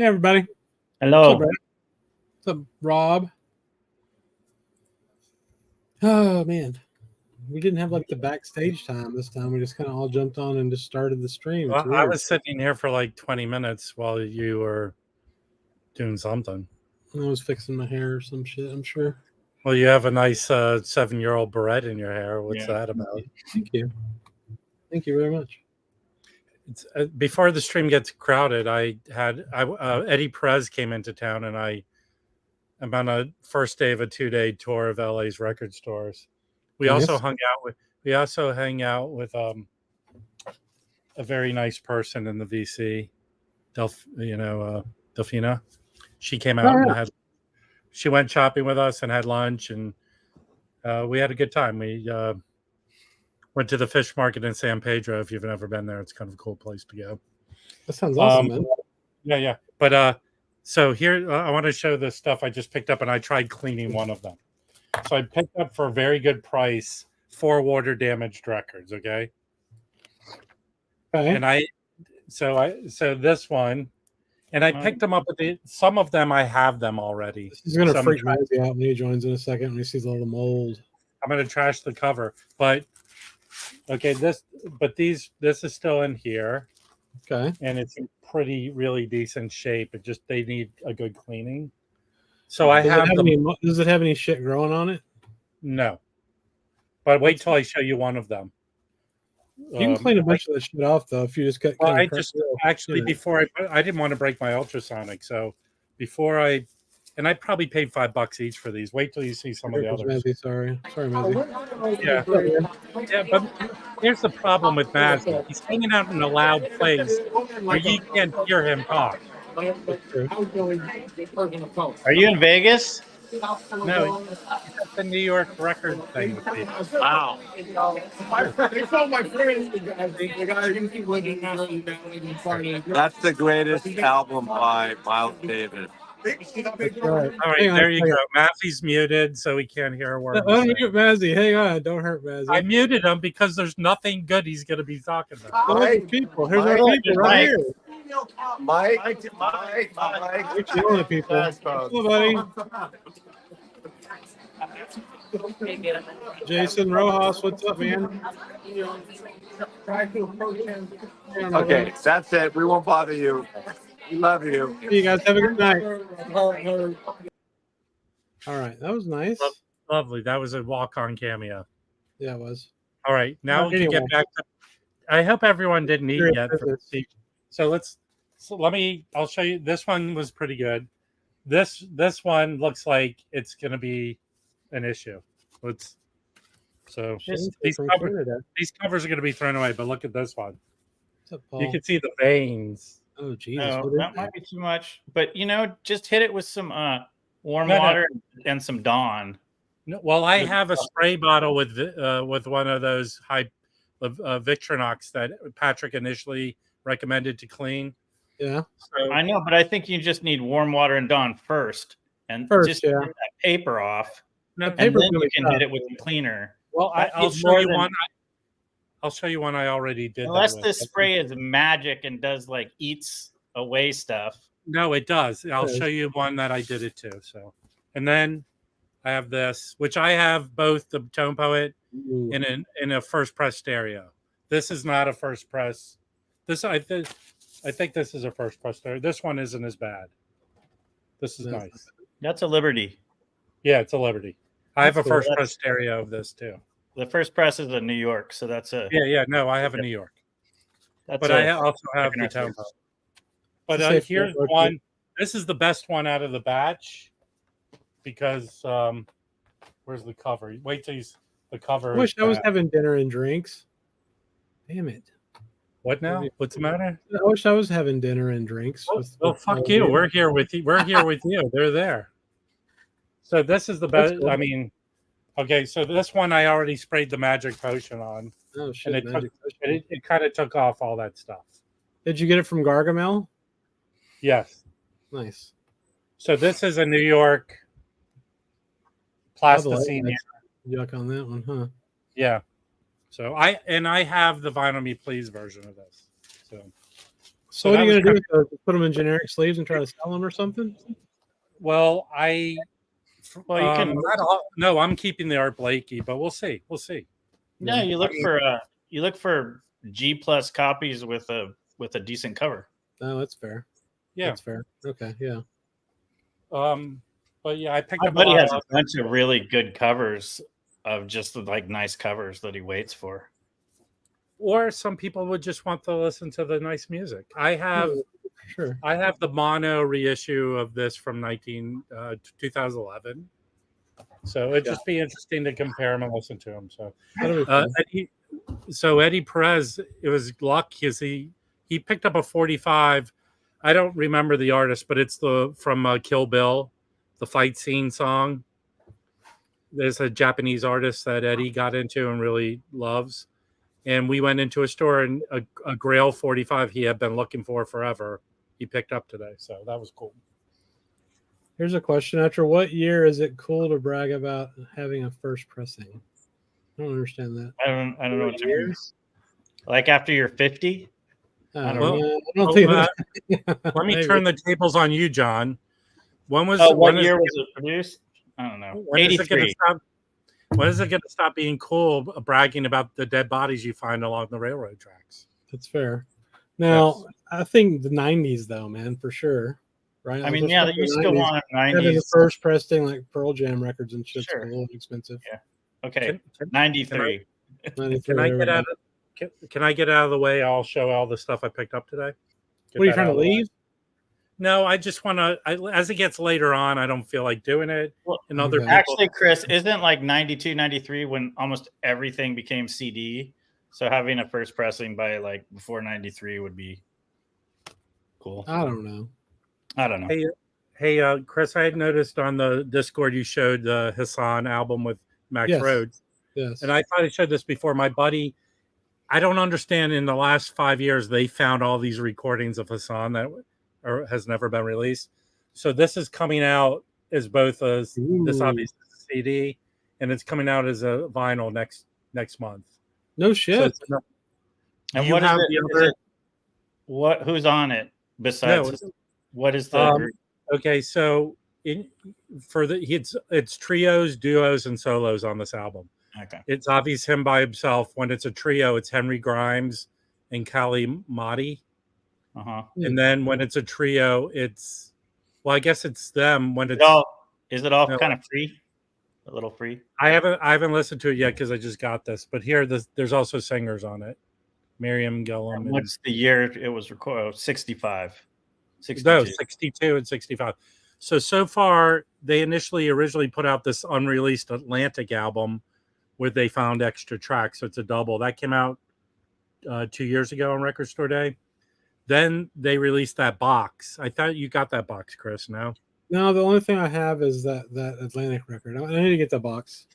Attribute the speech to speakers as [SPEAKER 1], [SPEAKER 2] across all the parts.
[SPEAKER 1] Hey, everybody.
[SPEAKER 2] Hello.
[SPEAKER 1] What's up, Brad? What's up, Rob? Oh, man. We didn't have like the backstage time this time. We just kind of all jumped on and just started the stream.
[SPEAKER 3] Well, I was sitting here for like 20 minutes while you were doing something.
[SPEAKER 1] I was fixing my hair or some shit, I'm sure.
[SPEAKER 3] Well, you have a nice 7-year-old beret in your hair. What's that about?
[SPEAKER 1] Thank you. Thank you very much.
[SPEAKER 3] It's, before the stream gets crowded, Eddie Perez came into town, and I'm on a first day of a 2-day tour of LA's record stores. We also hung out with a very nice person in the VC, Delfina. She came out and she went shopping with us and had lunch, and we had a good time. We went to the fish market in San Pedro. If you've never been there, it's kind of a cool place to go.
[SPEAKER 1] That sounds awesome, man.
[SPEAKER 3] Yeah. But so here, I want to show the stuff I just picked up, and I tried cleaning one of them. So I picked up for a very good price 4 water damaged records. Okay. And so this one, and I picked them up at some of them I have them already.
[SPEAKER 1] This is gonna freak Mazzy out when he joins in a second when he sees all the mold.
[SPEAKER 3] I'm gonna trash the cover, but okay, this is still in here.
[SPEAKER 1] Okay.
[SPEAKER 3] And it's in really decent shape. They need a good cleaning. So
[SPEAKER 1] does it have any shit growing on it?
[SPEAKER 3] No. But wait till I show you one of them.
[SPEAKER 1] You can clean a bunch of that shit off though if you just cut.
[SPEAKER 3] Well, I didn't want to break my ultrasonic, so and I probably paid $5 each for these. Wait till you see some of the others.
[SPEAKER 1] Mazzy, sorry, Mazzy.
[SPEAKER 3] Yeah, but here's the problem with Mazzy. He's hanging out in a loud place where you can't hear him talk.
[SPEAKER 2] Are you in Vegas?
[SPEAKER 3] No, it's the New York record thing.
[SPEAKER 2] Wow.
[SPEAKER 4] That's the greatest album by Miles Davis.
[SPEAKER 3] All right, there you go. Mazzy's muted, so he can't hear a word.
[SPEAKER 1] Unmute Mazzy. Hang on, don't hurt Mazzy.
[SPEAKER 3] I muted him because there's nothing good he's going to be talking about.
[SPEAKER 1] People, here's our people right here.
[SPEAKER 4] Mike.
[SPEAKER 1] We're killing people. Hello, buddy. Jason Rojas, what's up, man?
[SPEAKER 4] Okay, that's it. We won't bother you. We love you.
[SPEAKER 1] You guys have a good night. All right, that was nice.
[SPEAKER 3] Lovely. That was a walk-on cameo.
[SPEAKER 1] Yeah, it was.
[SPEAKER 3] All right, now we can get back to. I hope everyone didn't eat yet. I'll show you. This one was pretty good. This one looks like it's going to be an issue. These covers are going to be thrown away, but look at this one. You can see the veins.
[SPEAKER 1] Oh, Jesus.
[SPEAKER 2] No, that might be too much. But, just hit it with some warm water and some Dawn.
[SPEAKER 3] No, well, I have a spray bottle with one of those Victronox that Patrick initially recommended to clean.
[SPEAKER 1] Yeah.
[SPEAKER 2] So, I know, but I think you just need warm water and Dawn first. And just get that paper off.
[SPEAKER 1] No,
[SPEAKER 2] and then you can hit it with the cleaner.
[SPEAKER 3] Well, I'll show you one. I'll show you one I already did.
[SPEAKER 2] Unless this spray is magic and does eats away stuff.
[SPEAKER 3] No, it does. I'll show you one that I did it to. So, and then I have this, which I have both the Tone Poet in a first press stereo. This is not a first press. I think this is a first press stereo. This one isn't as bad. This is nice.
[SPEAKER 2] That's a Liberty.
[SPEAKER 3] Yeah, it's a Liberty. I have a first press stereo of this too.
[SPEAKER 2] The first press is a New York, so that's a
[SPEAKER 3] No, I have a New York. I also have the Tone Poet. But here's one. This is the best one out of the batch because where's the cover? Wait till the cover.
[SPEAKER 1] I wish I was having dinner and drinks. Damn it.
[SPEAKER 3] What now? What's the matter?
[SPEAKER 1] I wish I was having dinner and drinks.
[SPEAKER 3] Well, fuck you. We're here with you. We're here with you. They're there. So this is the best. I mean, okay. So this one I already sprayed the magic potion on.
[SPEAKER 1] Oh shit!
[SPEAKER 3] And it kind of took off all that stuff.
[SPEAKER 1] Did you get it from Gargamel?
[SPEAKER 3] Yes.
[SPEAKER 1] Nice. So
[SPEAKER 3] this is a New York plasticine.
[SPEAKER 1] Yuck on that one, huh?
[SPEAKER 3] Yeah. So I have the Vinyl Me Please version of this. So
[SPEAKER 1] So what are you gonna do with those? Put them in generic sleeves and try to sell them or something?
[SPEAKER 3] Well,
[SPEAKER 2] you can.
[SPEAKER 3] No, I'm keeping the Art Blakey, but we'll see. We'll see.
[SPEAKER 2] Yeah, you look for G plus copies with a decent cover.
[SPEAKER 1] Oh, that's fair.
[SPEAKER 3] Yeah,
[SPEAKER 1] that's fair. Okay, yeah.
[SPEAKER 3] But yeah, I picked
[SPEAKER 2] My
[SPEAKER 3] up.
[SPEAKER 2] buddy has a bunch of really good covers of just like nice covers that he waits for.
[SPEAKER 3] Or some people would just want to listen to the nice music. I have the mono reissue of this from 2011. So it'd just be interesting to compare them and listen to them. So Eddie Perez, it was luck because he picked up a 45. I don't remember the artist, but it's from Kill Bill, the fight scene song. There's a Japanese artist that Eddie got into and really loves. And we went into a store and a Grail 45 he had been looking for forever. He picked up today. So that was cool.
[SPEAKER 1] Here's a question. After what year is it cool to brag about having a first pressing? I don't understand that.
[SPEAKER 2] I don't know what you mean. Like after you're 50?
[SPEAKER 1] I don't think
[SPEAKER 3] let me turn the tables on you, John.
[SPEAKER 2] What year was it produced? I don't know.
[SPEAKER 3] When is it going to stop being cool bragging about the dead bodies you find along the railroad tracks?
[SPEAKER 1] That's fair. Now, I think the 90s, though, man, for sure. Right?
[SPEAKER 2] I mean, you still want 90s.
[SPEAKER 1] Having the first pressing like Pearl Jam records and shit's a little expensive.
[SPEAKER 2] Yeah. Okay. 93.
[SPEAKER 3] Can I get out of the way? I'll show all the stuff I picked up today.
[SPEAKER 1] What are you trying to leave?
[SPEAKER 3] No, I just want to. As it gets later on, I don't feel like doing it. And other people,
[SPEAKER 2] actually, Chris, isn't like 92, 93 when almost everything became CD? So having a first pressing by like before 93 would be cool.
[SPEAKER 1] I don't know.
[SPEAKER 3] Hey, Chris, I had noticed on the Discord you showed the Hassan album with Max Rhodes.
[SPEAKER 1] Yes.
[SPEAKER 3] And I thought I showed this before. My buddy, I don't understand. In the last 5 years, they found all these recordings of Hassan that has never been released. So this is coming out as both this obviously CD, and it's coming out as a vinyl next month.
[SPEAKER 1] No shit.
[SPEAKER 3] So
[SPEAKER 2] and what is it? Who's on it besides? What is the group?
[SPEAKER 3] Okay, so it's trios, duos, and solos on this album.
[SPEAKER 2] Okay,
[SPEAKER 3] it's obvious him by himself. When it's a trio, it's Henry Grimes and Kali Mahdi. And then when it's a trio, I guess it's them. When it's
[SPEAKER 2] is it all kind of free? A little free.
[SPEAKER 3] I haven't listened to it yet because I just got this. But here, there's also singers on it. Miriam Gillum.
[SPEAKER 2] What's the year it was recorded? 65. 62.
[SPEAKER 3] No, 62 and 65. So far, they originally put out this unreleased Atlantic album where they found extra tracks. So it's a double. That came out 2 years ago on Record Store Day. Then they released that box. I thought you got that box, Chris. No,
[SPEAKER 1] the only thing I have is that Atlantic record. I need to get the box.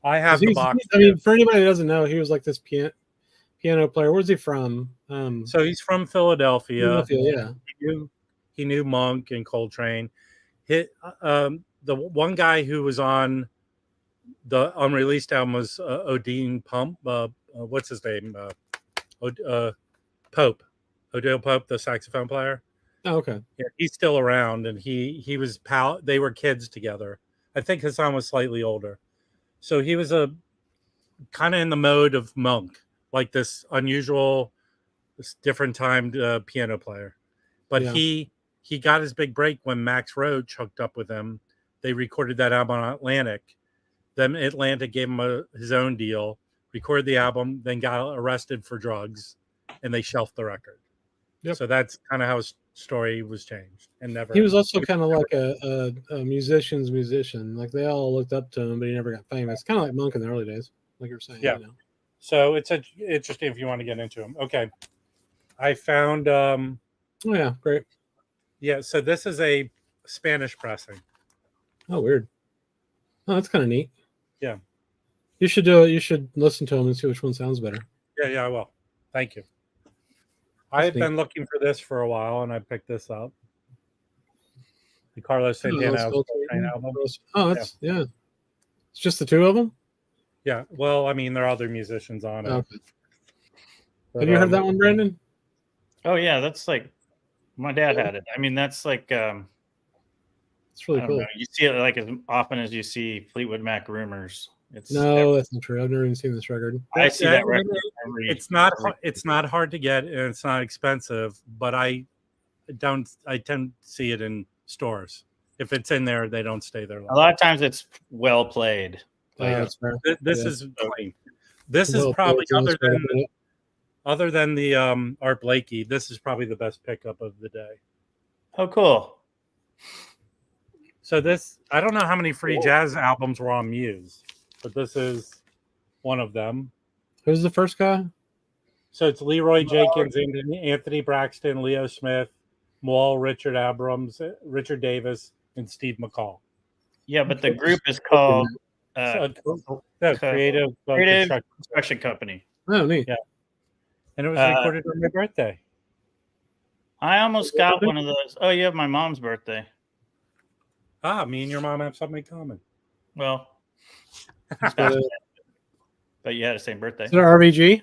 [SPEAKER 3] I have the box.
[SPEAKER 1] I mean, for anybody that doesn't know, he was like this piano player. Where's he from?
[SPEAKER 3] So he's from Philadelphia. He knew Monk and Coltrane. The one guy who was on the unreleased album was Odine Pump. What's his name? Pope. Odell Pope, the saxophone player.
[SPEAKER 1] Oh, okay.
[SPEAKER 3] Yeah, he's still around, and he was they were kids together. I think Hassan was slightly older, so he was a kind of in the mode of Monk, like this unusual, this different timed piano player. But he got his big break when Max Roach hooked up with him. They recorded that album on Atlantic. Then Atlantic gave him his own deal, recorded the album, then got arrested for drugs, and they shelved the record. Yep. So that's kind of how his story was changed, and never.
[SPEAKER 1] He was also kind of like a musician's musician. Like they all looked up to him, but he never got famous. Kind of like Monk in the early days, like you were saying.
[SPEAKER 3] Yeah. So it's interesting if you want to get into him. Okay, I found. Oh
[SPEAKER 1] yeah, great.
[SPEAKER 3] Yeah, so this is a Spanish pressing.
[SPEAKER 1] Oh, weird. Oh, that's kind of neat.
[SPEAKER 3] Yeah.
[SPEAKER 1] You should do it. You should listen to them and see which one sounds better.
[SPEAKER 3] Yeah, I will. Thank you. I've been looking for this for a while, and I picked this up. The Carlos Santana album.
[SPEAKER 1] Oh, that's It's just the two of them.
[SPEAKER 3] Yeah. Well, I mean, there are other musicians on it.
[SPEAKER 1] Okay. Have you heard that one, Brandon?
[SPEAKER 2] Oh yeah, that's like my dad had it. I mean, that's like
[SPEAKER 1] It's really
[SPEAKER 2] I don't
[SPEAKER 1] cool.
[SPEAKER 2] know. You see it like as often as you see Fleetwood Mac Rumors.
[SPEAKER 1] No, that's not true. I've never even seen this record.
[SPEAKER 2] I see that record.
[SPEAKER 3] It's not hard to get and it's not expensive, but I tend to see it in stores. If it's in there, they don't stay there long.
[SPEAKER 2] A lot of times it's well played.
[SPEAKER 1] That's fair.
[SPEAKER 3] This
[SPEAKER 1] Yeah.
[SPEAKER 3] is clean. This is
[SPEAKER 1] Well,
[SPEAKER 3] probably
[SPEAKER 1] it's
[SPEAKER 3] other than the Art Blakey, this is probably the best pickup of the day.
[SPEAKER 2] Oh, cool.
[SPEAKER 3] So this, I don't know how many free jazz albums were on Muse, but this is one of them.
[SPEAKER 1] Who's the first guy?
[SPEAKER 3] So it's Leroy Jenkins, Anthony Braxton, Leo Smith, Moll, Richard Abrams, Richard Davis, and Steve McCall.
[SPEAKER 2] Yeah, but the group is called
[SPEAKER 3] Creative
[SPEAKER 2] Construction Company.
[SPEAKER 1] Oh, neat.
[SPEAKER 3] Yeah. And it was recorded on my birthday.
[SPEAKER 2] I almost got one of those. Oh, you have my mom's birthday.
[SPEAKER 3] Ah, me and your mom have something in common.
[SPEAKER 2] Well,
[SPEAKER 1] So,
[SPEAKER 2] but you had the same birthday.
[SPEAKER 1] is it RBG?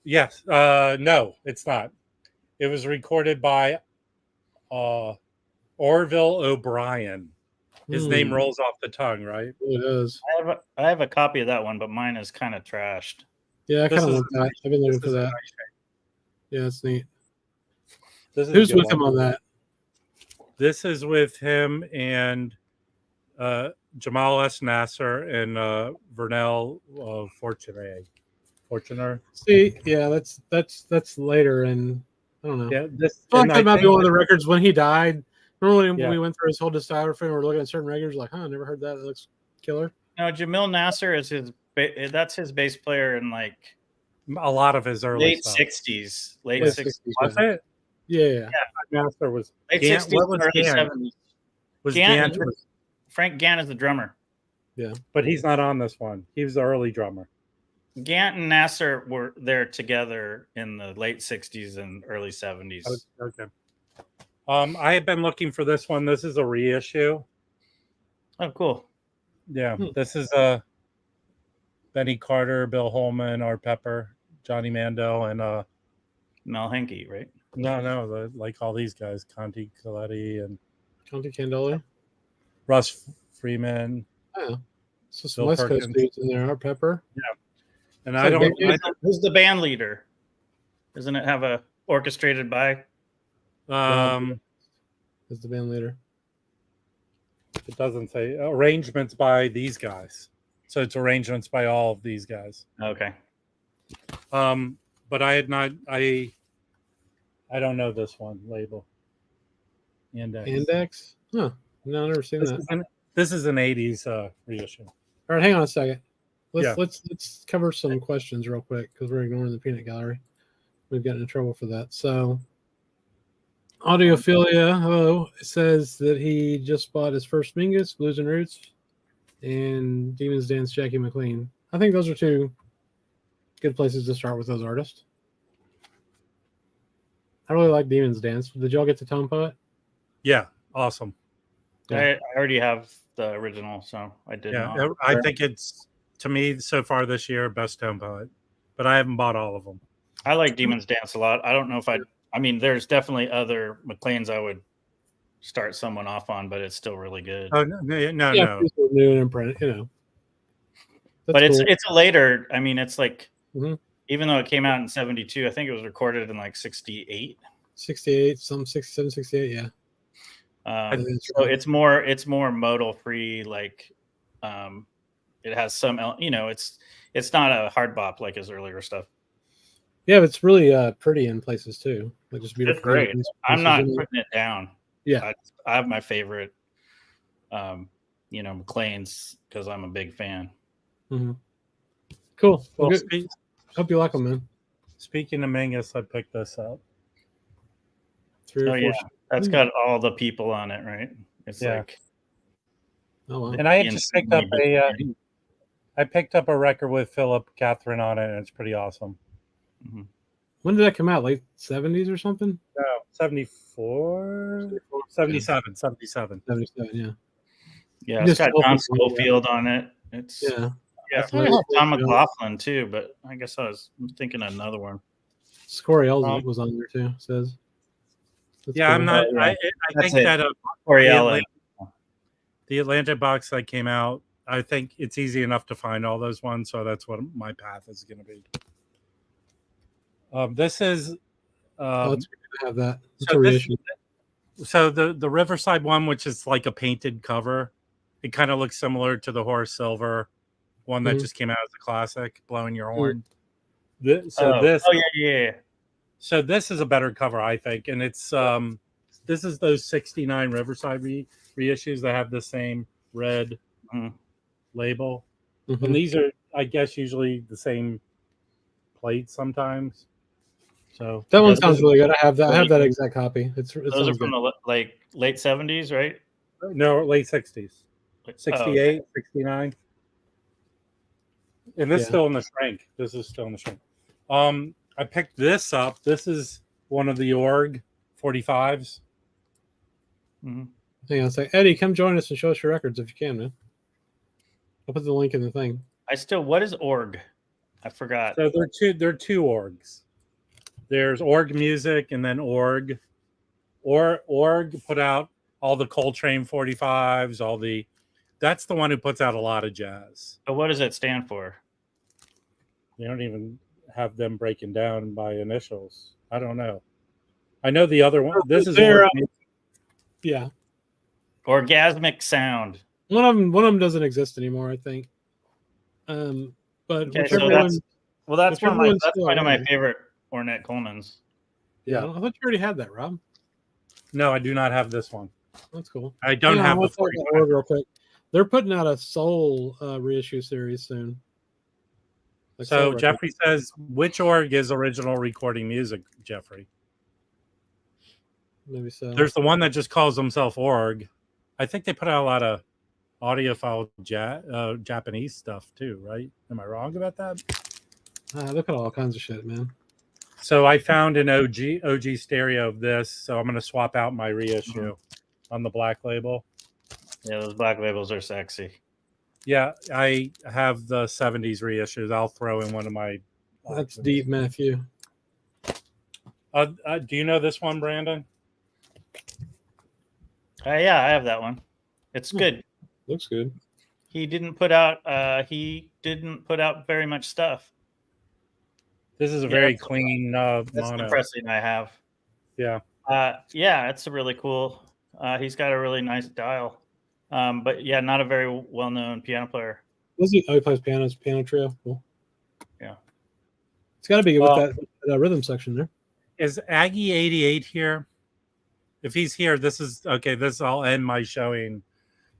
[SPEAKER 3] Yes. No, it's not. It was recorded by Orville O'Brien. His name rolls off the tongue, right?
[SPEAKER 1] It is.
[SPEAKER 2] I have a copy of that one, but mine is kind of trashed.
[SPEAKER 1] Yeah, I
[SPEAKER 3] This
[SPEAKER 1] kind of
[SPEAKER 3] is
[SPEAKER 1] want that. I've been looking for
[SPEAKER 3] This is
[SPEAKER 1] that. Yeah, that's neat.
[SPEAKER 3] This is
[SPEAKER 1] Who's
[SPEAKER 3] a good
[SPEAKER 1] with him
[SPEAKER 3] one.
[SPEAKER 1] on that?
[SPEAKER 3] This is with him and Jamal S. Nasser and Vernell Fortuner.
[SPEAKER 1] See, yeah, that's later, and I don't know.
[SPEAKER 3] Yeah, this
[SPEAKER 1] I feel
[SPEAKER 3] and
[SPEAKER 1] like that might be
[SPEAKER 3] think
[SPEAKER 1] one of the records when he died. Remember when
[SPEAKER 3] Yeah.
[SPEAKER 1] we went through his whole discography and we're looking at certain records, like, huh, I never heard that. It looks killer.
[SPEAKER 2] No, Jamil Nasser is that's his bass player in like
[SPEAKER 3] a lot of his early
[SPEAKER 2] late
[SPEAKER 3] stuff.
[SPEAKER 2] 60s, late
[SPEAKER 1] Late
[SPEAKER 2] 60s.
[SPEAKER 1] 60s,
[SPEAKER 3] Was
[SPEAKER 1] yeah.
[SPEAKER 3] it?
[SPEAKER 1] Yeah.
[SPEAKER 3] Nasser was
[SPEAKER 2] Late
[SPEAKER 3] Gant-
[SPEAKER 2] 60s,
[SPEAKER 3] what was
[SPEAKER 2] early
[SPEAKER 3] Gant?
[SPEAKER 2] 70s.
[SPEAKER 3] Was
[SPEAKER 2] Gant-
[SPEAKER 3] Gant was-
[SPEAKER 2] Frank Gant is the drummer.
[SPEAKER 3] but he's not on this one. He was the early drummer.
[SPEAKER 2] Gant and Nasser were there together in the late 60s and early 70s.
[SPEAKER 3] Okay. I have been looking for this one. This is a reissue.
[SPEAKER 2] Oh, cool.
[SPEAKER 3] Yeah,
[SPEAKER 1] Hmm.
[SPEAKER 3] this is Benny Carter, Bill Holman, Art Pepper, Johnny Mando, and
[SPEAKER 2] Mel Henke, right?
[SPEAKER 3] like all these guys, Conti Coletti and
[SPEAKER 1] Conti Candoli.
[SPEAKER 3] Russ Freeman.
[SPEAKER 1] Oh. So some
[SPEAKER 3] Bill
[SPEAKER 1] West Coast
[SPEAKER 3] Perkins.
[SPEAKER 1] dudes in there. Art Pepper.
[SPEAKER 3] And
[SPEAKER 1] So
[SPEAKER 3] I don't.
[SPEAKER 1] Benny-
[SPEAKER 2] Who's the band leader? Doesn't it have a orchestrated by?
[SPEAKER 1] Is the band leader.
[SPEAKER 3] It doesn't say arrangements by these guys. So it's arrangements by all of these guys.
[SPEAKER 2] Okay.
[SPEAKER 3] But I had not. I don't know this one label.
[SPEAKER 1] Index? Huh. No, I've never seen that.
[SPEAKER 3] This is an 80s reissue.
[SPEAKER 1] All right, hang on a second.
[SPEAKER 3] Yeah.
[SPEAKER 1] Let's cover some questions real quick because we're ignoring the peanut gallery. We've gotten in trouble for that. So, Audiophilia says that he just bought his first Mingus, Blues and Roots, and Demons Dance, Jackie McLean. I think those are two good places to start with those artists. I really like Demons Dance. Did y'all get to Tone Poet?
[SPEAKER 3] Yeah, awesome.
[SPEAKER 2] I already have the original, so I did
[SPEAKER 3] Yeah,
[SPEAKER 2] not.
[SPEAKER 3] I think it's, to me, so far this year, best Tone Poet. But I haven't bought all of them.
[SPEAKER 2] I like Demon's Dance a lot. I don't know if I mean, there's definitely other McLean's I would start someone off on, but it's still really good.
[SPEAKER 3] Oh, no.
[SPEAKER 1] Yeah, these were new and imprint, you know.
[SPEAKER 2] But
[SPEAKER 1] That's cool.
[SPEAKER 2] it's a later, I mean, it's like,
[SPEAKER 1] Mhm.
[SPEAKER 2] even though it came out in 72, I think it was recorded in like 68.
[SPEAKER 1] 68, some 67, 68, yeah.
[SPEAKER 2] So it's more modal free, like it has some, you know, it's not a hard bop like his earlier stuff.
[SPEAKER 1] Yeah, but it's really pretty in places too. Like just beautiful.
[SPEAKER 2] It's great. I'm not
[SPEAKER 1] pieces in
[SPEAKER 2] putting it down.
[SPEAKER 1] Yeah.
[SPEAKER 2] I have my favorite, you know, McLean's because I'm a big fan.
[SPEAKER 1] it. Mhm. Cool. Well,
[SPEAKER 3] Well,
[SPEAKER 1] good. Hope you like them, man.
[SPEAKER 3] speaking of Mingus, I picked this up.
[SPEAKER 1] 3 or
[SPEAKER 2] Oh
[SPEAKER 1] 4.
[SPEAKER 2] yeah, that's got all the people on it, right? It's
[SPEAKER 3] Yeah.
[SPEAKER 2] like,
[SPEAKER 1] Oh, wow.
[SPEAKER 3] And I had just picked up I picked up a record with Philip Catherine on it, and it's pretty awesome.
[SPEAKER 1] When did that come out? Late 70s or something?
[SPEAKER 3] 74? 77.
[SPEAKER 1] 77, yeah.
[SPEAKER 2] yeah,
[SPEAKER 1] You
[SPEAKER 2] it's got
[SPEAKER 1] just
[SPEAKER 2] John
[SPEAKER 1] opened it,
[SPEAKER 2] Schofield on it. It's
[SPEAKER 1] Yeah.
[SPEAKER 2] I thought it had John McLaughlin too, but I guess I was thinking of another one.
[SPEAKER 1] Scoriel was on there too. Says. That's
[SPEAKER 3] Yeah,
[SPEAKER 1] cool.
[SPEAKER 3] I'm not.
[SPEAKER 2] Oh, yeah.
[SPEAKER 3] I
[SPEAKER 2] That's
[SPEAKER 3] think
[SPEAKER 2] it.
[SPEAKER 3] that
[SPEAKER 2] Oriella.
[SPEAKER 3] the Atlanta box that came out, I think it's easy enough to find all those ones, so that's what my path is going to be. This is
[SPEAKER 1] It's good to have that. It's
[SPEAKER 3] so
[SPEAKER 1] a
[SPEAKER 3] this-
[SPEAKER 1] reissue.
[SPEAKER 3] so the Riverside one, which is like a painted cover, it kind of looks similar to the Horace Silver one that
[SPEAKER 1] Mhm.
[SPEAKER 3] just came out as a classic, Blowing Your
[SPEAKER 1] Mhm.
[SPEAKER 3] Horn.
[SPEAKER 2] Oh yeah.
[SPEAKER 3] So this is a better cover, I think, and it's this is those 69 Riverside reissues that have the same red
[SPEAKER 2] Mhm.
[SPEAKER 3] label,
[SPEAKER 1] Mhm.
[SPEAKER 3] and these are, I guess, usually the same plate sometimes. So
[SPEAKER 1] That one
[SPEAKER 2] Yeah,
[SPEAKER 1] sounds
[SPEAKER 2] those-
[SPEAKER 1] really good. I have that. I have
[SPEAKER 2] really
[SPEAKER 1] that
[SPEAKER 2] good.
[SPEAKER 1] exact copy. It
[SPEAKER 2] Those are
[SPEAKER 1] sounds
[SPEAKER 2] from
[SPEAKER 1] good.
[SPEAKER 2] the late 70s, right?
[SPEAKER 3] no, late 60s,
[SPEAKER 2] Oh,
[SPEAKER 3] 68, 69. And this is
[SPEAKER 1] Yeah.
[SPEAKER 3] still in the shrink. This is still in the shrink. I picked this up. This is one of the Org 45s.
[SPEAKER 2] Mhm.
[SPEAKER 1] Hang on a sec. Eddie, come join us and show us your records if you can, man. I'll put the link in the thing.
[SPEAKER 2] What is org? I forgot.
[SPEAKER 3] So they're two orgs. There's Org Music and then Org. Org put out all the Coltrane 45s, that's the one who puts out a lot of jazz.
[SPEAKER 2] But what does it stand for?
[SPEAKER 3] They don't even have them breaking down by initials. I don't know. I know the other one. This is
[SPEAKER 1] They're,
[SPEAKER 3] Org.
[SPEAKER 1] Yeah.
[SPEAKER 2] Orgasmic sound.
[SPEAKER 1] One of them doesn't exist anymore, I think. But
[SPEAKER 2] Okay,
[SPEAKER 1] whichever
[SPEAKER 2] so
[SPEAKER 1] one.
[SPEAKER 2] that's one of
[SPEAKER 1] whichever
[SPEAKER 2] my
[SPEAKER 1] one's
[SPEAKER 2] that's
[SPEAKER 1] still
[SPEAKER 2] one of my
[SPEAKER 1] around.
[SPEAKER 2] favorite Ornette Coleman's.
[SPEAKER 1] Yeah, I thought you already had that, Rob.
[SPEAKER 3] No, I do not have this one.
[SPEAKER 1] That's cool.
[SPEAKER 3] I don't
[SPEAKER 1] Hang on,
[SPEAKER 3] have
[SPEAKER 1] I
[SPEAKER 3] the
[SPEAKER 1] want to talk
[SPEAKER 3] 45.
[SPEAKER 1] about Org real quick. They're putting out a soul reissue series soon. Like
[SPEAKER 3] So
[SPEAKER 1] soul records.
[SPEAKER 3] Jeffrey says, which org is original recording music, Jeffrey?
[SPEAKER 1] Maybe so.
[SPEAKER 3] There's the one that just calls himself Org. I think they put out a lot of audiophile Japanese stuff too, right? Am I wrong about that?
[SPEAKER 1] Look at all kinds of shit, man.
[SPEAKER 3] So I found an OG stereo of this, so I'm going to swap out my reissue on the black label.
[SPEAKER 2] Yeah, those black labels are sexy.
[SPEAKER 3] Yeah, I have the 70s reissues. I'll throw in one of my
[SPEAKER 1] That's
[SPEAKER 3] boxes.
[SPEAKER 1] deep, Matthew.
[SPEAKER 3] Do you know this one, Brandon?
[SPEAKER 2] Yeah, I have that one. It's good.
[SPEAKER 1] Looks good.
[SPEAKER 2] He didn't put out very much stuff.
[SPEAKER 3] This is a
[SPEAKER 2] Yeah,
[SPEAKER 3] very
[SPEAKER 2] that's-
[SPEAKER 3] clean
[SPEAKER 2] That's
[SPEAKER 3] mono.
[SPEAKER 2] the pressing I have.
[SPEAKER 3] Yeah.
[SPEAKER 2] Yeah, it's a really cool. He's got a really nice dial. But yeah, not a very well-known piano player.
[SPEAKER 1] Was he? Oh, he plays piano trio. Cool.
[SPEAKER 2] Yeah.
[SPEAKER 1] It's got to be good
[SPEAKER 3] Well-
[SPEAKER 1] with that rhythm section there.
[SPEAKER 3] Is Aggie 88 here? If he's here, this is okay. This I'll end my showing.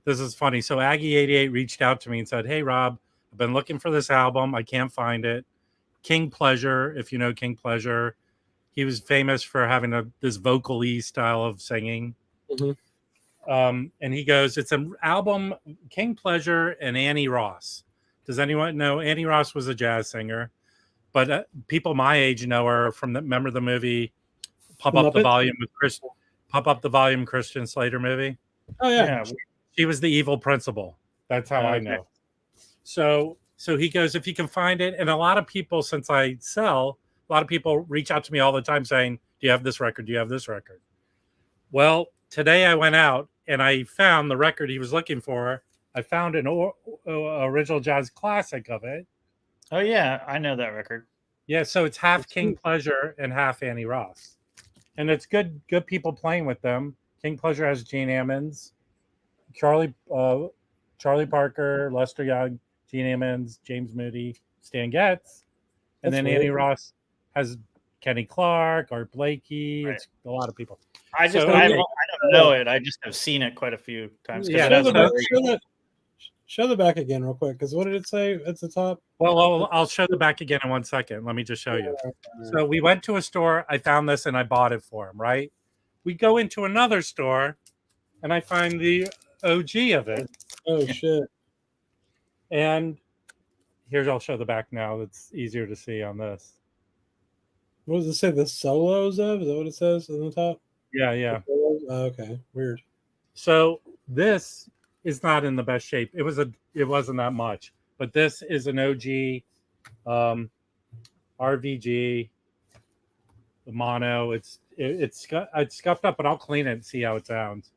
[SPEAKER 3] This is funny. So Aggie 88 reached out to me and said, "Hey Rob, I've been looking for this album. I can't find it. King Pleasure, if you know King Pleasure, he was famous for having this vocal-y style of singing."
[SPEAKER 1] Mhm.
[SPEAKER 3] And he goes, "It's an album, King Pleasure and Annie Ross." Does anyone know? Annie Ross was a jazz singer, but people my age know her from remember the movie Pump Up the
[SPEAKER 1] Muppets?
[SPEAKER 3] Volume with Pump Up the Volume Christian Slater movie.
[SPEAKER 1] Oh yeah.
[SPEAKER 3] She was the evil principal. That's how I
[SPEAKER 2] Okay.
[SPEAKER 3] know. So he goes, if you can find it, and a lot of people, since I sell, a lot of people reach out to me all the time saying, "Do you have this record? Do you have this record?" Well, today I went out and I found the record he was looking for. I found an original jazz classic of it.
[SPEAKER 2] Oh yeah, I know that record.
[SPEAKER 3] Yeah, so it's half
[SPEAKER 1] That's
[SPEAKER 3] King
[SPEAKER 1] cool.
[SPEAKER 3] Pleasure and half Annie Ross, and it's good people playing with them. King Pleasure has Gene Ammons, Charlie Parker, Lester Young, Gene Ammons, James Moody, Stan Getz, and
[SPEAKER 1] That's
[SPEAKER 3] then
[SPEAKER 1] weird.
[SPEAKER 3] Annie Ross has Kenny Clark, Art Blakey.
[SPEAKER 2] Right.
[SPEAKER 3] It's a lot of people.
[SPEAKER 2] I just
[SPEAKER 3] So-
[SPEAKER 2] I don't know it. I just have seen it quite a few times. 'Cause
[SPEAKER 3] Yeah,
[SPEAKER 2] it
[SPEAKER 1] Show
[SPEAKER 2] has
[SPEAKER 1] the,
[SPEAKER 2] a
[SPEAKER 1] back,
[SPEAKER 2] very-
[SPEAKER 1] show the back again real quick, because what did it say at the top?
[SPEAKER 3] Well, I'll show the back again in 1 second. Let me just show you. So we went to a store. I found this and I bought it for him. Right? We go into another store, and I find the OG of it.
[SPEAKER 1] Oh shit.
[SPEAKER 3] And here's I'll show the back now. It's easier to see on this.
[SPEAKER 1] What does it say? The solos of? Is that what it says on the top?
[SPEAKER 3] Yeah.
[SPEAKER 1] Oh, okay. Weird.
[SPEAKER 3] So this is not in the best shape. It wasn't that much, but this is an OG RVG mono. It's scuffed up, but I'll clean it and see how it sounds.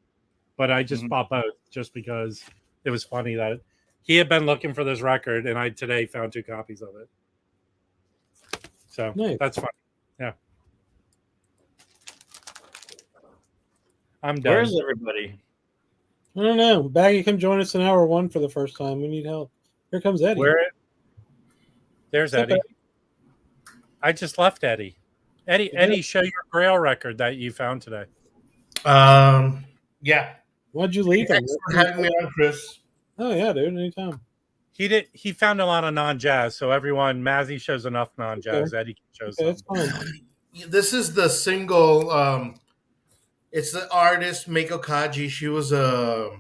[SPEAKER 3] But I just bought both just because it was funny that he had been looking for this record, and I today found 2 copies of it. So
[SPEAKER 1] Nice.
[SPEAKER 3] that's fun. Yeah. I'm done.
[SPEAKER 2] Where's everybody?
[SPEAKER 1] I don't know. Baggy, come join us in hour 1 for the first time. We need help. Here comes Eddie.
[SPEAKER 3] There's
[SPEAKER 1] What's up,
[SPEAKER 3] Eddie. I just left Eddie. Eddie, show your Grail record that you found today.
[SPEAKER 5] Yeah.
[SPEAKER 1] Why'd you leave him?
[SPEAKER 5] Thanks for having me on, Chris.
[SPEAKER 1] Oh yeah, dude. Anytime.
[SPEAKER 3] He found a lot of non-jazz, so everyone, Mazzy shows enough non-jazz.
[SPEAKER 1] Okay.
[SPEAKER 3] Eddie shows
[SPEAKER 1] Okay,
[SPEAKER 3] some.
[SPEAKER 1] that's fine.
[SPEAKER 5] This is the single. It's the artist Meiko Kaji. She was a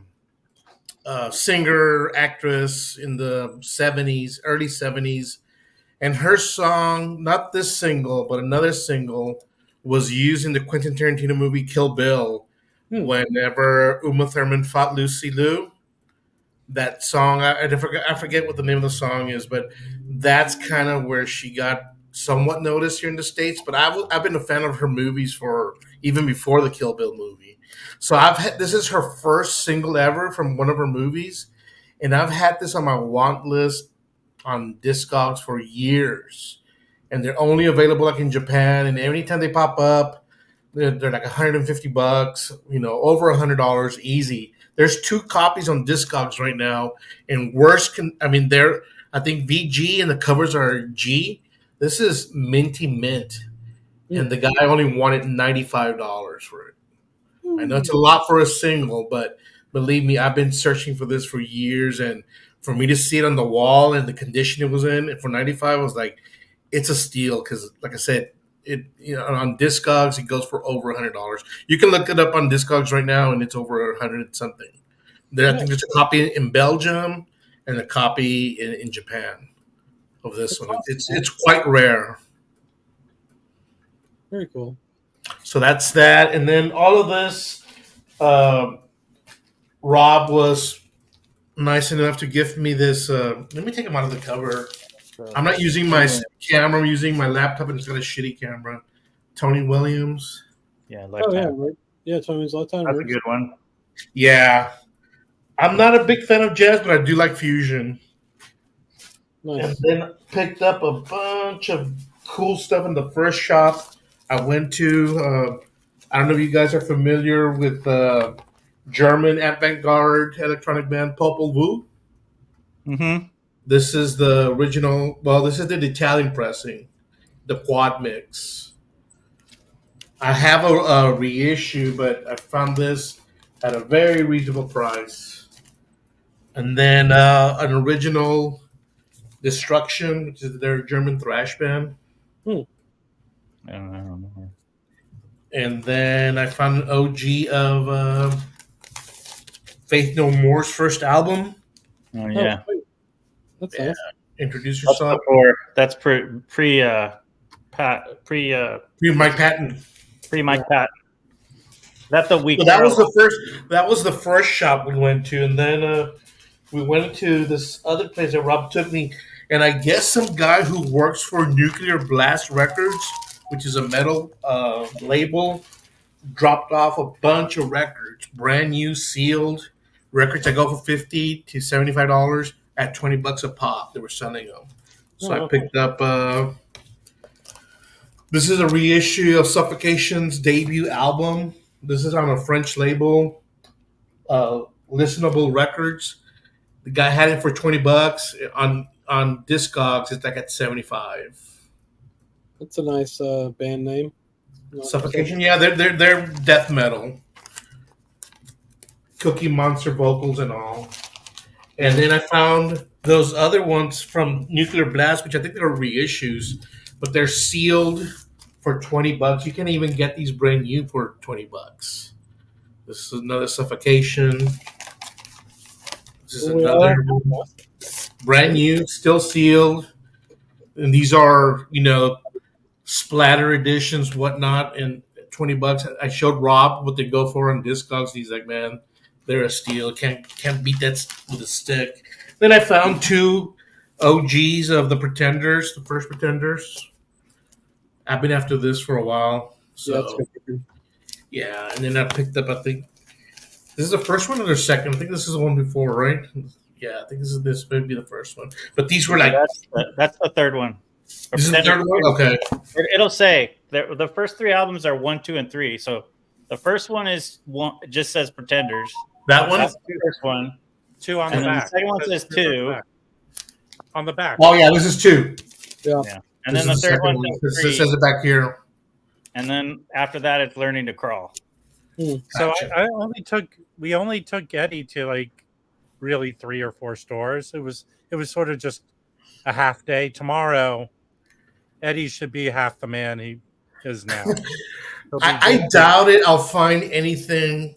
[SPEAKER 5] singer, actress in the 70s, early 70s. And her song, not this single, but another single, was used in the Quentin Tarantino movie Kill Bill. Whenever Uma Thurman fought Lucy Liu. That song, I forget what the name of the song is, but that's kind of where she got somewhat noticed here in the States. But I've been a fan of her movies for even before the Kill Bill movie. So this is her first single ever from one of her movies, and I've had this on my want list on Discogs for years, and they're only available like in Japan. And anytime they pop up, they're like $150, over $100 easy. There's 2 copies on Discogs right now, and I think VG and the covers are G. This is minty mint, and the guy only wanted $95 for it. I know it's a lot for a single, but believe me, I've been searching for this for years, and for me to see it on the wall and the condition it was in, and for $95, I was like, it's a steal because, like I said, on Discogs it goes for over $100. You can look it up on Discogs right now, and it's over 100 something. I think there's a copy in Belgium and a copy in Japan of this one. It's quite rare.
[SPEAKER 1] Very cool.
[SPEAKER 5] So that's that, and then all of this. Rob was nice enough to gift me this. Let me take him out of the cover. I'm not using my camera. I'm using my laptop, and it's got a shitty camera. Tony Williams.
[SPEAKER 2] Yeah,
[SPEAKER 1] Oh yeah,
[SPEAKER 2] Lifetime.
[SPEAKER 1] right. Yeah, Tony's Lifetime.
[SPEAKER 2] That's a good one.
[SPEAKER 5] Yeah. I'm not a big fan of jazz, but I do like fusion.
[SPEAKER 1] Nice.
[SPEAKER 5] And then picked up a bunch of cool stuff in the first shop I went to. I don't know if you guys are familiar with German avant-garde electronic band Popol Vuh.
[SPEAKER 2] Mm-hmm.
[SPEAKER 5] This is the original. Well, this is the Italian pressing, the quad mix. I have a reissue, but I found this at a very reasonable price. And then an original Destruction, which is their German thrash band.
[SPEAKER 2] I don't know.
[SPEAKER 5] And then I found an OG of Faith No More's first album.
[SPEAKER 2] Oh yeah,
[SPEAKER 1] That's
[SPEAKER 5] Yeah.
[SPEAKER 1] nice.
[SPEAKER 5] Introduce
[SPEAKER 2] that's
[SPEAKER 5] yourself.
[SPEAKER 2] before. That's pre
[SPEAKER 5] Mike Patton.
[SPEAKER 2] Mike Pat. That's a week.
[SPEAKER 5] So that was the first shop we went to, and then we went to this other place that Rob took me, and I guess some guy who works for Nuclear Blast Records, which is a metal label, dropped off a bunch of records, brand new sealed records that go for $50 to $75 at $20 a pop. They were selling them, so I picked up. This is a reissue of Suffocation's debut album. This is on a French label, Listenable Records. The guy had it for $20 on Discogs. It's like at $75.
[SPEAKER 1] That's a nice band name.
[SPEAKER 5] Suffocation, yeah, they're death metal. Cookie Monster vocals and all. And then I found those other ones from Nuclear Blast, which I think they're reissues, but they're sealed for $20. You can't even get these brand new for $20. This is another Suffocation. This is another brand new, still sealed. And these are, splatter editions, whatnot, and $20. I showed Rob what they go for on Discogs. He's like, man, they're a steal. Can't beat that with a stick. Then I found 2 OGs of the Pretenders, the first Pretenders. I've been after this for a while.
[SPEAKER 1] Yeah, it's
[SPEAKER 5] So
[SPEAKER 1] good record.
[SPEAKER 5] yeah, and then I picked up. I think this is the first one or the second. I think this is the one before, right? Yeah, I think this may be the first one. But these were like
[SPEAKER 2] That's the third one.
[SPEAKER 5] this is the third one. Okay.
[SPEAKER 2] It'll say the first three albums are 1, 2, and 3. So the first one is one. It just says Pretenders.
[SPEAKER 5] That one.
[SPEAKER 2] That's the first one.
[SPEAKER 3] 2 on
[SPEAKER 2] And
[SPEAKER 3] the
[SPEAKER 2] then
[SPEAKER 3] back.
[SPEAKER 2] the second one says 2.
[SPEAKER 3] On the back.
[SPEAKER 5] Oh yeah, this is 2.
[SPEAKER 2] Yeah. And
[SPEAKER 5] This
[SPEAKER 2] then the
[SPEAKER 5] is
[SPEAKER 2] third
[SPEAKER 5] second
[SPEAKER 2] one says
[SPEAKER 5] It
[SPEAKER 2] 3.
[SPEAKER 5] says it back here.
[SPEAKER 2] And then after that, it's Learning to Crawl.
[SPEAKER 3] So
[SPEAKER 5] Gotcha.
[SPEAKER 3] we only took Eddie to like really 3 or 4 stores. It was sort of just a half day. Tomorrow, Eddie should be half the man he is now.
[SPEAKER 5] I doubt it. I'll find anything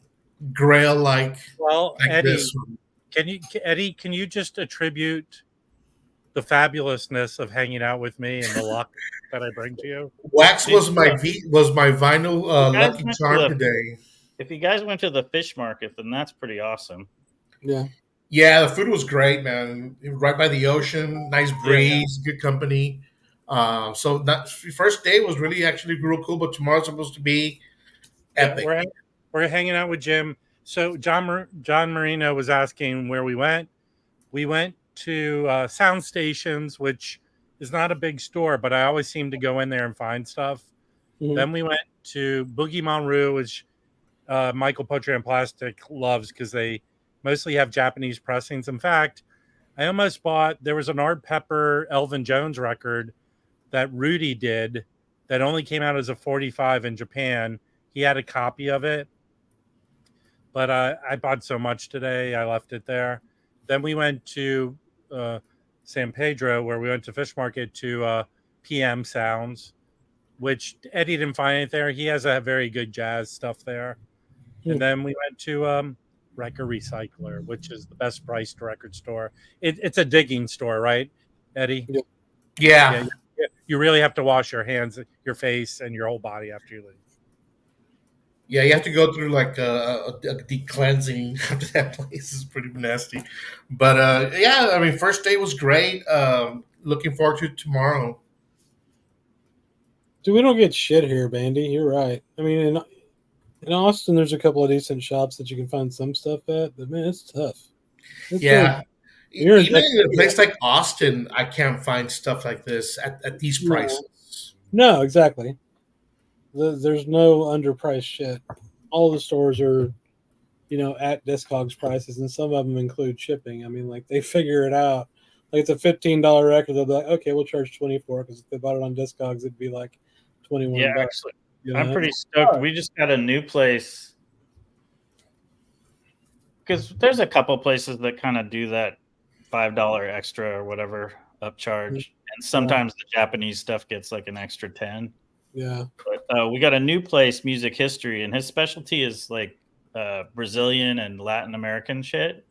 [SPEAKER 5] Grail like
[SPEAKER 3] Well, Eddie,
[SPEAKER 5] this one.
[SPEAKER 3] can you just attribute the fabulousness of hanging out with me and the luck that I bring to you?
[SPEAKER 5] Wax was my vinyl
[SPEAKER 2] guys
[SPEAKER 5] lucky
[SPEAKER 2] went to
[SPEAKER 5] charm
[SPEAKER 2] the-
[SPEAKER 5] today.
[SPEAKER 2] If you guys went to the fish market, then that's pretty awesome.
[SPEAKER 1] Yeah.
[SPEAKER 5] Yeah, the food was great, man. Right by the ocean, nice breeze, good company. So that first day was really actually real cool, but tomorrow's supposed to be epic.
[SPEAKER 3] We're hanging out with Jim. So John Marino was asking where we went. We went to Sound Stations, which is not a big store, but I always seem to go in there and find stuff.
[SPEAKER 1] Mhm.
[SPEAKER 3] Then we went to Boogie Monroe, which Michael Poetry and Plastic loves because they mostly have Japanese pressings. In fact, I almost bought, there was an Art Pepper Elvin Jones record that Rudy did that only came out as a 45 in Japan. He had a copy of it, but I bought so much today, I left it there. Then we went to San Pedro, where we went to Fish Market to PM Sounds, which Eddie didn't find it there. He has a very good jazz stuff there. And then we went to Record Recycler, which is the best priced record store. It's a digging store, right, Eddie?
[SPEAKER 5] Yeah.
[SPEAKER 3] You really have to wash your hands, your face, and your whole body after you leave.
[SPEAKER 5] Yeah, you have to go through like a deep cleansing after that place. Is pretty nasty. But yeah, I mean, first day was great. Looking forward to tomorrow.
[SPEAKER 1] Dude, we don't get shit here, Bandy. You're right. I mean, in Austin, there's a couple of decent shops that you can find some stuff at, but man, it's tough. It's
[SPEAKER 5] Yeah.
[SPEAKER 1] like- You're
[SPEAKER 5] Even
[SPEAKER 1] in
[SPEAKER 5] in a place like Austin, I can't find stuff like this at these
[SPEAKER 1] No.
[SPEAKER 5] prices.
[SPEAKER 1] No, exactly. There's no underpriced shit. All the stores are, at Discogs prices, and some of them include shipping. I mean, like they figure it out. Like it's a $15 record, they'll be like, okay, we'll charge 24 because if they bought it on Discogs, it'd be like 21
[SPEAKER 2] Yeah,
[SPEAKER 1] bucks.
[SPEAKER 2] actually,
[SPEAKER 1] you know?
[SPEAKER 2] I'm pretty stoked. We just got a new place because there's a couple places that kind of do that $5 extra or whatever upcharge, and sometimes the Japanese stuff gets like an extra 10.
[SPEAKER 1] Yeah.
[SPEAKER 2] But we got a new place, Music History, and his specialty is like Brazilian and Latin American shit,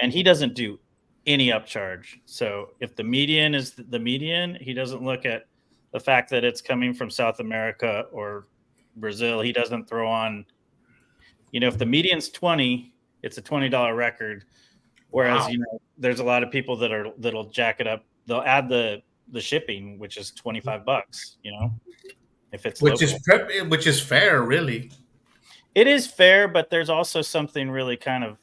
[SPEAKER 2] and he doesn't do any upcharge. So if the median is the median, he doesn't look at the fact that it's coming from South America or Brazil. He doesn't throw on, if the median's 20, it's a $20 record. Whereas, there's a lot of people that'll jack it up. They'll add the shipping, which is $25, if it's
[SPEAKER 5] which
[SPEAKER 2] local.
[SPEAKER 5] which is fair, really.
[SPEAKER 2] It is fair, but there's also something really kind of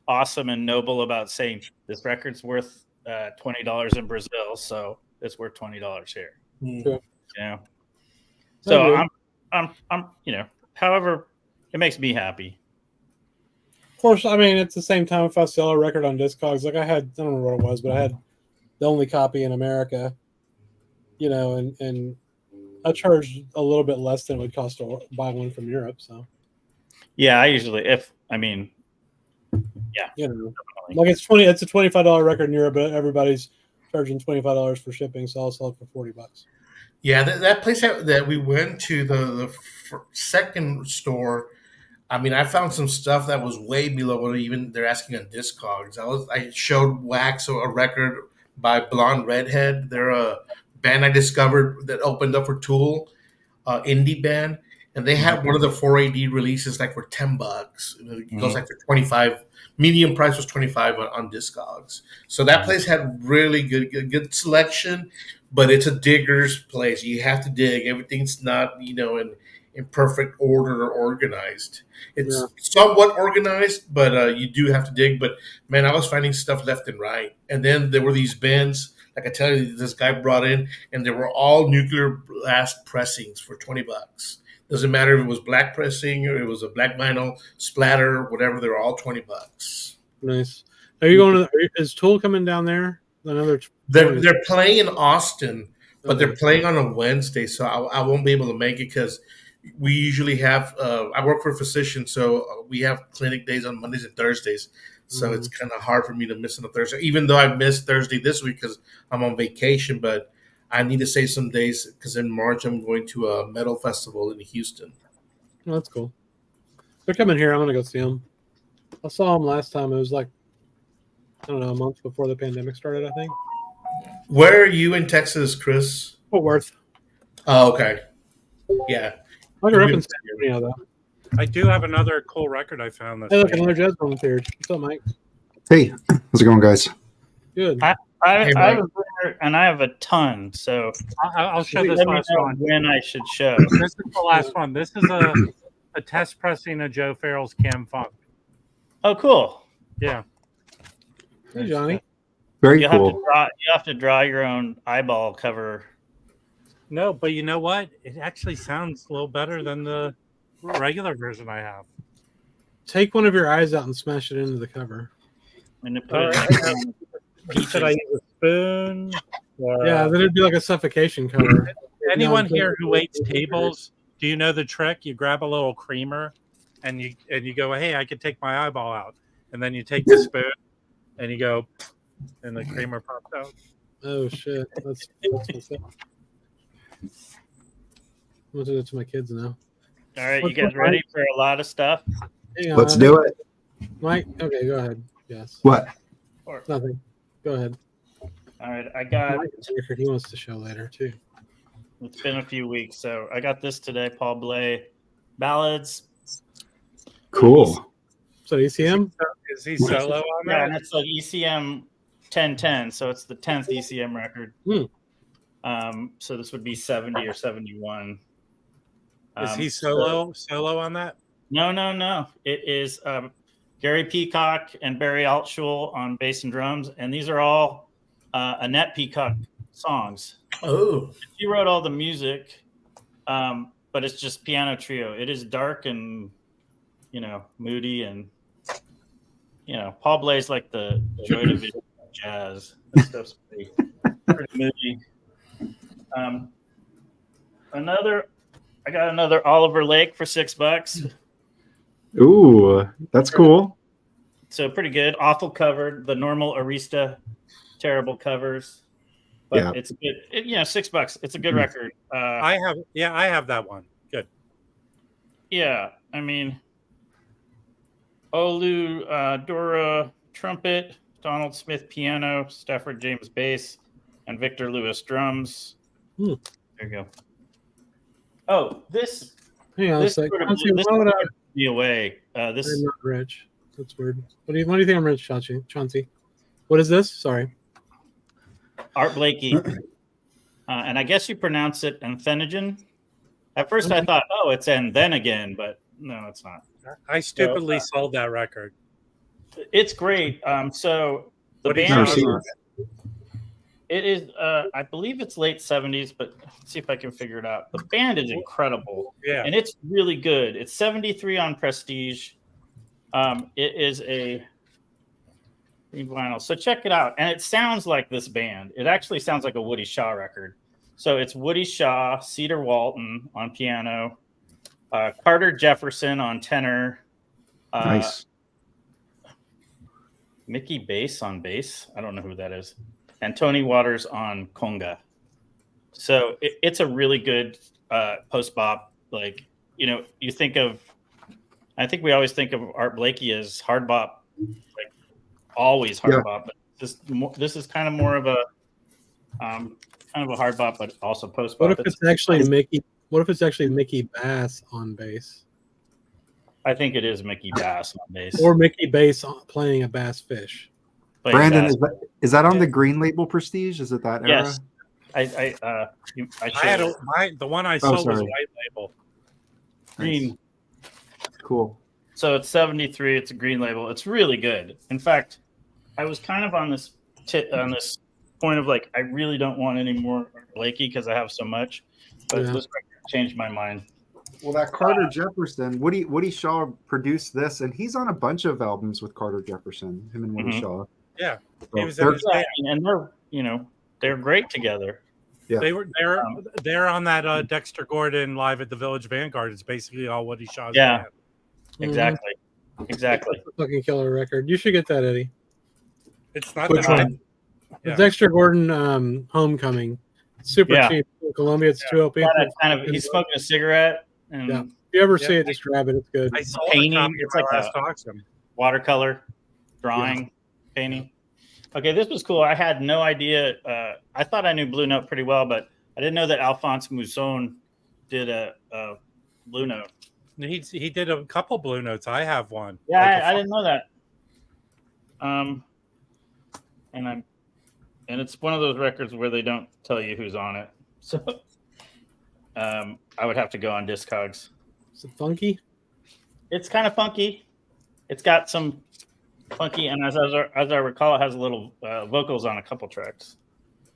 [SPEAKER 2] awesome and noble about saying this record's worth $20 in Brazil, so it's worth $20 here.
[SPEAKER 1] Sure.
[SPEAKER 2] So I'm however, it makes me happy.
[SPEAKER 1] Of course, I mean, at the same time, if I sell a record on Discogs, like I don't remember what it was, but I had the only copy in America, and I charged a little bit less than it would cost to buy one from Europe. So,
[SPEAKER 2] yeah, I usually, like
[SPEAKER 1] it's a $25 record in Europe, but everybody's charging $25 for shipping, so I'll sell it for $40.
[SPEAKER 5] Yeah, that place that we went to, the second store, I mean, I found some stuff that was way below what even they're asking on Discogs. I showed Wax a record by Blonde Redhead. They're a band I discovered that opened up for Tool, indie band, and they had one of the 4AD releases like for $10. It goes like for 25. Medium price was 25 on Discogs. So that place had really good selection, but it's a digger's place. You have to dig. Everything's not, in perfect order or organized. It's somewhat organized, but you do have to dig. But man, I was finding stuff left and right. And then there were these bins, like I tell you, this guy brought in, and they were all nuclear blast pressings for $20. Doesn't matter if it was black pressing or it was a black vinyl splatter, whatever. They're all $20.
[SPEAKER 1] Nice. Are you going to? Is Tool coming down there? Another.
[SPEAKER 5] They're playing in Austin, but they're playing on a Wednesday, so I won't be able to make it because we usually have. I work for a physician, so we have clinic days on Mondays and Thursdays. So it's kind of hard for me to miss on a Thursday, even though I missed Thursday this week because I'm on vacation. But I need to save some days because in March I'm going to a metal festival in Houston.
[SPEAKER 1] Oh, that's cool. They're coming here. I'm gonna go see them. I saw them last time. It was like, I don't know, a month before the pandemic started, I think.
[SPEAKER 5] Where are you in Texas, Chris?
[SPEAKER 1] Fort Worth.
[SPEAKER 5] Oh, okay. Yeah.
[SPEAKER 1] I grew up in San Antonio, though.
[SPEAKER 3] I do have another cool record I found.
[SPEAKER 1] Hey, look, another jazz volunteered. What's up, Mike?
[SPEAKER 6] Hey, how's it going, guys?
[SPEAKER 1] Good.
[SPEAKER 2] I have a record, and I have a ton, so
[SPEAKER 3] I'll show this
[SPEAKER 2] let me
[SPEAKER 3] last
[SPEAKER 2] know
[SPEAKER 3] one.
[SPEAKER 2] when I should show.
[SPEAKER 3] This is the last one. This is a test pressing of Joe Farrell's Cam Funk.
[SPEAKER 2] Oh, cool.
[SPEAKER 3] Yeah.
[SPEAKER 1] Hey, Johnny.
[SPEAKER 6] Very
[SPEAKER 2] You
[SPEAKER 6] cool.
[SPEAKER 2] have to draw your own eyeball cover.
[SPEAKER 3] No, but you know what? It actually sounds a little better than the regular version I have.
[SPEAKER 1] Take one of your eyes out and smash it into the cover.
[SPEAKER 2] And put it
[SPEAKER 3] Should I use a spoon?
[SPEAKER 1] Yeah, then it'd be like a suffocation cover.
[SPEAKER 3] Anyone here who waits tables, do you know the trick? You grab a little creamer and you go, hey, I could take my eyeball out. And then you take the spoon and you go, and the creamer pops out.
[SPEAKER 1] Oh, shit. That's what's up. I'm going to do it to my kids now.
[SPEAKER 2] All right, you guys ready for a lot of stuff?
[SPEAKER 1] Hang on.
[SPEAKER 6] Let's do it.
[SPEAKER 1] Mike, okay, go ahead. Yes.
[SPEAKER 6] What?
[SPEAKER 1] Nothing. Go ahead.
[SPEAKER 2] All right, I got.
[SPEAKER 1] He wants to show later, too.
[SPEAKER 2] It's been a few weeks, so I got this today. Paul Bley ballads.
[SPEAKER 6] Cool.
[SPEAKER 1] So ECM?
[SPEAKER 3] Is he solo on
[SPEAKER 2] Yeah,
[SPEAKER 3] that?
[SPEAKER 2] and it's like ECM 1010, so it's the 10th ECM record. So this would be 70 or 71.
[SPEAKER 3] Is he solo on that?
[SPEAKER 2] No. It is Gary Peacock and Barry Altschul on bass and drums, and these are all Annette Peacock songs.
[SPEAKER 5] Oh.
[SPEAKER 2] She wrote all the music, but it's just piano trio. It is dark and moody, and Paul Bley's like the Joy Division of jazz. That stuff's pretty moody. I got another Oliver Lake for $6.
[SPEAKER 6] Ooh, that's cool.
[SPEAKER 2] So pretty good. Awful covered. The normal Arista, terrible covers. But it's good. $6. It's a good record.
[SPEAKER 3] I have that one. Good.
[SPEAKER 2] Yeah, I mean, Olu Dora trumpet, Donald Smith piano, Stafford James bass, and Victor Lewis drums. There you go. Oh, this.
[SPEAKER 1] Hang on
[SPEAKER 2] this
[SPEAKER 1] a second.
[SPEAKER 2] sort of blew me away. This
[SPEAKER 1] I'm not rich. That's weird. What do you think I'm rich, Chauncey? What is this? Sorry.
[SPEAKER 2] Art Blakey. And I guess you pronounce it Anthenogen. At first I thought, it's and then again, but no, it's not.
[SPEAKER 3] I stupidly sold that record.
[SPEAKER 2] It's great. So the band it is I believe it's late 70s, but let's see if I can figure it out. The band is incredible.
[SPEAKER 3] Yeah.
[SPEAKER 2] And it's really good. It's 73 on Prestige. It is a green vinyl. So check it out. And it sounds like this band. It actually sounds like a Woody Shaw record. So it's Woody Shaw, Cedar Walton on piano, Carter Jefferson on tenor.
[SPEAKER 6] Nice.
[SPEAKER 2] Mickey Bass on bass. I don't know who that is. And Tony Waters on conga. So it's a really good post-bop. Like, you think of, I think we always think of Art Blakey as hard-bop, like always hard-bop. But this is kind of more of a hard-bop, but also post-bop.
[SPEAKER 1] What if it's actually Mickey? What if it's actually Mickey Bass on bass?
[SPEAKER 2] I think it is Mickey Bass on bass.
[SPEAKER 1] Or Mickey Bass playing a bass fish.
[SPEAKER 6] Brandon, is that on the green label Prestige? Is it that era?
[SPEAKER 2] Yes. I
[SPEAKER 3] I had the one I sold was
[SPEAKER 6] sorry.
[SPEAKER 3] white label.
[SPEAKER 2] green.
[SPEAKER 6] Nice. Cool.
[SPEAKER 2] So it's 73. It's a green label. It's really good. In fact, I was kind of on this point of like, I really don't want any more Blakey because I have so much. But this record changed my mind.
[SPEAKER 6] Well, that Carter Jefferson, Woody Shaw produced this, and he's on a bunch of albums with Carter Jefferson. Him and Woody Shaw.
[SPEAKER 3] Yeah,
[SPEAKER 6] So
[SPEAKER 3] he was in his band.
[SPEAKER 2] And they're great together.
[SPEAKER 6] Yeah.
[SPEAKER 3] They're on that Dexter Gordon Live at the Village Vanguard. It's basically all Woody Shaw's
[SPEAKER 2] Yeah.
[SPEAKER 3] band.
[SPEAKER 2] Exactly. Exactly.
[SPEAKER 1] That's a fucking killer record. You should get that, Eddie.
[SPEAKER 3] It's not
[SPEAKER 5] Which
[SPEAKER 3] that
[SPEAKER 5] one?
[SPEAKER 3] Yeah.
[SPEAKER 1] Dexter Gordon Homecoming. Super cheap. In Columbia, it's 2 LP.
[SPEAKER 2] He's smoking a cigarette. And
[SPEAKER 1] If you ever see it, just grab it. It's good.
[SPEAKER 3] I saw
[SPEAKER 2] Painting,
[SPEAKER 3] a copy
[SPEAKER 2] it's
[SPEAKER 3] of
[SPEAKER 2] like
[SPEAKER 3] my
[SPEAKER 2] a-
[SPEAKER 3] last auction.
[SPEAKER 2] watercolor, drawing, painting. Okay, this was cool. I had no idea. I thought I knew Blue Note pretty well, but I didn't know that Alphonse Mousson did a Blue Note.
[SPEAKER 3] He did a couple Blue Notes. I have one.
[SPEAKER 2] Yeah,
[SPEAKER 3] Like
[SPEAKER 2] I didn't know that. And it's one of those records where they don't tell you who's on it. So I would have to go on Discogs.
[SPEAKER 1] Is it funky?
[SPEAKER 2] It's kind of funky. It's got some funky, and as I recall, it has a little vocals on a couple tracks.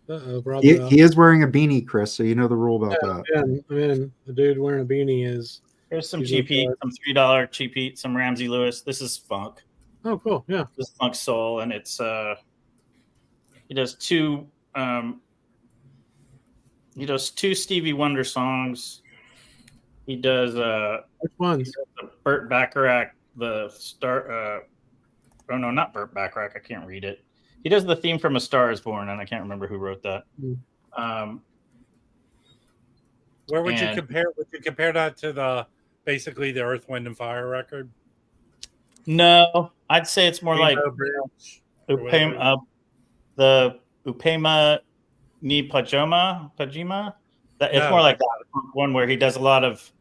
[SPEAKER 6] He is wearing a beanie, Chris, so you know the rule about that.
[SPEAKER 1] Yeah, the dude wearing a beanie is.
[SPEAKER 2] There's some cheap heat, some $3 cheap heat, some Ramsey Lewis. This is funk.
[SPEAKER 1] Oh, cool. Yeah.
[SPEAKER 2] This is funk soul, and it's he does two Stevie Wonder songs. He does
[SPEAKER 1] Which ones?
[SPEAKER 2] he does the Burt Bacharach, the star oh no, not Burt Bacharach, I can't read it. He does the theme from A Star Is Born, and I can't remember who wrote that.
[SPEAKER 3] Where would you compare? Would you compare that to basically the Earth, Wind, and Fire record?
[SPEAKER 2] No, I'd say it's more like the Upema ni Pajama. That it's more like that one where he does a lot of.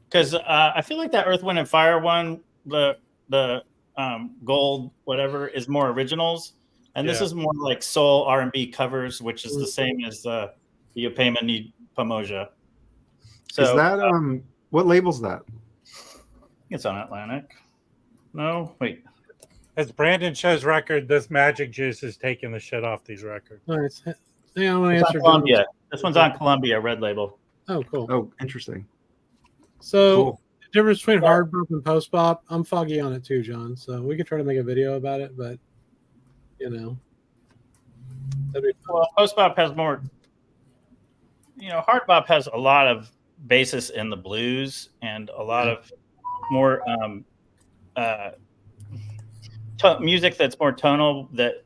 [SPEAKER 2] Because I feel like that Earth, Wind, and Fire one, the gold whatever, is more originals, and this is more like soul R&B covers, which is the same as the Upema ni Pamoja. So,
[SPEAKER 6] is that what label's that?
[SPEAKER 2] It's on Atlantic. No, wait.
[SPEAKER 3] As Brandon shows record, this Magic Juice is taking the shit off these records.
[SPEAKER 1] Nice. Yeah, I want to
[SPEAKER 2] It's
[SPEAKER 1] answer
[SPEAKER 2] on Columbia. This one's on Columbia, red label.
[SPEAKER 1] Oh, cool.
[SPEAKER 6] Oh, interesting.
[SPEAKER 1] So,
[SPEAKER 6] Cool.
[SPEAKER 1] the difference between hard bop and post bop, I'm foggy on it too, John. So we could try to make a video about it, but that'd be fun.
[SPEAKER 2] Well, post bop has more. Hard bop has a lot of basis in the blues and a lot of more music that's more tonal that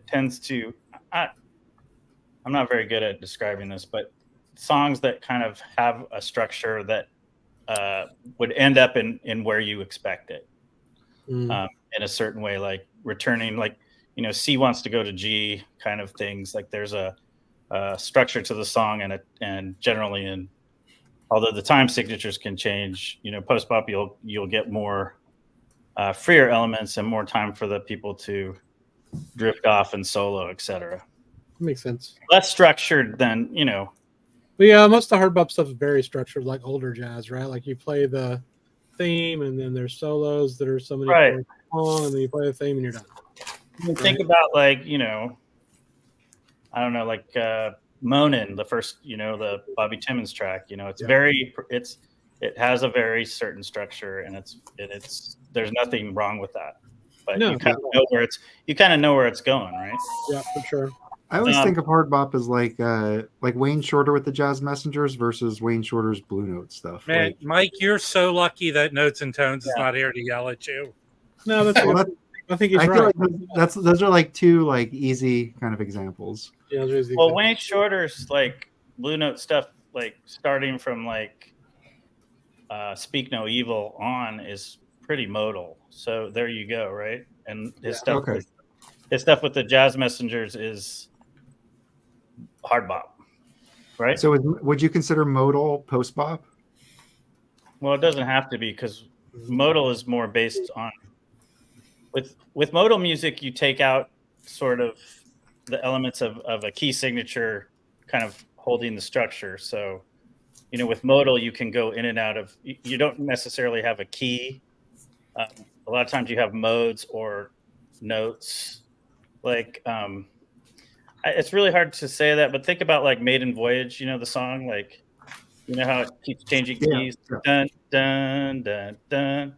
[SPEAKER 2] tends to. I'm not very good at describing this, but songs that kind of have a structure that would end up in where you expect it in a certain way, like returning, like C wants to go to G kind of things. Like there's a structure to the song, and generally although the time signatures can change, post bop you'll get more freer elements and more time for the people to drift off and solo, etc.
[SPEAKER 1] Makes sense.
[SPEAKER 2] Less structured than
[SPEAKER 1] But yeah, most of the hard bop stuff is very structured, like older jazz, right? Like you play the theme, and then there's solos that are so many
[SPEAKER 2] Right.
[SPEAKER 1] long, and then you play the theme, and you're done.
[SPEAKER 2] Think about like I don't know, like Monin, the first the Bobby Timmons track. It has a very certain structure, and it's there's nothing wrong with that. But you kind of know where it's going, right?
[SPEAKER 1] Yeah, for sure.
[SPEAKER 6] I always think of hard bop as like Wayne Shorter with the Jazz Messengers versus Wayne Shorter's Blue Note stuff.
[SPEAKER 3] Man, Mike, you're so lucky that Notes and Tones is not here to yell at you.
[SPEAKER 1] No, I think he's
[SPEAKER 6] I
[SPEAKER 1] right.
[SPEAKER 6] feel like those are like two like easy kind of examples.
[SPEAKER 1] Yeah, there's the
[SPEAKER 2] Well,
[SPEAKER 1] example.
[SPEAKER 2] Wayne Shorter's like Blue Note stuff, like starting from like Speak No Evil on, is pretty modal. So there you go, right? And his stuff with the Jazz Messengers is hard bop, right?
[SPEAKER 6] So would you consider modal post bop?
[SPEAKER 2] Well, it doesn't have to be, because modal is more based on with modal music, you take out sort of the elements of a key signature kind of holding the structure. So, with modal, you can go in and out of. You don't necessarily have a key. A lot of times you have modes or notes. Like, it's really hard to say that, but think about like Maiden Voyage. The song, like, how it keeps changing keys, dun dun dun dun,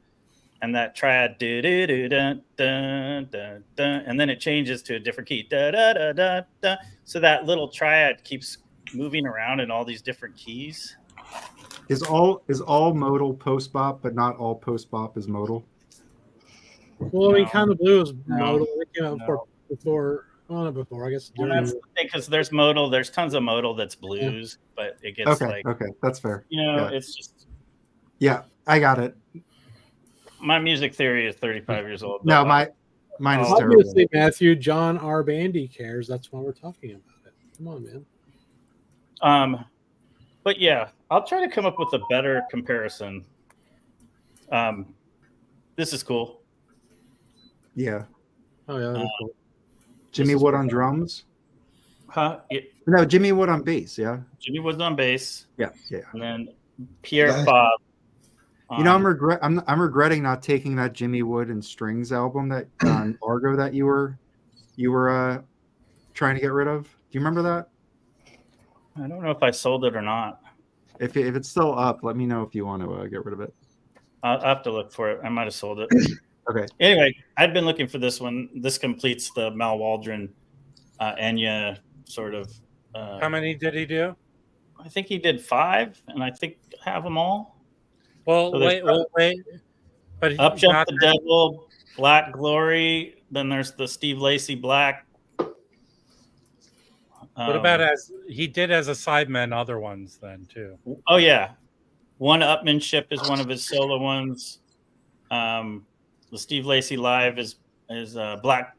[SPEAKER 2] and that triad, do do do dun dun dun dun, and then it changes to a different key, da da da da da. So that little triad keeps moving around in all these different keys.
[SPEAKER 6] Is all modal post-bop, but not all post-bop is modal?
[SPEAKER 1] Well, I mean, Kind of Blue is modal.
[SPEAKER 2] No.
[SPEAKER 1] It came out before. Well, not before, I guess.
[SPEAKER 2] Well, that's the thing, because there's modal. There's tons of modal that's blues, but it gets
[SPEAKER 6] okay, that's fair.
[SPEAKER 2] It's just.
[SPEAKER 6] Yeah, I got it.
[SPEAKER 2] My music theory is 35 years old.
[SPEAKER 6] No, mine is terrible.
[SPEAKER 1] Obviously, Matthew, John R. Bandy cares. That's why we're talking about it. Come on, man.
[SPEAKER 2] But yeah, I'll try to come up with a better comparison. This is cool.
[SPEAKER 6] Yeah.
[SPEAKER 1] Oh yeah, that's cool.
[SPEAKER 6] Jimmy Wood on drums.
[SPEAKER 2] Huh?
[SPEAKER 6] No, Jimmy Wood on bass. Yeah.
[SPEAKER 2] Jimmy Wood's on bass.
[SPEAKER 6] Yeah.
[SPEAKER 2] And then Pierre Bob.
[SPEAKER 6] I'm regretting not taking that Jimmy Wood and Strings album that on Argo that you were trying to get rid of. Do you remember that?
[SPEAKER 2] I don't know if I sold it or not.
[SPEAKER 6] If it's still up, let me know if you want to get rid of it.
[SPEAKER 2] I'll have to look for it. I might have sold it.
[SPEAKER 6] Okay.
[SPEAKER 2] Anyway, I'd been looking for this one. This completes the Mal Waldron, Enya sort of.
[SPEAKER 3] How many did he do?
[SPEAKER 2] I think he did 5, and I think have them all.
[SPEAKER 3] Well,
[SPEAKER 2] So
[SPEAKER 3] wait. But
[SPEAKER 2] Up Jump the Devil, Black Glory. Then there's the Steve Lacy Black.
[SPEAKER 3] What about as he did as a sideman other ones then too?
[SPEAKER 2] Oh yeah, One Upmanship is one of his solo ones. The Steve Lacy Live is not Black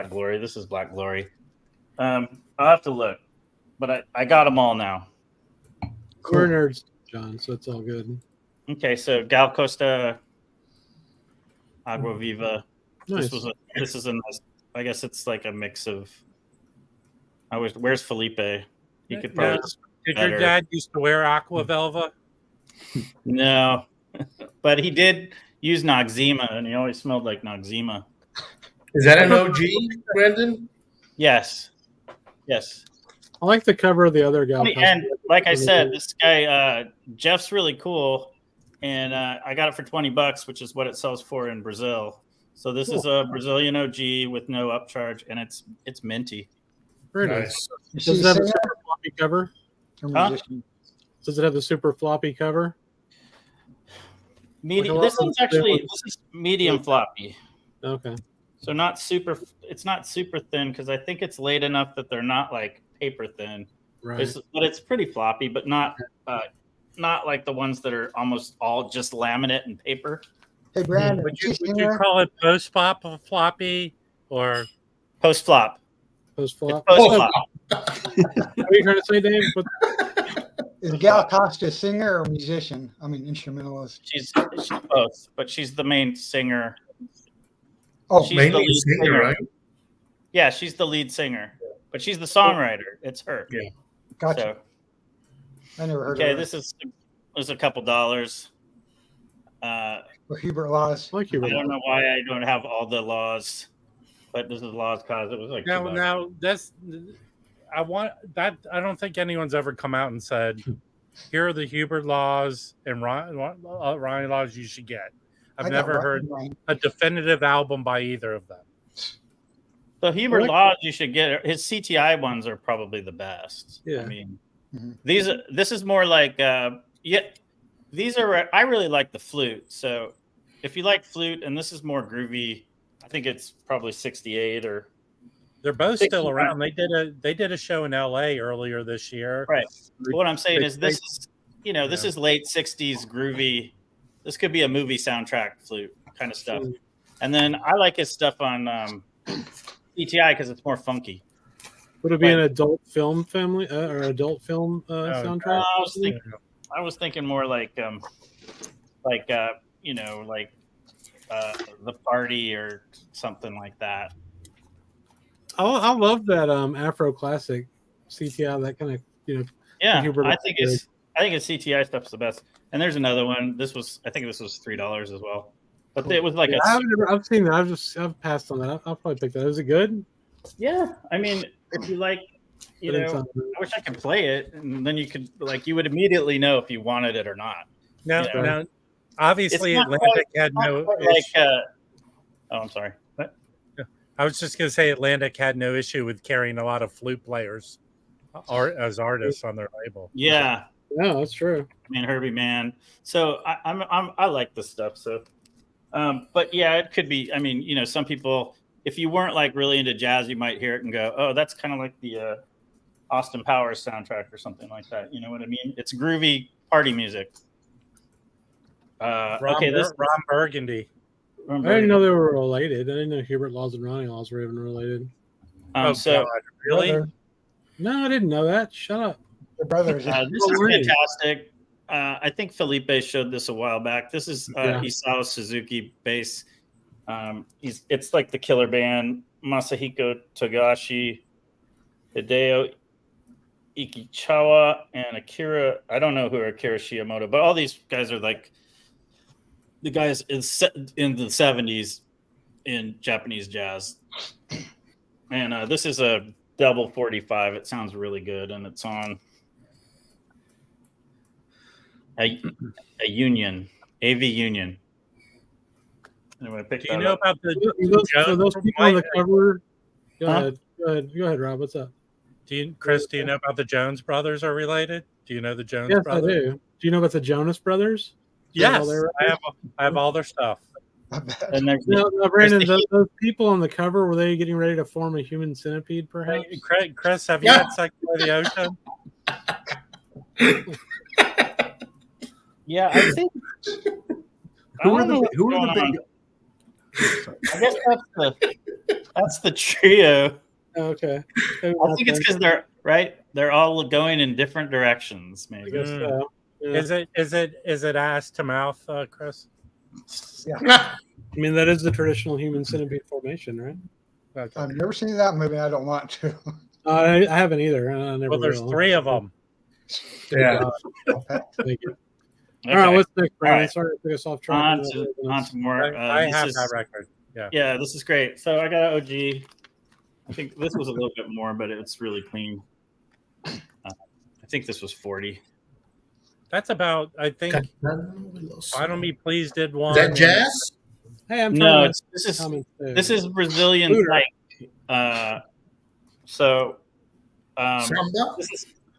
[SPEAKER 2] Glory. This is Black Glory. I'll have to look, but I got them all now.
[SPEAKER 1] Cool. We're nerds, John, so it's all good.
[SPEAKER 2] Okay, so Gal Costa, Agua Viva.
[SPEAKER 1] Nice.
[SPEAKER 2] This is a nice. I guess it's like a mix of. Where's Felipe? You could probably.
[SPEAKER 3] Did your dad used to wear Aqua Velva?
[SPEAKER 2] No, but he did use Noxzema, and he always smelled like Noxzema.
[SPEAKER 5] Is that an OG, Brandon?
[SPEAKER 2] Yes.
[SPEAKER 1] I like the cover of the other guy.
[SPEAKER 2] And like I said, this guy Jeff's really cool, and I got it for $20, which is what it sells for in Brazil. So this is a Brazilian OG with no upcharge, and it's minty.
[SPEAKER 1] Very nice. Does it have a super floppy cover?
[SPEAKER 2] Huh?
[SPEAKER 1] Does it have the super floppy cover?
[SPEAKER 2] This is medium floppy.
[SPEAKER 1] Okay.
[SPEAKER 2] So not super. It's not super thin because I think it's laid enough that they're not like paper thin.
[SPEAKER 1] Right.
[SPEAKER 2] But it's pretty floppy, but not like the ones that are almost all just laminate and paper.
[SPEAKER 7] Hey, Brandon,
[SPEAKER 3] would you call it post-bop floppy or
[SPEAKER 2] post-flop?
[SPEAKER 1] Post-flop.
[SPEAKER 2] Post-flop.
[SPEAKER 1] What are you trying to say, Dave?
[SPEAKER 7] Is Gal Costa a singer or musician? I mean, instrumentalist.
[SPEAKER 2] She's both, but she's the main singer.
[SPEAKER 7] Oh,
[SPEAKER 2] she's
[SPEAKER 5] mainly
[SPEAKER 2] the lead
[SPEAKER 5] singer, right?
[SPEAKER 2] Yeah, she's the lead singer, but she's the songwriter. It's her.
[SPEAKER 3] Yeah.
[SPEAKER 7] Gotcha.
[SPEAKER 2] So,
[SPEAKER 7] I never heard of
[SPEAKER 2] okay,
[SPEAKER 7] her.
[SPEAKER 2] this is a couple dollars.
[SPEAKER 7] Or Hubert Laws.
[SPEAKER 1] Like
[SPEAKER 2] I don't know why I don't have all the laws, but this is Laws cause it was like
[SPEAKER 3] now that's I want that. I don't think anyone's ever come out and said, "Here are the Hubert Laws and Ronnie Laws you should get." I've never heard a definitive album by either of them.
[SPEAKER 2] So Hubert Laws you should get. His CTI ones are probably the best.
[SPEAKER 1] Yeah.
[SPEAKER 2] I mean, this is more like these are. I really like the flute. So if you like flute, and this is more groovy, I think it's probably 68 or.
[SPEAKER 3] They're both still around. They did a show in LA earlier this year.
[SPEAKER 2] Right. But what I'm saying is this is late 60s groovy. This could be a movie soundtrack flute kind of stuff. And then I like his stuff on CTI because it's more funky.
[SPEAKER 1] Would it be an adult film family or adult film soundtrack?
[SPEAKER 2] I was thinking more like The Party or something like that.
[SPEAKER 1] I love that Afro classic CTI, that kind of
[SPEAKER 2] Yeah,
[SPEAKER 1] Hubert
[SPEAKER 2] I think it's CTI stuff's the best. And there's another one. I think this was $3 as well. But it was like
[SPEAKER 1] I've seen that. I've passed on that. I'll probably pick that. Is it good?
[SPEAKER 2] Yeah, I mean, if you like, I wish I could play it, and then you would immediately know if you wanted it or not.
[SPEAKER 3] Now, obviously, Atlantic had no.
[SPEAKER 2] I'm sorry. What?
[SPEAKER 3] I was just going to say Atlantic had no issue with carrying a lot of flute players as artists on their label.
[SPEAKER 2] Yeah,
[SPEAKER 1] no, that's true.
[SPEAKER 2] I mean, Herbie, man. So I like this stuff. So, but yeah, it could be. I mean, some people, if you weren't like really into jazz, you might hear it and go, "Oh, that's kind of like the Austin Powers soundtrack or something like that." You know what I mean? It's groovy party music.
[SPEAKER 3] Ron Burgundy.
[SPEAKER 1] I didn't know they were related. I didn't know Hubert Laws and Ronnie Laws were even related.
[SPEAKER 2] So
[SPEAKER 3] God, really?
[SPEAKER 1] No, I didn't know that. Shut up.
[SPEAKER 7] The brothers.
[SPEAKER 2] This is fantastic. I think Felipe showed this a while back. This is Isao Suzuki bass. It's like the killer band. Masahiko Togashi, Hideo Ikichawa, and Akira. I don't know who are Akira Shiyamoto, but all these guys are like the guys in the 70s in Japanese jazz. And this is a double 45. It sounds really good, and it's on a Union, AV Union. Anyway,
[SPEAKER 3] Do you know about
[SPEAKER 1] those people on the cover? Go ahead, Rob. What's up?
[SPEAKER 3] Chris, do you know about the Jones brothers are related? Do you know the Jones brothers?
[SPEAKER 1] Yes, I do. Do you know about the Jonas brothers?
[SPEAKER 3] Yes, I have all their stuff.
[SPEAKER 2] And there's
[SPEAKER 1] Brandon, those people on the cover, were they getting ready to form a human centipede, perhaps?
[SPEAKER 3] Hey, Chris, have you had sex by the ocean?
[SPEAKER 2] Yeah, I think.
[SPEAKER 6] Who are the big?
[SPEAKER 2] I guess that's the trio.
[SPEAKER 1] Okay.
[SPEAKER 2] I think it's because they're all going in different directions. Maybe.
[SPEAKER 1] I guess so. Yeah.
[SPEAKER 3] Is it ass to mouth, Chris?
[SPEAKER 7] Yeah.
[SPEAKER 1] I mean, that is the traditional human centipede formation, right?
[SPEAKER 3] Okay.
[SPEAKER 7] I've never seen that movie. I don't want to.
[SPEAKER 1] I haven't either.
[SPEAKER 3] Well, there's 3 of them.
[SPEAKER 1] Yeah. Thank you.
[SPEAKER 2] Okay.
[SPEAKER 1] All right, what's next, Brandon?
[SPEAKER 2] Right.
[SPEAKER 1] Sorry to take us off track.
[SPEAKER 2] On to more.
[SPEAKER 3] I have that record.
[SPEAKER 2] Yeah, this is great. So I got an OG. I think this was a little bit more, but it's really clean. I think this was 40.
[SPEAKER 3] That's about, I think, Why Don't Be Please did one.
[SPEAKER 5] Is that jazz?
[SPEAKER 1] Hey, I'm
[SPEAKER 2] no, this is Brazilian type. This is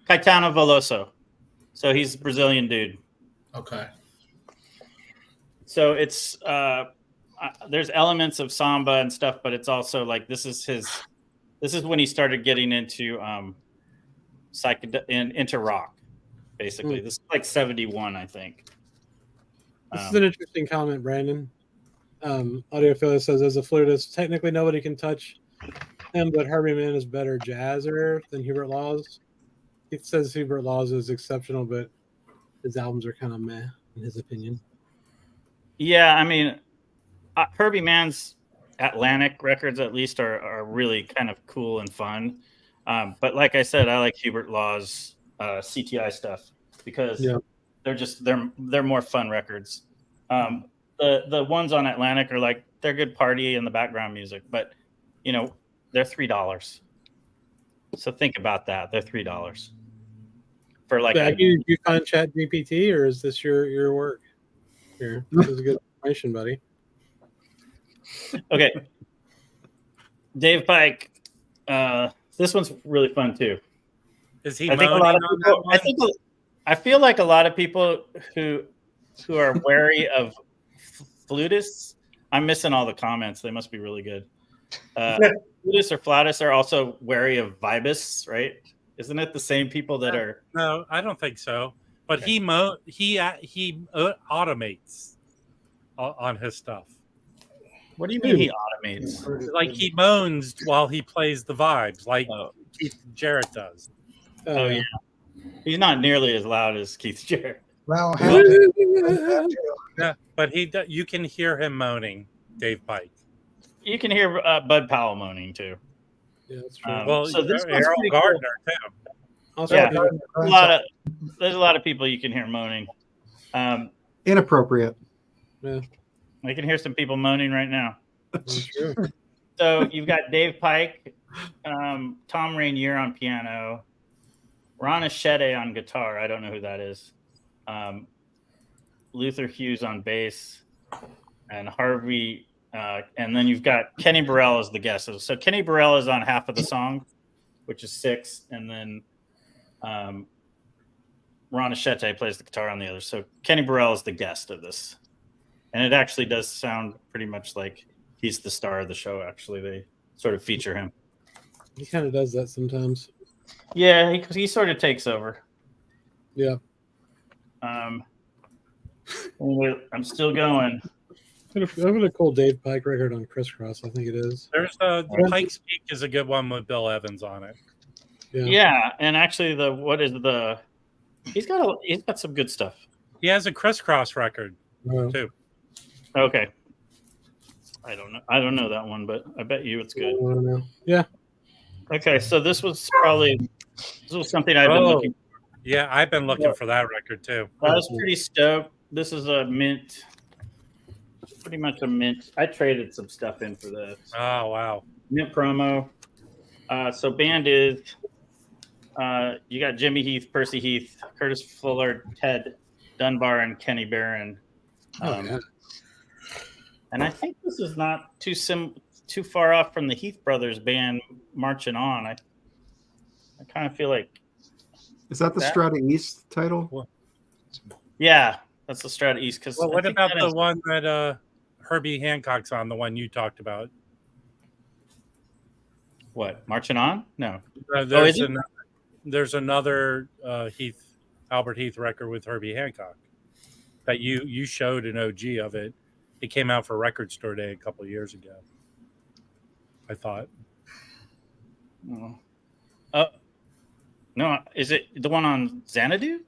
[SPEAKER 2] Caetano Veloso. So he's a Brazilian dude.
[SPEAKER 5] Okay.
[SPEAKER 2] So it's there's elements of samba and stuff, but it's also like this is when he started getting into into rock, basically. This is like 71, I think.
[SPEAKER 1] This is an interesting comment, Brandon. Audiophile says, as a flutist, technically nobody can touch him, but Herbie Mann is better jazzer than Hubert Laws. He says Hubert Laws is exceptional, but his albums are kind of meh, in his opinion.
[SPEAKER 2] Yeah, I mean, Herbie Mann's Atlantic records, at least, are really kind of cool and fun. But like I said, I like Hubert Law's CTI stuff because they're more fun records. The ones on Atlantic are like they're good party in the background music, but they're $3. So think about that. They're $3 for like.
[SPEAKER 1] Did you find Chat GPT, or is this your work? Here, this is good information, buddy.
[SPEAKER 2] Okay, Dave Pike. This one's really fun too.
[SPEAKER 3] Is he?
[SPEAKER 2] I feel like a lot of people who are wary of flutists. I'm missing all the comments. They must be really good. Flutists or flautists are also wary of vibists, right? Isn't it the same people that are?
[SPEAKER 3] No, I don't think so. But he automates on his stuff.
[SPEAKER 2] What do you mean he automates?
[SPEAKER 3] Like he moans while he plays the vibes, like Keith Jarrett does.
[SPEAKER 2] Oh yeah, he's not nearly as loud as Keith Jarrett.
[SPEAKER 7] Well,
[SPEAKER 3] yeah, but you can hear him moaning, Dave Pike.
[SPEAKER 2] You can hear Bud Powell moaning too.
[SPEAKER 1] Yeah, that's true.
[SPEAKER 3] Well,
[SPEAKER 2] so this one's
[SPEAKER 3] Errol
[SPEAKER 2] pretty
[SPEAKER 3] Gardner
[SPEAKER 2] cool.
[SPEAKER 3] too.
[SPEAKER 1] Also,
[SPEAKER 2] Yeah.
[SPEAKER 1] yeah.
[SPEAKER 2] There's a lot of people you can hear moaning.
[SPEAKER 6] Inappropriate.
[SPEAKER 2] I can hear some people moaning right now.
[SPEAKER 1] That's true.
[SPEAKER 2] So you've got Dave Pike, Tom Rainier on piano, Ron Eschede on guitar. I don't know who that is. Luther Hughes on bass, and Harvey. And then you've got Kenny Burrell as the guest. So Kenny Burrell is on half of the song, which is 6, and then Ron Eschede plays the guitar on the other. So Kenny Burrell is the guest of this, and it actually does sound pretty much like he's the star of the show. Actually, they sort of feature him.
[SPEAKER 1] He kind of does that sometimes.
[SPEAKER 2] Yeah, he sort of takes over.
[SPEAKER 1] Yeah.
[SPEAKER 2] I'm still going.
[SPEAKER 1] I'm gonna call Dave Pike record on Crisscross. I think it is.
[SPEAKER 3] There's the Pike's Peak is a good one with Bill Evans on it.
[SPEAKER 2] Yeah, and actually, he's got some good stuff.
[SPEAKER 3] He has a Crisscross record too.
[SPEAKER 2] Okay. I don't know that one, but I bet you it's good.
[SPEAKER 1] Yeah.
[SPEAKER 2] Okay, so this was something I've been looking for.
[SPEAKER 3] Yeah, I've been looking for that record too.
[SPEAKER 2] I was pretty stoked. This is a mint, pretty much a mint. I traded some stuff in for this.
[SPEAKER 3] Oh, wow.
[SPEAKER 2] Mint promo. So band is, you got Jimmy Heath, Percy Heath, Curtis Fuller, Ted Dunbar, and Kenny Barron. And I think this is not too far off from the Heath Brothers band Marching On. I kind of feel like.
[SPEAKER 6] Is that the Strata East title?
[SPEAKER 2] Yeah, that's the Strata East.
[SPEAKER 3] Well, what about the one that Herbie Hancock's on, the one you talked about?
[SPEAKER 2] What, Marching On? No.
[SPEAKER 3] There's another Albert Heath record with Herbie Hancock that you showed an OG of it. It came out for Record Store Day a couple of years ago, I thought.
[SPEAKER 2] No, is it the one on Xanadu?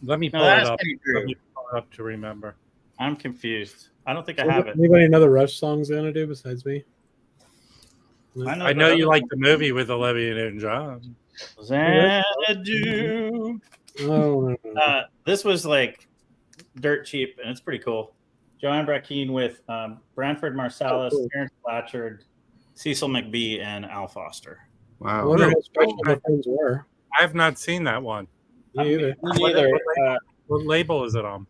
[SPEAKER 3] Let me pull it up. Let me pull it up to remember.
[SPEAKER 2] I'm confused. I don't think I have it.
[SPEAKER 1] Anybody know the Rush song Xanadu besides me?
[SPEAKER 3] I know you like the movie with Olivia Newton-John.
[SPEAKER 2] Xanadu.
[SPEAKER 1] Oh, no.
[SPEAKER 2] This was like dirt cheap, and it's pretty cool. Joanne Brackeen with Branford Marsalis, Terrence Blatchard, Cecil McBee, and Al Foster.
[SPEAKER 6] Wow.
[SPEAKER 1] I wonder how special the friends were.
[SPEAKER 3] I have not seen that one.
[SPEAKER 1] Me either.
[SPEAKER 3] What label is it on?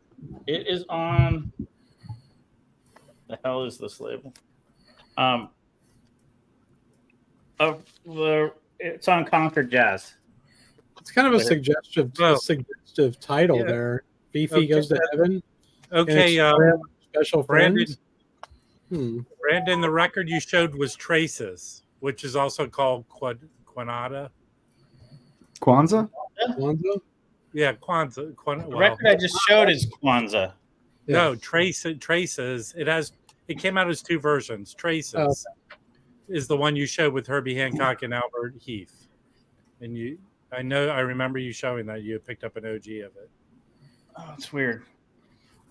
[SPEAKER 2] It is on. The hell is this label? It's on Concord Jazz.
[SPEAKER 1] It's kind of a suggestive title there. Beefy Goes to Heaven.
[SPEAKER 3] Okay,
[SPEAKER 1] special friends.
[SPEAKER 3] Brandon, the record you showed was Traces, which is also called Kwanzaa.
[SPEAKER 6] Kwanzaa?
[SPEAKER 3] Yeah, Kwanzaa.
[SPEAKER 2] The record I just showed is Kwanzaa.
[SPEAKER 3] No, Traces. It came out as 2 versions. Traces is the one you showed with Herbie Hancock and Albert Heath. And I remember you showing that. You had picked up an OG of it.
[SPEAKER 2] Oh, it's weird.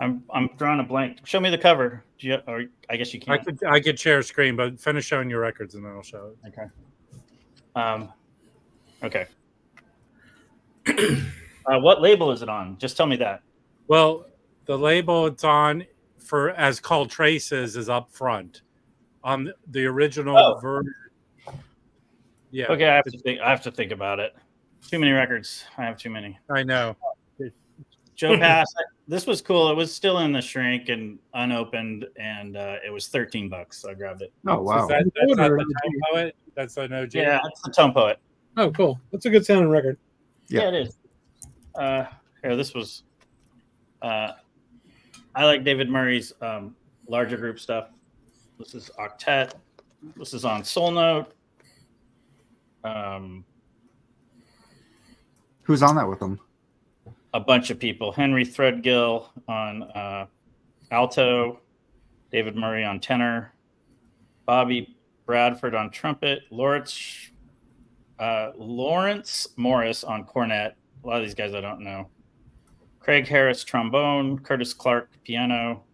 [SPEAKER 2] I'm drawing a blank. Show me the cover. Or I guess you can't.
[SPEAKER 3] I could share a screen, but finish showing your records and then I'll show it.
[SPEAKER 2] Okay. What label is it on? Just tell me that.
[SPEAKER 3] Well, the label it's on as called Traces is up front on the original version. Yeah.
[SPEAKER 2] Okay, I have to think about it. Too many records. I have too many.
[SPEAKER 3] I know.
[SPEAKER 2] Joe Pass. This was cool. It was still in the shrink and unopened, and it was $13. So I grabbed it.
[SPEAKER 6] Oh wow!
[SPEAKER 3] That's not the Tone Poet. That's an OG.
[SPEAKER 2] Yeah, that's the Tone Poet.
[SPEAKER 1] Oh, cool. That's a good sounding record.
[SPEAKER 2] Yeah, it is. Here, this was. I like David Murray's larger group stuff. This is Octet. This is on Soul Note.
[SPEAKER 6] Who's on that with them?
[SPEAKER 2] A bunch of people. Henry Threadgill on alto, David Murray on tenor, Bobby Bradford on trumpet, Lawrence Morris on cornet. A lot of these guys I don't know. Craig Harris trombone, Curtis Clark piano,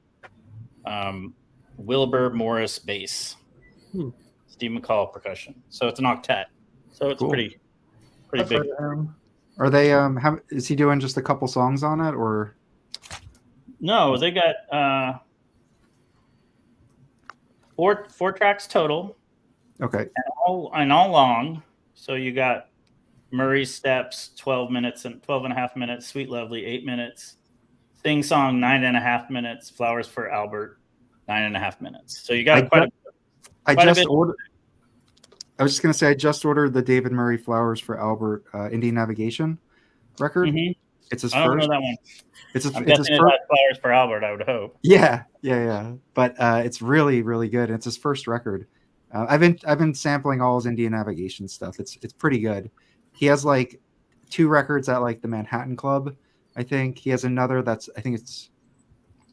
[SPEAKER 2] Wilbur Morris bass. Steve McCall percussion. So it's an octet. So it's
[SPEAKER 6] Cool.
[SPEAKER 2] pretty
[SPEAKER 7] I've
[SPEAKER 2] big.
[SPEAKER 7] heard of him.
[SPEAKER 6] Are they is he doing just a couple songs on it, or
[SPEAKER 2] No, they got four tracks total.
[SPEAKER 6] okay?
[SPEAKER 2] And all long. So you got Murray's Steps, 12 minutes and 12 and a half minutes. Sweet Lovely, 8 minutes. Sing Song, 9.5 minutes. Flowers for Albert, 9.5 minutes. So you got quite a bit.
[SPEAKER 6] I was just gonna say I just ordered the David Murray Flowers for Albert Indian Navigation record.
[SPEAKER 2] Mhm.
[SPEAKER 6] It's his
[SPEAKER 2] I don't
[SPEAKER 6] first.
[SPEAKER 2] know that one. I'm
[SPEAKER 6] It's his
[SPEAKER 2] guessing it
[SPEAKER 6] first.
[SPEAKER 2] has Flowers for Albert, I would hope.
[SPEAKER 6] Yeah. But it's really, really good. It's his first record. I've been sampling all his Indian Navigation stuff. It's pretty good. He has like 2 records at like the Manhattan Club. I think he has another I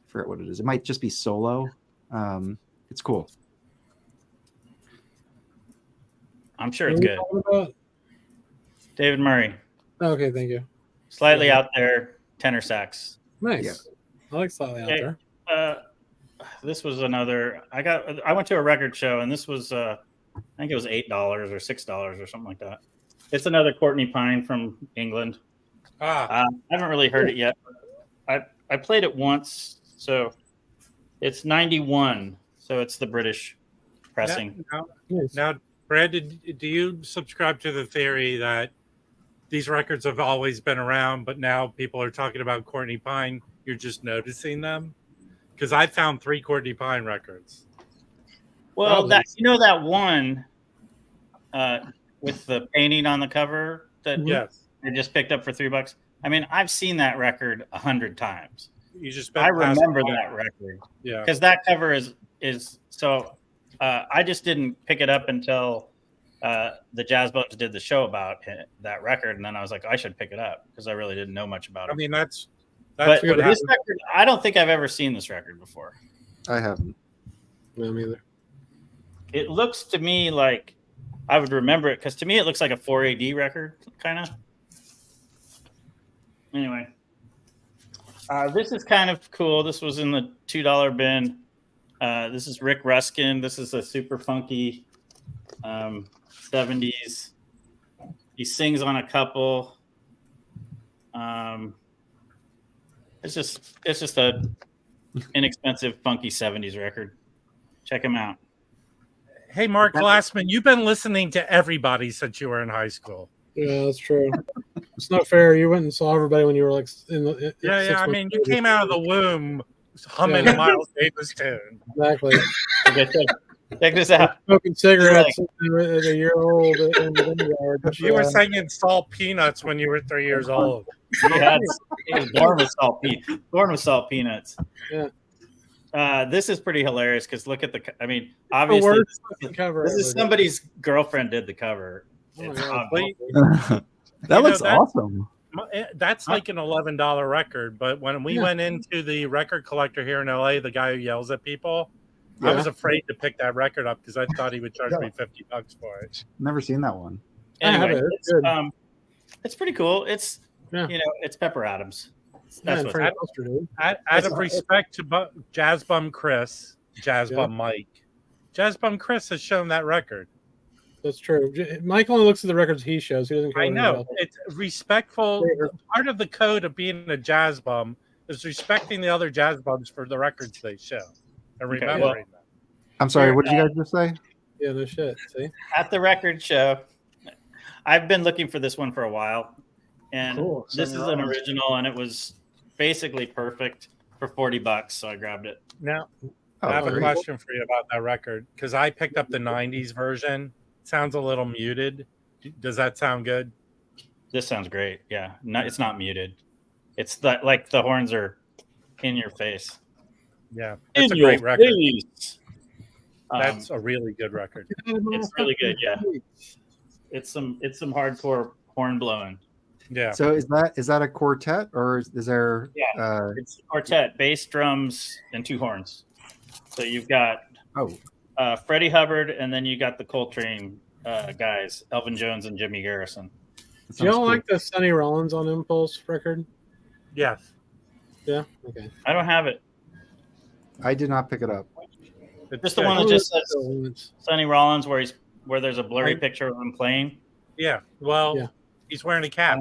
[SPEAKER 6] forget what it is. It might just be solo. It's cool.
[SPEAKER 2] I'm sure it's
[SPEAKER 1] What are you
[SPEAKER 2] good.
[SPEAKER 1] talking about?
[SPEAKER 2] David Murray,
[SPEAKER 1] Okay, thank you.
[SPEAKER 2] slightly out there, tenor sax.
[SPEAKER 1] Nice.
[SPEAKER 6] Yeah.
[SPEAKER 1] I like slightly out
[SPEAKER 2] Okay.
[SPEAKER 1] there.
[SPEAKER 2] This was another. I went to a record show, and this was I think it was $8 or $6 or something like that. It's another Courtney Pine from England. I haven't really heard it yet. I played it once, so it's 91. So it's the British pressing.
[SPEAKER 1] Nice.
[SPEAKER 3] Now, Brad, do you subscribe to the theory that these records have always been around, but now people are talking about Courtney Pine? You're just noticing them? Because I found 3 Courtney Pine records.
[SPEAKER 2] Well, that one with the painting on the cover that
[SPEAKER 3] Yes.
[SPEAKER 2] I just picked up for $3. I mean, I've seen that record 100 times.
[SPEAKER 3] You just
[SPEAKER 2] I
[SPEAKER 3] passed
[SPEAKER 2] remember
[SPEAKER 3] by.
[SPEAKER 2] that record.
[SPEAKER 3] Yeah.
[SPEAKER 2] Because that cover is so. I just didn't pick it up until the Jazz Bums did the show about that record, and then I was like, I should pick it up because I really didn't know much about it.
[SPEAKER 3] I mean, that's
[SPEAKER 2] but
[SPEAKER 3] what
[SPEAKER 2] this
[SPEAKER 3] happened.
[SPEAKER 2] record, I don't think I've ever seen this record before.
[SPEAKER 6] I haven't.
[SPEAKER 1] No, me either.
[SPEAKER 2] It looks to me like I would remember it because to me it looks like a 4AD record, kind of. Anyway, this is kind of cool. This was in the $2 bin. This is Rick Ruskin. This is a super funky 70s. He sings on a couple. It's just a inexpensive funky 70s record. Check him out.
[SPEAKER 3] Hey, Mark Glassman, you've been listening to everybody since you were in high school.
[SPEAKER 1] Yeah, that's true. It's not fair. You went and saw everybody when you were like
[SPEAKER 3] Yeah. I mean, you came out of the womb humming a Miles Davis tune.
[SPEAKER 1] Exactly.
[SPEAKER 2] Okay, check this out.
[SPEAKER 1] Smoking cigarettes as a year old in the vineyard.
[SPEAKER 3] You were singing Salt Peanuts when you were 3 years old.
[SPEAKER 2] He was born with salt peanuts.
[SPEAKER 1] Yeah.
[SPEAKER 2] This is pretty hilarious because look at obviously this is somebody's girlfriend did the cover.
[SPEAKER 1] Oh my
[SPEAKER 2] It's
[SPEAKER 1] God.
[SPEAKER 2] obvious.
[SPEAKER 6] That
[SPEAKER 3] You know,
[SPEAKER 6] looks awesome.
[SPEAKER 3] That's like an $11 record. But when we went into the record collector here in LA, the guy who yells at people, I was afraid to pick that record up because I thought he would charge me $50 for it.
[SPEAKER 6] Never seen that one.
[SPEAKER 2] Anyway,
[SPEAKER 1] It's good.
[SPEAKER 2] it's pretty cool. It's
[SPEAKER 1] Yeah.
[SPEAKER 2] it's Pepper Adams.
[SPEAKER 1] Yeah,
[SPEAKER 2] That's what
[SPEAKER 1] Frank Foster, dude.
[SPEAKER 3] Out of respect to Jazz Bum Chris, Jazz Bum Mike, Jazz Bum Chris has shown that record.
[SPEAKER 1] That's true. Mike only looks at the records he shows. He doesn't care.
[SPEAKER 3] I
[SPEAKER 1] what
[SPEAKER 3] know.
[SPEAKER 1] anyone else.
[SPEAKER 3] It's respectful. Part of the code of being a jazz bum is respecting the other jazz bums for the records they show and remembering them.
[SPEAKER 6] I'm sorry. What did you guys just say?
[SPEAKER 1] Yeah, no shit. See,
[SPEAKER 2] at the record show. I've been looking for this one for a while, and
[SPEAKER 7] Cool.
[SPEAKER 2] this is an original, and it was basically perfect for $40, so I grabbed it.
[SPEAKER 3] Now,
[SPEAKER 6] Oh,
[SPEAKER 3] I have a
[SPEAKER 6] great.
[SPEAKER 3] question for you about that record because I picked up the 90s version. It sounds a little muted. Does that sound good?
[SPEAKER 2] This sounds great. Yeah, it's not muted. It's like the horns are in your face.
[SPEAKER 3] Yeah, it's a great record. That's a really good record.
[SPEAKER 2] It's really good. Yeah, it's some hardcore horn blowing.
[SPEAKER 3] Yeah.
[SPEAKER 6] So is that a quartet or is there?
[SPEAKER 2] Yeah, it's a quartet, bass, drums, and 2 horns. So you've got Freddie Hubbard, and then you got the Coltrane guys, Elvin Jones and Jimmy Garrison.
[SPEAKER 1] do y'all like the Sonny Rollins on Impulse record?
[SPEAKER 3] Yes.
[SPEAKER 1] Yeah. Okay.
[SPEAKER 2] I don't have it.
[SPEAKER 6] I did not pick it up.
[SPEAKER 2] Just the one that just says Sonny Rollins, where there's a blurry picture of him playing.
[SPEAKER 3] Yeah. Well,
[SPEAKER 1] Yeah.
[SPEAKER 3] he's wearing a cap.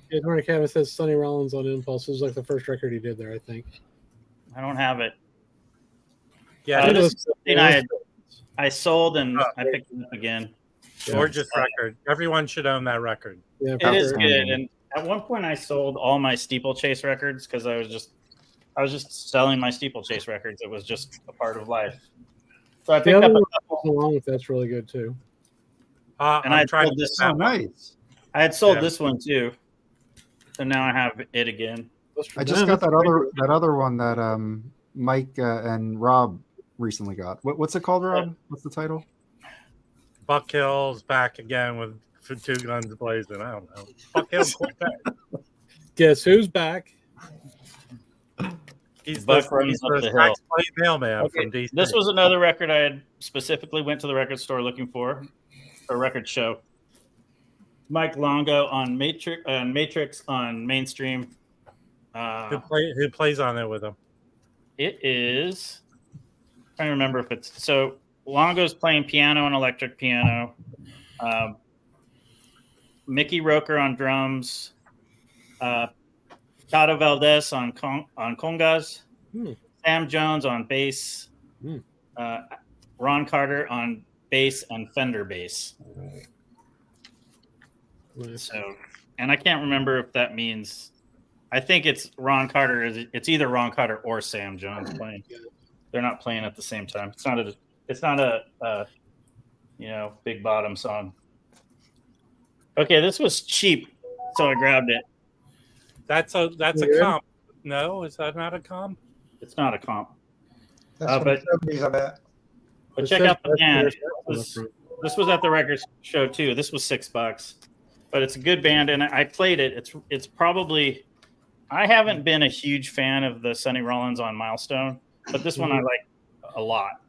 [SPEAKER 1] He's wearing a cap that says Sonny Rollins on Impulse. This was like the first record he did there, I think.
[SPEAKER 2] I don't have it.
[SPEAKER 3] Yeah.
[SPEAKER 2] This is something I sold and I picked it up again.
[SPEAKER 3] Gorgeous record. Everyone should own that record.
[SPEAKER 1] Yeah,
[SPEAKER 2] It is good. And at one point, I sold all my steeplechase records because I was just selling my steeplechase records. It was just a part of life. So I picked up a couple.
[SPEAKER 1] Along with that's really good too.
[SPEAKER 2] And I tried this.
[SPEAKER 6] Oh, nice.
[SPEAKER 2] I had sold this one too, so now I have it again.
[SPEAKER 6] I just got that other one that Mike and Rob recently got. What's it called, Rob? What's the title?
[SPEAKER 3] Buck Hill's back again with two guns blazing. I don't know. Buck Hill's Quartet.
[SPEAKER 1] Guess who's back?
[SPEAKER 3] He's
[SPEAKER 2] Buck runs up the hill.
[SPEAKER 3] Mailman from DC.
[SPEAKER 2] This was another record I had specifically went to the record store looking for a record show. Mike Longo on Matrix on Mainstream.
[SPEAKER 3] Who plays on it with him?
[SPEAKER 2] It is. I'm trying to remember if it's so. Longo's playing piano and electric piano. Mickey Roker on drums. Tato Valdez on congas. Sam Jones on bass. Ron Carter on bass and Fender bass. So, and I can't remember if that means. I think it's Ron Carter. It's either Ron Carter or Sam Jones playing. They're not playing at the same time. It's not a big bottom song. Okay, this was cheap, so I grabbed it.
[SPEAKER 3] That's a comp. No, is that not a comp?
[SPEAKER 2] It's not a comp.
[SPEAKER 7] That's
[SPEAKER 2] but
[SPEAKER 7] 70s, I bet.
[SPEAKER 2] But check out the band. This was at the record show too. This was $6, but it's a good band, and I played it. It's probably. I haven't been a huge fan of the Sonny Rollins on Milestone, but this one I like a lot.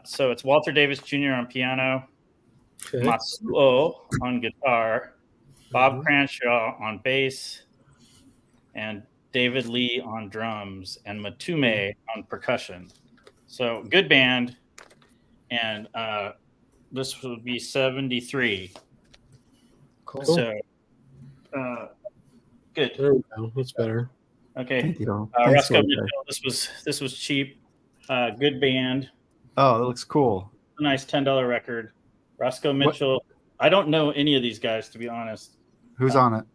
[SPEAKER 2] So it's Walter Davis Jr. on piano, Matsuo on guitar, Bob Cranshaw on bass, and David Lee on drums, and Matume on percussion. So good band, and this would be 73.
[SPEAKER 7] Cool.
[SPEAKER 2] So good.
[SPEAKER 1] There we go. That's better.
[SPEAKER 2] Okay.
[SPEAKER 6] Thank you.
[SPEAKER 2] Roscoe Mitchell. This was cheap. Good band.
[SPEAKER 6] Oh, that looks cool.
[SPEAKER 2] A nice $10 record. Roscoe Mitchell. I don't know any of these guys, to be honest.
[SPEAKER 6] Who's on it?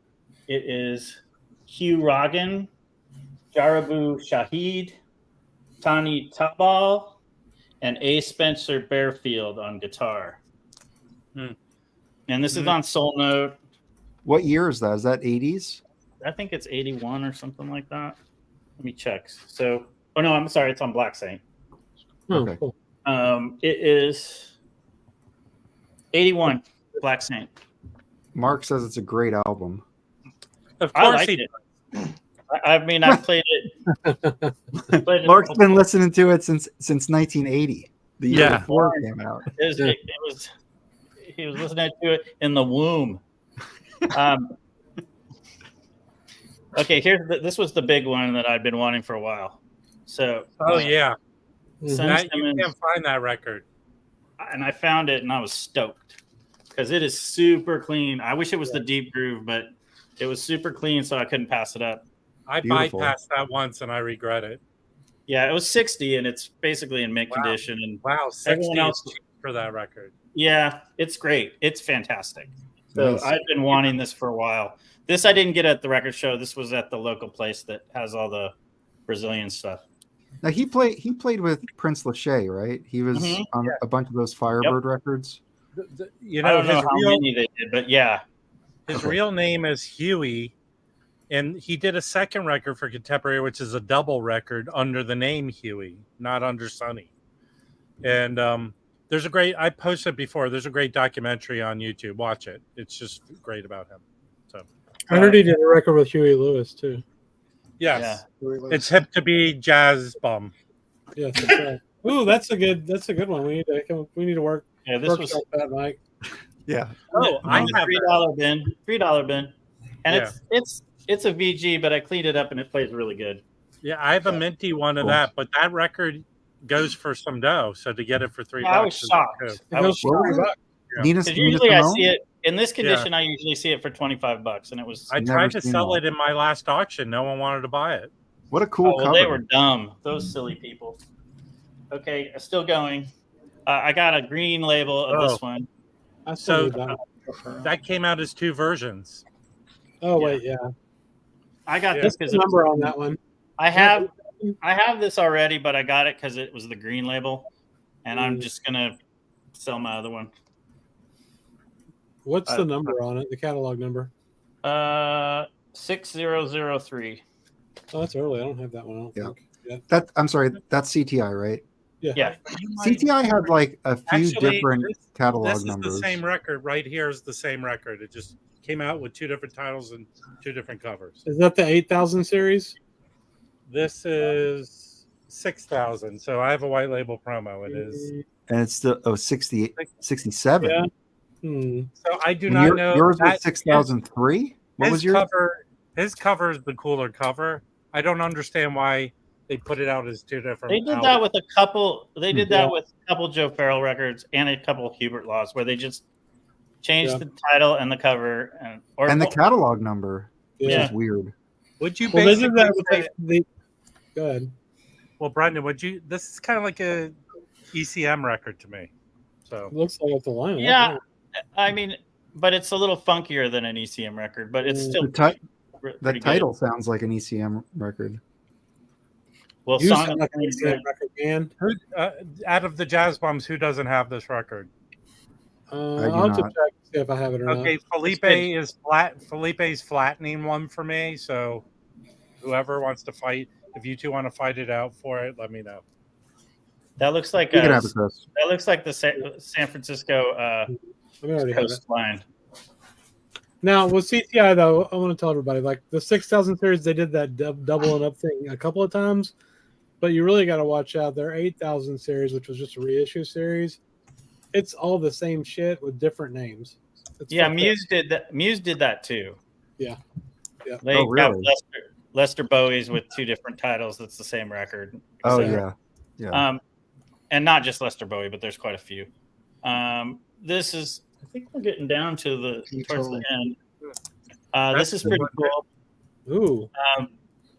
[SPEAKER 2] It is Hugh Rogan, Jarabu Shahid, Tani Tabal, and A. Spencer Bearfield on guitar. And this is on Soul Note.
[SPEAKER 6] What year is that? Is that 80s?
[SPEAKER 2] I think it's 81 or something like that. Let me check. So, oh no, I'm sorry. It's on Black Saint.
[SPEAKER 6] Okay.
[SPEAKER 1] Cool.
[SPEAKER 2] It is 81 Black Saint.
[SPEAKER 6] Mark says it's a great album.
[SPEAKER 3] Of
[SPEAKER 2] I
[SPEAKER 3] course
[SPEAKER 2] like
[SPEAKER 3] he
[SPEAKER 2] it. I mean, I've played it.
[SPEAKER 6] Mark's been listening to it since 1980. The year before it came out.
[SPEAKER 2] He was listening to it in the womb. Okay, this was the big one that I've been wanting for a while. So,
[SPEAKER 3] yeah, you
[SPEAKER 2] Simmons,
[SPEAKER 3] can't find that record,
[SPEAKER 2] and I found it, and I was stoked because it is super clean. I wish it was the deep groove, but it was super clean, so I couldn't pass it up.
[SPEAKER 3] I
[SPEAKER 6] Beautiful.
[SPEAKER 3] bypassed that once, and I regret it.
[SPEAKER 2] Yeah, it was 60, and it's basically in mint condition. And
[SPEAKER 3] wow, 60
[SPEAKER 2] else
[SPEAKER 3] is cheap for that record.
[SPEAKER 2] Yeah, it's great. It's fantastic. So
[SPEAKER 6] Nice.
[SPEAKER 2] I've been wanting this for a while. This I didn't get at the record show. This was at the local place that has all the Brazilian stuff.
[SPEAKER 6] Now he played with Prince Lachey, right? He was on a bunch of those Firebird records.
[SPEAKER 3] You
[SPEAKER 2] I
[SPEAKER 3] know,
[SPEAKER 2] don't know how many they did, but yeah.
[SPEAKER 3] His real name is Huey, and he did a second record for Contemporary, which is a double record under the name Huey, not under Sonny. And there's a great, I posted before, there's a great documentary on YouTube. Watch it. It's just great about him. So
[SPEAKER 1] I heard he did a record with Huey Lewis too.
[SPEAKER 3] yes, it's hip to be jazz bum.
[SPEAKER 1] Yes, that's right. Ooh, that's a good one. We need to work.
[SPEAKER 2] Yeah, this was
[SPEAKER 1] that, Mike.
[SPEAKER 6] Yeah.
[SPEAKER 3] Oh, I have
[SPEAKER 2] $3 bin. $3 bin. And it's a VG, but I cleaned it up and it plays really good.
[SPEAKER 3] Yeah, I have a minty one of that, but that record goes for some dough. So to get it for $3,
[SPEAKER 2] I was
[SPEAKER 3] is
[SPEAKER 2] shocked.
[SPEAKER 3] good.
[SPEAKER 1] It goes for $3.
[SPEAKER 6] Nina,
[SPEAKER 2] Because
[SPEAKER 6] Nina
[SPEAKER 2] usually I
[SPEAKER 6] Simone?
[SPEAKER 2] see it in this condition. I usually see it for $25, and it was.
[SPEAKER 3] I
[SPEAKER 6] Never
[SPEAKER 3] tried to
[SPEAKER 6] seen
[SPEAKER 3] sell
[SPEAKER 6] one.
[SPEAKER 3] it in my last auction. No one wanted to buy it.
[SPEAKER 6] What a cool
[SPEAKER 2] Oh, well,
[SPEAKER 6] cover.
[SPEAKER 2] they were dumb. Those silly people. Okay, still going. I got a green label of this one.
[SPEAKER 1] I still
[SPEAKER 3] So
[SPEAKER 1] need that one.
[SPEAKER 3] that came out as 2 versions.
[SPEAKER 1] Oh wait, yeah.
[SPEAKER 2] I got
[SPEAKER 3] Yeah.
[SPEAKER 2] this
[SPEAKER 1] What's
[SPEAKER 2] because
[SPEAKER 1] the number on that one?
[SPEAKER 2] I have this already, but I got it because it was the green label, and I'm just gonna sell my other one.
[SPEAKER 1] What's the number on it? The catalog number?
[SPEAKER 2] 6003.
[SPEAKER 1] Oh, that's early. I don't have that one. I don't think. Yeah.
[SPEAKER 6] That I'm sorry, that's CTI, right?
[SPEAKER 2] Yeah.
[SPEAKER 6] CTI had like a few
[SPEAKER 3] Actually,
[SPEAKER 6] different catalog
[SPEAKER 3] This is
[SPEAKER 6] numbers.
[SPEAKER 3] the same record. Right here is the same record. It just came out with 2 different titles and 2 different covers.
[SPEAKER 1] Is that the 8000 series?
[SPEAKER 3] This is 6,000. So I have a white label promo. It is.
[SPEAKER 6] And it's still 67.
[SPEAKER 1] Yeah.
[SPEAKER 3] So I do
[SPEAKER 6] And
[SPEAKER 3] not know.
[SPEAKER 6] yours was
[SPEAKER 3] that-
[SPEAKER 6] 6003. What was
[SPEAKER 3] his
[SPEAKER 6] yours?
[SPEAKER 3] cover? His cover is the cooler cover. I don't understand why they put it out as 2 different.
[SPEAKER 2] They did
[SPEAKER 3] albums.
[SPEAKER 2] that with a couple. They did that with a couple Joe Farrell records and a couple Hubert Laws, where they just changed the title and the cover
[SPEAKER 6] and the catalog number, which
[SPEAKER 2] Yeah.
[SPEAKER 6] is weird.
[SPEAKER 3] Would you
[SPEAKER 1] Well, this is
[SPEAKER 3] basically
[SPEAKER 1] that with
[SPEAKER 3] say-
[SPEAKER 1] the. Go ahead.
[SPEAKER 3] Well, Brendan, would you? This is kind of like a ECM record to me. So
[SPEAKER 1] It looks like it's a line.
[SPEAKER 2] Yeah, I mean, but it's a little funkier than an ECM record, but it's still
[SPEAKER 6] The title sounds like an ECM record.
[SPEAKER 2] Well,
[SPEAKER 1] You
[SPEAKER 2] Song
[SPEAKER 1] sound
[SPEAKER 2] of
[SPEAKER 1] like an
[SPEAKER 2] the
[SPEAKER 1] ECM record, man.
[SPEAKER 3] who, out of the Jazz Bums, who doesn't have this record?
[SPEAKER 1] I'll have to check to see if I have it or
[SPEAKER 3] Okay,
[SPEAKER 1] not.
[SPEAKER 3] Felipe is flat. Felipe's flattening one for me. So whoever wants to fight, if you two want to fight it out for it, let me know.
[SPEAKER 2] That looks like
[SPEAKER 6] You can have it, Chris.
[SPEAKER 2] that looks like the San Francisco coastline.
[SPEAKER 1] Now with CTI though, I want to tell everybody like the 6000 series, they did that doubling up thing a couple of times, but you really got to watch out. Their 8000 series, which was just a reissue series, it's all the same shit with different names. It's
[SPEAKER 2] Yeah,
[SPEAKER 1] fucked
[SPEAKER 2] Muse did that. Muse did that too.
[SPEAKER 1] Yeah. Yeah.
[SPEAKER 2] They got Lester Bowie's with 2 different titles. That's the same record.
[SPEAKER 6] Oh
[SPEAKER 2] So,
[SPEAKER 6] yeah.
[SPEAKER 2] And not just Lester Bowie, but there's quite a few. This is, I think we're getting down to towards the end. This is pretty cool.
[SPEAKER 1] Ooh.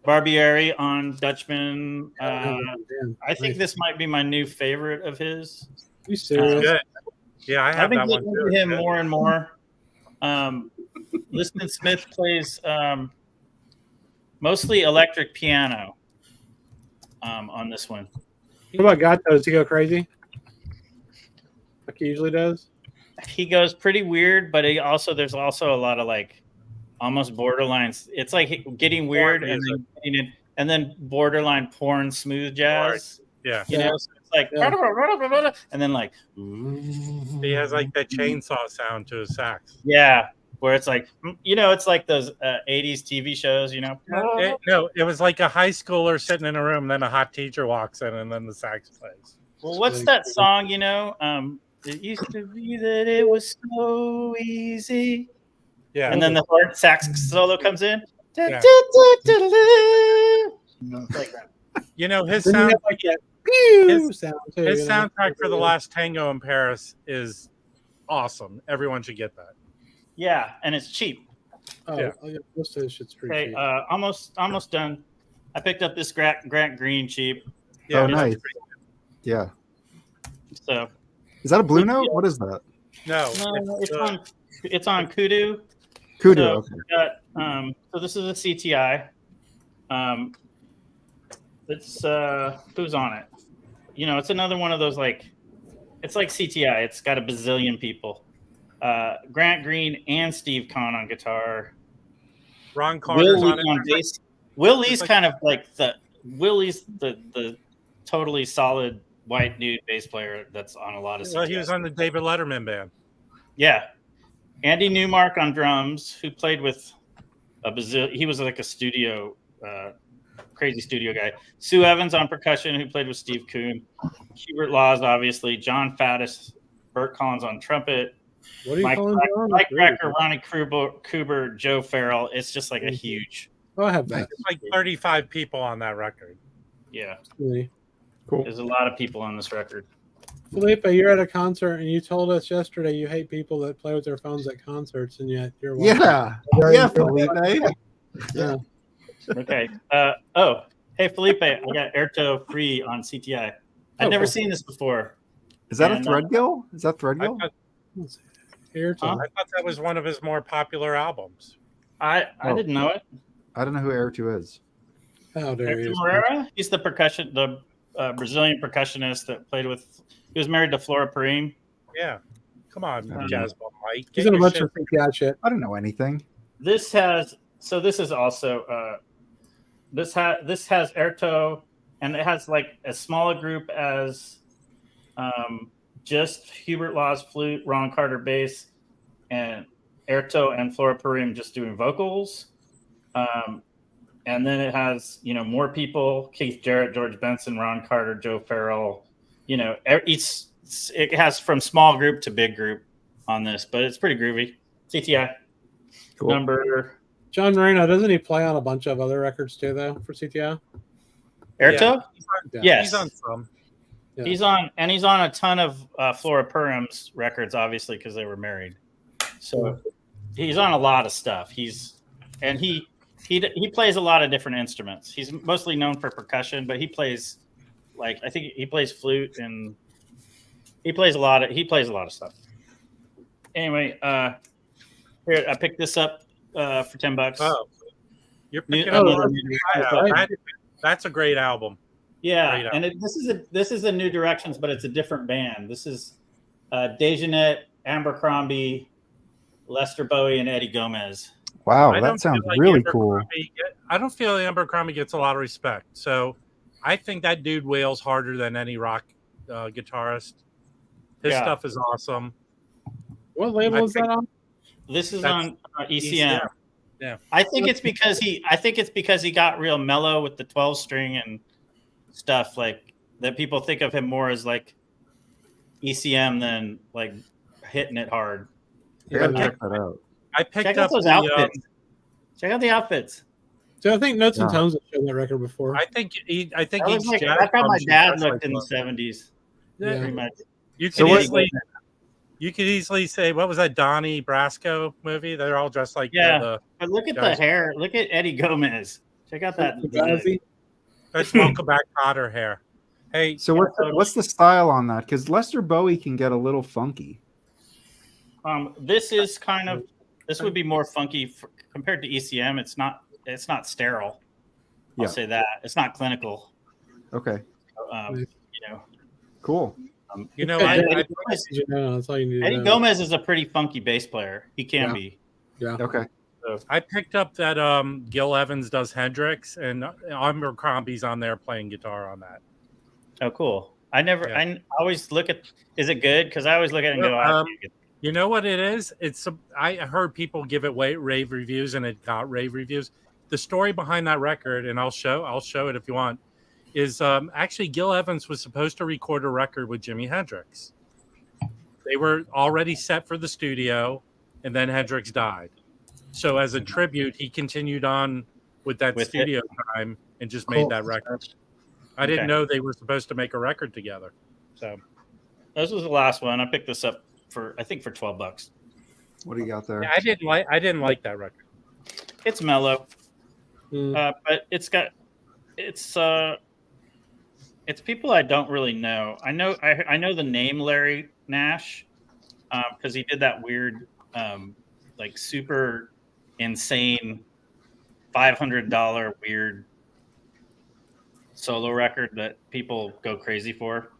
[SPEAKER 2] Barbieri on Dutchman. I think
[SPEAKER 1] Nice.
[SPEAKER 2] this might be my new favorite of his.
[SPEAKER 1] You serious?
[SPEAKER 3] Good. Yeah, I
[SPEAKER 2] I've
[SPEAKER 3] have
[SPEAKER 2] been
[SPEAKER 3] that one
[SPEAKER 2] getting
[SPEAKER 3] too.
[SPEAKER 2] into him more and more. Liston Smith plays mostly electric piano on this one.
[SPEAKER 1] What about Gato? Does he go crazy? Like he usually does?
[SPEAKER 2] He goes pretty weird, but there's also a lot of like almost borderline. It's like getting weird and then borderline porn smooth jazz.
[SPEAKER 3] Yeah.
[SPEAKER 2] You know, so it's like and then like
[SPEAKER 3] He has like that chainsaw sound to his sax.
[SPEAKER 2] yeah, where it's like it's like those 80s TV shows,
[SPEAKER 3] It was like a high schooler sitting in a room, then a hot teacher walks in, and then the sax plays.
[SPEAKER 2] Well, what's that song? It used to be that it was so easy.
[SPEAKER 3] Yeah.
[SPEAKER 2] And then the hard sax solo comes in.
[SPEAKER 3] Yeah.
[SPEAKER 2] Like that.
[SPEAKER 3] His
[SPEAKER 1] Then you
[SPEAKER 3] sound,
[SPEAKER 1] have like that pew sound too,
[SPEAKER 3] his
[SPEAKER 1] you know?
[SPEAKER 3] soundtrack for The Last Tango in Paris is awesome. Everyone should get that.
[SPEAKER 2] Yeah, and it's cheap.
[SPEAKER 1] Yeah. Most of this shit's pretty
[SPEAKER 2] Okay,
[SPEAKER 1] cheap.
[SPEAKER 2] almost done. I picked up this Grant Green cheap.
[SPEAKER 3] Yeah,
[SPEAKER 6] Oh, nice. Yeah.
[SPEAKER 2] So
[SPEAKER 6] Is that a blue note? What is that?
[SPEAKER 3] No,
[SPEAKER 2] it's on Kudu.
[SPEAKER 6] Kudu.
[SPEAKER 2] So,
[SPEAKER 6] Okay.
[SPEAKER 2] so this is a CTI. It's who's on it? It's another one of those it's like CTI. It's got a bazillion people. Grant Green and Steve Kahn on guitar.
[SPEAKER 3] Ron Carter's
[SPEAKER 2] Will
[SPEAKER 3] on
[SPEAKER 2] Lee
[SPEAKER 3] it.
[SPEAKER 2] on bass. Will Lee's kind of like Willie's the totally solid white dude bass player that's on a lot of CTI.
[SPEAKER 3] Well, he was on the David Letterman band.
[SPEAKER 2] Yeah. Andy Newmark on drums, who played with he was like a studio, crazy studio guy. Sue Evans on percussion, who played with Steve Kuhn. Hubert Laws, obviously. John Faddis, Bert Collins on trumpet.
[SPEAKER 1] What are you
[SPEAKER 2] Mike
[SPEAKER 1] calling John?
[SPEAKER 2] Mike Brecker, Ronnie Kruber, Joe Farrell. It's just like a huge.
[SPEAKER 1] Oh, I have that.
[SPEAKER 3] It's like 35 people on that record.
[SPEAKER 2] Yeah.
[SPEAKER 1] Really.
[SPEAKER 6] Cool.
[SPEAKER 2] There's a lot of people on this record.
[SPEAKER 1] Felipe, you're at a concert and you told us yesterday you hate people that play with their phones at concerts, and yet you're watching.
[SPEAKER 6] Yeah, Felipe.
[SPEAKER 1] Yeah.
[SPEAKER 2] Okay. Hey Felipe, I got Airto free on CTI. I've never seen this before.
[SPEAKER 6] Is that a Threadgill? Is that Threadgill?
[SPEAKER 1] Airto.
[SPEAKER 2] Huh?
[SPEAKER 3] I thought that was one of his more popular albums.
[SPEAKER 2] I didn't know it.
[SPEAKER 6] I don't know who Air2 is.
[SPEAKER 1] How dare you?
[SPEAKER 2] Moreira? He's the Brazilian percussionist that played with. He was married to Flora Purim.
[SPEAKER 3] Yeah. Come on, Jazzball Mike.
[SPEAKER 1] He's in a bunch of freaky shit.
[SPEAKER 6] I don't know anything.
[SPEAKER 2] This is also this has Airto, and it has like as small a group as just Hubert Law's flute, Ron Carter bass, and Airto and Flora Purim just doing vocals. And then it has, more people: Keith Jarrett, George Benson, Ron Carter, Joe Farrell. It has from small group to big group on this, but it's pretty groovy. CTI.
[SPEAKER 6] Cool.
[SPEAKER 2] Number
[SPEAKER 1] John Moreno, doesn't he play on a bunch of other records too, though, for CTI?
[SPEAKER 2] Airto?
[SPEAKER 1] Yeah.
[SPEAKER 2] Yes.
[SPEAKER 3] He's on some.
[SPEAKER 1] Yeah.
[SPEAKER 2] He's on a ton of Flora Purim's records, obviously, because they were married. So he's on a lot of stuff. He plays a lot of different instruments. He's mostly known for percussion, but he plays I think he plays flute, and he plays a lot of stuff. Anyway, here I picked this up for $10.
[SPEAKER 3] Oh, you're picking up. That's a great album.
[SPEAKER 2] Yeah,
[SPEAKER 3] great
[SPEAKER 2] and this is a New Directions, but it's a different band. This is Dejanet, Abercrombie, Lester Bowie, and Eddie Gomez.
[SPEAKER 6] Wow, that sounds really cool.
[SPEAKER 3] I don't feel Abercrombie gets a lot of respect. So I think that dude wails harder than any rock guitarist. His stuff is awesome.
[SPEAKER 1] What label is that on?
[SPEAKER 2] This is on ECM.
[SPEAKER 3] Yeah,
[SPEAKER 2] I think it's because he got real mellow with the 12 string and stuff, like that. People think of him more as like ECM than like hitting it hard.
[SPEAKER 6] Yeah, check that out.
[SPEAKER 3] I picked
[SPEAKER 2] Check
[SPEAKER 3] up
[SPEAKER 2] out those outfits. Check out the outfits.
[SPEAKER 1] So I think Notes and Tones have shown that record before.
[SPEAKER 3] I think
[SPEAKER 2] That's how my dad looked in the 70s.
[SPEAKER 3] Yeah.
[SPEAKER 2] Pretty much.
[SPEAKER 3] You could easily say, what was that Donnie Brasco movie? They're all dressed like
[SPEAKER 2] but look at the hair. Look at Eddie Gomez. Check out that.
[SPEAKER 3] That's Welcome Back Cotter hair. Hey,
[SPEAKER 6] so what's the style on that? Because Lester Bowie can get a little funky.
[SPEAKER 2] This would be more funky compared to ECM. It's not sterile. I'll say that. It's not clinical.
[SPEAKER 6] Okay.
[SPEAKER 2] Cool.
[SPEAKER 1] That's all you need.
[SPEAKER 2] Eddie Gomez is a pretty funky bass player. He can be.
[SPEAKER 1] Yeah.
[SPEAKER 6] Okay.
[SPEAKER 2] So,
[SPEAKER 3] I picked up that Gil Evans does Hendrix, and Abercrombie's on there playing guitar on that.
[SPEAKER 2] Oh, cool. I always look at, is it good? Because I always look at it and go,
[SPEAKER 3] you know what it is? I heard people give it rave reviews, and it got rave reviews. The story behind that record, and I'll show it if you want, is actually Gil Evans was supposed to record a record with Jimi Hendrix. They were already set for the studio, and then Hendrix died. So as a tribute, he continued on with studio time and just made that record. I didn't know they were supposed to make a record together. So
[SPEAKER 2] this was the last one. I picked this up for $12.
[SPEAKER 6] What do you got there?
[SPEAKER 3] Yeah, I didn't like that record.
[SPEAKER 2] It's mellow, but it's people I don't really know. I know the name Larry Nash because he did that weird, like super insane $500 weird solo record that people go crazy for.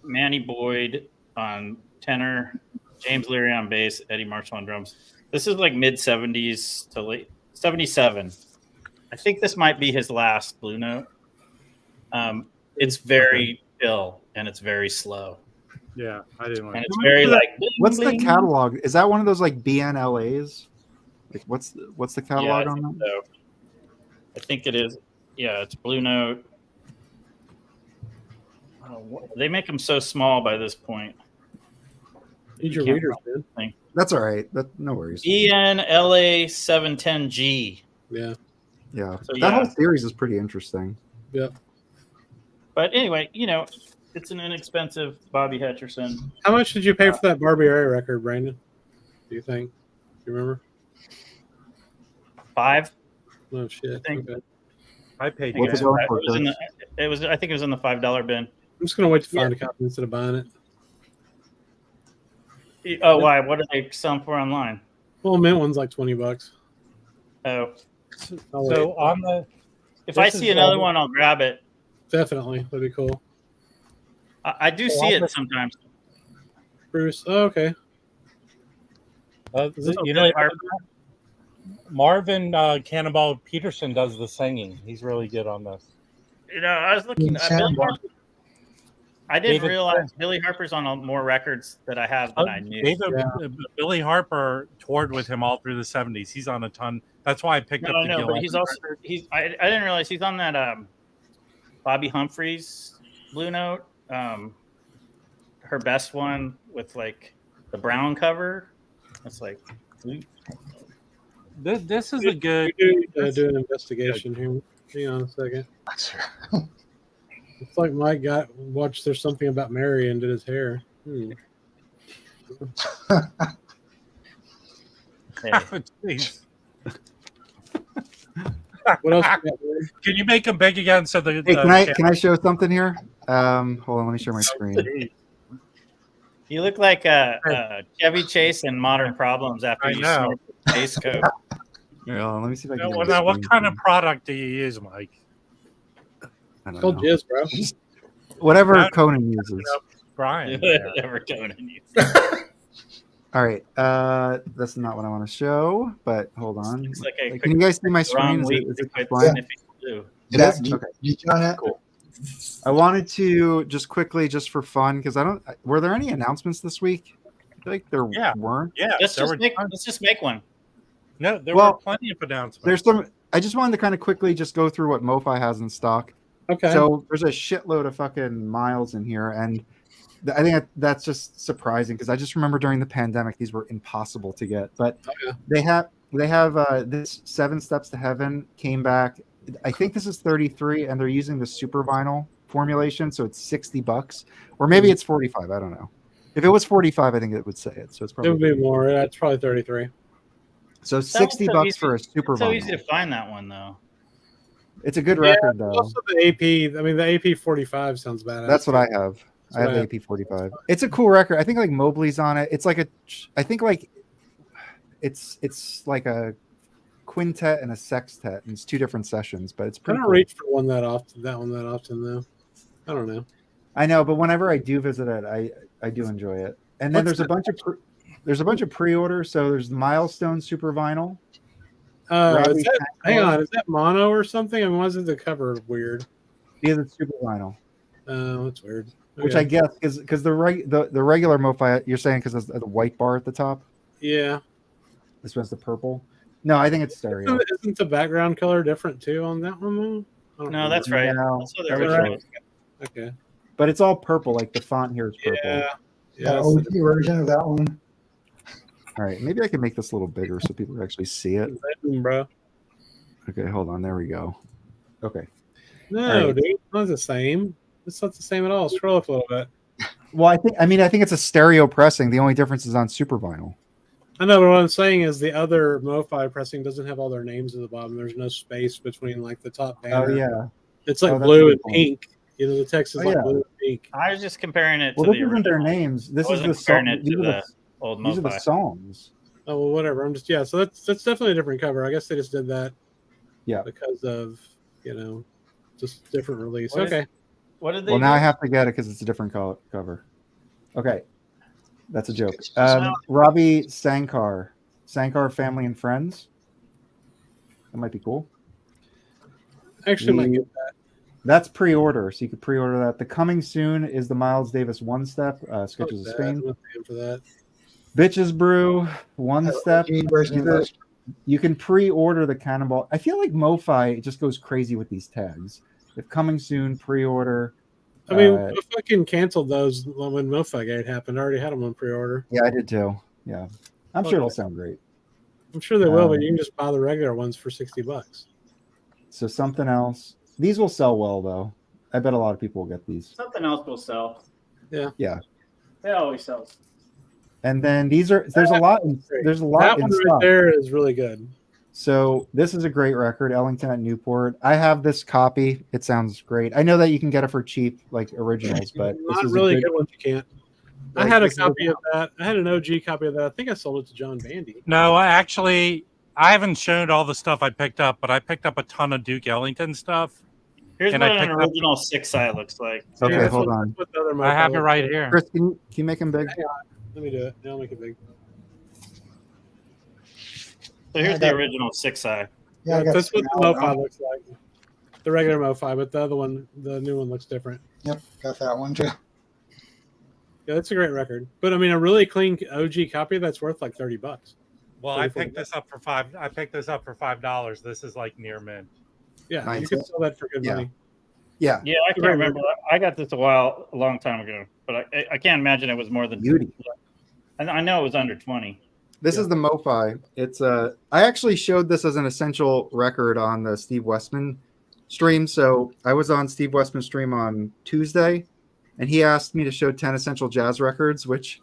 [SPEAKER 2] Manny Boyd on tenor, James Leary on bass, Eddie Marshall on drums. This is like mid 70s to late 77. I think this might be his last Blue Note. It's very chill and it's very slow.
[SPEAKER 3] Yeah, I didn't like it.
[SPEAKER 2] And it's very like.
[SPEAKER 6] What's the catalog? Is that one of those like BNLAs? Like what's the catalog on that?
[SPEAKER 2] So. I think it is. Yeah, it's Blue Note. They make them so small by this point.
[SPEAKER 1] Need your readers, man.
[SPEAKER 6] That's all right. No worries.
[SPEAKER 2] ENLA 710G.
[SPEAKER 1] Yeah.
[SPEAKER 6] Yeah.
[SPEAKER 2] So,
[SPEAKER 6] that whole series is pretty interesting.
[SPEAKER 1] Yep.
[SPEAKER 2] But anyway, it's an inexpensive Bobby Hutcherson.
[SPEAKER 1] How much did you pay for that Barbieri record, Brandon? Do you think? Do you remember?
[SPEAKER 2] $5.
[SPEAKER 1] Oh shit!
[SPEAKER 2] I think.
[SPEAKER 1] Okay.
[SPEAKER 3] I paid.
[SPEAKER 6] What's it
[SPEAKER 3] that.
[SPEAKER 6] going for?
[SPEAKER 2] I think it was in the $5 bin.
[SPEAKER 1] I'm just gonna wait to find a copy instead of buying it.
[SPEAKER 2] Oh, why? What are they selling for online?
[SPEAKER 1] Well, mint one's like $20.
[SPEAKER 2] Oh,
[SPEAKER 3] So on the
[SPEAKER 2] if I see another one, I'll grab it.
[SPEAKER 1] Definitely, that'd be cool.
[SPEAKER 2] I do see it sometimes.
[SPEAKER 1] Bruce, oh, okay.
[SPEAKER 2] Is this Billy Harper?
[SPEAKER 3] Marvin Cannonball Peterson does the singing. He's really good on this.
[SPEAKER 2] I was looking at Billy Harper. I didn't
[SPEAKER 3] David
[SPEAKER 2] realize Billy Harper's on more records that I have than I knew.
[SPEAKER 3] Billy Harper toured with him all through the 70s. He's on a ton. That's why I picked up the
[SPEAKER 2] but he's also I didn't realize he's on that Bobby Humphries Blue Note, her best one with like the brown cover. It's like
[SPEAKER 3] this is a good.
[SPEAKER 1] Do an investigation here. Hang on a second. It's like Mike watched There's Something About Mary and did his hair.
[SPEAKER 2] hey.
[SPEAKER 3] Jeez.
[SPEAKER 1] What else?
[SPEAKER 3] Can you make him big again? So the
[SPEAKER 6] Hey, can I show something here? Hold on, let me share my screen.
[SPEAKER 2] You look like Chevy Chase in Modern Problems after you snort the base coat.
[SPEAKER 6] Here, hold on, let me see if I can.
[SPEAKER 3] Now, what kind of product do you use, Mike?
[SPEAKER 1] It's called Jizz, bro.
[SPEAKER 6] Whatever Conan uses.
[SPEAKER 3] Brian.
[SPEAKER 2] Whatever Conan uses.
[SPEAKER 6] All right, that's not what I want to show, but hold on.
[SPEAKER 2] Like
[SPEAKER 6] can you guys see my screen? Is it fine?
[SPEAKER 7] It is.
[SPEAKER 6] Okay.
[SPEAKER 7] You done it?
[SPEAKER 6] Cool. I wanted to just quickly, just for fun, because were there any announcements this week? I feel like there weren't.
[SPEAKER 3] Yeah,
[SPEAKER 2] let's just make one.
[SPEAKER 3] No, there were plenty of announcements.
[SPEAKER 6] There's some. I just wanted to kind of quickly just go through what Mofi has in stock.
[SPEAKER 1] Okay.
[SPEAKER 6] So there's a shitload of fucking miles in here, and I think that's just surprising because I just remember during the pandemic these were impossible to get. But they have this 7 Steps to Heaven came back. I think this is 33, and they're using the super vinyl formulation, so it's $60, or maybe it's 45. I don't know. If it was 45, I think it would say it. So it's probably
[SPEAKER 1] it would be more. It's probably 33.
[SPEAKER 6] So $60 for a super vinyl.
[SPEAKER 2] It's so easy to find that one though.
[SPEAKER 6] It's a good record though.
[SPEAKER 1] Also the AP. I mean, the AP 45 sounds badass.
[SPEAKER 6] That's what I have. I have the AP 45. It's a cool record. I think like Mobley's on it. It's like it's like a quintet and a sextet, and it's 2 different sessions, but it's pretty.
[SPEAKER 1] I don't reach for one that often though. I don't know.
[SPEAKER 6] I know, but whenever I do visit it, I do enjoy it. And then there's a bunch of pre-orders. So there's Milestone Super Vinyl.
[SPEAKER 1] Hang on, is that mono or something? I mean, why is the cover weird?
[SPEAKER 6] Yeah, the Super Vinyl.
[SPEAKER 1] Oh, that's weird.
[SPEAKER 6] Which I guess is because the regular Mofi, you're saying because of the white bar at the top.
[SPEAKER 1] Yeah.
[SPEAKER 6] This one's the purple. No, I think it's stereo.
[SPEAKER 1] Isn't the background color different too on that one?
[SPEAKER 2] No, that's right.
[SPEAKER 6] No,
[SPEAKER 2] that's what the original was.
[SPEAKER 1] Okay.
[SPEAKER 6] But it's all purple. Like the font here is purple.
[SPEAKER 1] Yeah.
[SPEAKER 7] The OG version of that one.
[SPEAKER 6] All right, maybe I can make this a little bigger so people can actually see it.
[SPEAKER 1] Bro.
[SPEAKER 6] Okay, hold on. There we go. Okay.
[SPEAKER 1] No, dude, it's not the same. It's not the same at all. Scroll up a little bit.
[SPEAKER 6] Well, I think it's a stereo pressing. The only difference is on super vinyl.
[SPEAKER 1] I know, but what I'm saying is the other Mofi pressing doesn't have all their names at the bottom. There's no space between like the top banner.
[SPEAKER 6] Oh yeah.
[SPEAKER 1] It's like
[SPEAKER 6] that's
[SPEAKER 1] blue and
[SPEAKER 6] cool.
[SPEAKER 1] pink. You know, the text is like blue and pink.
[SPEAKER 2] I was just comparing it
[SPEAKER 6] Well,
[SPEAKER 2] to
[SPEAKER 6] this
[SPEAKER 2] the
[SPEAKER 6] isn't their
[SPEAKER 2] original.
[SPEAKER 6] names. This
[SPEAKER 2] I
[SPEAKER 6] is
[SPEAKER 2] wasn't
[SPEAKER 6] the
[SPEAKER 2] comparing
[SPEAKER 6] song.
[SPEAKER 2] it to the old
[SPEAKER 6] These are the
[SPEAKER 2] Mofi.
[SPEAKER 6] songs.
[SPEAKER 1] Oh well, whatever. I'm just so that's definitely a different cover. I guess they just did that.
[SPEAKER 6] Yeah.
[SPEAKER 1] Because of just different release.
[SPEAKER 2] What
[SPEAKER 1] okay.
[SPEAKER 2] What did they?
[SPEAKER 6] Well,
[SPEAKER 2] do?
[SPEAKER 6] now I have to get it because it's a different cover. Okay, that's a joke. Robbie Sankar Family and Friends. That might be cool.
[SPEAKER 1] Actually, might get that.
[SPEAKER 6] That's pre-order, so you could pre-order that. The coming soon is the Miles Davis One Step, Sketches of Spain.
[SPEAKER 1] For that.
[SPEAKER 6] Bitches Brew One Step.
[SPEAKER 7] Version
[SPEAKER 6] You can pre-order the Cannonball. I feel like Mofi just goes crazy with these tags. If coming soon, pre-order.
[SPEAKER 1] I mean, I fucking canceled those when Mofi Gate happened. I already had them on pre-order.
[SPEAKER 6] Yeah, I did too. Yeah, I'm sure it'll sound great.
[SPEAKER 1] I'm sure they will, but you can just buy the regular ones for $60.
[SPEAKER 6] So something else. These will sell well though. I bet a lot of people will get these.
[SPEAKER 2] Something else will sell.
[SPEAKER 6] Yeah.
[SPEAKER 2] It always sells.
[SPEAKER 6] And then there's a lot in
[SPEAKER 1] That one right
[SPEAKER 6] stock.
[SPEAKER 1] there is really good.
[SPEAKER 6] So this is a great record, Ellington at Newport. I have this copy. It sounds great. I know that you can get it for cheap, like originals, but this
[SPEAKER 1] Not
[SPEAKER 6] is
[SPEAKER 1] really
[SPEAKER 6] a
[SPEAKER 1] good ones you can't. I
[SPEAKER 6] Like,
[SPEAKER 1] had a
[SPEAKER 6] this is
[SPEAKER 1] copy of that. I had an OG copy of that. I think I sold it to John Bandy.
[SPEAKER 3] No, I haven't shown all the stuff I picked up, but I picked up a ton of Duke Ellington stuff.
[SPEAKER 2] Here's
[SPEAKER 3] And
[SPEAKER 2] what
[SPEAKER 3] I
[SPEAKER 2] an
[SPEAKER 3] picked up-
[SPEAKER 2] original 6i looks like.
[SPEAKER 6] Okay,
[SPEAKER 1] that's
[SPEAKER 6] hold
[SPEAKER 1] what-
[SPEAKER 6] on.
[SPEAKER 1] that's what the other
[SPEAKER 3] I have it
[SPEAKER 1] mofo
[SPEAKER 3] right
[SPEAKER 1] looks
[SPEAKER 3] here.
[SPEAKER 6] Chris, can you make him big?
[SPEAKER 1] like. Let me do it. I'll make it big.
[SPEAKER 2] So here's the original 6i.
[SPEAKER 7] Yeah, I got
[SPEAKER 1] That's what the
[SPEAKER 7] some
[SPEAKER 1] MoFi looks like. The regular MoFi, but the other one, the new one, looks different.
[SPEAKER 7] Yep, got that one too.
[SPEAKER 1] Yeah, that's a great record. But I mean, a really clean OG copy that's worth like $30.
[SPEAKER 3] Well, I
[SPEAKER 1] 34
[SPEAKER 3] picked this up for $5. This is like near mint.
[SPEAKER 1] Yeah,
[SPEAKER 6] Nice.
[SPEAKER 1] you can sell that for good
[SPEAKER 6] Yeah.
[SPEAKER 1] money.
[SPEAKER 6] Yeah.
[SPEAKER 2] Yeah, I can't remember. I got this a long time ago, but I can't imagine it was more than
[SPEAKER 6] Beauty.
[SPEAKER 2] I know it was under 20.
[SPEAKER 6] This is the MoFi. It's I actually showed this as an essential record on the Steve Westman stream. So I was on Steve Westman's stream on Tuesday, and he asked me to show 10 essential jazz records, which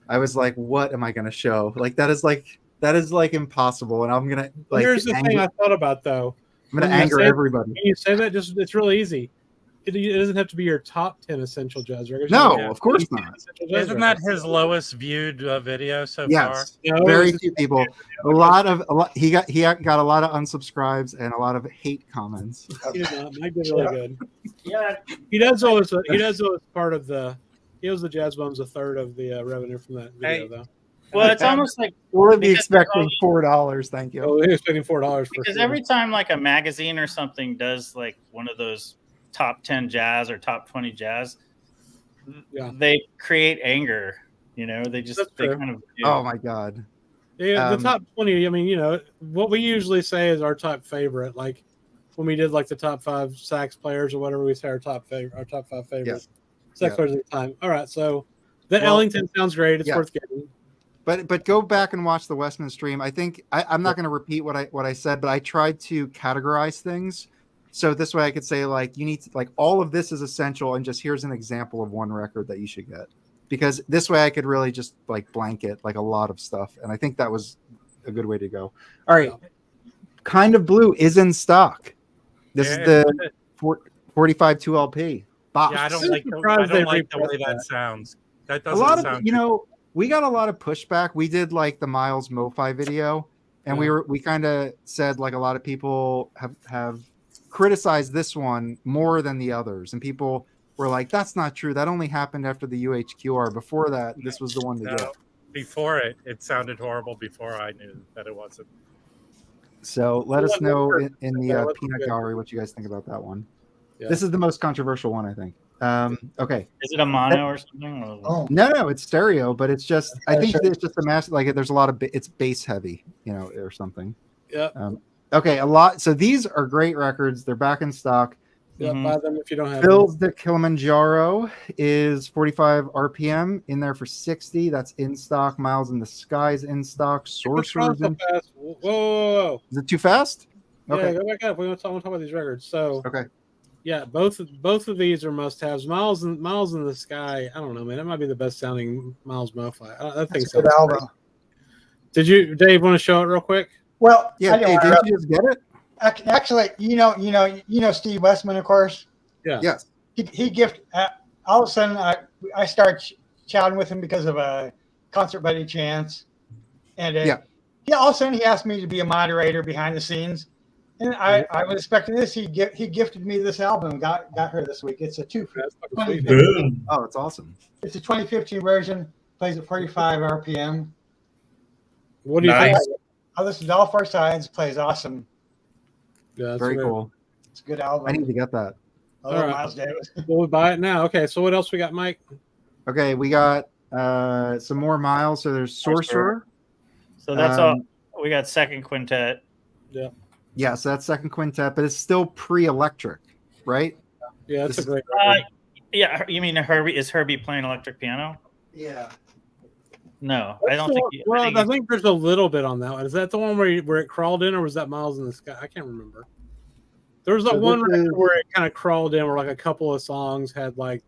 [SPEAKER 6] I was like, what am I going to show? Like that is like impossible. And I'm going to like
[SPEAKER 1] Here's the thing I thought about though.
[SPEAKER 6] I'm going to
[SPEAKER 1] when you
[SPEAKER 6] anger
[SPEAKER 1] say-
[SPEAKER 6] everybody.
[SPEAKER 1] When you say that, it's really easy. It doesn't have to be your top 10 essential jazz records.
[SPEAKER 6] No,
[SPEAKER 1] You can
[SPEAKER 6] of course
[SPEAKER 1] have 10
[SPEAKER 6] not.
[SPEAKER 1] essential jazz
[SPEAKER 3] Isn't that
[SPEAKER 1] records.
[SPEAKER 3] his lowest viewed video so far?
[SPEAKER 6] Yes.
[SPEAKER 1] No,
[SPEAKER 6] Very
[SPEAKER 1] it's-
[SPEAKER 6] few people. A lot. He got a lot of unsubscribes and a lot of hate comments.
[SPEAKER 1] He did not. Mike did really good.
[SPEAKER 2] Yeah,
[SPEAKER 1] He does always part of the. He owes the Jazz Bums a third of the revenue from that video,
[SPEAKER 3] Hey.
[SPEAKER 1] though.
[SPEAKER 2] well, it's almost like
[SPEAKER 6] We'll be
[SPEAKER 2] Because
[SPEAKER 6] expecting $4. Thank you.
[SPEAKER 1] Oh, he was spending $4 for.
[SPEAKER 2] because
[SPEAKER 1] sure.
[SPEAKER 2] every time like a magazine or something does like one of those top 10 jazz or top 20 jazz,
[SPEAKER 1] Yeah.
[SPEAKER 2] they create anger. You know, they
[SPEAKER 1] That's
[SPEAKER 2] they
[SPEAKER 1] true.
[SPEAKER 2] kind of do.
[SPEAKER 6] Oh my god.
[SPEAKER 1] Yeah, the
[SPEAKER 6] Um,
[SPEAKER 1] top 20. I mean, what we usually say is our top favorite. Like when we did like the top 5 sax players or whatever, we say our top 5 favorites. Sax
[SPEAKER 6] Yeah.
[SPEAKER 1] players at the time. All right, so that
[SPEAKER 6] Well,
[SPEAKER 1] Ellington sounds great. It's
[SPEAKER 6] yeah.
[SPEAKER 1] worth getting.
[SPEAKER 6] But go back and watch the Westman stream. I think I'm not going to repeat what I said, but I tried to categorize things. So this way I could say like you need to, like all of this is essential, and just here's an example of one record that you should get. Because this way I could really just like blanket like a lot of stuff, and I think that was a good way to go. All right, Kind of Blue is in stock. This is the 45 2LP box.
[SPEAKER 3] Yeah, I don't
[SPEAKER 1] I'm
[SPEAKER 3] like
[SPEAKER 1] surprised they
[SPEAKER 3] the way
[SPEAKER 1] repressed
[SPEAKER 3] that
[SPEAKER 1] that.
[SPEAKER 3] sounds. That
[SPEAKER 6] A
[SPEAKER 3] doesn't
[SPEAKER 6] lot of
[SPEAKER 3] sound
[SPEAKER 6] we got a lot of pushback. We did like the Miles Mofi video, and we kind of said like a lot of people have criticized this one more than the others, and people were like, "That's not true. That only happened after the UHQR. Before that, this was the one to get."
[SPEAKER 3] Before it sounded horrible before I knew that it wasn't.
[SPEAKER 6] So let us know in the
[SPEAKER 1] Yeah, let's
[SPEAKER 6] peanut
[SPEAKER 1] go.
[SPEAKER 6] gallery what you guys think about that one.
[SPEAKER 1] Yeah.
[SPEAKER 6] This is the most controversial one, I think. Okay.
[SPEAKER 2] Is it a mono or something? Or-
[SPEAKER 7] Oh,
[SPEAKER 6] No, it's stereo, but it's just I think
[SPEAKER 7] Sure.
[SPEAKER 6] it's just a mass like there's a lot of it's bass heavy, or something.
[SPEAKER 1] Yeah.
[SPEAKER 6] Okay, a lot. So these are great records. They're back in stock.
[SPEAKER 1] Yeah,
[SPEAKER 2] Mhm.
[SPEAKER 1] buy them if you don't have
[SPEAKER 6] Phil's the Kilimanjaro is 45 RPM in there for 60. That's in stock. Miles in the Sky's in stock.
[SPEAKER 1] them. What's wrong
[SPEAKER 6] Sorcerer's
[SPEAKER 1] so
[SPEAKER 6] in.
[SPEAKER 1] fast? Whoa.
[SPEAKER 6] Is it too fast? Okay.
[SPEAKER 1] Yeah, go back up. We want to talk about these records. So,
[SPEAKER 6] Okay.
[SPEAKER 1] yeah, both of these are must-haves. Miles in the Sky. I don't know, man. That might be the best sounding Miles Mofi. I think
[SPEAKER 7] that's
[SPEAKER 1] so.
[SPEAKER 7] a good album.
[SPEAKER 1] Did you, Dave, want to show it real quick?
[SPEAKER 7] Well,
[SPEAKER 6] Yeah.
[SPEAKER 7] I didn't
[SPEAKER 6] Hey,
[SPEAKER 7] wanna-
[SPEAKER 6] didn't you just get it?
[SPEAKER 7] actually, you know Steve Westman, of course.
[SPEAKER 1] Yeah.
[SPEAKER 6] Yes.
[SPEAKER 7] He gifted. All of a sudden, I started chatting with him because of a concert buddy chance, and he all of a sudden he asked me to be a moderator behind the scenes, and I was expecting this. He gifted me this album. Got her this week. It's a
[SPEAKER 1] That's fucking sweet.
[SPEAKER 7] 2015
[SPEAKER 6] Oh, it's awesome.
[SPEAKER 7] It's a 2015 version. Plays at 45 RPM.
[SPEAKER 1] What do you
[SPEAKER 3] Nice.
[SPEAKER 1] think?
[SPEAKER 7] I listened to all 4 sides. Plays awesome.
[SPEAKER 1] Yeah, that's
[SPEAKER 6] Very
[SPEAKER 1] weird.
[SPEAKER 6] cool.
[SPEAKER 7] It's a good album.
[SPEAKER 6] I need to get that.
[SPEAKER 7] I love
[SPEAKER 1] All right.
[SPEAKER 7] Miles Davis.
[SPEAKER 1] We'll buy it now. Okay, so what else we got, Mike?
[SPEAKER 6] Okay, we got some more Miles. So there's Sorcerer.
[SPEAKER 2] So that's all.
[SPEAKER 6] Um,
[SPEAKER 2] We got second quintet.
[SPEAKER 6] Yeah, so that's second quintet, but it's still pre-electric, right?
[SPEAKER 1] Yeah, that's
[SPEAKER 6] This
[SPEAKER 1] a great
[SPEAKER 2] Uh,
[SPEAKER 1] record.
[SPEAKER 2] yeah, you mean Herbie? Is Herbie playing electric piano?
[SPEAKER 6] Yeah.
[SPEAKER 2] No, I don't think.
[SPEAKER 1] Well, I think there's a little bit on that one. Is that the one where it crawled in, or was that Miles in the Sky? I can't remember. There was that
[SPEAKER 6] So
[SPEAKER 1] one
[SPEAKER 6] this
[SPEAKER 1] record
[SPEAKER 6] is-
[SPEAKER 1] where it kind of crawled in, where like a couple of songs had like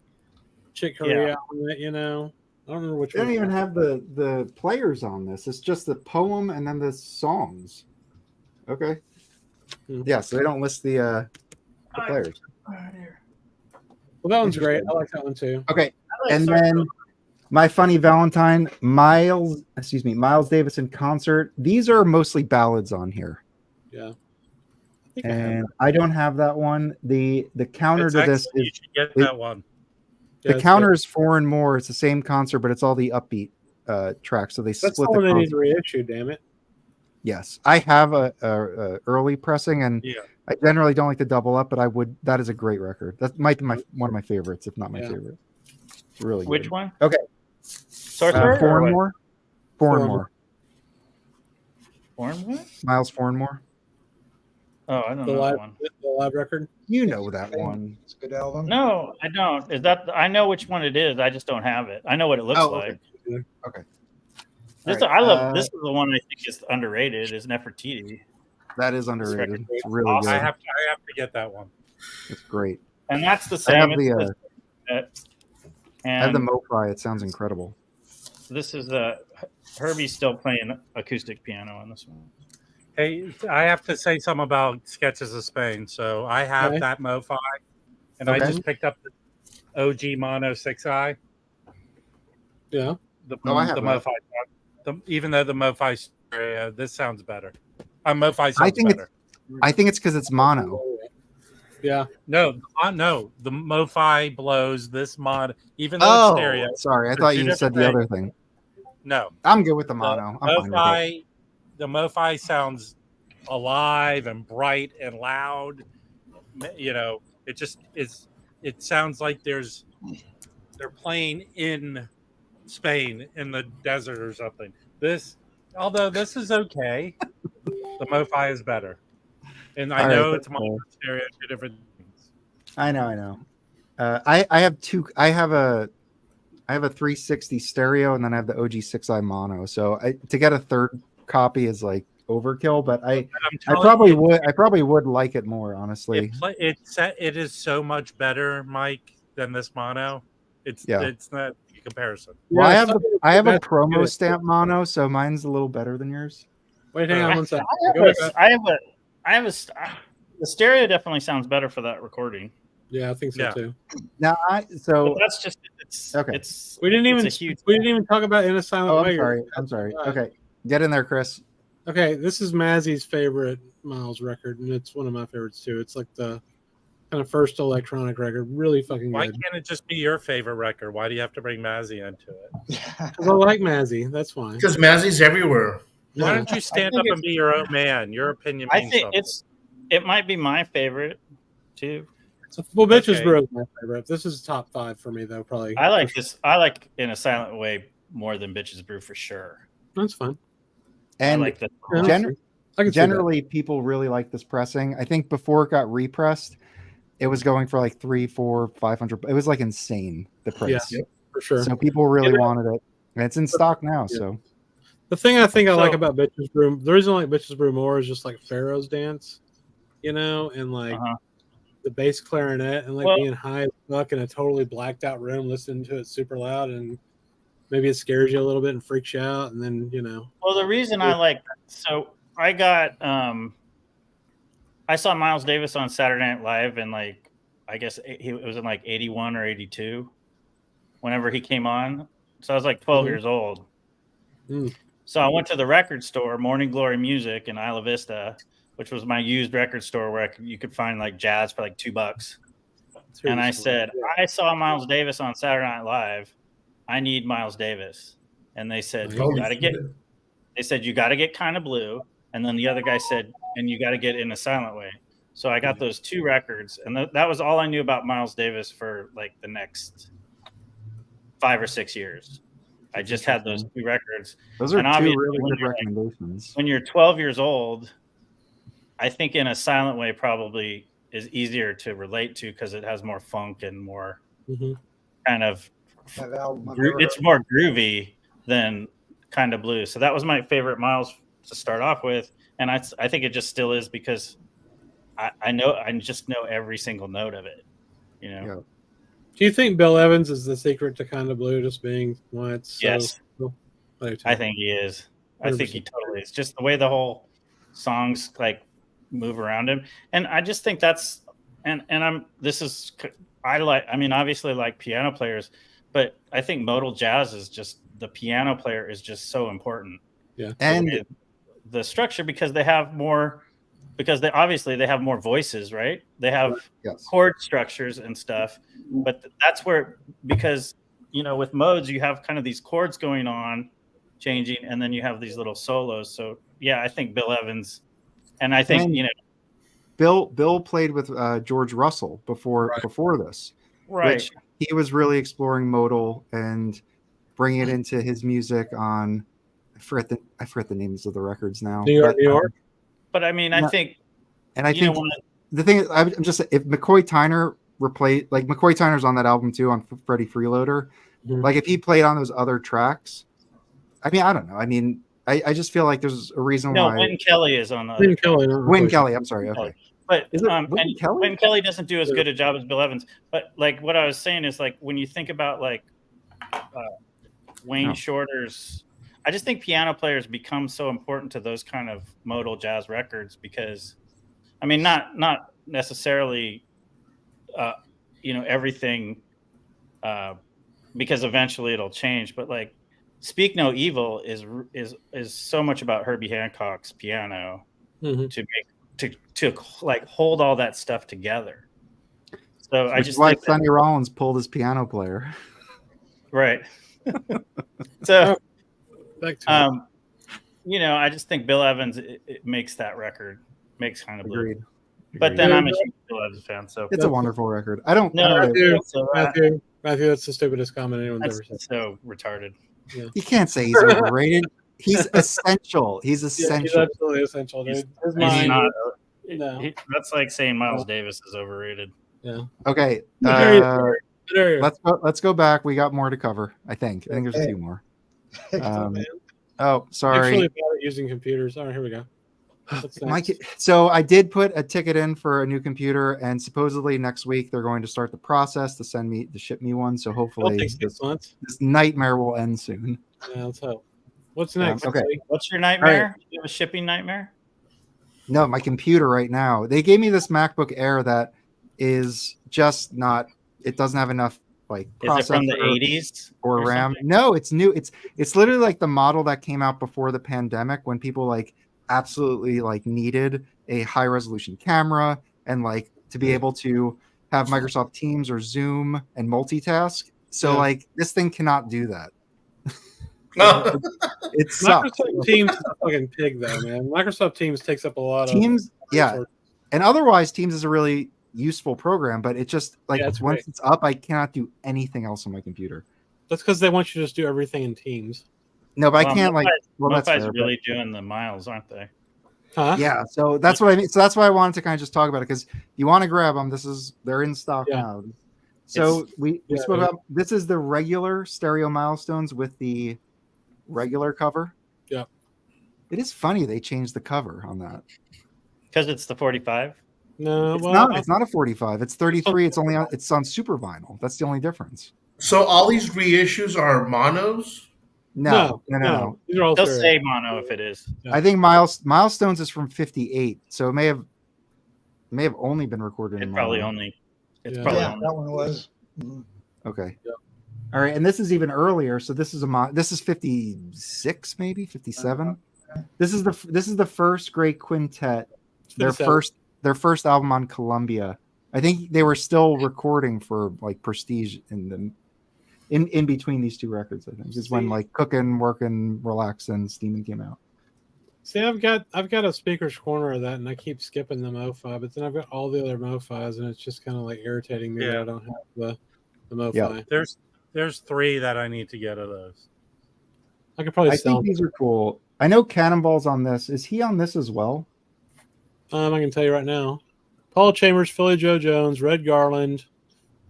[SPEAKER 1] Chick Corea on it. You know, I don't remember which
[SPEAKER 6] They don't
[SPEAKER 1] one.
[SPEAKER 6] even have the players on this. It's just the poem and then the songs. Okay. Yeah, so they don't list the players.
[SPEAKER 1] Well, that one's great. I like that one too.
[SPEAKER 6] Okay, and then My Funny Valentine, Miles Davis in concert. These are mostly ballads on here.
[SPEAKER 1] Yeah.
[SPEAKER 6] And I don't have that one. The counter
[SPEAKER 3] It's
[SPEAKER 6] to this
[SPEAKER 3] excellent. You
[SPEAKER 6] is
[SPEAKER 3] should get that one.
[SPEAKER 6] the counter is Four and More. It's the same concert, but it's all the upbeat tracks. So they
[SPEAKER 1] That's
[SPEAKER 6] split
[SPEAKER 1] the
[SPEAKER 6] the
[SPEAKER 1] one they need
[SPEAKER 6] concert.
[SPEAKER 1] to reissue. Damn it.
[SPEAKER 6] Yes, I have a early pressing, and
[SPEAKER 3] Yeah.
[SPEAKER 6] I generally don't like to double up, but I would. That is a great record. That might be one of my favorites, if not my favorite. It's really
[SPEAKER 2] Which
[SPEAKER 6] good.
[SPEAKER 2] one?
[SPEAKER 6] Okay,
[SPEAKER 2] Sorcerer?
[SPEAKER 6] Four
[SPEAKER 2] or
[SPEAKER 6] and
[SPEAKER 2] what?
[SPEAKER 6] More. Four and More.
[SPEAKER 2] Four and More?
[SPEAKER 6] Miles Four and More.
[SPEAKER 2] Oh, I don't
[SPEAKER 1] The
[SPEAKER 2] know
[SPEAKER 1] live,
[SPEAKER 2] that one.
[SPEAKER 1] the live record.
[SPEAKER 6] You know that one.
[SPEAKER 7] It's a good album.
[SPEAKER 2] No, I don't. Is that I know which one it is. I just don't have it. I know what it looks like.
[SPEAKER 6] Okay.
[SPEAKER 2] This
[SPEAKER 6] All right,
[SPEAKER 2] I love. This is the one I think is underrated. Is Nefertiti,
[SPEAKER 6] That is underrated.
[SPEAKER 2] record
[SPEAKER 6] It's
[SPEAKER 2] is
[SPEAKER 6] really
[SPEAKER 2] awesome.
[SPEAKER 6] good.
[SPEAKER 3] I have to get that one.
[SPEAKER 6] It's great.
[SPEAKER 2] and that's the
[SPEAKER 6] I
[SPEAKER 2] same.
[SPEAKER 6] have the I have
[SPEAKER 2] and
[SPEAKER 6] the Mofi. It sounds incredible.
[SPEAKER 2] this is Herbie's still playing acoustic piano on this one.
[SPEAKER 3] Hey, I have to say something about Sketches of Spain. So I have
[SPEAKER 1] Okay.
[SPEAKER 3] that Mofi, and
[SPEAKER 6] Okay.
[SPEAKER 3] I just picked up the OG Mono 6i.
[SPEAKER 1] Yeah.
[SPEAKER 3] The,
[SPEAKER 6] Oh, I have
[SPEAKER 3] the
[SPEAKER 6] that.
[SPEAKER 3] Mofi. Even though the Mofi stereo, this sounds better. Mofi sounds
[SPEAKER 6] I think
[SPEAKER 3] better.
[SPEAKER 6] I think it's because it's mono.
[SPEAKER 1] Yeah.
[SPEAKER 3] No, the Mofi blows this mod, even though it's stereo.
[SPEAKER 6] Sorry. I
[SPEAKER 3] They're
[SPEAKER 6] thought
[SPEAKER 3] two
[SPEAKER 6] you said
[SPEAKER 3] different
[SPEAKER 6] the other thing.
[SPEAKER 3] No,
[SPEAKER 6] I'm good with the mono. I'm fine with it.
[SPEAKER 3] Mofi, the Mofi sounds alive and bright and loud. You know, it just is. It sounds like they're playing in Spain in the desert or something. Although this is okay, the Mofi is better. And I
[SPEAKER 6] All
[SPEAKER 3] know
[SPEAKER 6] right,
[SPEAKER 3] it's mono stereo, two different things.
[SPEAKER 6] I know. I have two. I have a 360 stereo, and then I have the OG 6i mono. So to get a third copy is like overkill. But I probably would like it more, honestly.
[SPEAKER 3] It is so much better, Mike, than this mono. It's not a comparison.
[SPEAKER 6] Well,
[SPEAKER 1] Yeah,
[SPEAKER 6] I have a
[SPEAKER 1] that's
[SPEAKER 6] promo
[SPEAKER 1] good.
[SPEAKER 6] stamp mono, so mine's a little better than yours.
[SPEAKER 1] Wait, hang on one second.
[SPEAKER 2] The stereo definitely sounds better for that recording.
[SPEAKER 1] Yeah, I think so
[SPEAKER 3] Yeah.
[SPEAKER 1] too.
[SPEAKER 6] Now
[SPEAKER 2] But that's just
[SPEAKER 6] Okay.
[SPEAKER 1] We didn't even
[SPEAKER 2] it's a huge
[SPEAKER 1] talk about In a Silent
[SPEAKER 6] Oh,
[SPEAKER 1] Way.
[SPEAKER 6] I'm sorry. Okay, get in there, Chris.
[SPEAKER 1] Okay, this is Mazzy's favorite Miles record, and it's one of my favorites too. It's like the kind of first electronic record, really fucking
[SPEAKER 3] Why
[SPEAKER 1] good.
[SPEAKER 3] can't it just be your favorite record? Why do you have to bring Mazzy into it?
[SPEAKER 1] Because I like Mazzy, that's why.
[SPEAKER 5] Because Mazzy's everywhere.
[SPEAKER 3] Why
[SPEAKER 1] Yeah.
[SPEAKER 3] don't you stand up and be your own man? Your opinion
[SPEAKER 2] I
[SPEAKER 3] means
[SPEAKER 2] think
[SPEAKER 3] something.
[SPEAKER 2] it might be my favorite too.
[SPEAKER 1] Well, Bitches
[SPEAKER 3] Okay.
[SPEAKER 1] Brew is my favorite. This is top 5 for me though, probably.
[SPEAKER 2] I like this. I like In a Silent Way more than Bitches Brew for sure.
[SPEAKER 1] That's fine.
[SPEAKER 6] And
[SPEAKER 2] I like the
[SPEAKER 1] Yeah,
[SPEAKER 6] Gen-
[SPEAKER 1] I can see
[SPEAKER 6] generally, people really like this pressing. I think before it got repressed, it was going for like 300, 400, 500. It was like insane, the price.
[SPEAKER 1] that, for sure.
[SPEAKER 6] So people really
[SPEAKER 1] Yeah.
[SPEAKER 6] wanted it. And it's in stock now.
[SPEAKER 1] Yeah.
[SPEAKER 6] So
[SPEAKER 1] The thing I think I like
[SPEAKER 3] So-
[SPEAKER 1] about Bitches Brew, the reason I like Bitches Brew more is just like Pharaoh's Dance, and like the bass clarinet and like
[SPEAKER 2] Well-
[SPEAKER 1] being high as fuck in a totally blacked out room, listening to it super loud, and maybe it scares you a little bit and freaks you out, and then
[SPEAKER 2] Well, the reason I like I got I saw Miles Davis on Saturday Night Live, and like I guess it was in like 81 or 82 whenever he came on. So I was like 12 years old.
[SPEAKER 1] Mm.
[SPEAKER 2] So I went to the record store, Morning Glory Music in Isla Vista, which was my used record store where you could find like jazz for like $2. And I said, I saw Miles Davis on Saturday Night Live. I need Miles Davis. And they said, you got to get Kind of Blue. And then the other guy said, and you got to get In a Silent Way. So I got those two records, and that was all I knew about Miles Davis for like the next 5 or 6 years. I just had those two records.
[SPEAKER 6] those are
[SPEAKER 2] And
[SPEAKER 6] two
[SPEAKER 2] obviously,
[SPEAKER 6] really
[SPEAKER 2] when
[SPEAKER 6] good
[SPEAKER 2] you're, like,
[SPEAKER 6] recommendations.
[SPEAKER 2] when you're 12 years old, I think In a Silent Way probably is easier to relate to because it has more funk and more kind of it's more groovy than Kind of Blue. So that was my favorite Miles to start off with, and I think it just still is because I just know every single note of it. You know.
[SPEAKER 6] Yeah.
[SPEAKER 1] Do you think Bill Evans is the secret to Kind of Blue, just being why it's so?
[SPEAKER 2] Yes.
[SPEAKER 1] Cool?
[SPEAKER 2] I think he is. I think he
[SPEAKER 1] 100%.
[SPEAKER 2] totally is. Just the way the whole songs like move around him, and I just think that's I mean obviously like piano players, but I think modal jazz is just the piano player is just so important.
[SPEAKER 1] Yeah,
[SPEAKER 6] and
[SPEAKER 2] the structure because they have more voices, right? They have chord structures and stuff, but that's where because with modes you have kind of these chords going on changing and then you have these little solos. So yeah, I think Bill Evans, and I think
[SPEAKER 6] Bill played with George Russell before this,
[SPEAKER 2] right?
[SPEAKER 6] Which he was really exploring modal and bringing it into his music on. I forget the names of the records now.
[SPEAKER 1] New York.
[SPEAKER 2] But I mean, I think
[SPEAKER 6] the thing is, I'm just if McCoy Tyner McCoy Tyner's on that album too on Freddie Freeloader, like if he played on those other tracks, I mean, I don't know. I mean, I just feel like there's a reason why.
[SPEAKER 2] Wynn Kelly is on the
[SPEAKER 6] Wynn Kelly. I'm sorry. Okay.
[SPEAKER 2] But
[SPEAKER 6] Wynn Kelly?
[SPEAKER 2] Wynn Kelly doesn't do as good a job as Bill Evans. But like what I was saying is like when you think about like Wayne Shorter's, I just think piano players become so important to those kind of modal jazz records because, I mean, not necessarily, everything, because eventually it'll change. But like, Speak No Evil is so much about Herbie Hancock's piano to like hold all that stuff together. So I just
[SPEAKER 6] think Sonny Rollins pulled his piano player,
[SPEAKER 2] right? So. I just think Bill Evans it makes that record Kind of Blue.
[SPEAKER 6] Agreed.
[SPEAKER 2] But then I'm a huge Bill Evans fan, so
[SPEAKER 6] it's a wonderful record. Matthew,
[SPEAKER 1] that's the stupidest comment anyone's ever said.
[SPEAKER 2] So retarded.
[SPEAKER 1] Yeah.
[SPEAKER 6] You can't say he's overrated. He's essential. He's essential.
[SPEAKER 1] He's absolutely essential, dude.
[SPEAKER 2] That's like saying Miles Davis is overrated.
[SPEAKER 1] Yeah.
[SPEAKER 6] Okay. Let's go back. We got more to cover. I think there's a few more. Sorry.
[SPEAKER 1] Actually, about using computers. All right, here we go.
[SPEAKER 6] So I did put a ticket in for a new computer, and supposedly next week they're going to start the process to ship me one. So hopefully this nightmare will end soon.
[SPEAKER 1] Yeah, let's hope. What's next?
[SPEAKER 6] Okay.
[SPEAKER 2] What's your nightmare? Right. You have a shipping nightmare?
[SPEAKER 6] No, my computer right now. They gave me this MacBook Air that is just not. It doesn't have enough like processor.
[SPEAKER 2] Is it from the 80s
[SPEAKER 6] or RAM? Something? No, it's new. It's literally like the model that came out before the pandemic when people like absolutely like needed a high resolution camera and like to be able to have Microsoft Teams or Zoom and multitask. So like this thing cannot do that. It sucks.
[SPEAKER 1] Microsoft Teams is a fucking pig though, man. Microsoft Teams takes up a lot of
[SPEAKER 6] Teams. Yeah, and otherwise Teams is a really useful program, but it just like once it's up, I cannot do anything else on my computer.
[SPEAKER 1] That's because they want you to just do everything in Teams.
[SPEAKER 6] No, but I can't
[SPEAKER 2] Mofi's really doing the miles, aren't they?
[SPEAKER 1] Huh?
[SPEAKER 6] Yeah, so that's what I mean. So that's why I wanted to kind of just talk about it because you want to grab them. They're in stock now. So we spoke about this is the regular stereo milestones with the regular cover.
[SPEAKER 1] Yeah,
[SPEAKER 6] it is funny they changed the cover on that
[SPEAKER 2] because it's the 45.
[SPEAKER 1] No,
[SPEAKER 6] it's not a 45. It's 33. It's on super vinyl. That's the only difference.
[SPEAKER 5] So all these reissues are monos?
[SPEAKER 6] No.
[SPEAKER 1] These are all
[SPEAKER 2] They'll say mono if it is.
[SPEAKER 6] Yeah. I think Milestones is from 58, so it may have only been recorded in
[SPEAKER 2] mono.
[SPEAKER 7] That one was.
[SPEAKER 6] Okay. Yeah. All right, and this is even earlier. So this is 56, maybe 57. This is the first great quintet. Their first album on Columbia. I think they were still recording for like Prestige in between these two records. I think is when like Cookin', Workin', Relax, and Steamin' came out.
[SPEAKER 1] See, I've got a speaker's corner of that, and I keep skipping the Mofi, but then I've got all the other Mofis, and it's just kind of like irritating me that I don't have the Mofi.
[SPEAKER 3] Yeah. There's 3 that I need to get of those.
[SPEAKER 1] I could probably sell
[SPEAKER 6] think these are cool. I know Cannonball's on this. Is he on this as well?
[SPEAKER 1] I can tell you right now. Paul Chambers, Philly Joe Jones, Red Garland,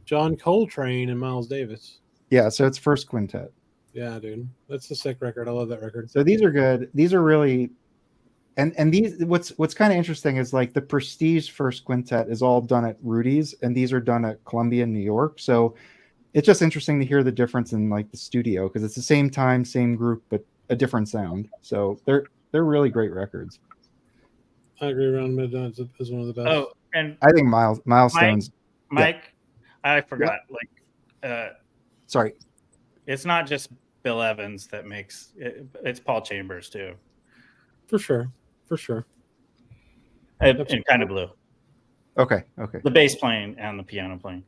[SPEAKER 1] John Coltrane, and Miles Davis.
[SPEAKER 6] Yeah, so it's first quintet.
[SPEAKER 1] Yeah, dude. That's a sick record. I love that record.
[SPEAKER 6] So these are good. These are really And these what's kind of interesting is like the Prestige first quintet is all done at Rudy's, and these are done at Columbia, New York. So it's just interesting to hear the difference in like the studio because it's the same time, same group, but a different sound. So they're really great records.
[SPEAKER 1] I agree. Around Midnight is one of the best.
[SPEAKER 2] Oh, and
[SPEAKER 6] I think Milestones.
[SPEAKER 2] Mike, I forgot. Like,
[SPEAKER 6] Sorry,
[SPEAKER 2] it's not just Bill Evans that makes it, it's Paul Chambers too.
[SPEAKER 1] For sure.
[SPEAKER 2] And Kind of Blue.
[SPEAKER 6] Okay.
[SPEAKER 2] The bass playing and the piano playing.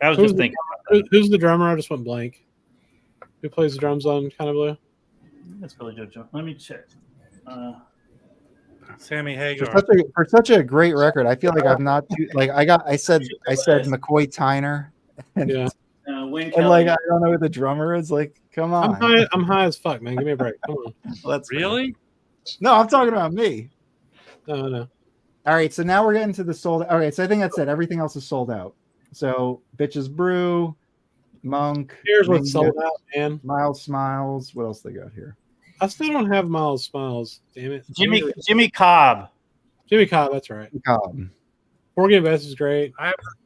[SPEAKER 2] I was
[SPEAKER 1] Who's
[SPEAKER 2] just thinking.
[SPEAKER 1] Who's the drummer? I just went blank. Who plays the drums on Kind of Blue?
[SPEAKER 2] That's really good, Joe. Let me check.
[SPEAKER 3] Sammy Hagar.
[SPEAKER 6] For such a great record, I feel like I'm not too like I said McCoy Tyner.
[SPEAKER 1] Yeah.
[SPEAKER 2] Wayne
[SPEAKER 6] And
[SPEAKER 2] Kelly.
[SPEAKER 6] like I don't know who the drummer is. Like, come on.
[SPEAKER 1] I'm high as fuck, man. Give me a break. Come on.
[SPEAKER 6] Let's
[SPEAKER 3] Really?
[SPEAKER 6] No, I'm talking about me.
[SPEAKER 1] No.
[SPEAKER 6] All right, so now we're getting to the sold. Okay, so I think that's it. Everything else is sold out. So Bitches Brew, Monk.
[SPEAKER 1] Here's what's sold out, man.
[SPEAKER 6] Miles Smiles. What else they got here?
[SPEAKER 1] I still don't have Miles Smiles. Damn it.
[SPEAKER 2] Jimmy Cobb.
[SPEAKER 1] Jimmy Cobb. That's right. Forget Best is great.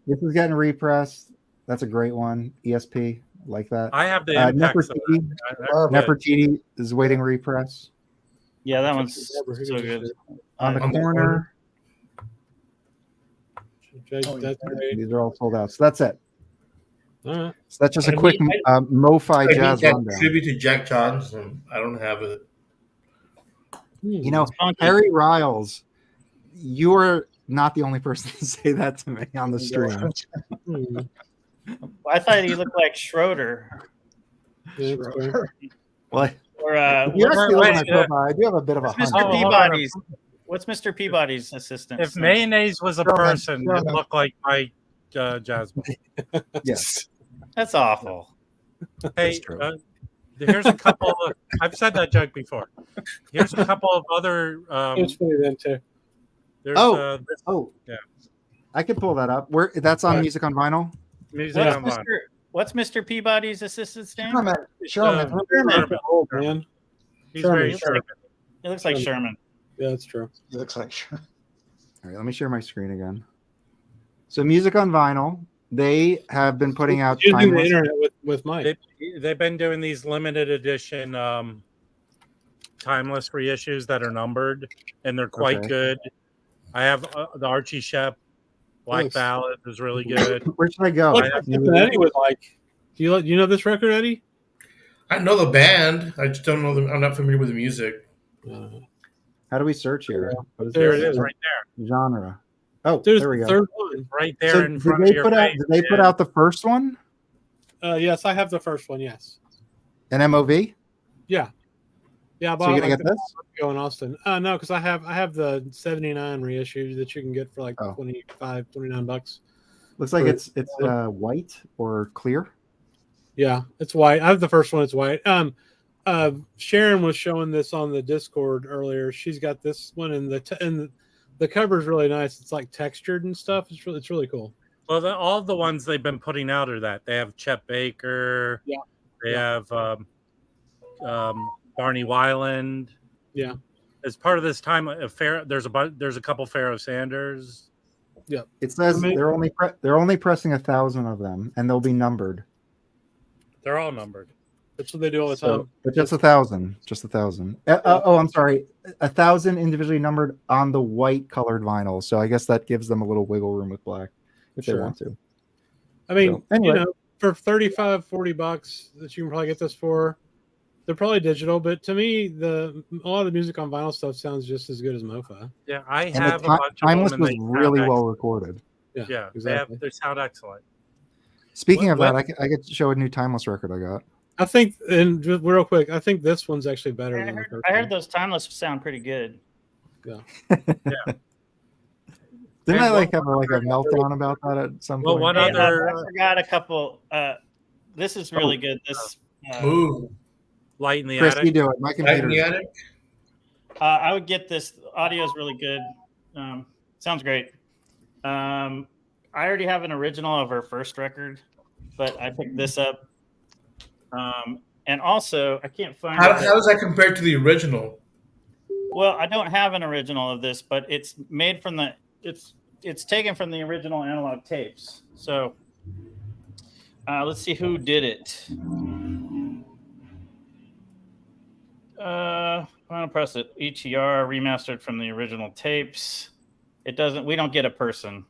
[SPEAKER 6] This is getting repressed. That's a great one. ESP, like that.
[SPEAKER 3] I have the impact.
[SPEAKER 6] Nefertiti is waiting repress.
[SPEAKER 2] Yeah, that one's so good.
[SPEAKER 6] On the corner.
[SPEAKER 1] That's great.
[SPEAKER 6] These are all sold out. So that's it.
[SPEAKER 1] All right.
[SPEAKER 6] So that's just a quick Mofi jazz rundown.
[SPEAKER 5] Tribute to Jack Johnson. I don't have it.
[SPEAKER 6] You know, Harry Riles, you're not the only person to say that to me on the stream.
[SPEAKER 2] I thought he looked like Schroeder.
[SPEAKER 6] What?
[SPEAKER 2] Or
[SPEAKER 6] I do have a bit of a hunch.
[SPEAKER 2] Mr. Peabody's. What's Mr. Peabody's assistant?
[SPEAKER 3] If mayonnaise was a person, it looked like Mike Jasmine.
[SPEAKER 6] Yes.
[SPEAKER 2] That's awful.
[SPEAKER 3] Hey, here's a couple of, I've said that joke before. Here's a couple of other.
[SPEAKER 1] It's funny then too.
[SPEAKER 3] There's,
[SPEAKER 6] yeah. I could pull that up. That's on Music on Vinyl.
[SPEAKER 2] What's Mr. Peabody's assistant's name?
[SPEAKER 7] Sherman.
[SPEAKER 1] Old man.
[SPEAKER 3] He's
[SPEAKER 1] Sherman.
[SPEAKER 3] very Sherman.
[SPEAKER 2] It looks like Sherman.
[SPEAKER 1] Yeah, that's true.
[SPEAKER 7] He looks like Sherman.
[SPEAKER 6] All right, let me share my screen again. So Music on Vinyl, they have been putting out
[SPEAKER 1] using the internet with Mike.
[SPEAKER 3] They've been doing these limited edition timeless reissues that are numbered, and they're quite good. I have the Archie Shep Black Ballad is really good.
[SPEAKER 6] Where should I go?
[SPEAKER 1] Look, Eddie would like. Do you know this record, Eddie?
[SPEAKER 5] I know the band. I just don't know them. I'm not familiar with the music.
[SPEAKER 6] How do we search here?
[SPEAKER 3] There it is, right there.
[SPEAKER 6] Genre. Oh,
[SPEAKER 1] there's
[SPEAKER 6] there we go.
[SPEAKER 1] Third one.
[SPEAKER 3] Right there in front of your face.
[SPEAKER 6] Did they put out the first one?
[SPEAKER 1] Yes, I have the first one. Yes.
[SPEAKER 6] An MOV?
[SPEAKER 1] Yeah. Yeah, I
[SPEAKER 6] so you're gonna get this?
[SPEAKER 1] Go in Austin. No, because I have the 79 reissue that you can get for like $29.
[SPEAKER 6] Looks like it's white or clear.
[SPEAKER 1] Yeah, it's white. I have the first one. It's white. Sharon was showing this on the Discord earlier. She's got this one, and the cover is really nice. It's like textured and stuff. It's really cool.
[SPEAKER 3] Well, all the ones they've been putting out are that. They have Chet Baker.
[SPEAKER 1] Yeah.
[SPEAKER 3] They have Barney Weiland.
[SPEAKER 1] Yeah.
[SPEAKER 3] As part of this time affair, there's a couple Pharaoh Sanders.
[SPEAKER 1] Yeah.
[SPEAKER 6] It says they're only pressing 1,000 of them, and they'll be numbered.
[SPEAKER 3] They're all numbered.
[SPEAKER 1] That's what they do all the time.
[SPEAKER 6] But just 1,000. Just 1,000. I'm sorry. 1,000 individually numbered on the white colored vinyl. So I guess that gives them a little wiggle room with black if they want to.
[SPEAKER 1] I mean,
[SPEAKER 6] anyway.
[SPEAKER 1] For $35-$40 that you can probably get this for, they're probably digital. But to me, a lot of the music on vinyl stuff sounds just as good as Mofi.
[SPEAKER 3] Yeah, I have a bunch of
[SPEAKER 6] Timeless
[SPEAKER 3] them.
[SPEAKER 6] was really well recorded.
[SPEAKER 3] Yeah,
[SPEAKER 1] exactly.
[SPEAKER 3] They sound excellent.
[SPEAKER 6] Speaking of that, I could show a new Timeless record I got.
[SPEAKER 1] I think, and just real quick, I think this one's actually better than the first
[SPEAKER 2] I heard those Timeless sound pretty good.
[SPEAKER 1] Yeah.
[SPEAKER 6] Didn't I have a meltdown about that at some point?
[SPEAKER 3] Well, one other...
[SPEAKER 2] I forgot a couple. This is really good. This
[SPEAKER 3] Light in the
[SPEAKER 6] Chris,
[SPEAKER 3] Attic.
[SPEAKER 6] you do it. My computer.
[SPEAKER 2] I would get this. Audio is really good. Sounds great. I already have an original of her first record, but I picked this up. And also, I can't find.
[SPEAKER 5] How does that compare to the original?
[SPEAKER 2] Well, I don't have an original of this, but it's made from it's taken from the original analog tapes. So let's see who did it. I'm gonna press it. ETR remastered from the original tapes. It doesn't. We don't get a person.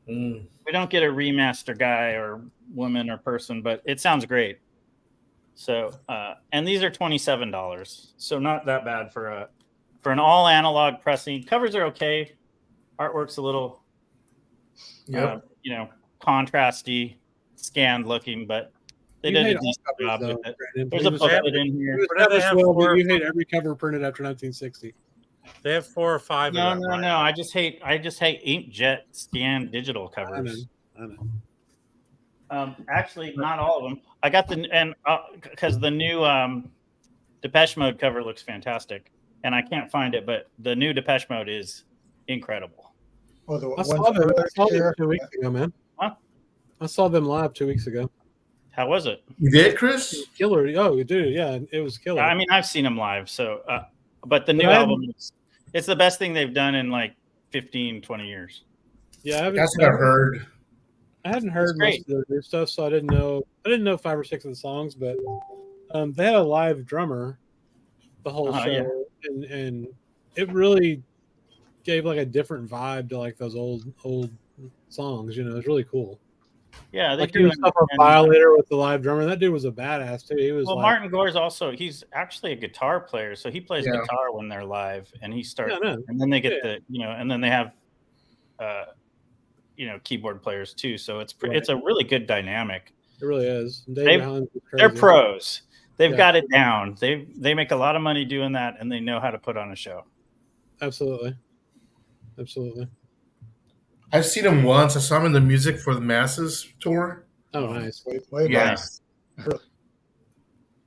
[SPEAKER 2] We don't get a remaster guy or woman or person, but it sounds great. So, and these are $27, so not that bad for an all analog pressing. Covers are okay. Artwork's a little, contrasty, scanned looking, but they did a decent job with it. There's a booklet in here.
[SPEAKER 1] You hate every cover printed after 1960.
[SPEAKER 3] They have 4 or 5.
[SPEAKER 2] No. I just hate inkjet scanned digital covers.
[SPEAKER 1] I know.
[SPEAKER 2] Actually, not all of them. I got because the new Depeche Mode cover looks fantastic, and I can't find it, but the new Depeche Mode is incredible.
[SPEAKER 7] Well,
[SPEAKER 1] I saw them 2 weeks ago, man.
[SPEAKER 2] Huh?
[SPEAKER 1] I saw them live 2 weeks ago.
[SPEAKER 2] How was it?
[SPEAKER 5] You did, Chris?
[SPEAKER 1] Killer. Oh, dude, yeah, it was killer.
[SPEAKER 2] I mean, I've seen them live, so but the new album it's the best thing they've done in like 15, 20 years.
[SPEAKER 1] Yeah,
[SPEAKER 5] that's what I've heard.
[SPEAKER 1] I hadn't heard most of their new stuff, so I didn't know 5 or 6 of the songs, but they had a live drummer the whole show, and it really gave like a different vibe to like those old songs. It was really cool.
[SPEAKER 2] Yeah, they
[SPEAKER 1] like do stuff on Violator with the live drummer. That dude was a badass too. He was
[SPEAKER 2] Martin Gore's he's actually a guitar player, so he plays guitar when they're live, and he starts, and then they get and then they have keyboard players too. So it's a really good dynamic.
[SPEAKER 1] It really is.
[SPEAKER 2] They're pros. They've got it down. They make a lot of money doing that, and they know how to put on a show.
[SPEAKER 1] Absolutely.
[SPEAKER 5] I've seen him once. I saw him in the Music for the Masses tour.
[SPEAKER 1] Oh, nice.
[SPEAKER 5] Yes.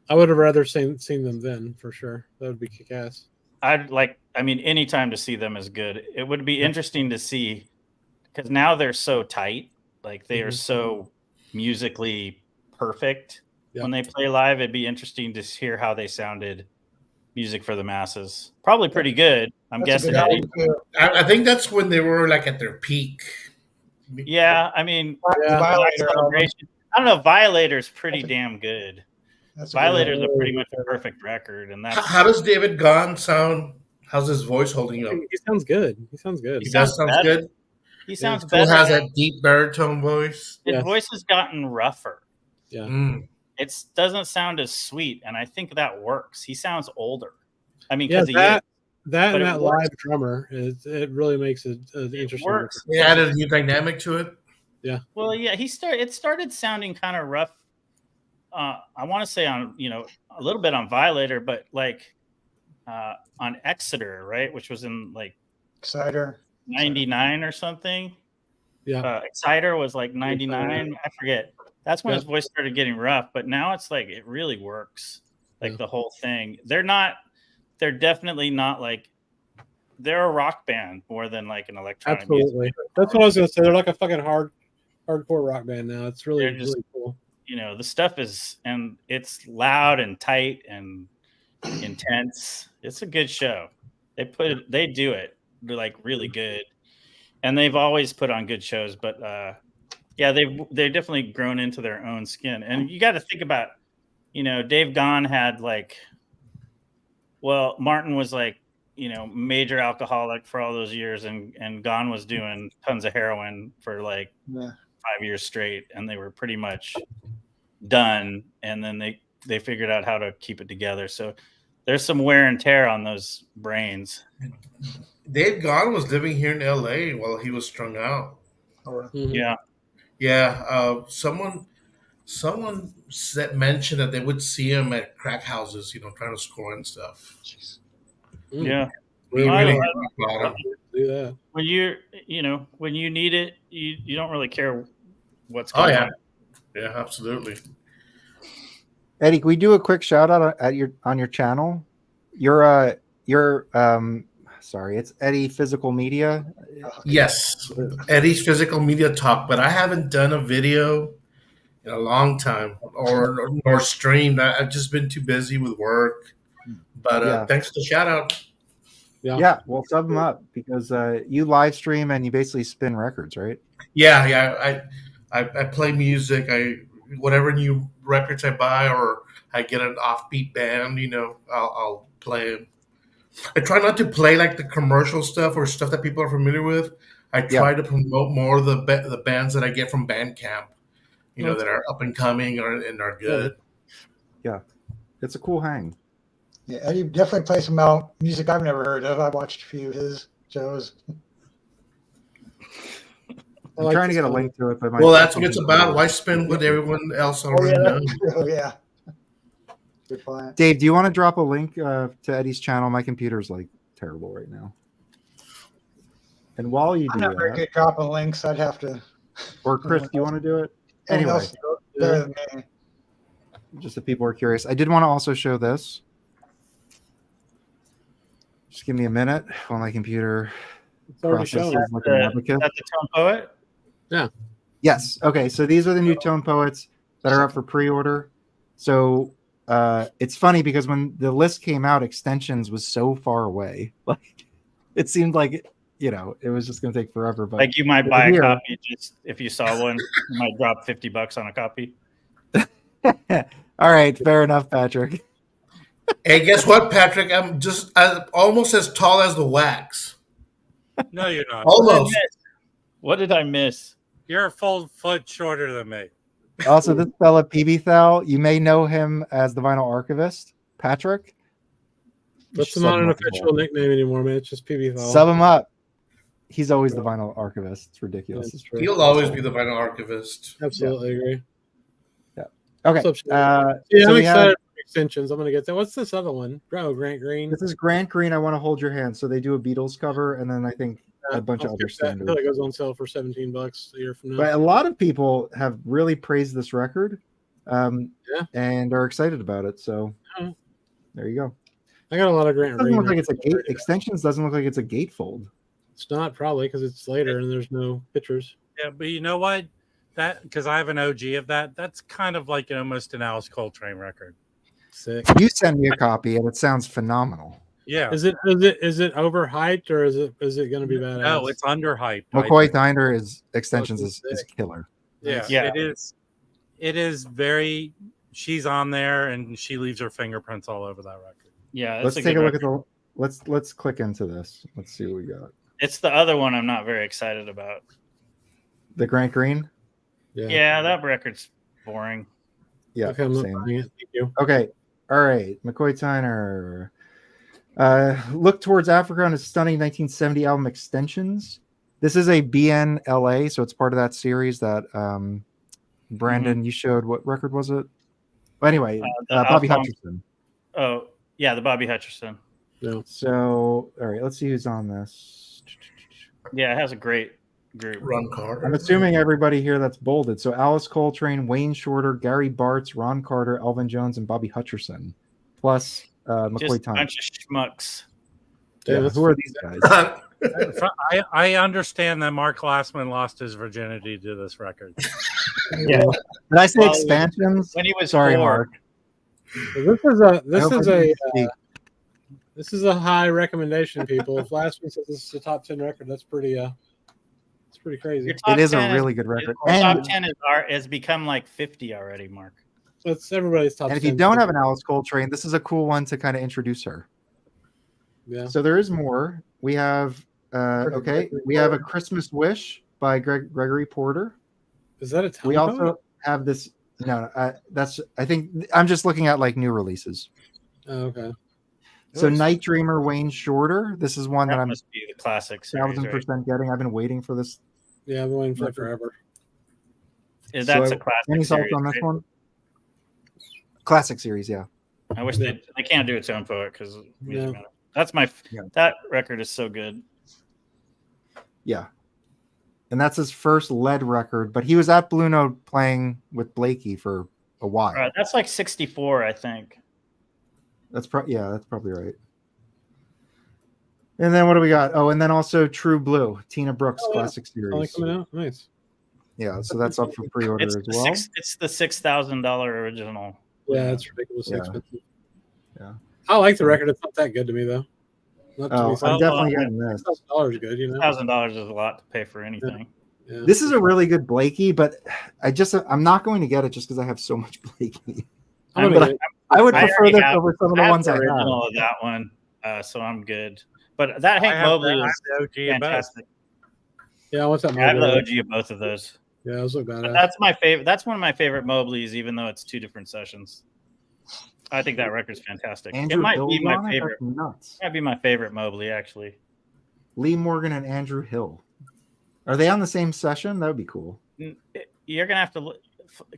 [SPEAKER 1] I would have rather seen them then, for sure. That would be kick-ass.
[SPEAKER 2] Any time to see them is good. It would be interesting to see, because now they're so tight. Like, they are so musically perfect when they play live. It'd be interesting to hear how they sounded Music for the Masses. Probably pretty good. I'm guessing.
[SPEAKER 5] I think that's when they were like at their peak.
[SPEAKER 2] Yeah, I mean, Violator. I don't know. Violator's pretty damn good. Violator's a pretty much a perfect record, and that's
[SPEAKER 5] how does David Gahan sound? How's his voice holding up?
[SPEAKER 1] He sounds good.
[SPEAKER 5] He sounds good.
[SPEAKER 2] He sounds better.
[SPEAKER 5] He has that deep baritone voice.
[SPEAKER 2] His voice has gotten rougher.
[SPEAKER 1] Yeah.
[SPEAKER 2] It doesn't sound as sweet, and I think that works. He sounds older. I mean,
[SPEAKER 1] because that live drummer it really makes it interesting.
[SPEAKER 2] It works.
[SPEAKER 5] He added a new dynamic to it.
[SPEAKER 1] Yeah.
[SPEAKER 2] Well, yeah, it started sounding kind of rough. I want to say on a little bit on Violator, but like on Exeter, right, which was in like
[SPEAKER 7] Exciter
[SPEAKER 2] 99 or something.
[SPEAKER 1] Yeah.
[SPEAKER 2] Exciter was like 99. I forget. That's when his voice started getting rough, but now it's like it really works. Like the whole thing. They're definitely not like they're a rock band more than like an electronic.
[SPEAKER 1] Absolutely.
[SPEAKER 2] Music.
[SPEAKER 1] That's what I was gonna say. They're like a fucking hardcore rock band now. It's really cool.
[SPEAKER 2] The stuff and it's loud and tight and intense. It's a good show. They do it. They're like really good. And they've always put on good shows, but they've definitely grown into their own skin. And you got to think about, Dave Gahan had Martin was major alcoholic for all those years, and Gahan was doing tons of heroin for 5 years straight, and they were pretty much done. And then they figured out how to keep it together. So there's some wear and tear on those brains.
[SPEAKER 5] Dave Gahan was living here in LA while he was strung out.
[SPEAKER 2] Yeah.
[SPEAKER 5] Yeah. Someone mentioned that they would see him at crack houses, trying to score and stuff.
[SPEAKER 2] Yeah.
[SPEAKER 5] Really
[SPEAKER 1] do that.
[SPEAKER 2] When you need it, you don't really care what's going on.
[SPEAKER 5] Yeah, absolutely.
[SPEAKER 6] Eddie, can we do a quick shout out on your channel? It's Eddie Physical Media.
[SPEAKER 5] Yes, Eddie's Physical Media Talk, but I haven't done a video in a long time or streamed. I've just been too busy with work. But thanks for the shout out.
[SPEAKER 6] Yeah, well, sub them up because you live stream and you basically spin records, right?
[SPEAKER 5] Yeah. I play music. Whatever new records I buy or I get an offbeat band, I'll play it. I try not to play like the commercial stuff or stuff that people are familiar with. I try to promote more of the bands that I get from Bandcamp, that are up and coming and are good.
[SPEAKER 6] Yeah, it's a cool hang.
[SPEAKER 7] Yeah, Eddie definitely plays some music I've never heard of. I watched a few of his shows.
[SPEAKER 6] I'm trying to get a link to it, but
[SPEAKER 5] well, that's what it's about. Why spend what everyone else already knows?
[SPEAKER 7] Oh yeah. Good plan.
[SPEAKER 6] Dave, do you want to drop a link to Eddie's channel? My computer's like terrible right now. And while you do
[SPEAKER 7] I'm not very good at dropping links. I'd have to.
[SPEAKER 6] Or Chris, do you want to do it? Anyway,
[SPEAKER 7] better than me.
[SPEAKER 6] Just if people are curious, I did want to also show this. Just give me a minute while my computer.
[SPEAKER 1] It's already shown.
[SPEAKER 2] Is that the Tone Poet?
[SPEAKER 1] Yeah.
[SPEAKER 6] Yes. Okay. So these are the new Tone Poets that are up for pre-order. So it's funny because when the list came out, Extensions was so far away. Like it seemed like it was just going to take forever. But
[SPEAKER 2] like you might buy a copy just if you saw one, you might drop $50 on a copy.
[SPEAKER 6] All right. Fair enough, Patrick.
[SPEAKER 5] Hey, guess what, Patrick? I'm almost as tall as the Wax.
[SPEAKER 3] No, you're not.
[SPEAKER 5] Almost.
[SPEAKER 2] What did I miss?
[SPEAKER 3] You're a full foot shorter than me.
[SPEAKER 6] Also, this fella, PB Thal, you may know him as the Vinyl Archivist, Patrick.
[SPEAKER 1] That's not an official nickname anymore, man. It's just PB Thal.
[SPEAKER 6] Sub him up. He's always the Vinyl Archivist. It's ridiculous.
[SPEAKER 1] Yeah,
[SPEAKER 5] he'll always be the Vinyl Archivist.
[SPEAKER 1] Absolutely agree.
[SPEAKER 6] Yeah. Okay.
[SPEAKER 1] I'm excited for Extensions. I'm going to get that. What's this other one? Oh, Grant Green.
[SPEAKER 6] This is Grant Green. I Want to Hold Your Hand. So they do a Beatles cover, and then I think a bunch of other standards.
[SPEAKER 1] I feel like it goes on sale for $17 a year from now.
[SPEAKER 6] But a lot of people have really praised this record, and are excited about it. So there you go.
[SPEAKER 1] I got a lot of Grant Green.
[SPEAKER 6] Doesn't look like it's a gate. Extensions doesn't look like it's a gatefold.
[SPEAKER 1] It's not, probably because it's later and there's no pictures.
[SPEAKER 3] Yeah, but you know what? That because I have an OG of that. That's kind of like almost an Alice Coltrane record.
[SPEAKER 1] Sick.
[SPEAKER 6] You send me a copy, and it sounds phenomenal.
[SPEAKER 3] Yeah.
[SPEAKER 1] Is it overhyped or is it going to be badass?
[SPEAKER 3] No, it's underhyped.
[SPEAKER 6] McCoy Tyner is Extensions is killer.
[SPEAKER 3] Yeah, it is. It is very. She's on there, and she leaves her fingerprints all over that record.
[SPEAKER 2] Yeah,
[SPEAKER 6] let's take a look at the. Let's click into this. Let's see what we got.
[SPEAKER 2] It's the other one I'm not very excited about.
[SPEAKER 6] The Grant Green.
[SPEAKER 2] Yeah, that record's boring.
[SPEAKER 6] Yeah.
[SPEAKER 1] Okay, I'm
[SPEAKER 6] same.
[SPEAKER 1] Thank you.
[SPEAKER 6] Okay. All right. McCoy Tyner. Look Towards Africa on his stunning 1970 album Extensions. This is a BNLA, so it's part of that series that Brandon, you showed. What record was it? Well, anyway, Bobby Hutcherson.
[SPEAKER 2] Oh, yeah, the Bobby Hutcherson.
[SPEAKER 1] Yeah.
[SPEAKER 6] So, all right, let's see who's on this.
[SPEAKER 2] Yeah, it has a great group.
[SPEAKER 5] Ron Carter.
[SPEAKER 6] I'm assuming everybody here that's bolded. So Alice Coltrane, Wayne Shorter, Gary Bartz, Ron Carter, Elvin Jones, and Bobby Hutcherson. Plus McCoy
[SPEAKER 2] Just a
[SPEAKER 6] Tyner.
[SPEAKER 2] bunch of schmucks.
[SPEAKER 6] Yeah, who are these guys?
[SPEAKER 3] I understand that Mark Glassman lost his virginity to this record.
[SPEAKER 2] Yeah.
[SPEAKER 6] Did I say expansions?
[SPEAKER 2] When he was
[SPEAKER 6] Sorry,
[SPEAKER 2] 4.
[SPEAKER 6] Mark.
[SPEAKER 1] This is a high recommendation, people. If last week says this is the top 10 record, that's pretty it's pretty crazy.
[SPEAKER 6] It is a really good record.
[SPEAKER 2] Top 10 has become like 50 already, Mark.
[SPEAKER 1] So it's everybody's top 10.
[SPEAKER 6] And if you don't have an Alice Coltrane, this is a cool one to kind of introduce her.
[SPEAKER 1] Yeah.
[SPEAKER 6] So there is more. We have we have A Christmas Wish by Gregory Porter.
[SPEAKER 1] Is that a
[SPEAKER 6] We also have this. No, I think I'm just looking at like new releases.
[SPEAKER 1] Oh, okay.
[SPEAKER 6] So Night Dreamer, Wayne Shorter. This is one that I'm
[SPEAKER 2] must be the classic series,
[SPEAKER 6] 1,000% getting. I've been waiting for this.
[SPEAKER 1] Yeah, I've been waiting for it forever.
[SPEAKER 2] That's a classic.
[SPEAKER 6] Any thoughts
[SPEAKER 2] series,
[SPEAKER 6] on this
[SPEAKER 2] right?
[SPEAKER 6] one? Classic series, yeah.
[SPEAKER 2] I wish they can't do its own poet because
[SPEAKER 1] Yeah.
[SPEAKER 2] that's that record is so good.
[SPEAKER 6] Yeah. And that's his first lead record, but he was at Blue Note playing with Blakey for a while.
[SPEAKER 2] That's like 64, I think.
[SPEAKER 6] That's probably right. And then what do we got? Oh, and then also True Blue, Tina Brooks classic series.
[SPEAKER 1] Coming out, nice.
[SPEAKER 6] Yeah, so that's up for pre-order as well.
[SPEAKER 2] It's the $6,000 original.
[SPEAKER 1] Yeah, it's ridiculously expensive.
[SPEAKER 6] Yeah.
[SPEAKER 1] I like the record. It's not that good to me though. Not
[SPEAKER 6] Oh,
[SPEAKER 1] to be
[SPEAKER 6] I'm definitely getting this.
[SPEAKER 1] $1,000 good, you know.
[SPEAKER 2] $1,000 is a lot to pay for anything.
[SPEAKER 1] Yeah.
[SPEAKER 6] This is a really good Blakey, but I'm not going to get it just because I have so much Blakey.
[SPEAKER 1] I'm
[SPEAKER 6] But
[SPEAKER 1] gonna
[SPEAKER 6] I would
[SPEAKER 2] I
[SPEAKER 6] prefer
[SPEAKER 2] already
[SPEAKER 6] this
[SPEAKER 2] have-
[SPEAKER 6] over some of
[SPEAKER 2] I
[SPEAKER 6] the
[SPEAKER 2] have
[SPEAKER 6] ones
[SPEAKER 2] the
[SPEAKER 6] I
[SPEAKER 2] original
[SPEAKER 6] have.
[SPEAKER 2] of that one, so I'm good. But that Hank
[SPEAKER 3] I have
[SPEAKER 2] Mobley
[SPEAKER 3] the- I
[SPEAKER 2] is
[SPEAKER 3] have the OG of both.
[SPEAKER 2] fantastic.
[SPEAKER 1] Yeah, what's that?
[SPEAKER 2] I have the
[SPEAKER 1] Mobley?
[SPEAKER 2] OG of both of those.
[SPEAKER 1] Yeah, those look
[SPEAKER 2] But
[SPEAKER 1] badass.
[SPEAKER 2] that's my favorite. That's one of my favorite Mobleys, even though it's 2 different sessions. I think that record's fantastic.
[SPEAKER 6] Andrew
[SPEAKER 2] it might
[SPEAKER 6] Hill's
[SPEAKER 2] be my
[SPEAKER 6] on it?
[SPEAKER 2] favorite.
[SPEAKER 6] That's nuts.
[SPEAKER 2] Might be my favorite Mobley, actually.
[SPEAKER 6] Lee Morgan and Andrew Hill. Are they on the same session? That would be cool.
[SPEAKER 2] You're gonna have to.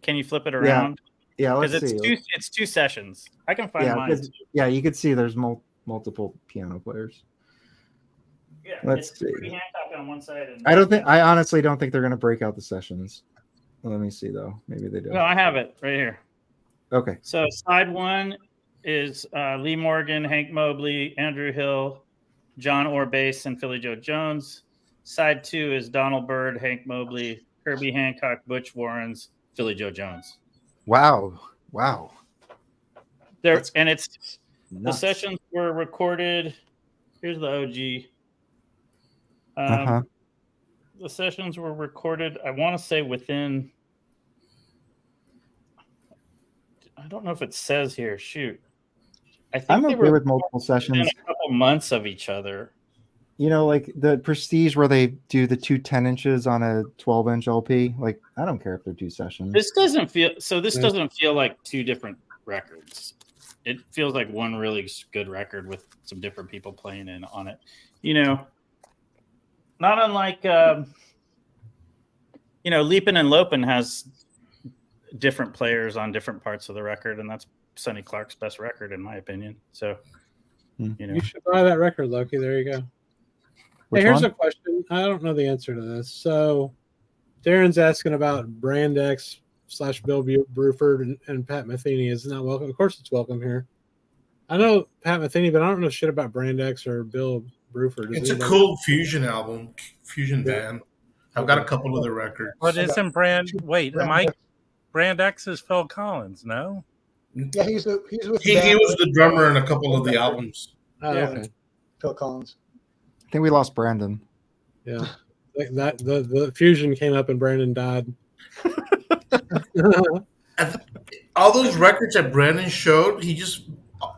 [SPEAKER 2] Can you flip it around?
[SPEAKER 6] Yeah, let's
[SPEAKER 2] Because
[SPEAKER 6] see.
[SPEAKER 2] it's 2 sessions. I can find
[SPEAKER 6] Yeah,
[SPEAKER 2] mine.
[SPEAKER 6] 'cause- yeah, you could see there's multiple piano players.
[SPEAKER 2] Yeah,
[SPEAKER 6] let's
[SPEAKER 2] it's
[SPEAKER 6] see.
[SPEAKER 2] Herbie Hancock on one side. And
[SPEAKER 6] I honestly don't think they're going to break out the sessions. Let me see though. Maybe they do.
[SPEAKER 2] No, I have it right here.
[SPEAKER 6] Okay.
[SPEAKER 2] So side 1 is Lee Morgan, Hank Mobley, Andrew Hill, John Orr bass, and Philly Joe Jones. Side 2 is Donald Byrd, Hank Mobley, Herbie Hancock, Butch Warrens, Philly Joe Jones.
[SPEAKER 6] Wow.
[SPEAKER 2] And it's the
[SPEAKER 6] Nuts.
[SPEAKER 2] sessions were recorded. Here's the OG. The sessions were recorded, I want to say within, I don't know if it says here. Shoot. I think
[SPEAKER 6] I'm
[SPEAKER 2] they
[SPEAKER 6] okay
[SPEAKER 2] were
[SPEAKER 6] with multiple sessions.
[SPEAKER 2] within a couple months of each other.
[SPEAKER 6] You know, like the Prestige where they do the 2 10-inches on a 12-inch LP. Like, I don't care if they're 2 sessions.
[SPEAKER 2] This doesn't feel like 2 different records. It feels like one really good record with some different people playing in on it. You know, not unlike Leapin' and Lopin' has different players on different parts of the record, and that's Sonny Clark's best record in my opinion. So
[SPEAKER 1] You should buy that record, Loki. There you go.
[SPEAKER 6] Which
[SPEAKER 1] hey, here's
[SPEAKER 6] one?
[SPEAKER 1] a question. I don't know the answer to this. So Darren's asking about Brand X / Bill Bruford and Pat Metheny. Isn't that welcome? Of course it's welcome here. I know Pat Metheny, but I don't know shit about Brand X or Bill Bruford.
[SPEAKER 5] It's a cool fusion album, fusion band. I've got a couple of the records.
[SPEAKER 3] But isn't Brand X is Phil Collins? No.
[SPEAKER 7] Yeah, he's with
[SPEAKER 5] He was the drummer in a couple of the albums.
[SPEAKER 1] Oh,
[SPEAKER 3] Yeah.
[SPEAKER 1] okay.
[SPEAKER 7] Phil Collins.
[SPEAKER 6] I think we lost Brandon.
[SPEAKER 1] Yeah. That the fusion came up and Brandon died.
[SPEAKER 5] All those records that Brandon showed, he just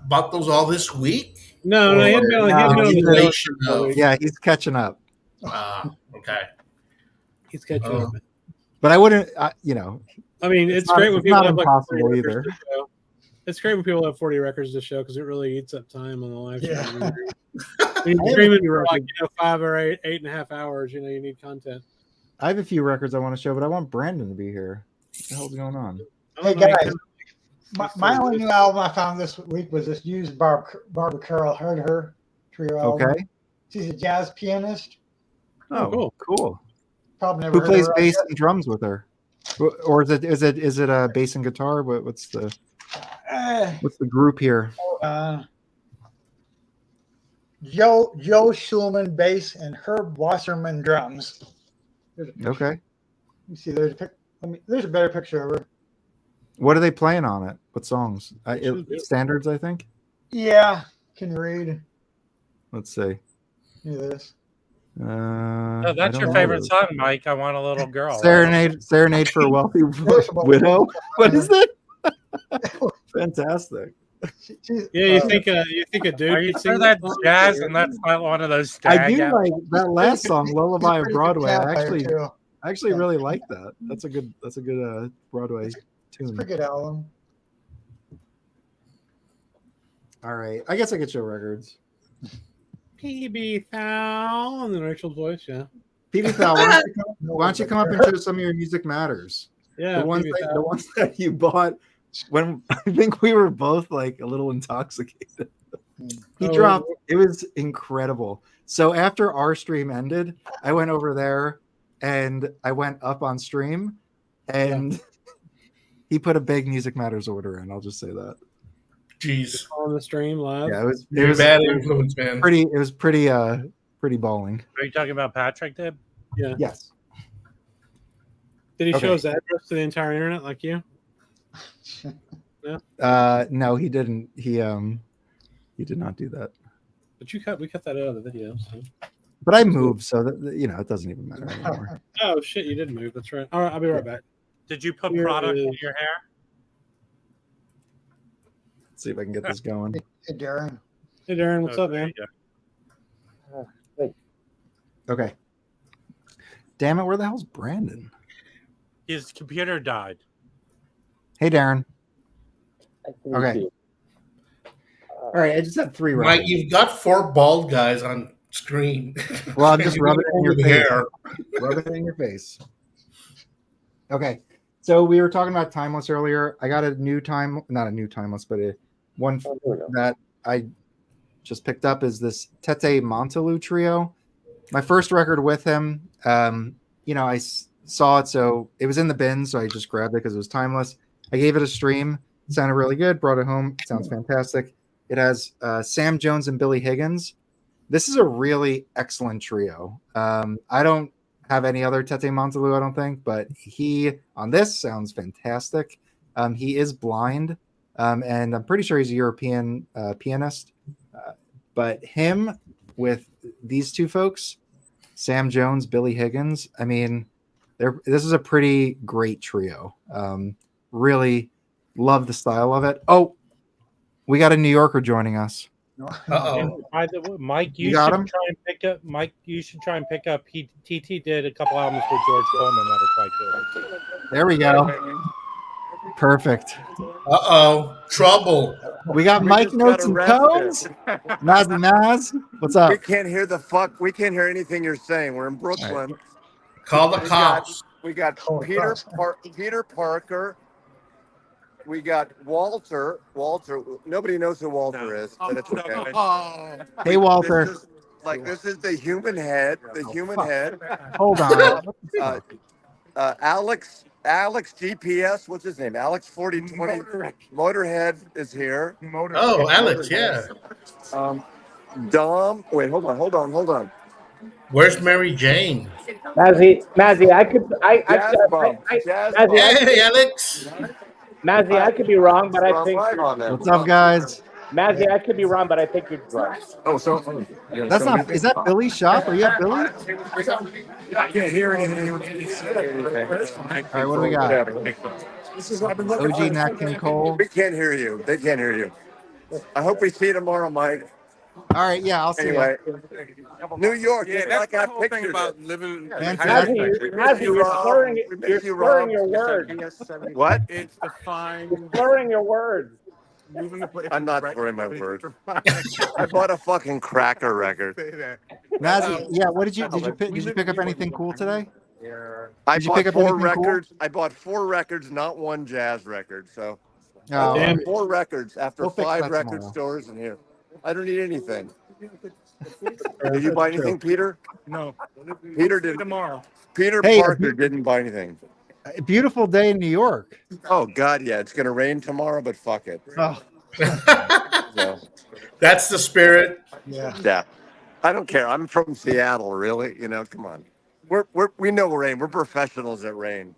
[SPEAKER 5] bought those all this week?
[SPEAKER 1] No, he had been on
[SPEAKER 5] Accumulation of-
[SPEAKER 6] Yeah, he's catching up.
[SPEAKER 5] Okay.
[SPEAKER 1] He's catching up.
[SPEAKER 6] But I wouldn't,
[SPEAKER 1] I mean, it's
[SPEAKER 6] not-
[SPEAKER 1] great when
[SPEAKER 6] it's
[SPEAKER 1] people
[SPEAKER 6] not
[SPEAKER 1] have like 40
[SPEAKER 6] impossible
[SPEAKER 1] records
[SPEAKER 6] either.
[SPEAKER 1] to show. It's great when people have 40 records to show because it really eats up time on the live
[SPEAKER 7] Yeah.
[SPEAKER 1] stream. When you're streaming for like 5 or 8.5 hours, you need content.
[SPEAKER 6] I have a few records I want to show, but I want Brandon to be here. What the hell's going on?
[SPEAKER 7] Hey guys, my only new album I found this week was this used Barbara Carroll Heard Her trio album.
[SPEAKER 6] Okay.
[SPEAKER 7] She's a jazz pianist.
[SPEAKER 6] Oh, cool.
[SPEAKER 7] Probably never
[SPEAKER 6] Who
[SPEAKER 7] heard
[SPEAKER 6] plays
[SPEAKER 7] her
[SPEAKER 6] bass
[SPEAKER 7] yet.
[SPEAKER 6] and drums with her? Or is it a bass and guitar? What's the group here?
[SPEAKER 7] Joe Schulman bass and Herb Wasserman drums.
[SPEAKER 6] Okay.
[SPEAKER 7] You see, there's a better picture of her.
[SPEAKER 6] What are they playing on it? What songs? Standards, I think.
[SPEAKER 7] Yeah, can you read?
[SPEAKER 6] Let's see.
[SPEAKER 7] Hear this.
[SPEAKER 3] Oh,
[SPEAKER 6] I
[SPEAKER 3] that's
[SPEAKER 6] don't
[SPEAKER 3] your
[SPEAKER 6] know
[SPEAKER 3] favorite
[SPEAKER 6] those.
[SPEAKER 3] song, Mike. I Want a Little Girl.
[SPEAKER 6] Serenade for a Wealthy Widow. What is that? Fantastic.
[SPEAKER 1] Yeah, you think a dude?
[SPEAKER 3] Are you
[SPEAKER 1] could
[SPEAKER 3] sure
[SPEAKER 1] sing
[SPEAKER 3] that's
[SPEAKER 1] that song?
[SPEAKER 3] jazz and that's not one of those
[SPEAKER 6] I
[SPEAKER 3] stag
[SPEAKER 6] do
[SPEAKER 3] out-
[SPEAKER 6] like that last song, Lullaby of
[SPEAKER 7] Pretty good
[SPEAKER 6] Broadway.
[SPEAKER 7] piano
[SPEAKER 6] I
[SPEAKER 7] player, too.
[SPEAKER 6] actually really like that. That's a good Broadway tune.
[SPEAKER 7] Pretty good album.
[SPEAKER 6] All right, I guess I could show records.
[SPEAKER 1] PB Thal and then Rachel's voice. Yeah,
[SPEAKER 6] PB Thal, why don't you come up and show some of your Music Matters?
[SPEAKER 1] yeah.
[SPEAKER 6] the ones
[SPEAKER 1] PB
[SPEAKER 6] that,
[SPEAKER 1] Thal.
[SPEAKER 6] the ones that you bought when I think we were both like a little intoxicated. He
[SPEAKER 1] Oh,
[SPEAKER 6] dropped. It was incredible. So after our stream ended, I went over there and I went up on stream, and he put a big Music Matters order in. I'll just say that.
[SPEAKER 5] Jeez.
[SPEAKER 1] On the stream live.
[SPEAKER 6] Yeah, it
[SPEAKER 5] You're a
[SPEAKER 6] was
[SPEAKER 5] bad influence, man.
[SPEAKER 6] pretty balling.
[SPEAKER 3] Are you talking about Patrick, Dib?
[SPEAKER 1] Yeah.
[SPEAKER 6] Yes.
[SPEAKER 1] Did he
[SPEAKER 6] Okay.
[SPEAKER 1] show his address to the entire internet like you?
[SPEAKER 6] No, he didn't. He did not do that.
[SPEAKER 1] But we cut that out of the video. So.
[SPEAKER 6] But I moved, so that, it doesn't even matter anymore.
[SPEAKER 1] Oh shit, you did move. That's right. All right, I'll be right back.
[SPEAKER 3] Did you put
[SPEAKER 1] Here
[SPEAKER 3] product
[SPEAKER 1] is-
[SPEAKER 3] in your hair?
[SPEAKER 6] Let's see if I can get this going.
[SPEAKER 7] Hey, Darren.
[SPEAKER 1] Hey Darren, what's up, man?
[SPEAKER 6] Okay. Damn it, where the hell's Brandon?
[SPEAKER 3] His computer died.
[SPEAKER 6] Hey, Darren. Okay. All right, I just have 3
[SPEAKER 5] Mike,
[SPEAKER 6] records.
[SPEAKER 5] you've got 4 bald guys on screen.
[SPEAKER 6] Well, I'm just rubbing it in your face.
[SPEAKER 5] hair.
[SPEAKER 6] Rub it in your face. Okay. So we were talking about timeless earlier. I got not a new timeless, but one that I just picked up is this Tete Montalou trio. My first record with him. I saw it, so it was in the bin, so I just grabbed it because it was timeless. I gave it a stream. It sounded really good. Brought it home. It sounds fantastic. It has Sam Jones and Billy Higgins. This is a really excellent trio. I don't have any other Tete Montalou, I don't think, but he on this sounds fantastic. He is blind, and I'm pretty sure he's a European pianist. But him with these 2 folks, Sam Jones, Billy Higgins, I mean, this is a pretty great trio. Really love the style of it. Oh, we got a New Yorker joining us.
[SPEAKER 5] Uh-oh.
[SPEAKER 3] By the way, Mike,
[SPEAKER 6] You got
[SPEAKER 3] should
[SPEAKER 6] him?
[SPEAKER 3] try and pick up. Mike, you should try and pick up. TT did a couple albums with George Coleman that are quite good.
[SPEAKER 6] There we go. Perfect.
[SPEAKER 5] Uh-oh. Trouble.
[SPEAKER 6] We got Mike
[SPEAKER 4] just
[SPEAKER 6] Notes
[SPEAKER 4] got
[SPEAKER 6] and
[SPEAKER 4] arrested.
[SPEAKER 6] Cones. Mazzy Maz, what's up?
[SPEAKER 4] We can't hear the fuck. We can't hear anything you're saying. We're in Brooklyn.
[SPEAKER 5] Call the cops.
[SPEAKER 4] We got Peter Parker. We got Walter. Nobody knows who Walter is, but it's okay.
[SPEAKER 6] Hey, Walter.
[SPEAKER 4] This is the human head. The human head.
[SPEAKER 6] Hold on.
[SPEAKER 4] Alex GPS. What's his name? Alex 4020. Motorhead is here.
[SPEAKER 5] Oh, Alex, yeah.
[SPEAKER 4] Dom. Wait, hold on.
[SPEAKER 5] Where's Mary Jane?
[SPEAKER 8] Mazzy,
[SPEAKER 4] Jazz Bomb.
[SPEAKER 5] Hey, Alex.
[SPEAKER 8] Mazzy, I could be wrong, but I think
[SPEAKER 6] What's up, guys?
[SPEAKER 8] Mazzy, I could be wrong, but I think you're right.
[SPEAKER 4] Oh, so
[SPEAKER 6] That's not. Is that Billy's shop? Are you at Billy?
[SPEAKER 4] I can't hear anything.
[SPEAKER 6] All right, what do we got? OG Nat King Cole.
[SPEAKER 4] We can't hear you. They can't hear you. I hope we see you tomorrow, Mike.
[SPEAKER 6] All right, yeah, I'll see
[SPEAKER 4] Anyway, New York.
[SPEAKER 9] Yeah, that's the whole thing about living.
[SPEAKER 6] Fantastic.
[SPEAKER 8] Mazzy, you're slurring your words.
[SPEAKER 4] What?
[SPEAKER 9] It's the fine.
[SPEAKER 8] You're slurring your words.
[SPEAKER 4] I'm not throwing my word. I bought a fucking cracker record.
[SPEAKER 6] Mazzy, yeah, what did you pick up anything cool today?
[SPEAKER 4] I
[SPEAKER 6] Did you
[SPEAKER 4] bought
[SPEAKER 6] pick up
[SPEAKER 4] 4
[SPEAKER 6] anything cool?
[SPEAKER 4] records. I bought 4 records, not 1 jazz record. So
[SPEAKER 6] Oh,
[SPEAKER 1] Damn.
[SPEAKER 4] 4 records after
[SPEAKER 6] We'll fix
[SPEAKER 4] 5
[SPEAKER 6] that
[SPEAKER 4] record
[SPEAKER 6] tomorrow.
[SPEAKER 4] stores in here. I don't need anything. Did you buy anything, Peter?
[SPEAKER 9] No.
[SPEAKER 4] Peter did.
[SPEAKER 9] Tomorrow.
[SPEAKER 4] Peter
[SPEAKER 6] Hey,
[SPEAKER 4] Parker didn't buy anything.
[SPEAKER 6] a beautiful day in New York.
[SPEAKER 4] Oh God, yeah, it's gonna rain tomorrow, but fuck it.
[SPEAKER 6] Oh,
[SPEAKER 4] So,
[SPEAKER 5] That's the spirit.
[SPEAKER 4] yeah, I don't care. I'm from Seattle, really. Come on. We know rain. We're professionals at rain.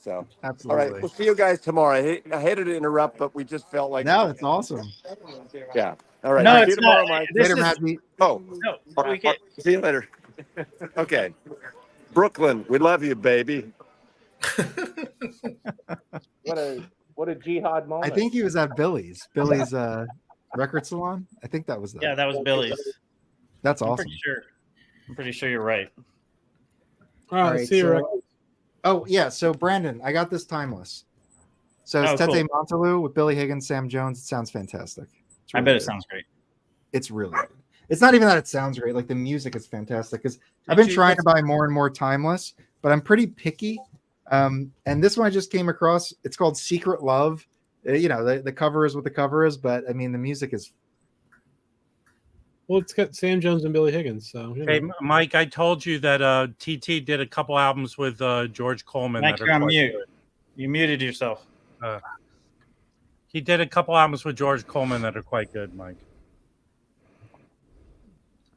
[SPEAKER 4] So,
[SPEAKER 6] absolutely.
[SPEAKER 4] all right, we'll see you guys tomorrow. I hated to interrupt, but we just felt like
[SPEAKER 6] No, it's awesome.
[SPEAKER 4] yeah. All right,
[SPEAKER 2] No,
[SPEAKER 4] see you
[SPEAKER 2] it's
[SPEAKER 4] tomorrow,
[SPEAKER 2] not.
[SPEAKER 4] Mike.
[SPEAKER 6] Later,
[SPEAKER 2] This is-
[SPEAKER 6] Mazzy.
[SPEAKER 4] Oh,
[SPEAKER 2] No,
[SPEAKER 4] all
[SPEAKER 2] we
[SPEAKER 4] right,
[SPEAKER 2] can't.
[SPEAKER 4] see you later. Okay, Brooklyn, we love you, baby.
[SPEAKER 8] What a jihad moment.
[SPEAKER 6] I think he was at Billy's record salon. I think that was
[SPEAKER 2] Yeah, that was Billy's.
[SPEAKER 6] That's
[SPEAKER 2] I'm
[SPEAKER 6] awesome.
[SPEAKER 2] pretty sure you're right.
[SPEAKER 1] All right, see you,
[SPEAKER 6] so-
[SPEAKER 1] Rick.
[SPEAKER 6] Oh yeah, so Brandon, I got this timeless. So it's
[SPEAKER 2] Oh,
[SPEAKER 6] Tete
[SPEAKER 2] cool.
[SPEAKER 6] Montalou with Billy Higgins, Sam Jones. It sounds fantastic. It's
[SPEAKER 2] I
[SPEAKER 6] really
[SPEAKER 2] bet it
[SPEAKER 6] good.
[SPEAKER 2] sounds great.
[SPEAKER 6] It's really good. It's not even that it sounds great. Like the music is fantastic. Because I've been trying to buy more and more timeless, but I'm pretty picky. And this one I just came across. It's called Secret Love. The cover is what the cover is, but I mean the music is.
[SPEAKER 1] Well, it's got Sam Jones and Billy Higgins. So
[SPEAKER 3] Hey, Mike, I told you that TT did a couple albums with George Coleman.
[SPEAKER 2] Mike,
[SPEAKER 3] that are
[SPEAKER 2] you're on
[SPEAKER 3] quite
[SPEAKER 2] mute.
[SPEAKER 3] good.
[SPEAKER 2] You muted yourself.
[SPEAKER 3] He did a couple albums with George Coleman that are quite good, Mike.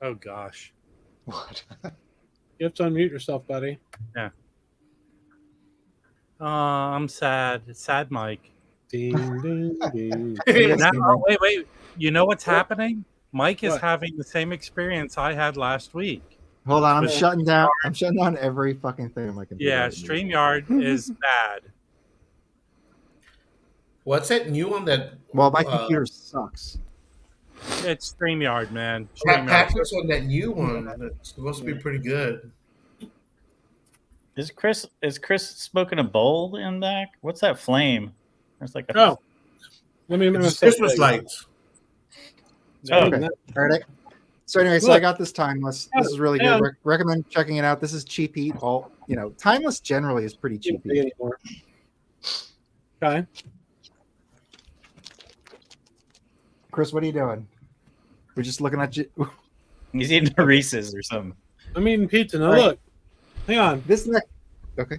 [SPEAKER 3] Oh gosh.
[SPEAKER 7] What?
[SPEAKER 1] you have to unmute yourself, buddy.
[SPEAKER 3] I'm sad. It's sad, Mike.
[SPEAKER 1] Ding, ding, ding.
[SPEAKER 3] Wait. You know what's happening? Mike is
[SPEAKER 1] What?
[SPEAKER 3] having the same experience I had last week.
[SPEAKER 6] Hold on, I'm
[SPEAKER 3] With-
[SPEAKER 6] shutting down. I'm shutting down every fucking thing on my computer.
[SPEAKER 3] Yeah,
[SPEAKER 6] right now.
[SPEAKER 3] StreamYard is bad.
[SPEAKER 5] What's that new one that?
[SPEAKER 6] Well, my computer sucks.
[SPEAKER 3] It's StreamYard, man.
[SPEAKER 5] Pat
[SPEAKER 3] StreamYard.
[SPEAKER 5] Patrick's on that new one. That's supposed to be pretty good.
[SPEAKER 2] Is Chris smoking a bowl in back? What's that flame? There's like a
[SPEAKER 1] Oh, let me.
[SPEAKER 5] It's Christmas lights.
[SPEAKER 2] Oh,
[SPEAKER 6] Okay. All right. So anyway, so I got this Timeless. This is really good. Recommend checking it out. This is cheap heat. Timeless generally is pretty cheap heat.
[SPEAKER 1] Anymore. Okay.
[SPEAKER 6] Chris, what are you doing? We're just looking at you.
[SPEAKER 2] He's eating a Reese's or something.
[SPEAKER 1] I'm eating pizza. Now
[SPEAKER 6] Right.
[SPEAKER 1] look. Hang on.
[SPEAKER 6] This next. Okay.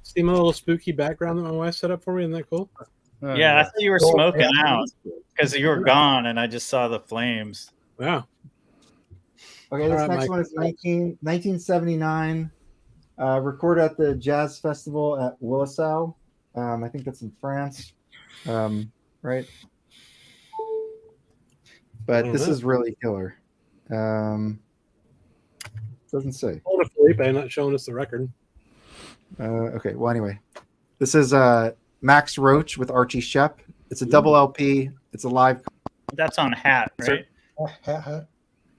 [SPEAKER 1] See my little spooky background that my wife set up for me? Isn't that cool?
[SPEAKER 2] Yeah, I thought you were smoking out because you were gone, and I just saw the flames.
[SPEAKER 1] Wow.
[SPEAKER 6] Okay, this
[SPEAKER 1] All right,
[SPEAKER 6] next
[SPEAKER 1] Mike.
[SPEAKER 6] one is 1979. Recorded at the Jazz Festival at Willisau. I think that's in France. Right? But this is really killer. Doesn't say.
[SPEAKER 1] Hold it, Felipe, not showing us the record.
[SPEAKER 6] Okay, well, anyway. This is Max Roach with Archie Shepp. It's a double LP. It's a live.
[SPEAKER 2] That's on Hat, right?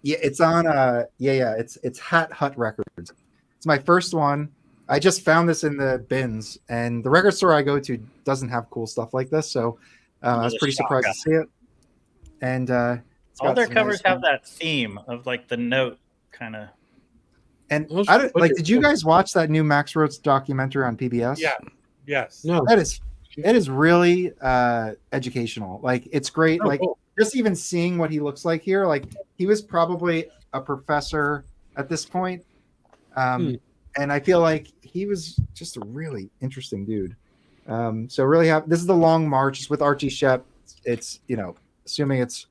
[SPEAKER 6] Yeah, it's on it's Hat Hut Records. It's my first one. I just found this in the bins, and the record store I go to doesn't have cool stuff like this, so I was pretty surprised to see it. And it's
[SPEAKER 2] all
[SPEAKER 6] got
[SPEAKER 2] their
[SPEAKER 6] some
[SPEAKER 2] covers
[SPEAKER 6] nice
[SPEAKER 2] have that theme of like the note kind of.
[SPEAKER 6] And I don't, like, did you guys watch that new Max Roach documentary on PBS?
[SPEAKER 3] Yeah. Yes.
[SPEAKER 1] No.
[SPEAKER 6] It is really educational. Like, it's great.
[SPEAKER 1] Oh,
[SPEAKER 6] like
[SPEAKER 1] cool.
[SPEAKER 6] just even seeing what he looks like here. Like, he was probably a professor at this point. And I feel like he was just a really interesting dude. So really this is The Long March. It's with Archie Shepp. It's, assuming it's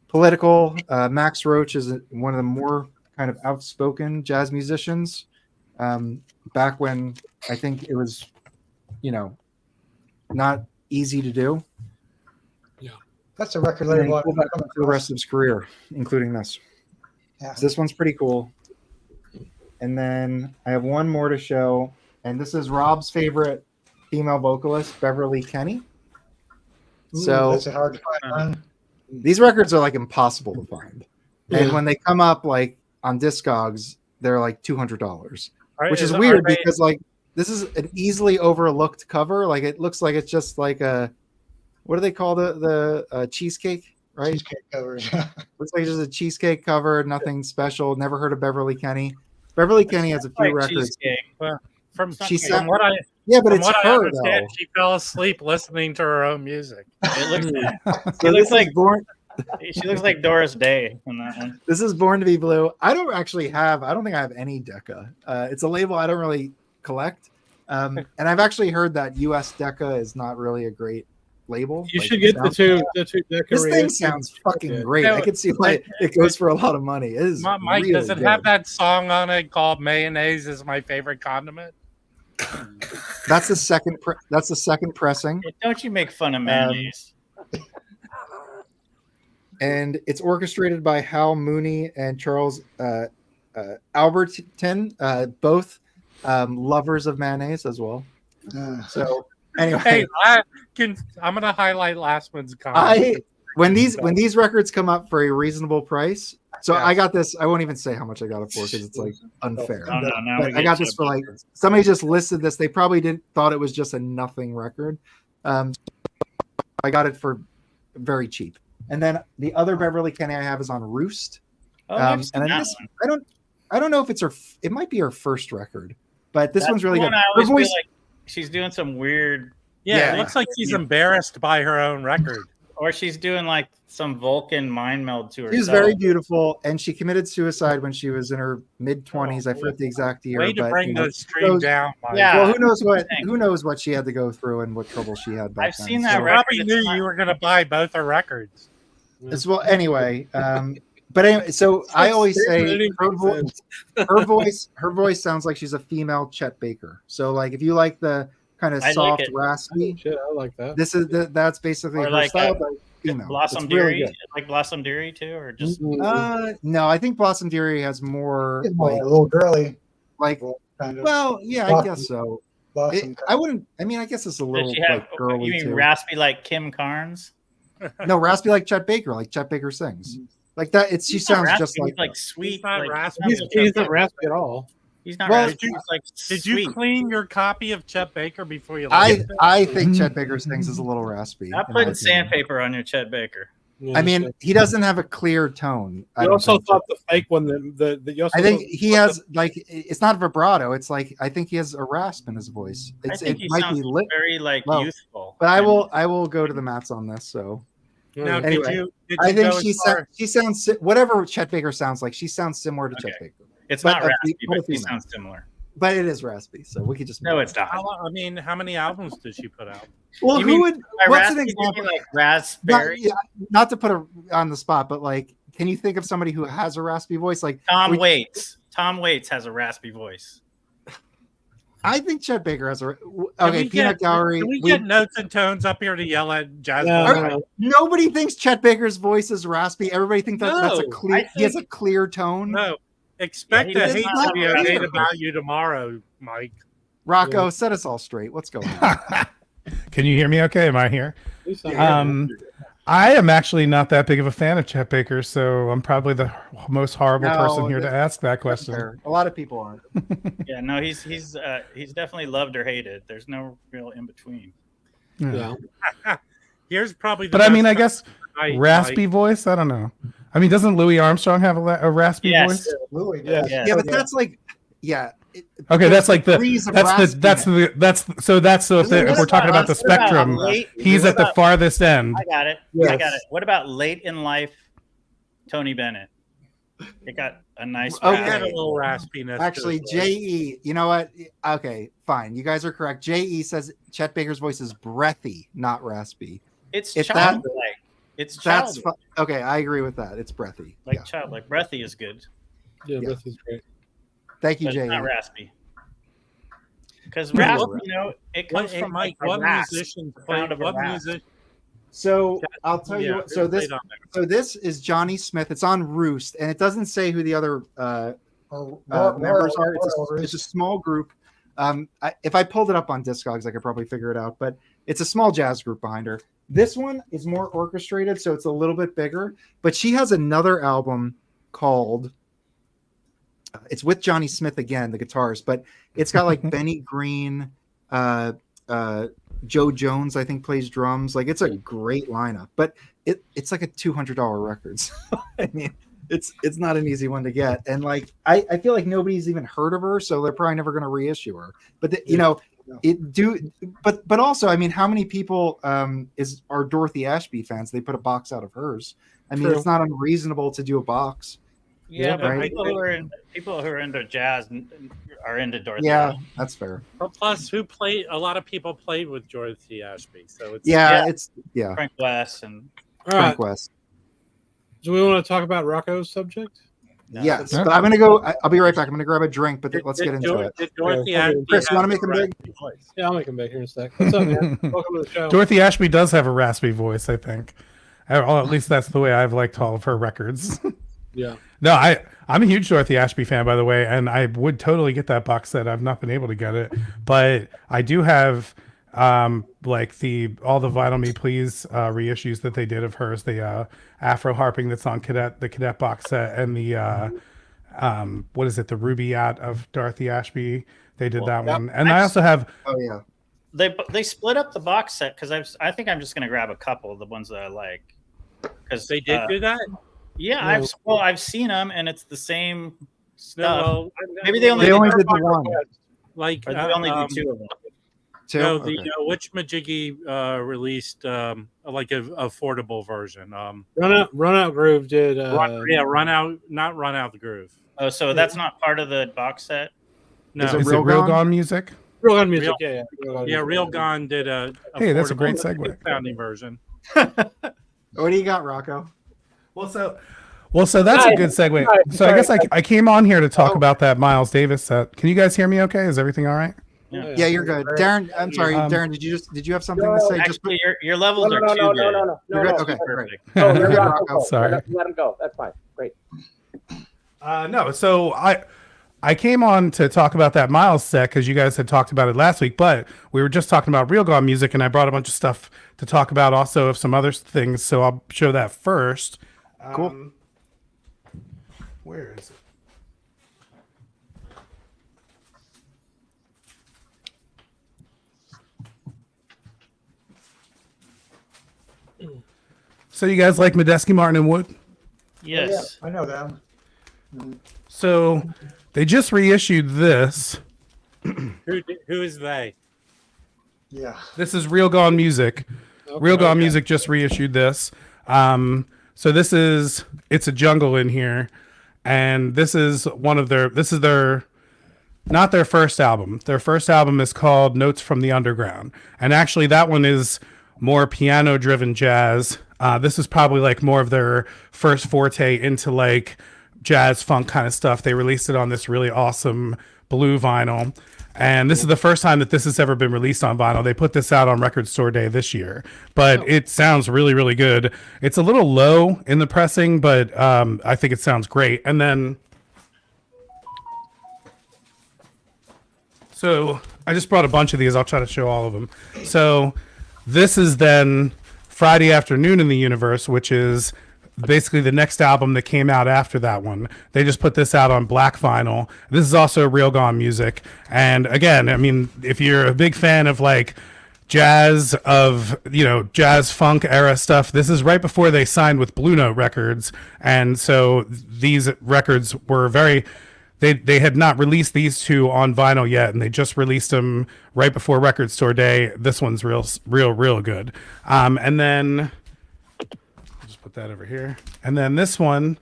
[SPEAKER 6] political. Max Roach is one of the more kind of outspoken jazz musicians. Back when I think it was, not easy to do.
[SPEAKER 1] Yeah.
[SPEAKER 7] That's a record
[SPEAKER 6] And then
[SPEAKER 7] label.
[SPEAKER 6] he pulled that up for the rest of his career, including this.
[SPEAKER 7] Yeah.
[SPEAKER 6] So this one's pretty cool. And then I have one more to show, and this is Rob's favorite female vocalist, Beverly Kenny. So
[SPEAKER 7] That's a hard to find one.
[SPEAKER 6] these records are like impossible to find, and
[SPEAKER 1] Yeah.
[SPEAKER 6] when they come up like on Discogs, they're like $200, which is
[SPEAKER 3] Are
[SPEAKER 6] weird
[SPEAKER 3] they-
[SPEAKER 6] because like this is an easily overlooked cover. Like it looks like it's just like a, what do they call the cheesecake, right?
[SPEAKER 7] Cheesecake covers.
[SPEAKER 6] Looks like just a cheesecake cover, nothing special. Never heard of Beverly Kenny. Beverly Kenny has a few
[SPEAKER 2] Like
[SPEAKER 6] records.
[SPEAKER 2] cheesecake.
[SPEAKER 3] Well, from
[SPEAKER 6] She's
[SPEAKER 3] from what I
[SPEAKER 6] Yeah, but
[SPEAKER 3] from
[SPEAKER 6] it's
[SPEAKER 3] what I
[SPEAKER 6] her
[SPEAKER 3] understand,
[SPEAKER 6] though.
[SPEAKER 3] she fell asleep listening to her own music.
[SPEAKER 2] It looks,
[SPEAKER 6] So
[SPEAKER 2] looks
[SPEAKER 6] this
[SPEAKER 2] like-
[SPEAKER 6] is born.
[SPEAKER 2] she looks like Doris Day in that one.
[SPEAKER 6] This is Born to Be Blue. I don't think I have any Decca. It's a label I don't really collect. And I've actually heard that US Decca is not really a great label.
[SPEAKER 1] You
[SPEAKER 6] Like,
[SPEAKER 1] should
[SPEAKER 6] it
[SPEAKER 1] get the
[SPEAKER 6] sounds-
[SPEAKER 1] two
[SPEAKER 6] This
[SPEAKER 1] decorations.
[SPEAKER 6] thing sounds fucking
[SPEAKER 1] Yeah.
[SPEAKER 6] great. I can see why it goes for a lot of money. It is
[SPEAKER 3] Mike,
[SPEAKER 6] really
[SPEAKER 3] does it
[SPEAKER 6] good.
[SPEAKER 3] have that song on it called "Mayonnaise is my favorite condiment"?
[SPEAKER 6] That's the second. That's the second pressing,
[SPEAKER 2] Don't you make fun of mayonnaise?
[SPEAKER 6] and it's orchestrated by Hal Mooney and Charles Albertin, both lovers of mayonnaise as well. So anyway,
[SPEAKER 3] Hey, I'm gonna highlight last one's comment.
[SPEAKER 6] when these records come up for a reasonable price, so
[SPEAKER 3] Yeah.
[SPEAKER 6] I got this. I won't even say how much I got it for because it's like unfair.
[SPEAKER 2] Oh, no, now
[SPEAKER 6] But
[SPEAKER 2] we
[SPEAKER 6] I got
[SPEAKER 2] get
[SPEAKER 6] this
[SPEAKER 2] you.
[SPEAKER 6] for like somebody just listed this. They probably thought it was just a nothing record. I got it for very cheap. And then the other Beverly Kenny I have is on Roost.
[SPEAKER 2] Oh, I've seen
[SPEAKER 6] and I
[SPEAKER 2] that
[SPEAKER 6] guess
[SPEAKER 2] one.
[SPEAKER 6] I don't know if it's it might be her first record, but this
[SPEAKER 2] That's
[SPEAKER 6] one's really
[SPEAKER 2] the
[SPEAKER 6] good.
[SPEAKER 2] one I
[SPEAKER 6] Her
[SPEAKER 2] always feel
[SPEAKER 6] voice,
[SPEAKER 2] like she's doing some weird,
[SPEAKER 3] Yeah,
[SPEAKER 6] Yeah.
[SPEAKER 3] it looks like she's embarrassed by her own record.
[SPEAKER 2] or she's doing like some Vulcan mind meld to herself.
[SPEAKER 6] she was very beautiful, and she committed suicide when she was in her mid-20s. I forget the exact year.
[SPEAKER 3] Way to
[SPEAKER 6] but,
[SPEAKER 3] bring
[SPEAKER 6] you know,
[SPEAKER 3] the stream
[SPEAKER 6] those-
[SPEAKER 3] down. Mike.
[SPEAKER 2] Yeah.
[SPEAKER 6] Well, who knows
[SPEAKER 2] Thanks.
[SPEAKER 6] what she had to go through and what trouble she had back
[SPEAKER 2] I've
[SPEAKER 6] then.
[SPEAKER 2] seen that
[SPEAKER 6] So-
[SPEAKER 2] record.
[SPEAKER 3] Probably
[SPEAKER 2] It's
[SPEAKER 3] knew
[SPEAKER 2] not-
[SPEAKER 3] you were going to buy both her records.
[SPEAKER 6] As well, anyway. But anyway, so I always say her voice sounds like she's a female Chet Baker. So like if you like the kind of
[SPEAKER 2] I like
[SPEAKER 6] soft,
[SPEAKER 2] it.
[SPEAKER 6] raspy,
[SPEAKER 1] Shit, I like that.
[SPEAKER 6] that's basically
[SPEAKER 2] Or
[SPEAKER 6] her
[SPEAKER 2] like
[SPEAKER 6] style.
[SPEAKER 2] a-
[SPEAKER 6] But female.
[SPEAKER 2] Blossom
[SPEAKER 6] It's really
[SPEAKER 2] Deary,
[SPEAKER 6] good.
[SPEAKER 2] like Blossom Deary too, or just
[SPEAKER 6] No, I think Blossom Deary has more
[SPEAKER 7] It's more
[SPEAKER 6] like
[SPEAKER 7] a little girly.
[SPEAKER 6] like.
[SPEAKER 7] Kind of.
[SPEAKER 6] Well, yeah, I
[SPEAKER 7] Blossom-
[SPEAKER 6] guess so.
[SPEAKER 7] Blossom.
[SPEAKER 6] I wouldn't. I mean, I guess it's a
[SPEAKER 2] does
[SPEAKER 6] little
[SPEAKER 2] she have?
[SPEAKER 6] like girly
[SPEAKER 2] You mean
[SPEAKER 6] too.
[SPEAKER 2] raspy like Kim Carnes?
[SPEAKER 6] No, raspy like Chet Baker, like Chet Baker sings. Like that. She
[SPEAKER 2] He's not
[SPEAKER 6] sounds
[SPEAKER 2] raspy,
[SPEAKER 6] just
[SPEAKER 2] he's
[SPEAKER 6] like
[SPEAKER 2] like sweet.
[SPEAKER 3] not
[SPEAKER 2] Like,
[SPEAKER 3] raspy.
[SPEAKER 1] He's not raspy at all.
[SPEAKER 2] He's not
[SPEAKER 6] Well,
[SPEAKER 2] raspy. He's like
[SPEAKER 3] Did
[SPEAKER 2] sweet.
[SPEAKER 3] you clean your copy of Chet Baker before you
[SPEAKER 6] I
[SPEAKER 3] left it?
[SPEAKER 6] I think Chet Baker sings is a little raspy.
[SPEAKER 2] Stop
[SPEAKER 6] in my
[SPEAKER 2] putting
[SPEAKER 6] opinion.
[SPEAKER 2] sandpaper on your Chet Baker.
[SPEAKER 1] Yeah,
[SPEAKER 6] I mean, he doesn't have a clear tone. I
[SPEAKER 1] you
[SPEAKER 6] don't
[SPEAKER 1] also
[SPEAKER 6] think.
[SPEAKER 1] thought the fake one that you also
[SPEAKER 6] I think
[SPEAKER 1] thought-
[SPEAKER 6] he has like it's not vibrato. It's like I think he has a rasp in his voice.
[SPEAKER 2] I
[SPEAKER 6] It
[SPEAKER 2] think he
[SPEAKER 6] might
[SPEAKER 2] sounds
[SPEAKER 6] be lit,
[SPEAKER 2] very like
[SPEAKER 6] low.
[SPEAKER 2] youthful.
[SPEAKER 6] but I will go to the mats on this. So
[SPEAKER 3] Now,
[SPEAKER 6] Anyway,
[SPEAKER 3] did you
[SPEAKER 6] I think
[SPEAKER 3] go
[SPEAKER 6] she
[SPEAKER 3] as far-
[SPEAKER 6] she sounds whatever Chet Baker sounds like. She sounds similar to Chet
[SPEAKER 2] Okay.
[SPEAKER 6] Baker,
[SPEAKER 2] It's
[SPEAKER 6] but
[SPEAKER 2] not
[SPEAKER 6] a
[SPEAKER 2] raspy,
[SPEAKER 6] but a
[SPEAKER 2] but he
[SPEAKER 6] female.
[SPEAKER 2] sounds similar.
[SPEAKER 6] but it is raspy. So we could just
[SPEAKER 2] No, it's not.
[SPEAKER 3] I mean, how many albums did she put out?
[SPEAKER 6] Well,
[SPEAKER 2] You
[SPEAKER 6] who
[SPEAKER 2] mean
[SPEAKER 6] would?
[SPEAKER 2] By
[SPEAKER 6] What's an
[SPEAKER 2] raspy, do you
[SPEAKER 6] example?
[SPEAKER 2] mean like
[SPEAKER 6] Not,
[SPEAKER 2] raspberry.
[SPEAKER 6] yeah, not to put her on the spot, but like, can you think of somebody who has a raspy voice? Like
[SPEAKER 2] Tom
[SPEAKER 6] we-
[SPEAKER 2] Waits. Tom Waits has a raspy voice.
[SPEAKER 6] I think Chet Baker has a.
[SPEAKER 3] Can
[SPEAKER 6] Okay,
[SPEAKER 3] we
[SPEAKER 6] Peanut
[SPEAKER 3] get-
[SPEAKER 6] Gallery.
[SPEAKER 3] Can we get notes and tones up here to yell at Jazz?
[SPEAKER 1] No,
[SPEAKER 3] Boy?
[SPEAKER 1] no.
[SPEAKER 6] Nobody thinks Chet Baker's voice is raspy. Everybody thinks that's a
[SPEAKER 3] No,
[SPEAKER 6] clear.
[SPEAKER 2] I
[SPEAKER 6] He has a
[SPEAKER 2] think-
[SPEAKER 6] clear tone.
[SPEAKER 3] No. Expect
[SPEAKER 2] Yeah,
[SPEAKER 3] a
[SPEAKER 2] he
[SPEAKER 3] hate
[SPEAKER 2] does not
[SPEAKER 3] video
[SPEAKER 6] have a
[SPEAKER 3] made
[SPEAKER 6] raspy
[SPEAKER 3] about you tomorrow, Mike.
[SPEAKER 6] Rocco,
[SPEAKER 1] Yeah.
[SPEAKER 6] set us all straight. What's going on?
[SPEAKER 10] Can you hear me okay? Am I here?
[SPEAKER 1] You sound
[SPEAKER 10] I am actually not that big of a fan of Chet Baker, so I'm probably the most horrible
[SPEAKER 6] No,
[SPEAKER 10] person here to
[SPEAKER 6] that's-
[SPEAKER 10] ask that
[SPEAKER 6] That's
[SPEAKER 10] question.
[SPEAKER 6] fair. A lot of people aren't.
[SPEAKER 2] Yeah, no, he's definitely loved or hated. There's no real in between.
[SPEAKER 1] yeah.
[SPEAKER 3] Here's probably the
[SPEAKER 10] But I mean, I
[SPEAKER 3] best
[SPEAKER 10] guess
[SPEAKER 3] night,
[SPEAKER 10] raspy
[SPEAKER 3] Mike.
[SPEAKER 10] voice. I don't know. I mean, doesn't Louis Armstrong have a raspy
[SPEAKER 2] Yes.
[SPEAKER 10] voice?
[SPEAKER 7] Louis
[SPEAKER 1] Yeah.
[SPEAKER 7] does.
[SPEAKER 2] Yeah.
[SPEAKER 6] Yeah, but that's like, yeah.
[SPEAKER 10] Okay, that's like the
[SPEAKER 6] degrees of
[SPEAKER 10] that's so if, if we're talking about the
[SPEAKER 2] What about
[SPEAKER 10] spectrum,
[SPEAKER 2] late-
[SPEAKER 10] he's
[SPEAKER 2] what
[SPEAKER 10] at the
[SPEAKER 2] about-
[SPEAKER 10] farthest end.
[SPEAKER 2] I got it. I
[SPEAKER 6] Yes.
[SPEAKER 2] got it. What about late in life, Tony Bennett? It got a nice.
[SPEAKER 6] Okay.
[SPEAKER 3] He had a
[SPEAKER 2] rasp.
[SPEAKER 3] little raspiness. to
[SPEAKER 6] Actually,
[SPEAKER 3] his voice.
[SPEAKER 6] JE, you know what? Okay, fine. You guys are correct. JE says Chet Baker's voice is breathy, not raspy.
[SPEAKER 2] It's
[SPEAKER 6] If that-
[SPEAKER 2] childlike. It's
[SPEAKER 6] That's
[SPEAKER 2] childlike.
[SPEAKER 6] okay. I agree with that. It's breathy.
[SPEAKER 2] Like
[SPEAKER 6] Yeah.
[SPEAKER 2] childlike. Breathy is good,
[SPEAKER 1] Yeah,
[SPEAKER 6] Yeah.
[SPEAKER 1] this is great.
[SPEAKER 6] Thank you,
[SPEAKER 2] but it's not
[SPEAKER 6] JE.
[SPEAKER 2] raspy. Because
[SPEAKER 6] Yeah.
[SPEAKER 2] rasp, you know, it
[SPEAKER 3] What,
[SPEAKER 2] comes
[SPEAKER 3] hey,
[SPEAKER 2] from
[SPEAKER 3] Mike,
[SPEAKER 2] like a
[SPEAKER 3] what
[SPEAKER 2] rasp.
[SPEAKER 3] musicians
[SPEAKER 2] the
[SPEAKER 3] play?
[SPEAKER 2] sound of a
[SPEAKER 3] What
[SPEAKER 2] rasp.
[SPEAKER 3] music?
[SPEAKER 6] So I'll tell you.
[SPEAKER 3] Yeah,
[SPEAKER 6] What, so
[SPEAKER 3] play
[SPEAKER 6] this,
[SPEAKER 3] it on there.
[SPEAKER 6] so this is Johnny Smith. It's on Roost, and it doesn't say who the other
[SPEAKER 7] Or
[SPEAKER 6] members are.
[SPEAKER 7] or-
[SPEAKER 6] It's a small group. If I pulled it up on Discogs, I could probably figure it out. But it's a small jazz group behind her. This one is more orchestrated, so it's a little bit bigger. But she has another album called. It's with Johnny Smith again, the guitars, but it's got like Benny Green, Joe Jones, I think, plays drums. Like it's a great lineup, but it's like a $200 record. So, I mean, it's not an easy one to get, and like I feel like nobody's even heard of her, so they're probably never going to reissue her. But you know, but also, I mean, how many people are Dorothy Ashby fans? They put a box out of hers. I mean,
[SPEAKER 1] True.
[SPEAKER 6] it's not unreasonable to do a box.
[SPEAKER 2] Yeah,
[SPEAKER 1] Yeah,
[SPEAKER 2] but
[SPEAKER 6] right.
[SPEAKER 2] people who are into jazz are into Dorothy.
[SPEAKER 6] Yeah,
[SPEAKER 2] Ashby.
[SPEAKER 6] that's fair.
[SPEAKER 3] Well, plus, a lot of people played with Dorothy Ashby, so it's
[SPEAKER 6] Yeah,
[SPEAKER 2] Yeah.
[SPEAKER 6] it's
[SPEAKER 2] Frank West and
[SPEAKER 1] All right.
[SPEAKER 6] Frank West.
[SPEAKER 1] Do we want to talk about Rocco's subject?
[SPEAKER 2] no,
[SPEAKER 6] Yes,
[SPEAKER 10] Yeah.
[SPEAKER 6] but I'm gonna go. I'll be right back. I'm gonna grab a drink, but let's get into it.
[SPEAKER 3] Did Dorothy
[SPEAKER 1] Yeah,
[SPEAKER 3] Ashby
[SPEAKER 6] Chris, you
[SPEAKER 3] have
[SPEAKER 6] wanna make
[SPEAKER 3] a
[SPEAKER 6] him big?
[SPEAKER 3] raspy voice?
[SPEAKER 1] Yeah, I'll make him big here in a sec. What's up, man? Welcome to the show.
[SPEAKER 10] Dorothy Ashby does have a raspy voice, I think. Or at least that's the way I've liked all of her records.
[SPEAKER 1] Yeah.
[SPEAKER 10] No, I'm a huge Dorothy Ashby fan, by the way, and I would totally get that box set. I've not been able to get it, but I do have like all the Vinyl Me Please reissues that they did of hers, the Afro harping that's on the Cadet box set, and the what is it, the Rubaiyat of Dorothy Ashby. They did that one, and I also have.
[SPEAKER 6] Oh yeah,
[SPEAKER 2] they split up the box set because I think I'm just gonna grab a couple of the ones that I like because
[SPEAKER 3] They did do that.
[SPEAKER 2] Yeah,
[SPEAKER 1] No.
[SPEAKER 2] I've seen them and it's the same
[SPEAKER 3] No,
[SPEAKER 2] stuff.
[SPEAKER 3] well,
[SPEAKER 2] Maybe they only
[SPEAKER 6] they
[SPEAKER 2] did
[SPEAKER 6] only
[SPEAKER 2] her
[SPEAKER 6] did the
[SPEAKER 2] part
[SPEAKER 6] one.
[SPEAKER 3] like
[SPEAKER 2] or they only do two of them.
[SPEAKER 6] Two.
[SPEAKER 3] No, the
[SPEAKER 6] Okay.
[SPEAKER 3] Witch Majiggy released like a affordable version.
[SPEAKER 1] Run out Groove did.
[SPEAKER 3] Run out the groove.
[SPEAKER 2] Oh, so that's not part of the box set.
[SPEAKER 3] No,
[SPEAKER 6] Is it
[SPEAKER 10] Is
[SPEAKER 6] Real
[SPEAKER 10] it Real
[SPEAKER 6] Gone?
[SPEAKER 10] Gone music?
[SPEAKER 1] Real Gun music.
[SPEAKER 3] Real-
[SPEAKER 1] Yeah.
[SPEAKER 3] yeah, Real Gone did a
[SPEAKER 10] Hey, that's a
[SPEAKER 3] affordable,
[SPEAKER 10] great segue.
[SPEAKER 3] sounding version.
[SPEAKER 6] What do you got, Rocco?
[SPEAKER 10] Well, so that's a good segue. So I guess I came on here to talk about that Miles Davis set. Can you guys hear me okay? Is everything all right?
[SPEAKER 6] Yeah, you're good, Darren. I'm sorry, Darren. Did you have something to say?
[SPEAKER 2] Actually, your levels are too good.
[SPEAKER 8] No.
[SPEAKER 6] You're good? Okay,
[SPEAKER 2] perfect.
[SPEAKER 8] Oh,
[SPEAKER 6] You're good,
[SPEAKER 8] Rocco.
[SPEAKER 6] Rocco.
[SPEAKER 10] Sorry.
[SPEAKER 8] Let him go. That's fine. Great.
[SPEAKER 10] No, so I came on to talk about that Miles set because you guys had talked about it last week, but we were just talking about Real Gone music, and I brought a bunch of stuff to talk about also of some other things. So I'll show that first.
[SPEAKER 6] Cool.
[SPEAKER 10] Where is it? So you guys like Medeski, Martin, and Wood?
[SPEAKER 2] Yes.
[SPEAKER 7] I know them.
[SPEAKER 10] So they just reissued this.
[SPEAKER 3] Who is they?
[SPEAKER 7] Yeah.
[SPEAKER 10] This is Real Gone Music. Real Gone Music just reissued this. So it's a jungle in here, and this is not their first album. Their first album is called Notes from the Underground, and actually that one is more piano driven jazz. This is probably like more of their first forte into like jazz funk kind of stuff. They released it on this really awesome blue vinyl. And this is the first time that this has ever been released on vinyl. They put this out on Record Store Day this year, but it sounds really, really good. It's a little low in the pressing, but I think it sounds great. And then, so I just brought a bunch of these. I'll try to show all of them. So this is then Friday Afternoon in the Universe, which is basically the next album that came out after that one. They just put this out on black vinyl. This is also Real Gone music. And again, I mean, if you're a big fan of like jazz funk era stuff, this is right before they signed with Blue Note Records. And so these records were they had not released these two on vinyl yet, and they just released them right before Record Store Day. This one's real good. And then put that over here. And then this one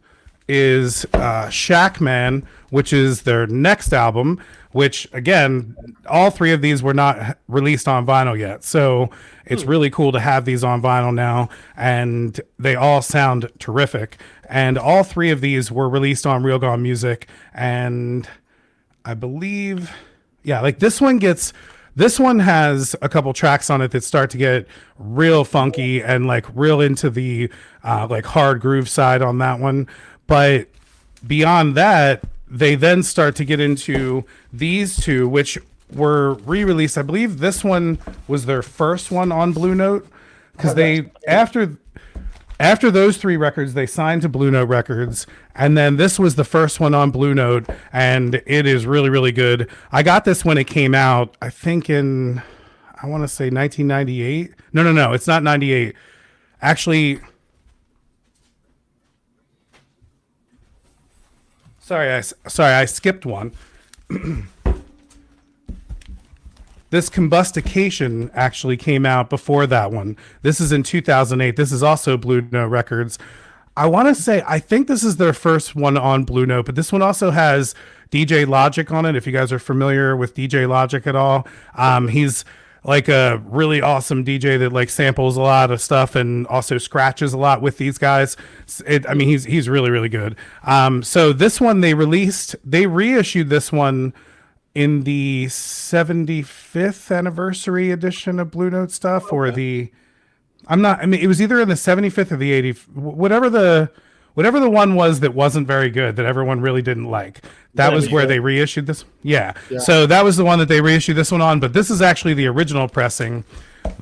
[SPEAKER 10] is Shack Man, which is their next album, which again, all three of these were not released on vinyl yet. So it's really cool to have these on vinyl now, and they all sound terrific. And all three of these were released on Real Gone Music, and I believe, like this one has a couple tracks on it that start to get real funky and like real into the like hard groove side on that one. But beyond that, they then start to get into these two, which were re-released. I believe this one was their first one on Blue Note, because they after those three records, they signed to Blue Note Records, and then this was the first one on Blue Note, and it is really, really good. I got this when it came out, I think in, I want to say 1998. No, it's not 98. Actually, sorry, I skipped one. This Combustication actually came out before that one. This is in 2008. This is also Blue Note Records. I want to say, I think this is their first one on Blue Note, but this one also has DJ Logic on it. If you guys are familiar with DJ Logic at all, he's like a really awesome DJ that like samples a lot of stuff and also scratches a lot with these guys. He's really, really good. So this one they reissued this one in the 75th anniversary edition of Blue Note stuff, or it was either in the 75th or the 80th, whatever the one was that wasn't very good, that everyone really didn't like. That was where they reissued this. Yeah. So that was the one that they reissued this one on, but this is actually the original pressing,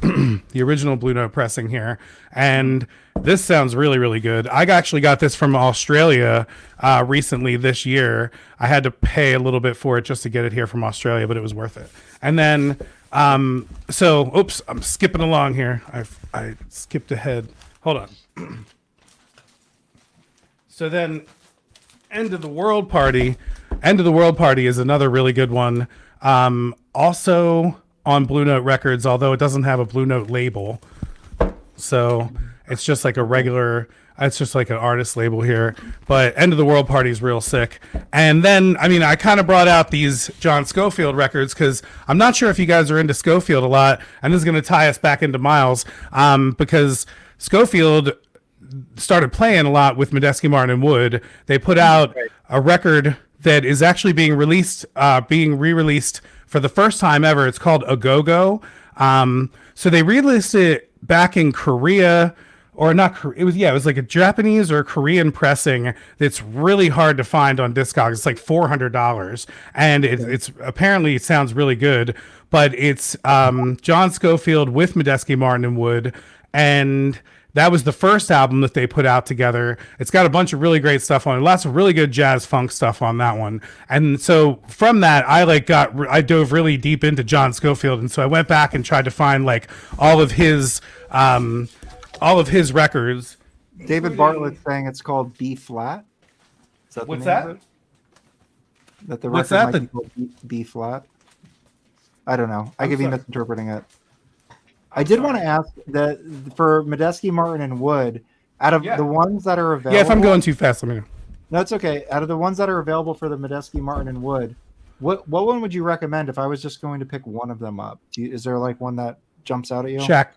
[SPEAKER 10] the original Blue Note pressing here. And this sounds really, really good. I actually got this from Australia recently this year. I had to pay a little bit for it just to get it here from Australia, but it was worth it. And then, I'm skipping along here. I skipped ahead. Hold on. So then, End of the World Party is another really good one. Also on Blue Note Records, although it doesn't have a Blue Note label. So it's just like it's just like an artist label here. But End of the World Party is real sick. And then, I kind of brought out these John Scofield records because I'm not sure if you guys are into Scofield a lot. And this is going to tie us back into Miles, because Scofield started playing a lot with Medeski, Martin, and Wood. They put out a record that is actually being re-released for the first time ever. It's called A Go-Go. So they released it back in Korea, or not Korea. It was like a Japanese or Korean pressing that's really hard to find on Discogs. It's like $400, and it's apparently it sounds really good. But it's John Scofield with Medeski, Martin, and Wood, and that was the first album that they put out together. It's got a bunch of really great stuff on it, lots of really good jazz funk stuff on that one. And so from that, I dove really deep into John Scofield, and so I went back and tried to find like all of his records.
[SPEAKER 6] David Bartlett's saying it's called B flat. Is that
[SPEAKER 10] What's
[SPEAKER 6] the name
[SPEAKER 10] that?
[SPEAKER 6] of it? That the
[SPEAKER 10] What's
[SPEAKER 6] record
[SPEAKER 10] that?
[SPEAKER 6] might be called B flat. I don't know. I could be misinterpreting it. I did want to ask that for Medeski, Martin, and Wood, out of the ones that are available.
[SPEAKER 10] Yeah, if I'm going too fast, let me know.
[SPEAKER 6] No, it's okay. Out of the ones that are available for the Medeski, Martin, and Wood, what one would you recommend if I was just going to pick one of them up? Is there like one that jumps out at you?
[SPEAKER 10] Shaq.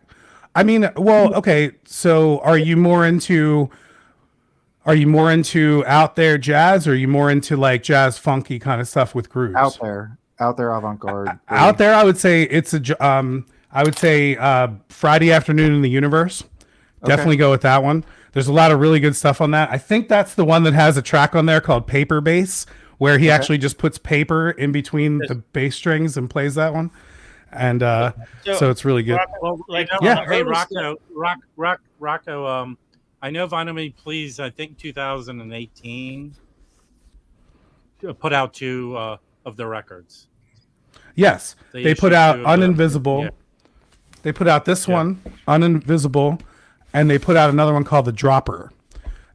[SPEAKER 10] I mean, well, okay. So, are you more into out there jazz, or are you more into like jazz funky kind of stuff with grooves?
[SPEAKER 6] Out there avant-garde.
[SPEAKER 10] Out there, I would say it's Friday Afternoon in the Universe. Definitely go with that one. There's a lot of really good stuff on that. I think that's the one that has a track on there called Paper Bass, where he actually just puts paper in between the bass strings and plays that one. And so it's really good.
[SPEAKER 3] Well, like, hey, Rocco, I know Vinyl Me Please, I think 2018 put out two of the records.
[SPEAKER 10] Yes, they put out Uninvisible.
[SPEAKER 3] Yeah.
[SPEAKER 10] They put out this one, Uninvisible, and they put out another one called The Dropper.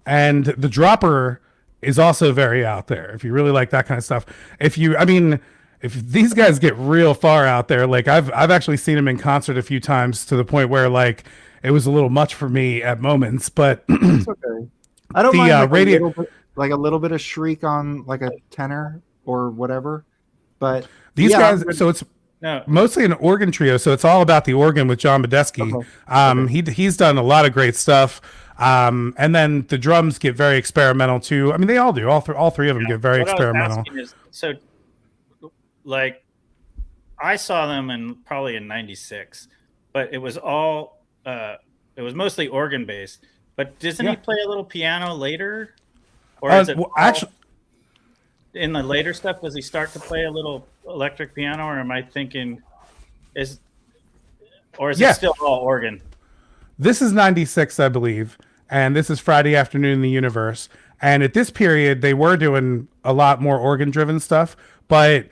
[SPEAKER 10] And The Dropper is also very out there if you really like that kind of stuff. If these guys get real far out there, like I've actually seen them in concert a few times to the point where like it was a little much for me at moments, but
[SPEAKER 6] it's okay. I don't mind like a little bit of shriek on like a tenor or whatever. But
[SPEAKER 10] these guys, so it's mostly an organ trio, so it's all about the organ with John Medeski. He's done a lot of great stuff. And then the drums get very experimental too. I mean, they all do. All three of them get very experimental.
[SPEAKER 2] So, like, I saw them probably in '96, but it was all it was mostly organ based. But doesn't he play a little piano later, or is it actually? In the later stuff, does he start to play a little electric piano, or am I thinking is it still all organ?
[SPEAKER 10] This is 96, I believe, and this is Friday Afternoon in the Universe. And at this period, they were doing a lot more organ-driven stuff. But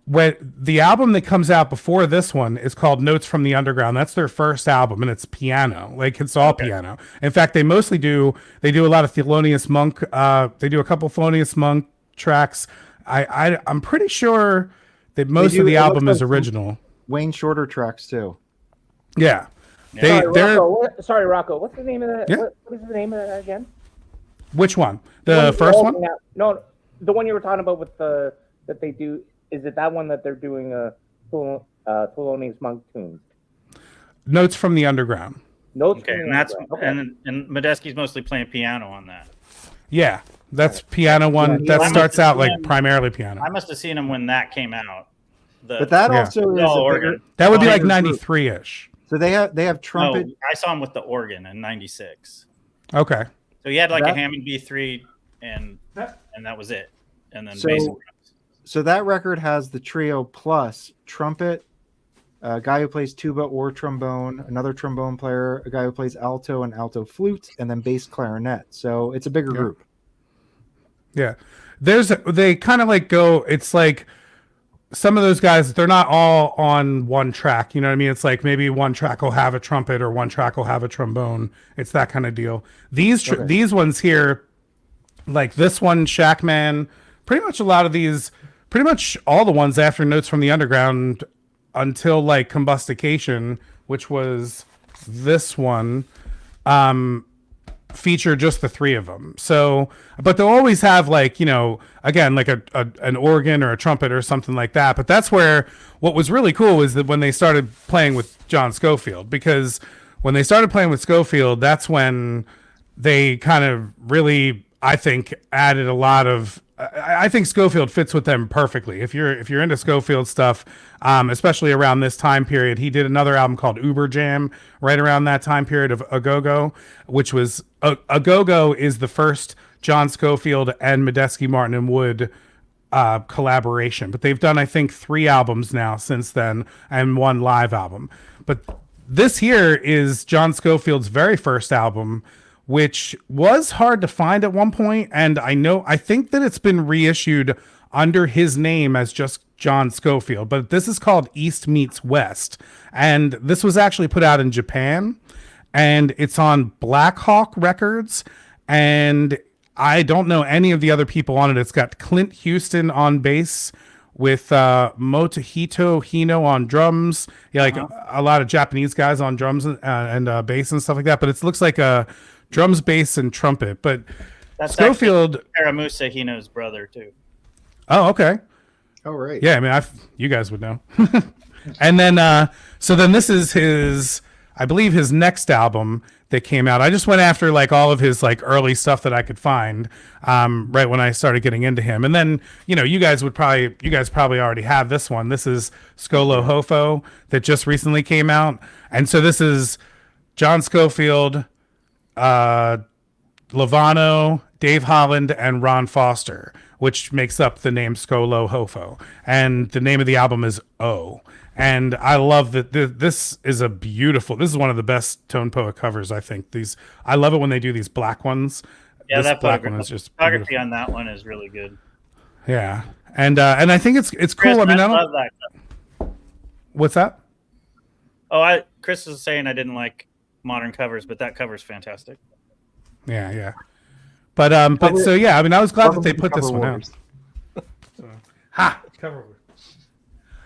[SPEAKER 10] when the album that comes out before this one is called Notes from the Underground, that's their first album, and it's piano. Like, it's all piano. In fact, they do a lot of Thelonious Monk. They do a couple Thelonious Monk tracks. I'm pretty sure that most of the album is original.
[SPEAKER 6] Wayne Shorter tracks too.
[SPEAKER 10] Yeah.
[SPEAKER 8] Sorry, Rocco. What's the name of that? Yeah. What is the name of that again?
[SPEAKER 10] Which one? The first one?
[SPEAKER 8] No, the one you were talking about with that they do. Is it that one that they're doing Thelonious Monk tunes?
[SPEAKER 10] Notes from the Underground.
[SPEAKER 2] And Medeski's mostly playing piano on that.
[SPEAKER 10] Yeah. That's piano one. That starts out like primarily piano.
[SPEAKER 2] I must have seen him when that came out.
[SPEAKER 6] But that also is
[SPEAKER 2] organ.
[SPEAKER 10] That would be like 93-ish.
[SPEAKER 6] So they have trumpet.
[SPEAKER 2] No, I saw him with the organ in '96.
[SPEAKER 10] Okay.
[SPEAKER 2] So he had like a Hammond B3, and that was it. And then bass and drums.
[SPEAKER 6] So that record has the trio plus trumpet, a guy who plays tuba or trombone, another trombone player, a guy who plays alto and alto flute, and then bass clarinet. So it's a bigger group.
[SPEAKER 10] Yeah. They kind of like go, it's like some of those guys, they're not all on one track. You know what I mean? It's like maybe one track will have a trumpet or one track will have a trombone. It's that kind of deal. These ones here, like this one, Shackman, pretty much all the ones after Notes from the Underground until like Combustication, which was this one, feature just the three of them. So, but they'll always have like, again, like an organ or a trumpet or something like that. But that's where what was really cool was that when they started playing with John Scofield, because when they started playing with Scofield, that's when they kind of really I think added a lot of. I think Schofield fits with them perfectly. If you're into Schofield stuff, especially around this time period, he did another album called Uber Jam right around that time period of A Go-Go, which was A Go-Go is the first John Schofield and Medeski, Martin and Wood collaboration. But they've done, I think, 3 albums now since then and 1 live album. But this here is John Schofield's very first album, which was hard to find at one point, and I think that it's been reissued under his name as just John Schofield, but this is called East Meets West, and this was actually put out in Japan, and it's on Black Hawk Records, and I don't know any of the other people on it. It's got Clint Houston on bass with Motohito Hino on drums, a lot of Japanese guys on drums and bass and stuff like that, but it looks like a drums, bass, and trumpet. But
[SPEAKER 2] That's
[SPEAKER 10] Schofield,
[SPEAKER 2] Aramusa Hino's brother too.
[SPEAKER 10] Oh, okay.
[SPEAKER 6] Oh, right.
[SPEAKER 10] Yeah, I mean, you guys would know. And then, so then this is his, I believe, his next album that came out. I just went after like all of his like early stuff that I could find, right when I started getting into him. And then, you guys probably already have this one. This is Skolo Hofo that just recently came out. And so this is John Schofield, Lovano, Dave Holland, and Ron Foster, which makes up the name Skolo Hofo. And the name of the album is O. And I love that this is one of the best Tone Poet covers, I think. I love it when they do these black ones.
[SPEAKER 2] Yeah,
[SPEAKER 10] this
[SPEAKER 2] that
[SPEAKER 10] black one is just
[SPEAKER 2] photography
[SPEAKER 10] beautiful.
[SPEAKER 2] on that one is really good.
[SPEAKER 10] Yeah. And I think it's
[SPEAKER 2] Chris,
[SPEAKER 10] cool. I mean, I
[SPEAKER 2] love
[SPEAKER 10] don't.
[SPEAKER 2] that.
[SPEAKER 10] What's that?
[SPEAKER 2] Oh, Chris was saying I didn't like modern covers, but that cover's fantastic.
[SPEAKER 10] Yeah. But so yeah, I mean, I was glad that they put this one out. Ha! Cover.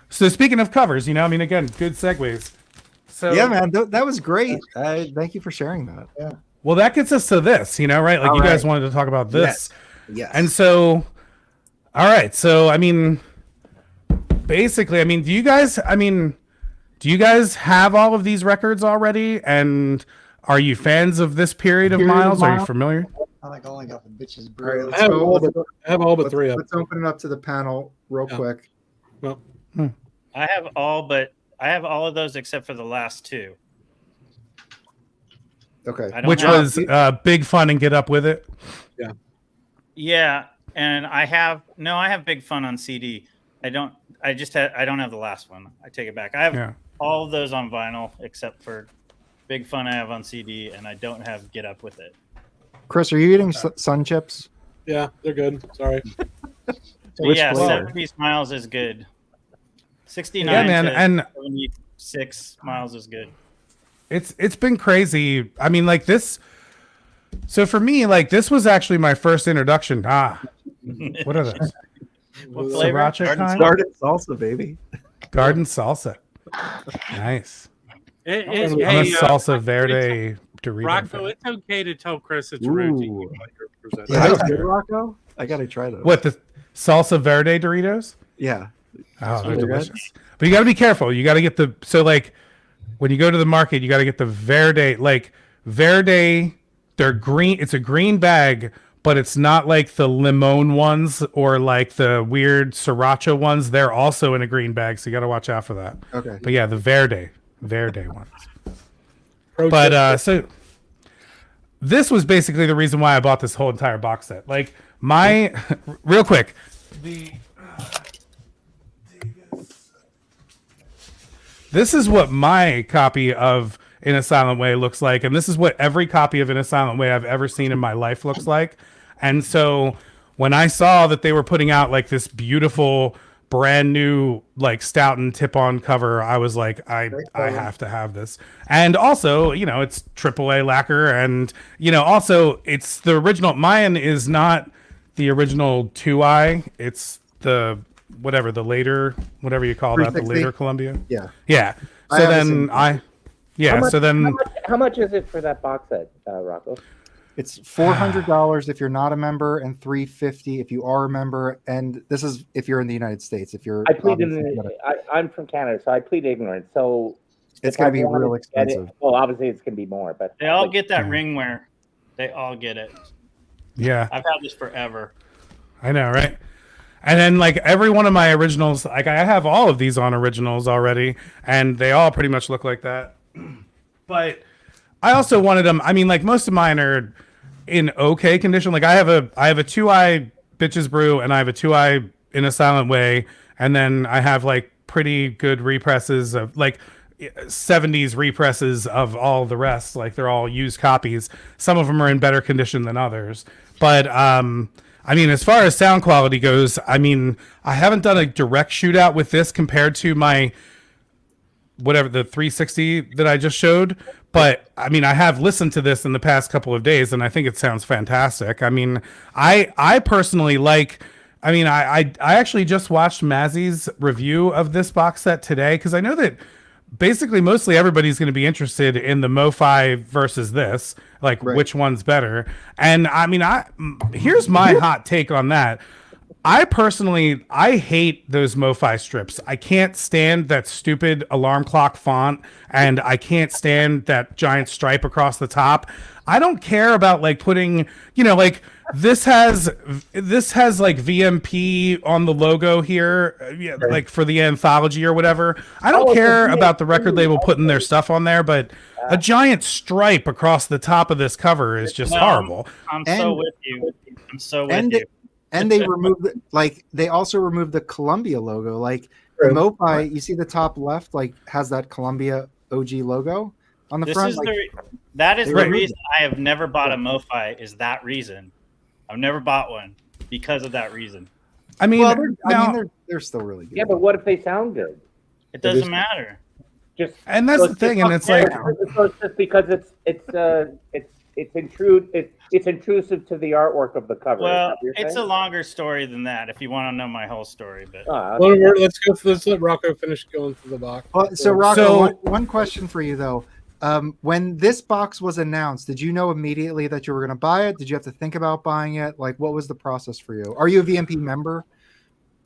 [SPEAKER 10] So speaking of covers, I mean, again, good segues. So
[SPEAKER 6] yeah, man, that was great. Thank you for sharing that.
[SPEAKER 7] Yeah.
[SPEAKER 10] Well, that gets us to this, right? Like you guys wanted to talk about this.
[SPEAKER 6] Yes.
[SPEAKER 10] And so, all right. So, I mean, basically, I mean, do you guys have all of these records already? And are you fans of this period of Miles? Are you familiar?
[SPEAKER 7] I only got the bitches.
[SPEAKER 6] All right,
[SPEAKER 1] I have all but 3 of them.
[SPEAKER 6] Let's open it up to the panel real quick.
[SPEAKER 1] Well,
[SPEAKER 2] I have all of those except for the last 2.
[SPEAKER 6] Okay.
[SPEAKER 10] Which was Big Fun and Get Up With It.
[SPEAKER 2] Yeah, and I have Big Fun on CD. I don't have the last one. I take it back. I have all of those on vinyl except for Big Fun I have on CD, and I don't have Get Up With It.
[SPEAKER 6] Chris, are you eating sun chips?
[SPEAKER 1] Yeah, they're good. Sorry.
[SPEAKER 6] Which
[SPEAKER 2] yeah,
[SPEAKER 6] flavor?
[SPEAKER 2] 70 miles is good. 69
[SPEAKER 10] Yeah, man,
[SPEAKER 2] to
[SPEAKER 10] and
[SPEAKER 2] 76 miles is good.
[SPEAKER 10] It's been crazy. I mean, like this. So for me, like this was actually my first introduction. What are those?
[SPEAKER 2] What flavor?
[SPEAKER 10] Sriracha kind?
[SPEAKER 6] Garden salsa, baby.
[SPEAKER 10] Garden salsa. Nice.
[SPEAKER 3] Hey,
[SPEAKER 10] I'm a salsa verde Dorito.
[SPEAKER 3] Rocco, it's okay to tell Chris it's rude to eat what you're presenting.
[SPEAKER 6] Yeah, that's good, Rocco. I gotta try those.
[SPEAKER 10] What, the salsa verde Doritos?
[SPEAKER 6] Yeah.
[SPEAKER 10] Oh, they're delicious. But you got to be careful. You got to get when you go to the market, you got to get the verde. Like verde, they're green. It's a green bag, but it's not like the limon ones or like the weird sriracha ones. They're also in a green bag, so you got to watch out for that.
[SPEAKER 6] Okay.
[SPEAKER 10] But yeah, the verde ones. But so this was basically the reason why I bought this whole entire box set. Like real quick, this is what my copy of In a Silent Way looks like, and this is what every copy of In a Silent Way I've ever seen in my life looks like. And so when I saw that they were putting out like this beautiful brand new like Stoughton tip-on cover, I was like, I have to have this. And also, it's AAA lacquer, and also it's the original. Mine is not the original 2i. It's the the later, whatever you call that, the later Columbia. Yeah. So then
[SPEAKER 8] how much is it for that box set, Rocco?
[SPEAKER 6] It's $400 if you're not a member, and $350 if you are a member. And this is if you're in the United States. If you're,
[SPEAKER 8] I'm from Canada, so I plead ignorance. So
[SPEAKER 6] it's going to be real expensive.
[SPEAKER 8] Well, obviously it's going to be more, but
[SPEAKER 2] they all get that ringware. They all get it.
[SPEAKER 10] Yeah.
[SPEAKER 2] I've had this forever.
[SPEAKER 10] I know, right? And then like every one of my originals, like I have all of these on originals already, and they all pretty much look like that. But I also wanted them. I mean, like most of mine are in okay condition. Like I have a 2i Bitches Brew, and I have a 2i In a Silent Way, and then I have like pretty good represses of like 70s represses of all the rest. Like they're all used copies. Some of them are in better condition than others. But I mean, as far as sound quality goes, I mean, I haven't done a direct shootout with this compared to my whatever the 360 that I just showed. But I mean, I have listened to this in the past couple of days, and I think it sounds fantastic. I mean, I personally like. I mean, I actually just watched Mazzy's review of this box set today because I know that basically mostly everybody's going to be interested in the Mofi versus this, like which one's better. And I mean, here's my hot take on that. I personally hate those Mofi strips. I can't stand that stupid alarm clock font, and I can't stand that giant stripe across the top. I don't care about like putting, you know, like this has like VMP on the logo here, yeah, like for the anthology or whatever. I don't care about the record label putting their stuff on there, but a giant stripe across the top of this cover is just horrible.
[SPEAKER 2] I'm so with you. I'm so with you.
[SPEAKER 6] And they removed, like, they also removed the Columbia logo. Like, the Mofi, you see the top left, like, has that Columbia OG logo on the front.
[SPEAKER 2] That is the reason I have never bought a Mofi, is that reason. I've never bought one because of that reason.
[SPEAKER 10] I mean,
[SPEAKER 6] they're still really good.
[SPEAKER 8] Yeah, but what if they sound good?
[SPEAKER 2] It doesn't matter.
[SPEAKER 10] And that's the thing, and it's like
[SPEAKER 8] it's just because it's intrusive to the artwork of the cover.
[SPEAKER 2] Well, it's a longer story than that. If you want to know my whole story, but
[SPEAKER 1] let's let Rocco finish going through the box.
[SPEAKER 6] So Rocco, one question for you though. When this box was announced, did you know immediately that you were going to buy it? Did you have to think about buying it? Like, what was the process for you? Are you a VMP member?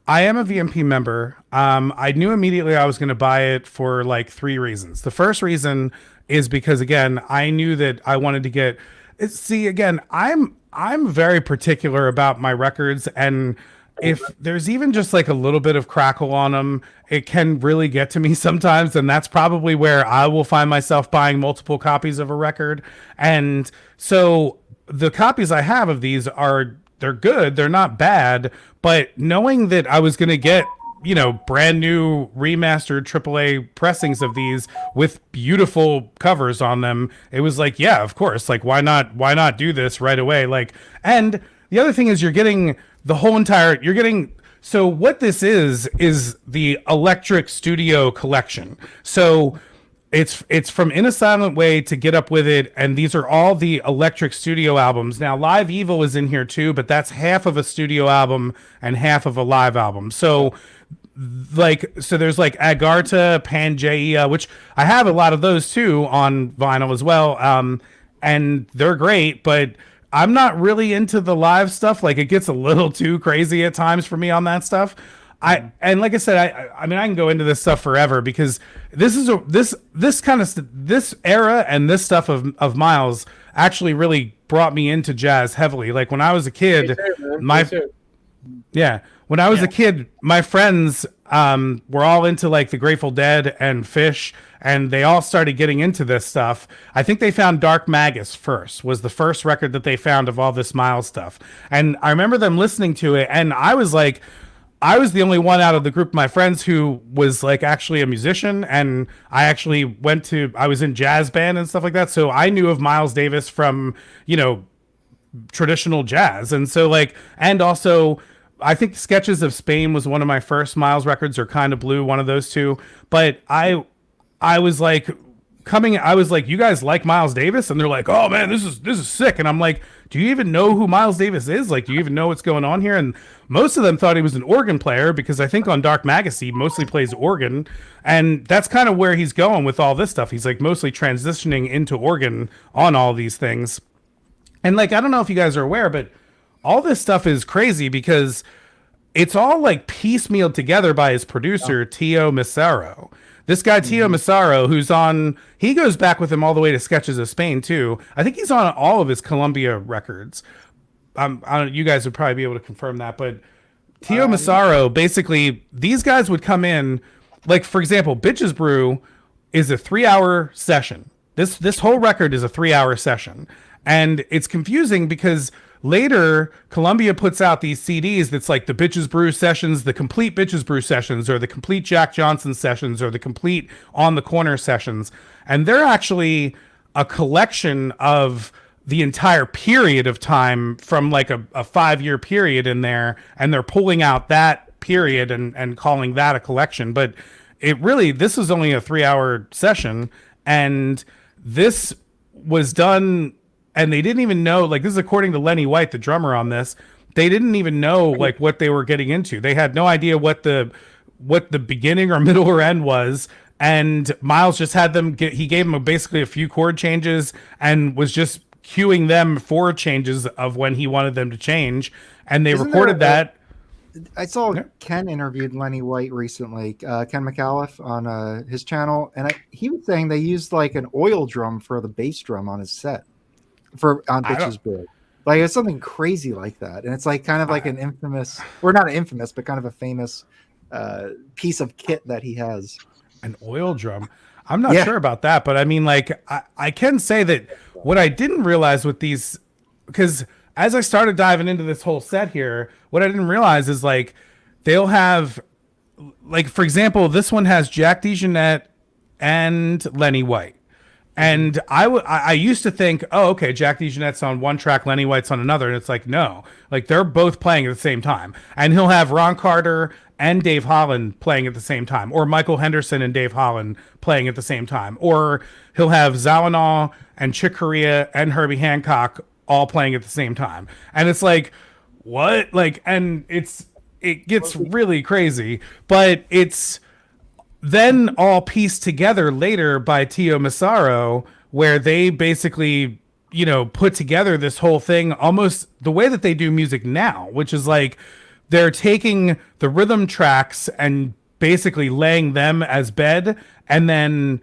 [SPEAKER 10] I am a VMP member. I knew immediately I was going to buy it for like 3 reasons. The first reason is because, again, I knew that I wanted to get. See, again, I'm very particular about my records, and if there's even just like a little bit of crackle on them, it can really get to me sometimes, and that's probably where I will find myself buying multiple copies of a record. And so the copies I have of these they're good, they're not bad, but knowing that I was going to get, you know, brand new remastered AAA pressings of these with beautiful covers on them, it was like, yeah, of course, like why not do this right away? Like, and the other thing is you're getting the whole entire, so what this is the Electric Studio collection. So it's from In a Silent Way to Get Up With It, and these are all the Electric Studio albums. Now, Live Evil is in here too, but that's half of a studio album and half of a live album. So there's like Agartha, Pangaea, which I have a lot of those too on vinyl as well, and they're great, but I'm not really into the live stuff. Like, it gets a little too crazy at times for me on that stuff. And like I said, I mean, I can go into this stuff forever because this era and this stuff of Miles actually really brought me into jazz heavily. Like when I was a kid, when I was a kid, my friends were all into like the Grateful Dead and Fish, and they all started getting into this stuff. I think they found Dark Magus first, was the first record that they found of all this Miles stuff. And I remember them listening to it, and I was the only one out of the group of my friends who was like actually a musician, and I was in jazz band and stuff like that. So I knew of Miles Davis from, you know, traditional jazz. And so like, and also I think Sketches of Spain was one of my first Miles records, or Kind of Blue, one of those two. But I was like, you guys like Miles Davis? And they're like, oh man, this is sick. And I'm like, do you even know who Miles Davis is? Like, do you even know what's going on here? And most of them thought he was an organ player, because I think on Dark Magus he mostly plays organ, and that's kind of where he's going with all this stuff. He's like mostly transitioning into organ on all these things. And like, I don't know if you guys are aware, but all this stuff is crazy because it's all like piecemealed together by his producer, Tio Massaro. This guy, Tio Massaro, he goes back with him all the way to Sketches of Spain too. I think he's on all of his Columbia records. you guys would probably be able to confirm that, but Tio Massaro, basically, these guys would come in, like, for example, Bitches Brew is a 3-hour session. This whole record is a 3-hour session. And it's confusing because later Columbia puts out these CDs that's like the Bitches Brew sessions, the complete Bitches Brew sessions, or the complete Jack Johnson sessions, or the complete On the Corner sessions. And they're actually a collection of the entire period of time from like a 5-year period in there, and they're pulling out that period and calling that a collection. But this is only a 3-hour session, and this was done, and they didn't even know, like, this is according to Lenny White, the drummer on this, they didn't even know like what they were getting into. They had no idea what the beginning or middle or end was. And Miles just had he gave them basically a few chord changes and was just cueing them for changes of when he wanted them to change. And they recorded that.
[SPEAKER 6] I saw Ken interviewed Lenny White recently, Ken McAuliffe on his channel. And he was saying they used like an oil drum for the bass drum on his set on Bitches Brew. Like it's something crazy like that. And it's like kind of like an infamous, or not infamous, but kind of a famous piece of kit that he has.
[SPEAKER 10] An oil drum. I'm not sure about that, but I mean, like, I can say that what I didn't realize with these, because as I started diving into this whole set here, what I didn't realize is like they'll have, like, for example, this one has Jack DeJohnette and Lenny White. And I used to think, oh, okay, Jack DeJohnette's on one track, Lenny White's on another. And it's like, no, like they're both playing at the same time. And he'll have Ron Carter and Dave Holland playing at the same time, or Michael Henderson and Dave Holland playing at the same time. Or he'll have Zawinul and Chick Corea and Herbie Hancock all playing at the same time. And it's like, what? Like, and it gets really crazy, but it's then all pieced together later by Tio Massaro, where they basically, put together this whole thing almost the way that they do music now, which is like they're taking the rhythm tracks and basically laying them as bed, and then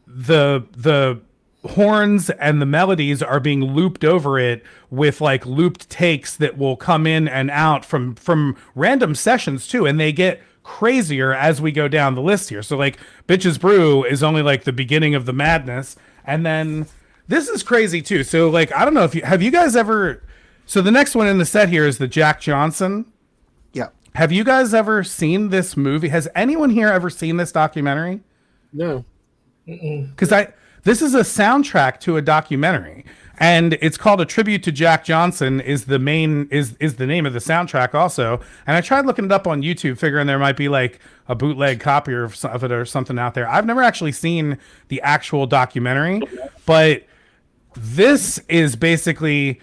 [SPEAKER 10] the horns and the melodies are being looped over it with like looped takes that will come in and out from random sessions too, and they get crazier as we go down the list here. So like Bitches Brew is only like the beginning of the madness, and then this is crazy too. So like, I don't know if you guys ever, so the next one in the set here is the Jack Johnson.
[SPEAKER 6] Yeah.
[SPEAKER 10] Have you guys ever seen this movie? Has anyone here ever seen this documentary?
[SPEAKER 1] No.
[SPEAKER 10] Because this is a soundtrack to a documentary, and it's called A Tribute to Jack Johnson is the name of the soundtrack also. And I tried looking it up on YouTube, figuring there might be like a bootleg copy of it or something out there. I've never actually seen the actual documentary, but this is basically,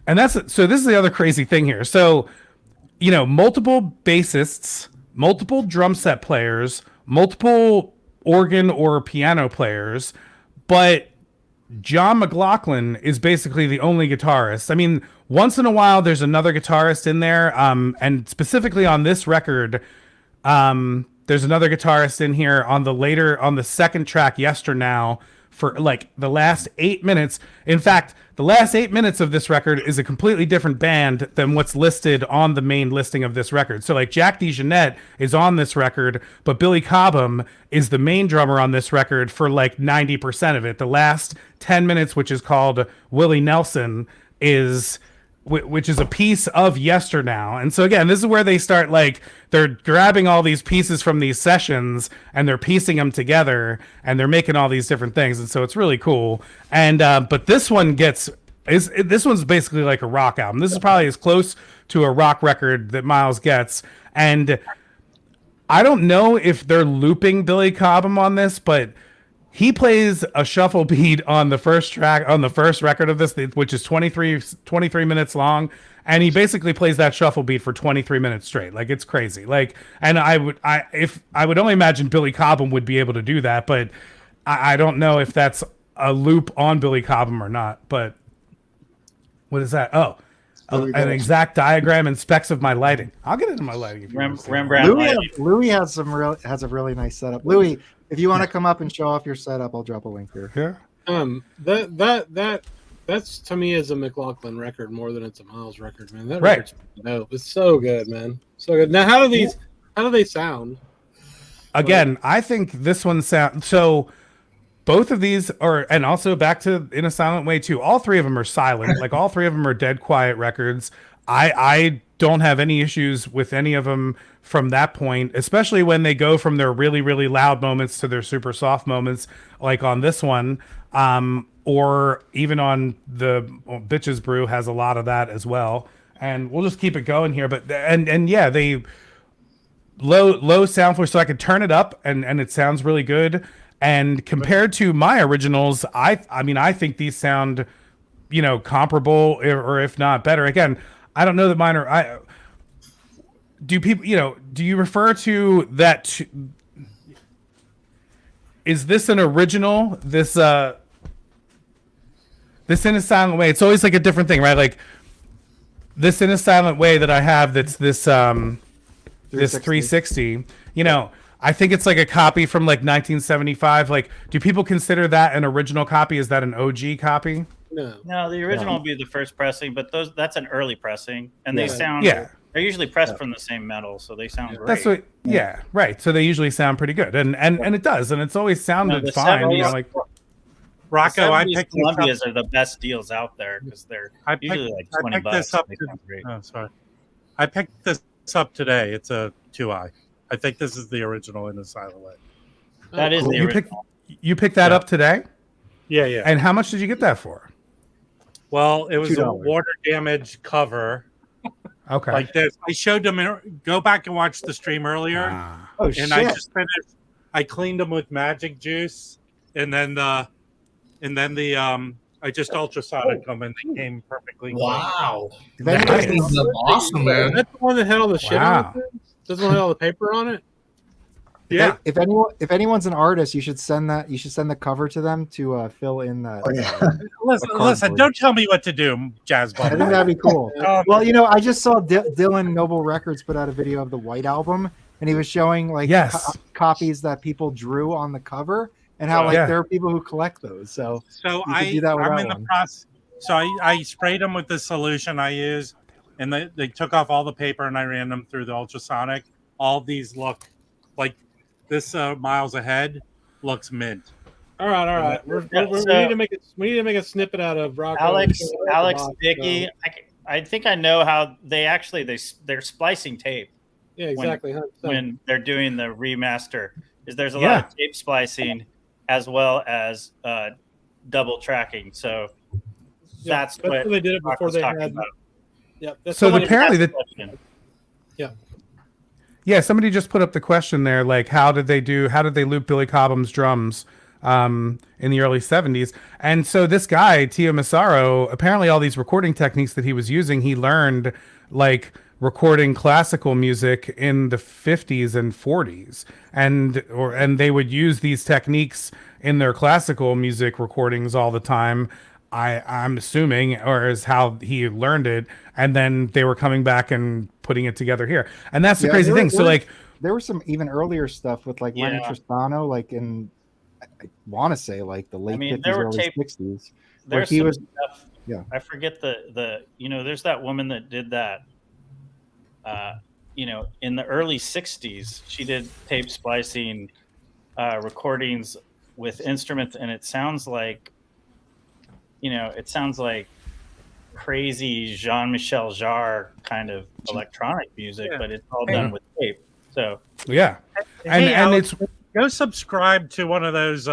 [SPEAKER 10] so this is the other crazy thing here. So, multiple bassists, multiple drum set players, multiple organ or piano players, but John McLaughlin is basically the only guitarist. I mean, once in a while there's another guitarist in there, and specifically on this record, there's another guitarist in here on the second track, Yesternow, for like the last 8 minutes. In fact, the last 8 minutes of this record is a completely different band than what's listed on the main listing of this record. So like Jack DeJohnette is on this record, but Billy Cobham is the main drummer on this record for like 90% of it. The last 10 minutes, which is called Willie Nelson, which is a piece of Yesternow. And so again, this is where they start, like, they're grabbing all these pieces from these sessions and they're piecing them together and they're making all these different things. And so it's really cool. And but this one this one's basically like a rock album. This is probably as close to a rock record that Miles gets. And I don't know if they're looping Billy Cobham on this, but he plays a shuffle beat on the first track, on the first record of this, which is 23 minutes long. And he basically plays that shuffle beat for 23 minutes straight. Like, it's crazy. Like, and I would only imagine Billy Cobham would be able to do that, but I don't know if that's a loop on Billy Cobham or not. But what is that? Oh, an exact diagram and specs of my lighting. I'll get into my lighting. If you
[SPEAKER 2] Rembrandt.
[SPEAKER 6] Louis has a really nice setup. Louis, if you want to come up and show off your setup, I'll drop a link here.
[SPEAKER 10] Yeah.
[SPEAKER 1] That That's to me is a McLaughlin record more than it's a Miles record, man. That
[SPEAKER 10] Right.
[SPEAKER 1] record's dope. It's so good, man. So good. Now, how do they sound?
[SPEAKER 10] Again, I think this one sound so. Both of these are, and also back to In a Silent Way too. All three of them are silent. Like all three of them are dead quiet records. I don't have any issues with any of them from that point, especially when they go from their really, really loud moments to their super soft moments, like on this one, or even on the Bitches Brew has a lot of that as well. And we'll just keep it going here. But and yeah, they low sound floor, so I could turn it up and it sounds really good. And compared to my originals, I mean, I think these sound, comparable or if not better. Again, I don't know that mine are. Do people, do you refer to that? Is this an original? This In a Silent Way. It's always like a different thing, right? Like this In a Silent Way that I have. That's this 360. I think it's like a copy from like 1975. Like, do people consider that an original copy? Is that an OG copy?
[SPEAKER 2] No, the original would be the first pressing, but that's an early pressing, and they sound.
[SPEAKER 10] Yeah.
[SPEAKER 2] They're usually pressed from the same metal, so they sound great.
[SPEAKER 10] That's what. Yeah, right. So they usually sound pretty good, and it does, and it's always sounded fine. Like
[SPEAKER 3] Rocco, I
[SPEAKER 2] the
[SPEAKER 3] picked
[SPEAKER 2] Columbias are the best deals out there because they're usually like $20.
[SPEAKER 3] This up
[SPEAKER 2] They sound great.
[SPEAKER 3] sorry. I picked this up today. It's a 2i. I think this is the original In a Silent Way.
[SPEAKER 2] That is the original.
[SPEAKER 10] You picked that up today?
[SPEAKER 3] Yeah.
[SPEAKER 10] And how much did you get that for?
[SPEAKER 3] Well, it was
[SPEAKER 6] $2.
[SPEAKER 3] a water damage cover.
[SPEAKER 10] Okay.
[SPEAKER 3] Like this. I showed them. Go back and watch the stream earlier.
[SPEAKER 6] Oh,
[SPEAKER 3] and
[SPEAKER 6] shit.
[SPEAKER 3] I just finished. I cleaned them with magic juice, and then I just ultrasonic them, and they came perfectly clean.
[SPEAKER 5] Wow.
[SPEAKER 6] That
[SPEAKER 5] That's awesome, man.
[SPEAKER 1] That's the one that had all the shit on it? Does the one have all the paper on it?
[SPEAKER 3] Yeah.
[SPEAKER 6] If anyone's an artist, you should send the cover to them to fill in that.
[SPEAKER 3] Listen, don't tell me what to do, Jazz
[SPEAKER 6] I
[SPEAKER 3] Bubble.
[SPEAKER 6] think that'd be cool. Well, I just saw Dylan Noble Records put out a video of the White Album, and he was showing like copies that people drew on the cover, and how there are people who collect those. So
[SPEAKER 3] I'm in the process. So I sprayed them with the solution I use, and they took off all the paper, and I ran them through the ultrasonic. All these look like this. Miles Ahead looks mint.
[SPEAKER 1] All right. We need to make a snippet out of Rocco.
[SPEAKER 2] Alex Dickey. I think I know how they're splicing tape.
[SPEAKER 1] Yeah, exactly.
[SPEAKER 2] When they're doing the remaster, there's a lot of tape splicing as well as double tracking. So that's what
[SPEAKER 1] they did it before they had.
[SPEAKER 2] About.
[SPEAKER 1] Yeah.
[SPEAKER 10] So apparently
[SPEAKER 1] Yeah.
[SPEAKER 10] Somebody just put up the question there, like how did they loop Billy Cobham's drums in the early 70s? And so this guy, Tio Massaro, apparently all these recording techniques that he was using, he learned like recording classical music in the 50s and 40s. And they would use these techniques in their classical music recordings all the time. I'm assuming, or is how he learned it, and then they were coming back and putting it together here, and that's the crazy thing. So like, there
[SPEAKER 6] was some even earlier stuff with like Lenny Tristano, like in I want to say like the late 50s, early 60s.
[SPEAKER 2] There's some stuff. Yeah, I forget the there's that woman that did that. In the early 60s, she did tape splicing recordings with instruments, and it sounds like. It sounds like crazy Jean-Michel Jarre kind of electronic music, but it's all done with tape. So
[SPEAKER 10] and
[SPEAKER 3] Alex, it's go subscribe to one of those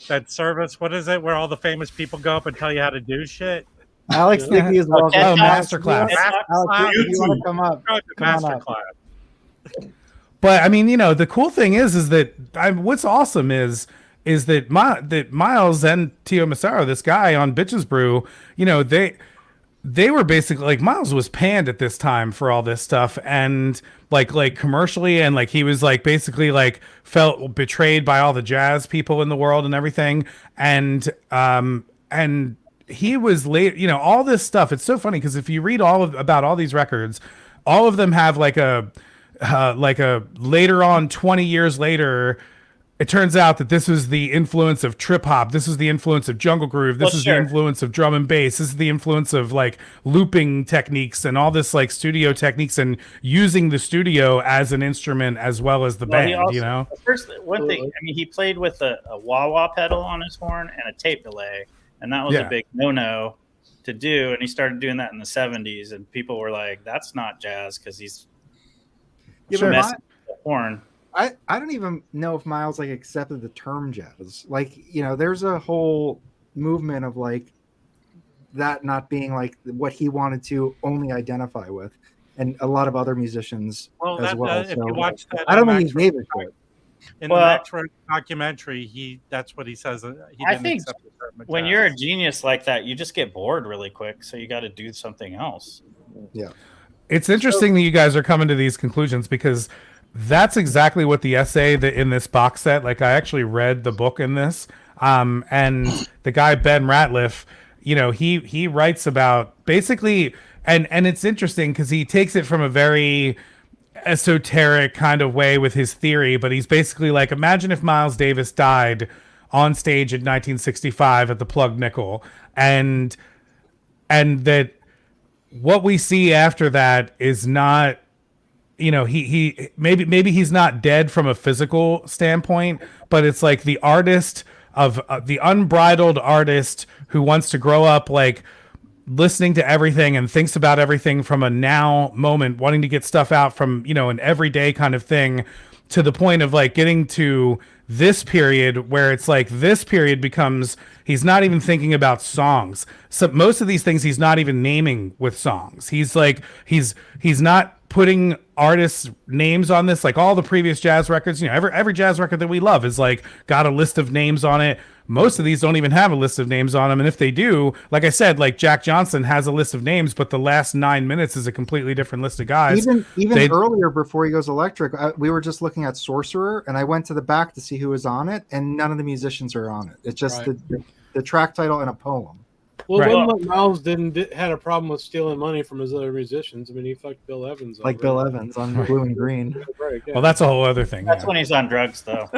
[SPEAKER 3] that service. What is it? Where all the famous people go up and tell you how to do shit.
[SPEAKER 6] Alex Dickey is welcome.
[SPEAKER 10] Masterclass.
[SPEAKER 6] Alex, if you want to come up,
[SPEAKER 3] Masterclass.
[SPEAKER 10] But I mean, the cool thing is that what's awesome is that Miles and Tio Massaro, this guy on Bitches Brew, they were basically like Miles was panned at this time for all this stuff, and like commercially, and like he was like basically like felt betrayed by all the jazz people in the world and everything, and he was late, all this stuff. It's so funny because if you read about all these records, all of them have like a later on 20 years later it turns out that this was the influence of trip hop. This is the influence of jungle groove. This is the influence of drum and bass. This is the influence of like looping techniques and all this like studio techniques and using the studio as an instrument as well as the band.
[SPEAKER 2] Also,
[SPEAKER 10] you know,
[SPEAKER 2] first one thing. I mean, he played with a wah-wah pedal on his horn and a tape delay, and that was a big no-no to do. And he started doing that in the '70s, and people were like, "That's not jazz," because he's messing with the horn.
[SPEAKER 6] I don't even know if Miles like accepted the term jazz. Like, you know, there's a whole movement of like that not being like what he wanted to only identify with, and a lot of other musicians as well.
[SPEAKER 3] If you watch that,
[SPEAKER 6] I don't think he's David for it.
[SPEAKER 3] In the Max Roach documentary, that's what he says. He didn't accept the term
[SPEAKER 2] when
[SPEAKER 3] jazz.
[SPEAKER 2] you're a genius like that, you just get bored really quick, so you got to do something else.
[SPEAKER 6] Yeah,
[SPEAKER 10] it's interesting that you guys are coming to these conclusions because that's exactly what the essay that in this box set. Like, I actually read the book in this, and the guy Ben Ratliff, you know, he writes about basically, and it's interesting because he takes it from a very esoteric kind of way with his theory, but he's basically like, imagine if Miles Davis died on stage in 1965 at the Plug Nickel, and that what we see after that is not, you know, he maybe he's not dead from a physical standpoint, but it's like the artist of the unbridled artist who wants to grow up like listening to everything and thinks about everything from a now moment, wanting to get stuff out from, you know, an everyday kind of thing, to the point of like getting to this period where it's like this period becomes, he's not even thinking about songs. So most of these things he's not even naming with songs. He's like, he's not putting artists' names on this. Like all the previous jazz records, you know, every jazz record that we love is like got a list of names on it. Most of these don't even have a list of names on them, and if they do, like I said, like Jack Johnson has a list of names, but the last 9 minutes is a completely different list of guys.
[SPEAKER 6] Even earlier, before he goes electric, we were just looking at Sorcerer, and I went to the back to see who was on it, and none of the musicians are on it. It's just the track title and a poem.
[SPEAKER 1] Well, it wasn't like Miles had a problem with stealing money from his other musicians. I mean, he fucked Bill Evans.
[SPEAKER 6] Like Bill Evans on Blue and Green.
[SPEAKER 1] Right, yeah.
[SPEAKER 10] Well, that's a whole other thing.
[SPEAKER 2] That's when he's on drugs, though.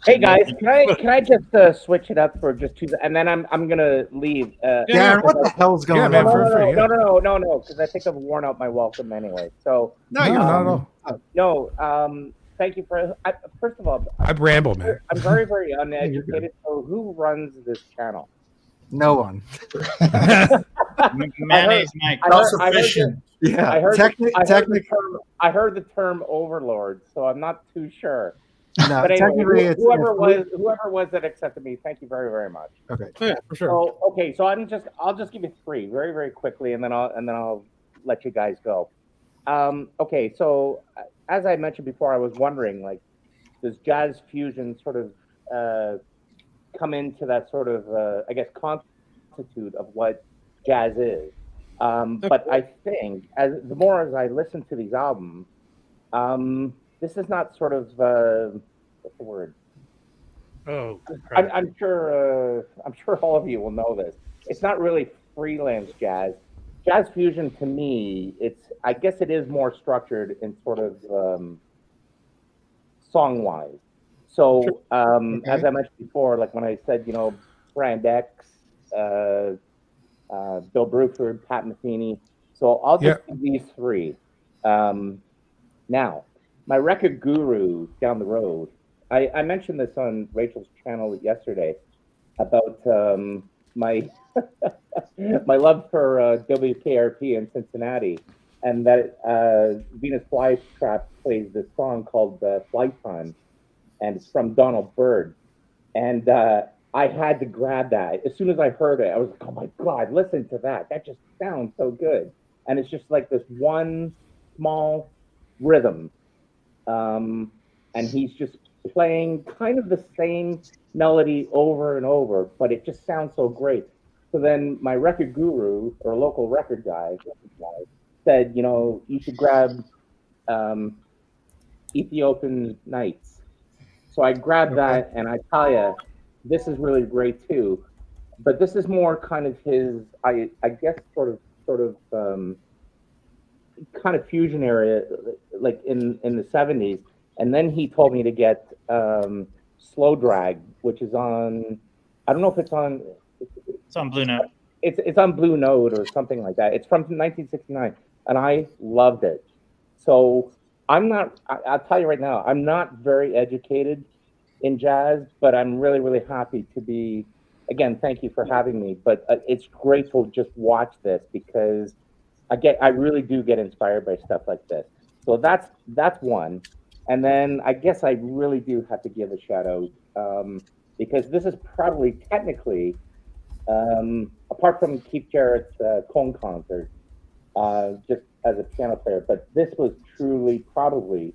[SPEAKER 8] Hey guys, can I just switch it up for just 2 seconds, and then I'm gonna leave.
[SPEAKER 6] Darren, what the hell's going on?
[SPEAKER 8] No, because I think I've worn out my welcome anyway. So
[SPEAKER 10] not at
[SPEAKER 8] all. Thank you for. First of all,
[SPEAKER 10] I ramble, man.
[SPEAKER 8] I'm very, very uneducated. So who runs this channel?
[SPEAKER 6] No one.
[SPEAKER 2] Mayonnaise Mike.
[SPEAKER 5] Self-sufficient.
[SPEAKER 6] Yeah.
[SPEAKER 8] I heard the term overlord, so I'm not too sure.
[SPEAKER 6] No,
[SPEAKER 8] but anyway, whoever
[SPEAKER 6] it's
[SPEAKER 8] was that accepted me, thank you very, very much.
[SPEAKER 6] Okay.
[SPEAKER 1] Yeah, for sure.
[SPEAKER 8] So I'll just give you 3 very, very quickly, and then I'll let you guys go. Okay, so as I mentioned before, I was wondering, like, does jazz fusion sort of come into that sort of I guess constitute of what jazz is? But I think the more as I listen to these albums, this is not sort of what's the word?
[SPEAKER 3] Oh,
[SPEAKER 8] I'm sure all of you will know this. It's not really freelance jazz. Jazz fusion to me, I guess it is more structured in sort of song wise. So as I mentioned before, like when I said, you know, Brand X, Bill Bruford, Pat Metheny. So I'll just give these 3. Now, my record guru down the road, I mentioned this on Rachel's channel yesterday about my my love for WKRP in Cincinnati, and that Venus Flytrap plays this song called Flight Time, and it's from Donald Byrd. And I had to grab that. As soon as I heard it, I was like, oh my God, listen to that. That just sounds so good. And it's just like this one small rhythm. And he's just playing kind of the same melody over and over, but it just sounds so great. So then my record guru or local record guy said, you know, you should grab Ethiopian Nights. So I grabbed that, and I tell you, this is really great too. But this is more kind of his, I guess, sort of kind of fusion area, like in the 70s. And then he told me to get Slow Drag, which is on, I don't know if it's on.
[SPEAKER 2] It's on Blue Note.
[SPEAKER 8] It's on Blue Note or something like that. It's from 1969, and I loved it. So I'll tell you right now, I'm not very educated in jazz, but I'm really, really happy to be. Again, thank you for having me. But it's great to just watch this because I really do get inspired by stuff like this. So that's one. And then I guess I really do have to give a shout out because this is probably technically, apart from Keith Jarrett's Cone concert, just as a piano player, but this was truly probably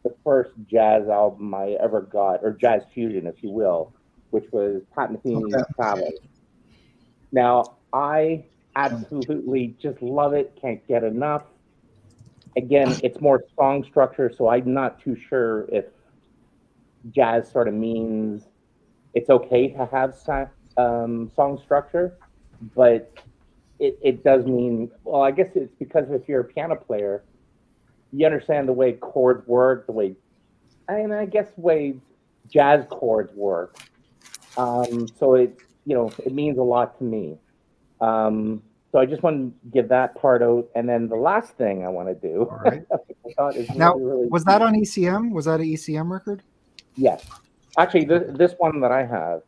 [SPEAKER 8] the first jazz album I ever got, or jazz fusion, if you will, which was Pat Metheny's Travel. Now, I absolutely just love it, can't get enough. Again, it's more song structure, so I'm not too sure if jazz sort of means it's okay to have song structure, but it does mean, well, I guess it's because if you're a piano player, you understand the way chords work, I guess the way jazz chords work. So it means a lot to me. So I just want to give that part out, and then the last thing I want to do.
[SPEAKER 6] All right.
[SPEAKER 8] Now,
[SPEAKER 6] was that on ECM? Was that an ECM record?
[SPEAKER 8] Yes, actually, this one that I have,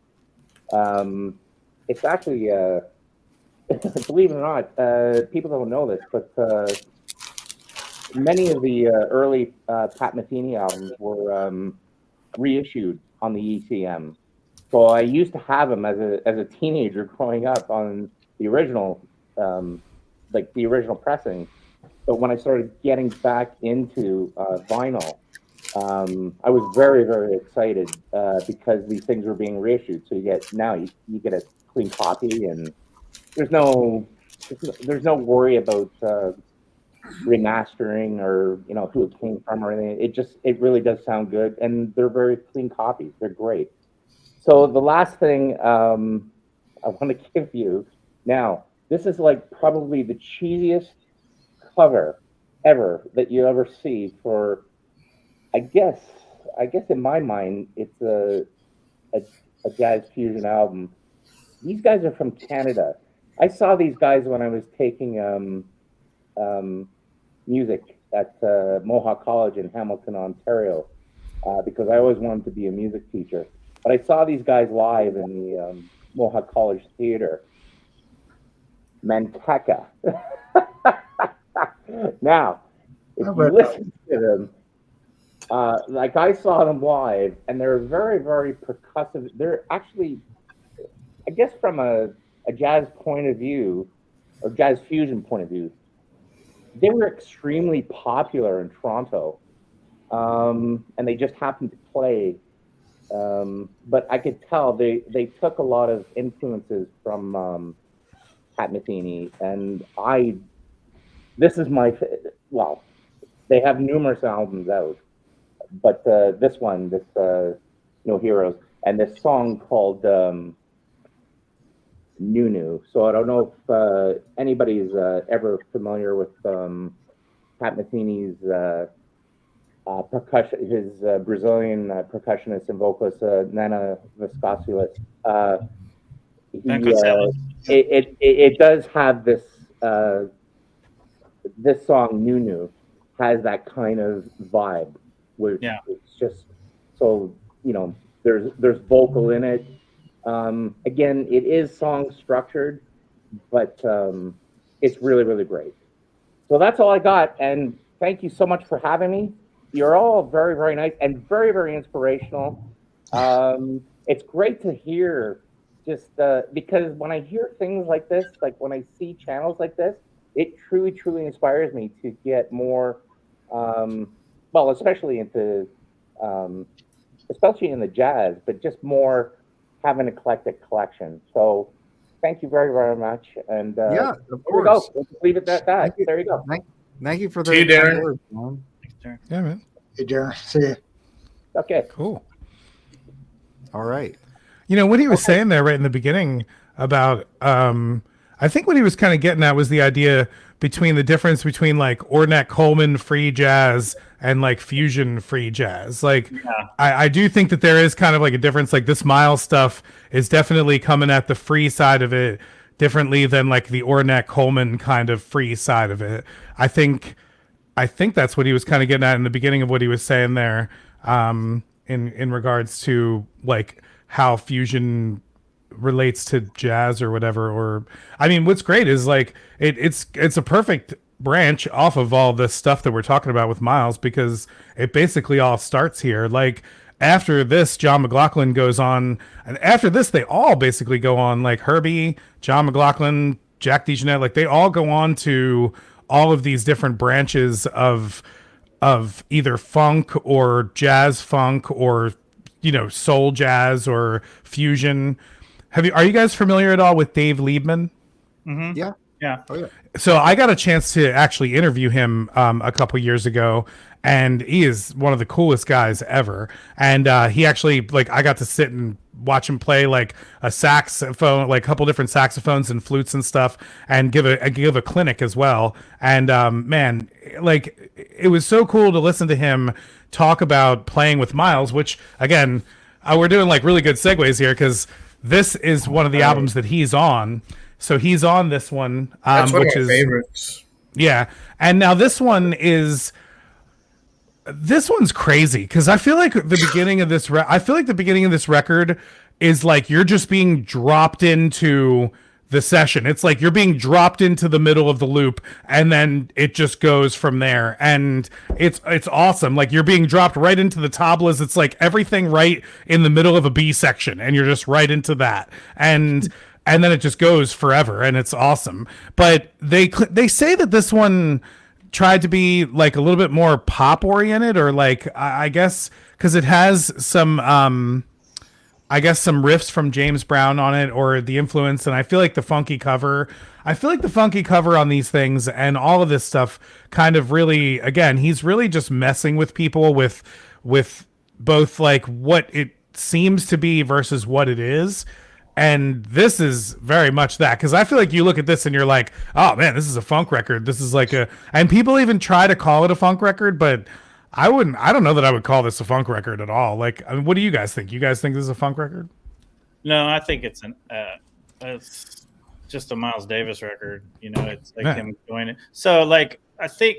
[SPEAKER 8] it's actually, believe it or not, people don't know this, but many of the early Pat Metheny albums were reissued on the ECM. So I used to have them as a teenager growing up on the original, like the original pressing. But when I started getting back into vinyl, I was very, very excited because these things were being reissued. So you get a clean copy, and there's no worry about remastering or who it came from or anything. It really does sound good, and they're very clean copies. They're great. So the last thing I want to give you now, this is like probably the cheesiest cover ever that you ever see for, I guess in my mind, it's a jazz fusion album. These guys are from Canada. I saw these guys when I was taking music at Mohawk College in Hamilton, Ontario, because I always wanted to be a music teacher. But I saw these guys live in the Mohawk College Theater. Manteca. Now, if you listen to them, like I saw them live, and they're very, very percussive. They're actually, I guess, from a jazz point of view, or jazz fusion point of view, they were extremely popular in Toronto, and they just happened to play. But I could tell they took a lot of influences from Pat Metheny, and this is well, they have numerous albums out, but this one, No Heroes, and this song called Nunu. So I don't know if anybody's ever familiar with Pat Metheny's percussion, his Brazilian percussionist and vocalist Nana Vasconcelos. It does have this this song Nunu has that kind of vibe where it's just so there's vocal in it. Again, it is song structured, but it's really, really great. So that's all I got, and thank you so much for having me. You're all very, very nice and very, very inspirational. It's great to hear just because when I hear things like this, like when I see channels like this, it truly, truly inspires me to get more, well, especially in the jazz, but just more have an eclectic collection. So thank you very, very much. And
[SPEAKER 6] yeah, of course.
[SPEAKER 8] There we go. Let's leave it at that. There you go.
[SPEAKER 6] Thank you for the
[SPEAKER 5] Darren.
[SPEAKER 6] words, man.
[SPEAKER 10] Yeah, man.
[SPEAKER 7] Hey, Darren. See you.
[SPEAKER 8] Okay.
[SPEAKER 10] Cool.
[SPEAKER 6] All right.
[SPEAKER 10] What he was saying there right in the beginning about, I think what he was kind of getting at was the idea between the difference between like Ornette Coleman free jazz and like fusion free jazz. Like, I do think that there is kind of like a difference. Like this Miles stuff is definitely coming at the free side of it differently than like the Ornette Coleman kind of free side of it. I think that's what he was kind of getting at in the beginning of what he was saying there, in regards to like how fusion relates to jazz or whatever. Or I mean, what's great is like it's a perfect branch off of all this stuff that we're talking about with Miles, because it basically all starts here. Like after this, John McLaughlin goes on, and after this, they all basically go on, like Herbie, John McLaughlin, Jack DeJohnette, like they all go on to all of these different branches of either funk or jazz funk or, you know, soul jazz or fusion. Are you guys familiar at all with Dave Liebman?
[SPEAKER 2] Mm-hmm.
[SPEAKER 6] Yeah. Oh yeah.
[SPEAKER 10] So I got a chance to actually interview him a couple years ago, and he is one of the coolest guys ever. And he actually, like, I got to sit and watch him play like a saxophone, like a couple different saxophones and flutes and stuff, and give a clinic as well. And man, like it was so cool to listen to him talk about playing with Miles, which again, we're doing like really good segues here because this is one of the albums that he's on. So he's on this one,
[SPEAKER 5] That's one
[SPEAKER 10] which
[SPEAKER 5] of my
[SPEAKER 10] is
[SPEAKER 5] favorites.
[SPEAKER 10] Yeah, and now this one's crazy because I feel like the beginning of this. I feel like the beginning of this record is like you're just being dropped into the session. It's like you're being dropped into the middle of the loop, and then it just goes from there. And it's awesome. Like you're being dropped right into the tablas. It's like everything right in the middle of a B section, and you're just right into that. And then it just goes forever, and it's awesome. But they say that this one tried to be like a little bit more pop oriented, or like I guess because it has some some riffs from James Brown on it, or the influence. And I feel like the funky cover on these things and all of this stuff kind of really, again, he's really just messing with people with both like what it seems to be versus what it is. And this is very much that, because I feel like you look at this and you're like, oh man, this is a funk record. This is like and people even try to call it a funk record, but I don't know that I would call this a funk record at all. Like, I mean, what do you guys think? You guys think this is a funk record?
[SPEAKER 2] No, I think it's it's just a Miles Davis record. You know, it's like him doing it. So like, I think,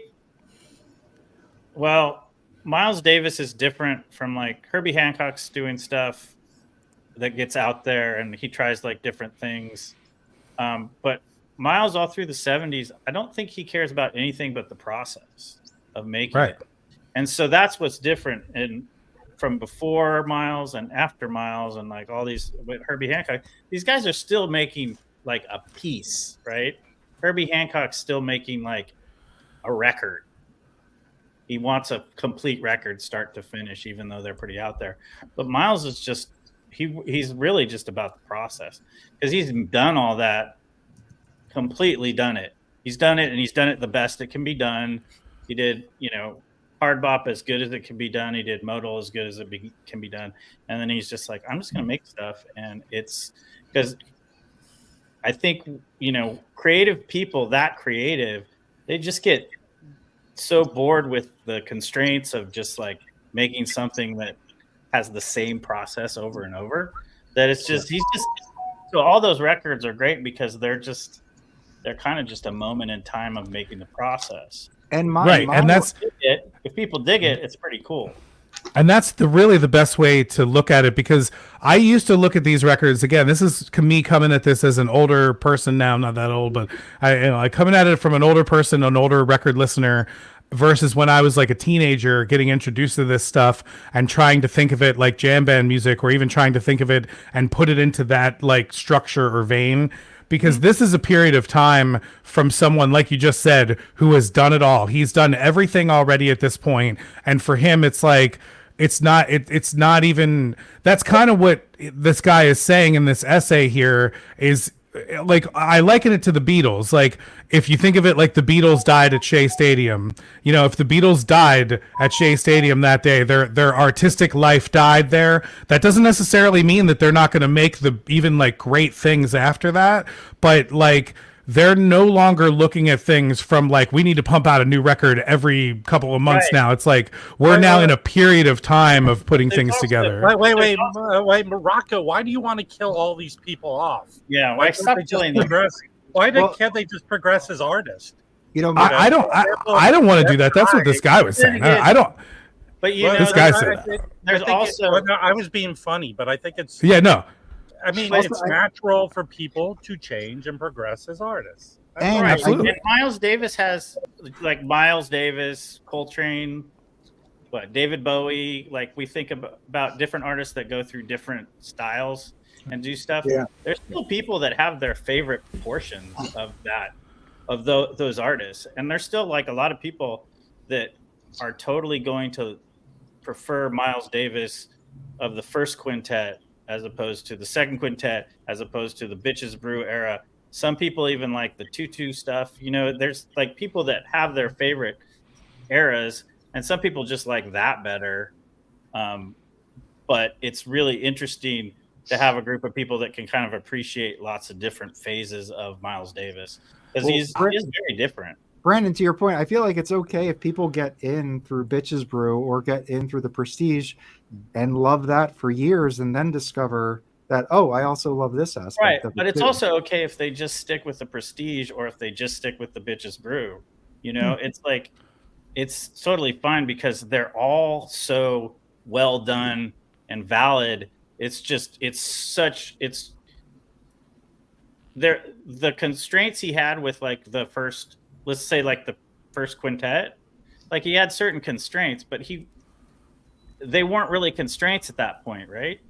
[SPEAKER 2] well, Miles Davis is different from like Herbie Hancock's doing stuff that gets out there and he tries like different things. But Miles all through the 70s, I don't think he cares about anything but the process of making it. And so that's what's different from before Miles and after Miles and like all these with Herbie Hancock. These guys are still making like a piece, right? Herbie Hancock's still making like a record. He wants a complete record start to finish, even though they're pretty out there. But Miles is just, he's really just about the process, because he's done all that, completely done it. He's done it, and he's done it the best it can be done. He did, you know, hard-bop as good as it can be done. He did modal as good as it can be done. And then he's just like, I'm just going to make stuff. And it's because I think, you know, creative people, that creative, they just get so bored with the constraints of just like making something that has the same process over and over, that it's just, so all those records are great because they're kind of just a moment in time of making the process.
[SPEAKER 6] And
[SPEAKER 10] and that's,
[SPEAKER 2] if people dig it, it's pretty cool.
[SPEAKER 10] And that's really the best way to look at it, because I used to look at these records, again, this is me coming at this as an older person now. I'm not that old, but I coming at it from an older person, an older record listener, versus when I was like a teenager getting introduced to this stuff and trying to think of it like jam band music, or even trying to think of it and put it into that like structure or vein. Because this is a period of time from someone, like you just said, who has done it all. He's done everything already at this point. And for him, it's like, it's not even, that's kind of what this guy is saying in this essay here is, like, I liken it to the Beatles. Like, if you think of it like the Beatles died at Shea Stadium, you know, if the Beatles died at Shea Stadium that day, their artistic life died there. That doesn't necessarily mean that they're not going to make the even like great things after that, but like they're no longer looking at things from like, we need to pump out a new record every couple of months now. It's like, we're now in a period of time of putting things together.
[SPEAKER 3] Wait, Morocco, why do you want to kill all these people off?
[SPEAKER 2] Yeah, why stop killing them?
[SPEAKER 3] Can't they just progress as artists?
[SPEAKER 6] You know,
[SPEAKER 10] I don't want to do that. That's what this guy was saying. I don't.
[SPEAKER 2] But you know,
[SPEAKER 10] this guy said that.
[SPEAKER 2] There's also.
[SPEAKER 3] I was being funny, but I think it's.
[SPEAKER 10] Yeah, no.
[SPEAKER 3] I mean, it's natural for people to change and progress as artists.
[SPEAKER 6] And
[SPEAKER 2] right.
[SPEAKER 10] Absolutely.
[SPEAKER 2] And Miles Davis has like Miles Davis, Coltrane, David Bowie. Like we think about different artists that go through different styles and do stuff.
[SPEAKER 6] Yeah.
[SPEAKER 2] There's still people that have their favorite portions of that, of those artists, and there's still like a lot of people that are totally going to prefer Miles Davis of the first quintet as opposed to the second quintet, as opposed to the Bitches Brew era. Some people even like the tutu stuff. You know, there's like people that have their favorite eras, and some people just like that better. But it's really interesting to have a group of people that can kind of appreciate lots of different phases of Miles Davis, because he's very different.
[SPEAKER 6] Brandon, to your point, I feel like it's okay if people get in through Bitches Brew or get in through the Prestige and love that for years and then discover that, oh, I also love this aspect.
[SPEAKER 2] Right,
[SPEAKER 6] of it
[SPEAKER 2] but it's
[SPEAKER 6] too.
[SPEAKER 2] also okay if they just stick with the Prestige or if they just stick with the Bitches Brew. You know, it's like, it's totally fine because they're all so well done and valid. It's just, the constraints he had with like the first, let's say like the first quintet, like he had certain constraints, but they weren't really constraints at that point, right?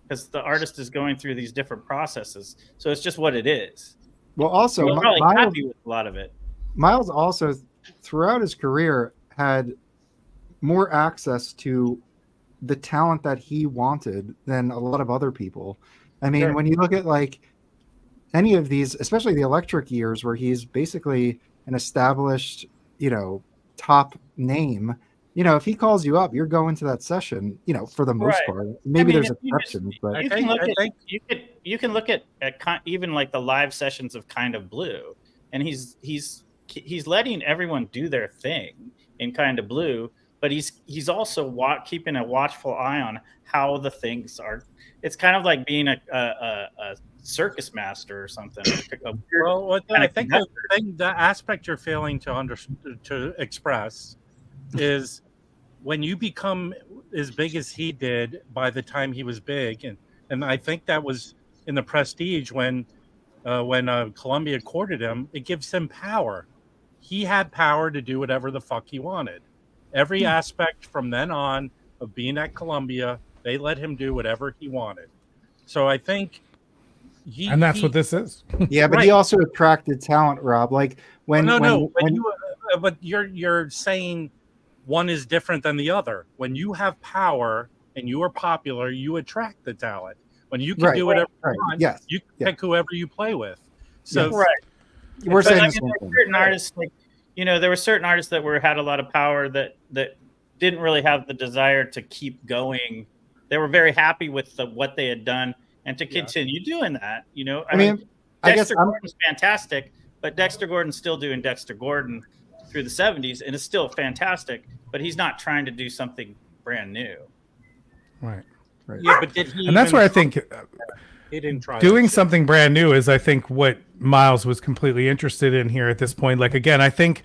[SPEAKER 2] Because the artist is going through these different processes, so it's just what it is.
[SPEAKER 6] Well, also,
[SPEAKER 2] I'm really happy with a lot of it.
[SPEAKER 6] Miles also, throughout his career, had more access to the talent that he wanted than a lot of other people. I mean, when you look at like any of these, especially the Electric years, where he's basically an established, top name, if he calls you up, you're going to that session, for the most part. Maybe there's exceptions, but
[SPEAKER 2] you can look at even like the live sessions of Kind of Blue, and he's letting everyone do their thing in Kind of Blue, but he's also keeping a watchful eye on how the things are. It's kind of like being a circus master or something.
[SPEAKER 3] I think the aspect you're failing to express is when you become as big as he did by the time he was big, and I think that was in the Prestige when Columbia courted him. It gives him power. He had power to do whatever the fuck he wanted. Every aspect from then on of being at Columbia, they let him do whatever he wanted. So I think
[SPEAKER 10] and that's what this is.
[SPEAKER 6] Yeah, but he also attracted talent, Rob. Like
[SPEAKER 3] but you're saying one is different than the other. When you have power and you are popular, you attract the talent. When you can do whatever you want, you can pick whoever you play with. So
[SPEAKER 6] we're saying
[SPEAKER 2] like, certain artists, like there were certain artists that had a lot of power that didn't really have the desire to keep going. They were very happy with what they had done and to continue doing that. I mean, Dexter Gordon's fantastic, but Dexter Gordon's still doing Dexter Gordon through the 70s, and it's still fantastic, but he's not trying to do something brand new.
[SPEAKER 10] Right.
[SPEAKER 3] Yeah, but did he?
[SPEAKER 10] And that's where I think
[SPEAKER 3] he didn't try
[SPEAKER 10] doing something brand new is, I think, what Miles was completely interested in here at this point. Like, again, I think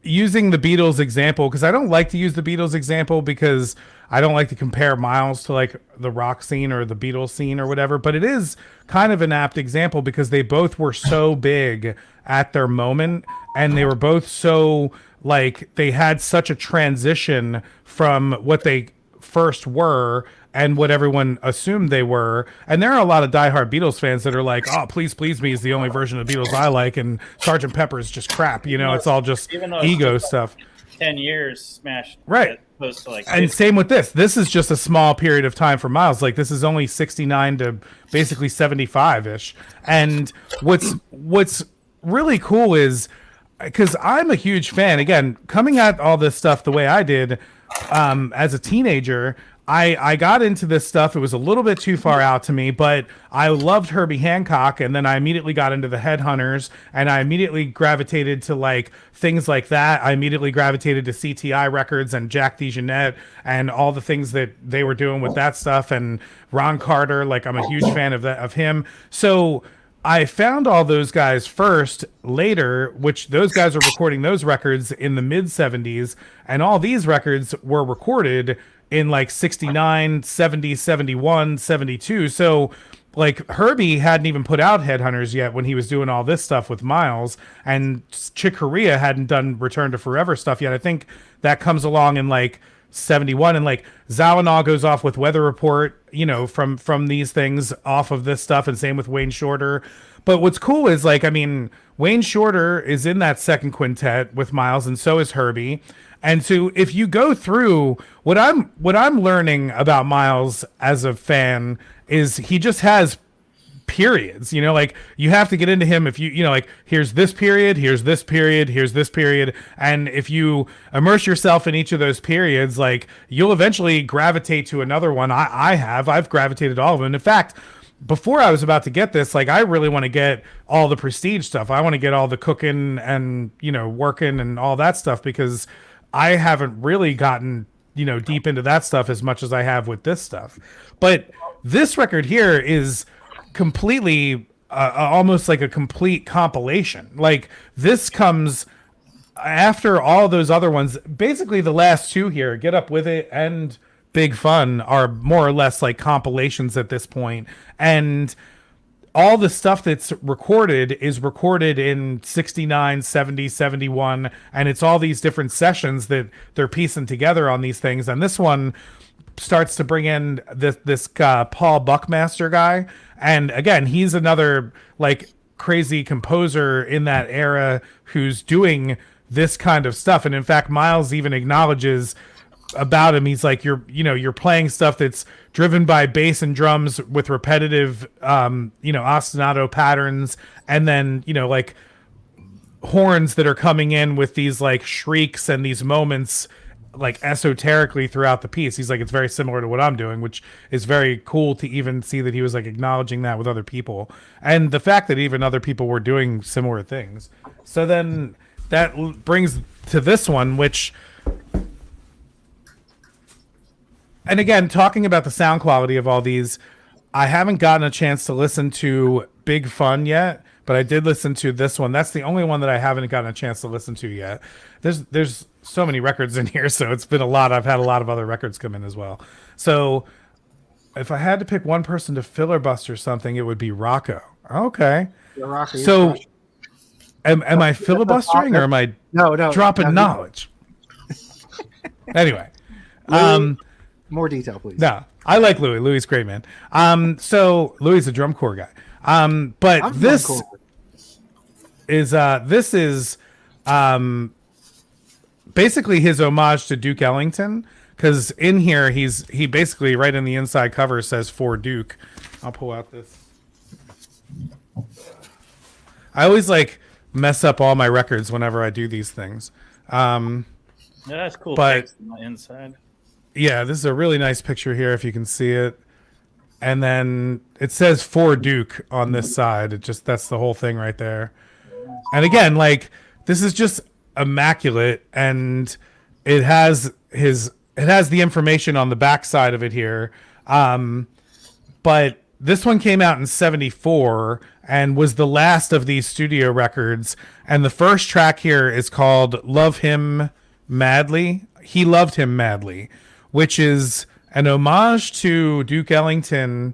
[SPEAKER 10] using the Beatles example, because I don't like to use the Beatles example because I don't like to compare Miles to like the rock scene or the Beatles scene or whatever, but it is kind of an apt example because they both were so big at their moment, and they were both so like they had such a transition from what they first were and what everyone assumed they were. And there are a lot of diehard Beatles fans that are like, "Oh, Please Please Me is the only version of Beatles I like, and Sgt. Pepper is just crap." It's all just ego stuff.
[SPEAKER 2] 10 years smashed,
[SPEAKER 10] right?
[SPEAKER 2] Opposed to
[SPEAKER 10] and same with this. This is just a small period of time for Miles. Like, this is only 69 to basically 75 ish. And what's really cool is, because I'm a huge fan. Again, coming at all this stuff the way I did as a teenager, I got into this stuff. It was a little bit too far out to me, but I loved Herbie Hancock, and then I immediately got into the Headhunters, and I immediately gravitated to like things like that. I immediately gravitated to CTI Records and Jack DeJohnette and all the things that they were doing with that stuff, and Ron Carter. Like, I'm a huge fan of him. So I found all those guys first later, which those guys are recording those records in the mid 70s, and all these records were recorded in like 69, 70, 71, 72. So like Herbie hadn't even put out Headhunters yet when he was doing all this stuff with Miles, and Chick Corea hadn't done Return to Forever stuff yet. I think that comes along in like 71, and like Zawinul goes off with Weather Report, you know, from these things off of this stuff, and same with Wayne Shorter. But what's cool is, like, I mean, Wayne Shorter is in that second quintet with Miles, and so is Herbie. And so if you go through what I'm learning about Miles as a fan is he just has periods, you know, like you have to get into him if you know, like here's this period, here's this period, here's this period. And if you immerse yourself in each of those periods, like you'll eventually gravitate to another one. I've gravitated to all of them. And in fact, before I was about to get this, like I really want to get all the Prestige stuff. I want to get all the cooking and, you know, working and all that stuff, because I haven't really gotten, you know, deep into that stuff as much as I have with this stuff. But this record here is completely almost like a complete compilation. Like this comes after all those other ones. Basically the last two here, Get Up With It and Big Fun, are more or less like compilations at this point. And all the stuff that's recorded is recorded in 69, 70, 71, and it's all these different sessions that they're piecing together on these things. And this one starts to bring in this Paul Buckmaster guy. And again, he's another like crazy composer in that era who's doing this kind of stuff. And in fact, Miles even acknowledges about him, he's like, you're playing stuff that's driven by bass and drums with repetitive ostinato patterns, and then, you know, like horns that are coming in with these like shrieks and these moments like esoterically throughout the piece. He's like, it's very similar to what I'm doing, which is very cool to even see that he was like acknowledging that with other people, and the fact that even other people were doing similar things. So then that brings to this one, which, and again, talking about the sound quality of all these, I haven't gotten a chance to listen to Big Fun yet, but I did listen to this one. That's the only one that I haven't gotten a chance to listen to yet. There's so many records in here, so it's been a lot. I've had a lot of other records come in as well. So if I had to pick one person to filibuster something, it would be Rocco. Okay.
[SPEAKER 6] Yeah, Rocco,
[SPEAKER 10] so am I filibustering, or am I dropping knowledge? Anyway.
[SPEAKER 6] More detail, please.
[SPEAKER 10] No, I like Louis. Louis is great, man. So Louis is a drum corps guy. But this is basically his homage to Duke Ellington, because in here he basically right in the inside cover says for Duke. I'll pull out this. I always like mess up all my records whenever I do these things.
[SPEAKER 2] Yeah, that's cool.
[SPEAKER 10] But
[SPEAKER 2] text on the inside.
[SPEAKER 10] Yeah, this is a really nice picture here if you can see it. And then it says for Duke on this side. That's the whole thing right there. And again, like this is just immaculate, and it has the information on the back side of it here. But this one came out in 74 and was the last of these studio records. And the first track here is called Love Him Madly. He Loved Him Madly, which is an homage to Duke Ellington.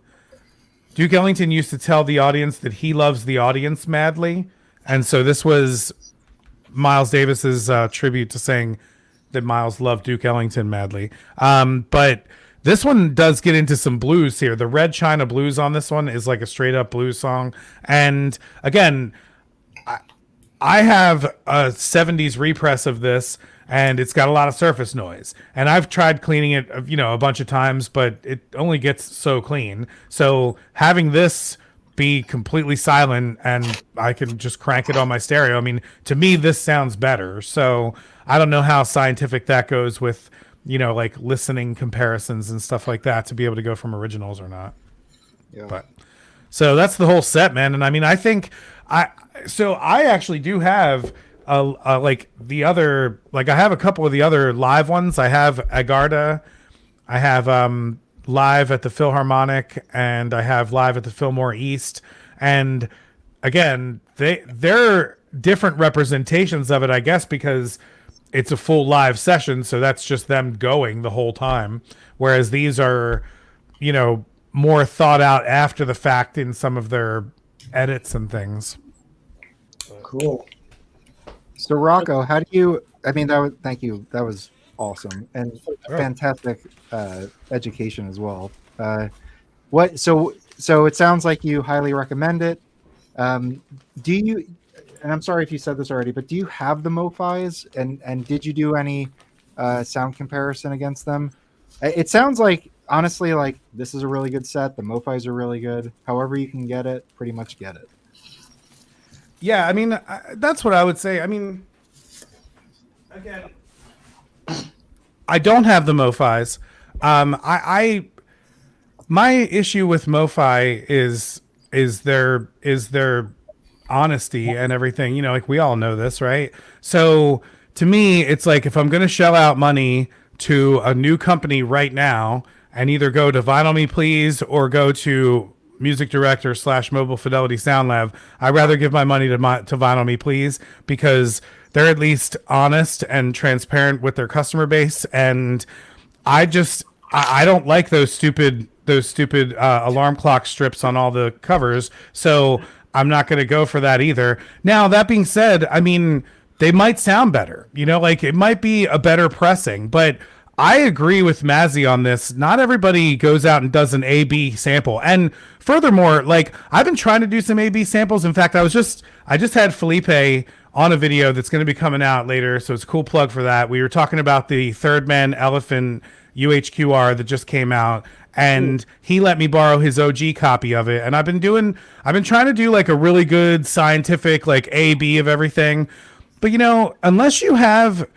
[SPEAKER 10] Duke Ellington used to tell the audience that he loves the audience madly. And so this was Miles Davis's tribute to saying that Miles loved Duke Ellington madly. But this one does get into some blues here. The Red China Blues on this one is like a straight up blues song. And again, I have a 70s repress of this, and it's got a lot of surface noise. And I've tried cleaning it, a bunch of times, but it only gets so clean. So having this be completely silent and I can just crank it on my stereo, I mean, to me, this sounds better. So I don't know how scientific that goes with, like listening comparisons and stuff like that to be able to go from originals or not.
[SPEAKER 6] Yeah.
[SPEAKER 10] But so that's the whole set, man. And I mean, I think I actually do have like the other, like I have a couple of the other live ones. I have Agarda, I have live at the Philharmonic, and I have live at the Fillmore East. And again, they're different representations of it, I guess, because it's a full live session, so that's just them going the whole time. Whereas these are, more thought out after the fact in some of their edits and things.
[SPEAKER 6] Cool. So Rocco, how do you? I mean, thank you. That was awesome and fantastic education as well. What? So it sounds like you highly recommend it. Do you? And I'm sorry if you said this already, but do you have the Mofis? And did you do any sound comparison against them? It sounds like, honestly, like this is a really good set. The Mofis are really good. However you can get it, pretty much get it.
[SPEAKER 10] Yeah, I mean, that's what I would say. I mean, again, I don't have the Mofis. My issue with Mofi is their honesty and everything. Like we all know this, right? So to me, it's like if I'm going to shell out money to a new company right now and either go to Vinyl Me Please or go to Music Director / Mobile Fidelity Sound Lab, I'd rather give my money to Vinyl Me Please, because they're at least honest and transparent with their customer base. And I don't like those stupid alarm clock strips on all the covers. So I'm not going to go for that either. Now, that being said, I mean, they might sound better, like it might be a better pressing, but I agree with Mazzy on this. Not everybody goes out and does an A/B sample. And furthermore, like I've been trying to do some A/B samples. In fact, I just had Felipe on a video that's going to be coming out later. So it's a cool plug for that. We were talking about the Third Man Elephant UHQR that just came out, and he let me borrow his OG copy of it. And I've been trying to do like a really good scientific like A/B of everything. But unless you have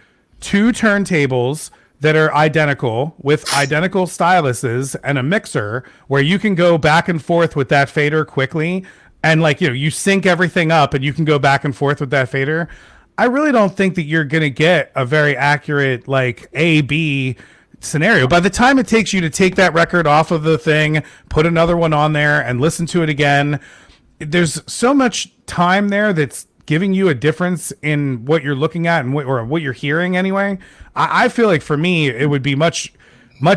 [SPEAKER 10] two turntables that are identical with identical styluses and a mixer where you can go back and forth with that fader quickly, and like you sync everything up and you can go back and forth with that fader, I really don't think that you're going to get a very accurate like A/B scenario. By the time it takes you to take that record off of the thing, put another one on there and listen to it again, there's so much time there that's giving you a difference in what you're looking at and what you're hearing anyway. I feel like for me, it would be much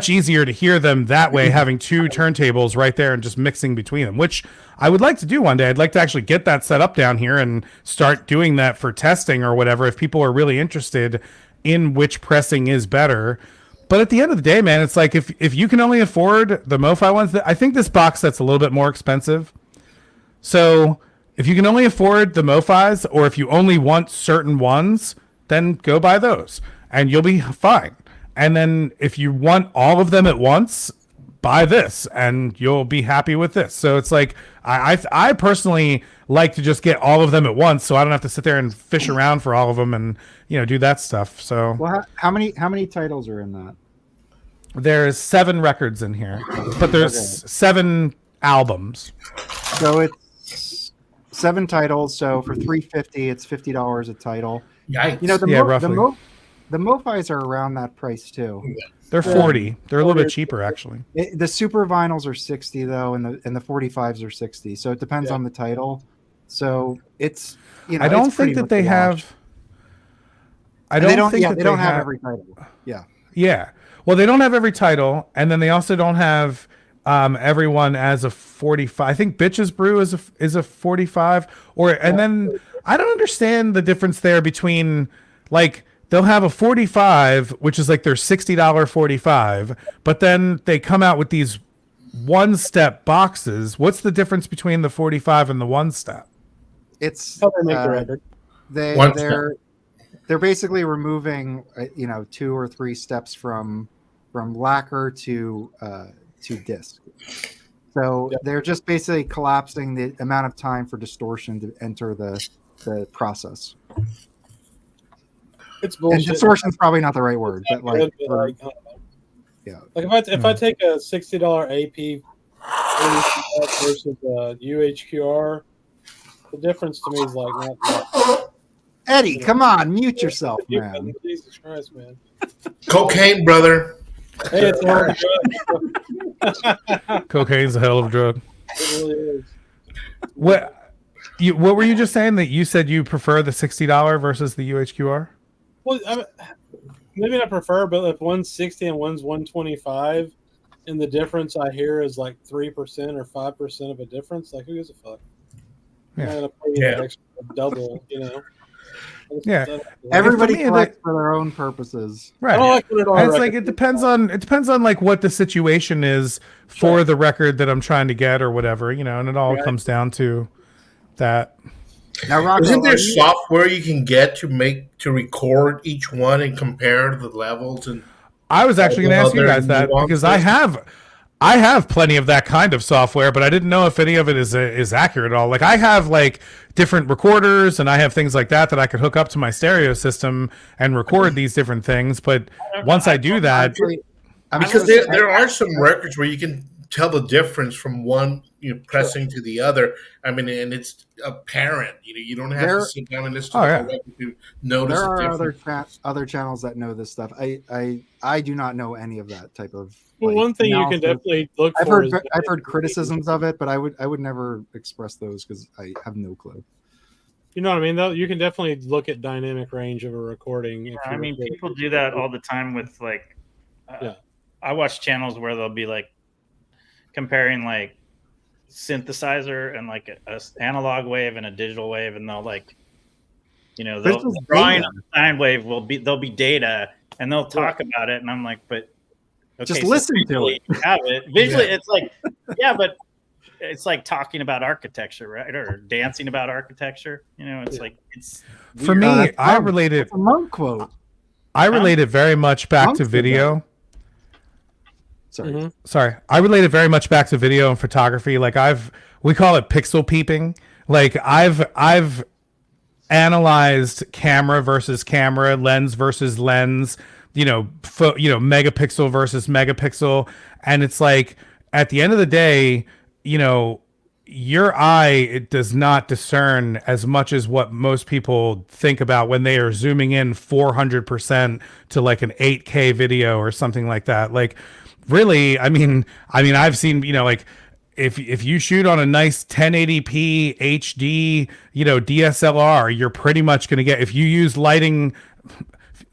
[SPEAKER 10] easier to hear them that way, having two turntables right there and just mixing between them, which I would like to do one day. I'd like to actually get that set up down here and start doing that for testing or whatever, if people are really interested in which pressing is better. But at the end of the day, man, it's like if you can only afford the Mofi ones, I think this box set's a little bit more expensive. So if you can only afford the Mofis, or if you only want certain ones, then go buy those and you'll be fine. And then if you want all of them at once, buy this and you'll be happy with this. So it's like I personally like to just get all of them at once, so I don't have to sit there and fish around for all of them and do that stuff. So
[SPEAKER 6] well, how many titles are in that?
[SPEAKER 10] There's 7 records in here, but there's 7 albums.
[SPEAKER 6] So it's 7 titles. So for $350, it's
[SPEAKER 5] Yikes.
[SPEAKER 6] $50 a title.
[SPEAKER 10] Roughly.
[SPEAKER 6] The Mofis are around that price too.
[SPEAKER 10] They're 40. They're a little bit cheaper actually.
[SPEAKER 6] The super vinyls are 60 though, and the 45s are 60. So it depends on the title. So it's
[SPEAKER 10] I don't think that they have. I don't think that
[SPEAKER 6] they don't have every title. Yeah.
[SPEAKER 10] Yeah. Well, they don't have every title, and then they also don't have everyone as a 45. I think Bitches Brew is a 45, and then I don't understand the difference there between like they'll have a 45, which is like their $60 45, but then they come out with these one-step boxes. What's the difference between the 45 and the one-step?
[SPEAKER 6] It's
[SPEAKER 7] how they make the record.
[SPEAKER 6] They're basically removing 2 or 3 steps from lacquer to disc. So they're just basically collapsing the amount of time for distortion to enter the process.
[SPEAKER 1] It's bullshit.
[SPEAKER 6] And distortion is probably not the right word, but like Yeah.
[SPEAKER 1] Like if I take a $60 AP versus a UHQR, the difference to me is like not much.
[SPEAKER 6] Eddie, come on, mute yourself, man.
[SPEAKER 1] Jesus Christ, man.
[SPEAKER 5] Cocaine, brother.
[SPEAKER 1] Hey, it's a hell of a drug.
[SPEAKER 10] Cocaine's a hell of a drug.
[SPEAKER 1] It really is.
[SPEAKER 10] What were you just saying that you said you prefer the $60 versus the UHQR?
[SPEAKER 1] Well, maybe I prefer, but if one's 60 and one's 125, and the difference I hear is like 3% or 5% of a difference, like who gives a fuck?
[SPEAKER 10] Yeah.
[SPEAKER 1] I'm not gonna pay the extra double, you know.
[SPEAKER 10] Yeah.
[SPEAKER 6] Everybody
[SPEAKER 10] For me,
[SPEAKER 6] collects for their own purposes.
[SPEAKER 10] Right. And it's like it depends on like what the situation is for the record that I'm trying to get or whatever, you know, and it all comes down to that.
[SPEAKER 6] Now, Rocco,
[SPEAKER 5] isn't there software you can get to record each one and compare the levels? And
[SPEAKER 10] I was actually going to ask you guys that because I have plenty of that kind of software, but I didn't know if any of it is accurate at all. Like I have like different recorders and I have things like that I could hook up to my stereo system and record these different things. But once I do that,
[SPEAKER 5] because there are some records where you can tell the difference from one pressing to the other. I mean, and it's apparent. You don't have to sit down and listen to the record to notice.
[SPEAKER 6] There
[SPEAKER 5] the
[SPEAKER 6] are
[SPEAKER 5] difference.
[SPEAKER 6] other channels that know this stuff. I do not know any of that type of.
[SPEAKER 1] Well, one thing you can definitely look for.
[SPEAKER 6] I've heard criticisms of it, but I would never express those because I have no clue.
[SPEAKER 1] You know what I mean? Though you can definitely look at dynamic range of a recording.
[SPEAKER 2] Yeah, I mean, people do that all the time with like. I watch channels where they'll be like comparing like synthesizer and like a analog wave and a digital wave, and they'll like, they'll drawing on the sine wave there'll be data, and they'll talk about it, and I'm like, but. Okay,
[SPEAKER 6] just listen to it.
[SPEAKER 2] Have it visually. It's like, but it's like talking about architecture, right? Or dancing about architecture. It's like it's.
[SPEAKER 10] For me, I relate it.
[SPEAKER 6] A monk quote.
[SPEAKER 10] I relate it very much back to video. Sorry. I relate it very much back to video and photography. Like we call it pixel peeping. Like I've analyzed camera versus camera, lens versus lens. Megapixel versus megapixel. And it's like, at the end of the day, your eye, it does not discern as much as what most people think about when they are zooming in 400% to like an 8K video or something like that. Like really, I mean, I've seen, like, if you shoot on a nice 1080p HD, DSLR, you're pretty much going to get, if you use lighting,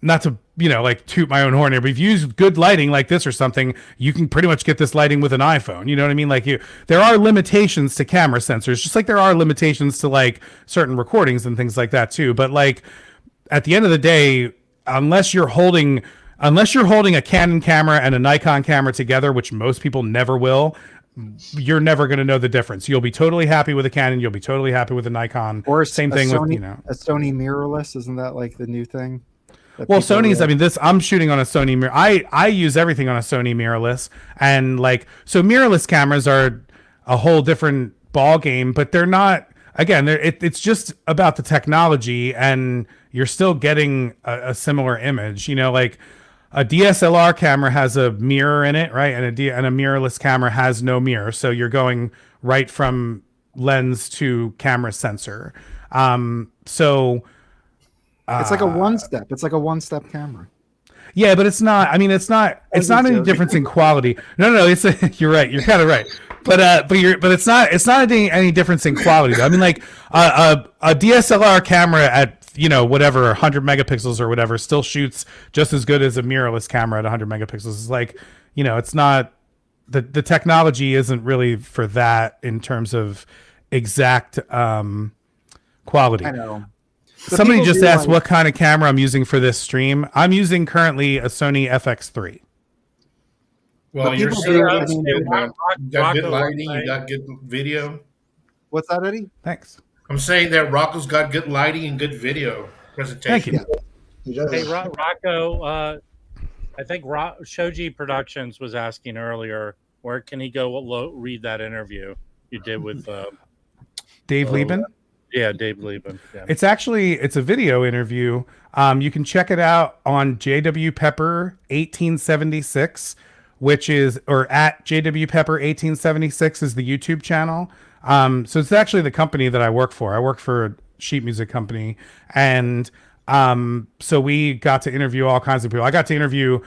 [SPEAKER 10] not to, like toot my own horn here, but if you use good lighting like this or something, you can pretty much get this lighting with an iPhone. You know what I mean? Like there are limitations to camera sensors, just like there are limitations to like certain recordings and things like that too. But like at the end of the day, unless you're holding a Canon camera and a Nikon camera together, which most people never will, you're never going to know the difference. You'll be totally happy with a Canon. You'll be totally happy with a Nikon.
[SPEAKER 6] Or
[SPEAKER 10] same thing with,
[SPEAKER 6] a Sony mirrorless. Isn't that like the new thing?
[SPEAKER 10] Well, Sony's, I'm shooting on a Sony mirror. I use everything on a Sony mirrorless, and like, so mirrorless cameras are a whole different ball game, but they're not, again, it's just about the technology, and you're still getting a similar image, like a DSLR camera has a mirror in it, right? And a mirrorless camera has no mirror. So you're going right from lens to camera sensor.
[SPEAKER 6] It's like a one-step. It's like a one-step camera.
[SPEAKER 10] Yeah, but it's not. I mean, it's not any difference in quality. No. You're right. You're kind of right. But it's not any difference in quality though. I mean, like a DSLR camera at whatever 100 megapixels or whatever still shoots just as good as a mirrorless camera at 100 megapixels. It's like it's not the technology isn't really for that in terms of exact quality.
[SPEAKER 6] I know.
[SPEAKER 10] Somebody just asked what kind of camera I'm using for this stream. I'm using currently a Sony FX3.
[SPEAKER 5] Well, you're saying you got good lighting, you got good video.
[SPEAKER 6] What's that, Eddie?
[SPEAKER 10] Thanks.
[SPEAKER 5] I'm saying that Rocco's got good lighting and good video presentation.
[SPEAKER 10] Thank you.
[SPEAKER 3] Hey, Rocco, I think Shoji Productions was asking earlier, where can he go read that interview you did with
[SPEAKER 10] Dave Lieben?
[SPEAKER 3] Yeah, Dave Lieben. Yeah.
[SPEAKER 10] It's a video interview. You can check it out on JW Pepper 1876 which is, or at JW Pepper 1876 is the YouTube channel. So it's actually the company that I work for. I work for a sheet music company, and so we got to interview all kinds of people. I got to interview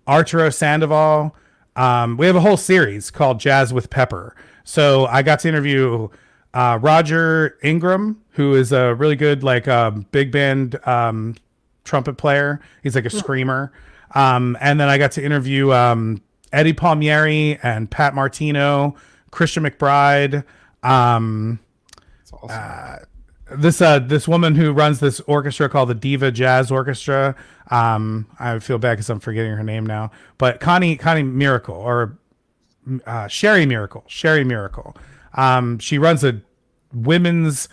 [SPEAKER 10] Arturo Sandoval. We have a whole series called Jazz with Pepper. So I got to interview Roger Ingram, who is a really good big band trumpet player. He's like a screamer. And then I got to interview Eddie Palmieri and Pat Martino, Christian McBride.
[SPEAKER 6] That's awesome.
[SPEAKER 10] This woman who runs this orchestra called the Diva Jazz Orchestra. I feel bad because I'm forgetting her name now, but Connie Miracle, or Sherry Miracle. She runs a women's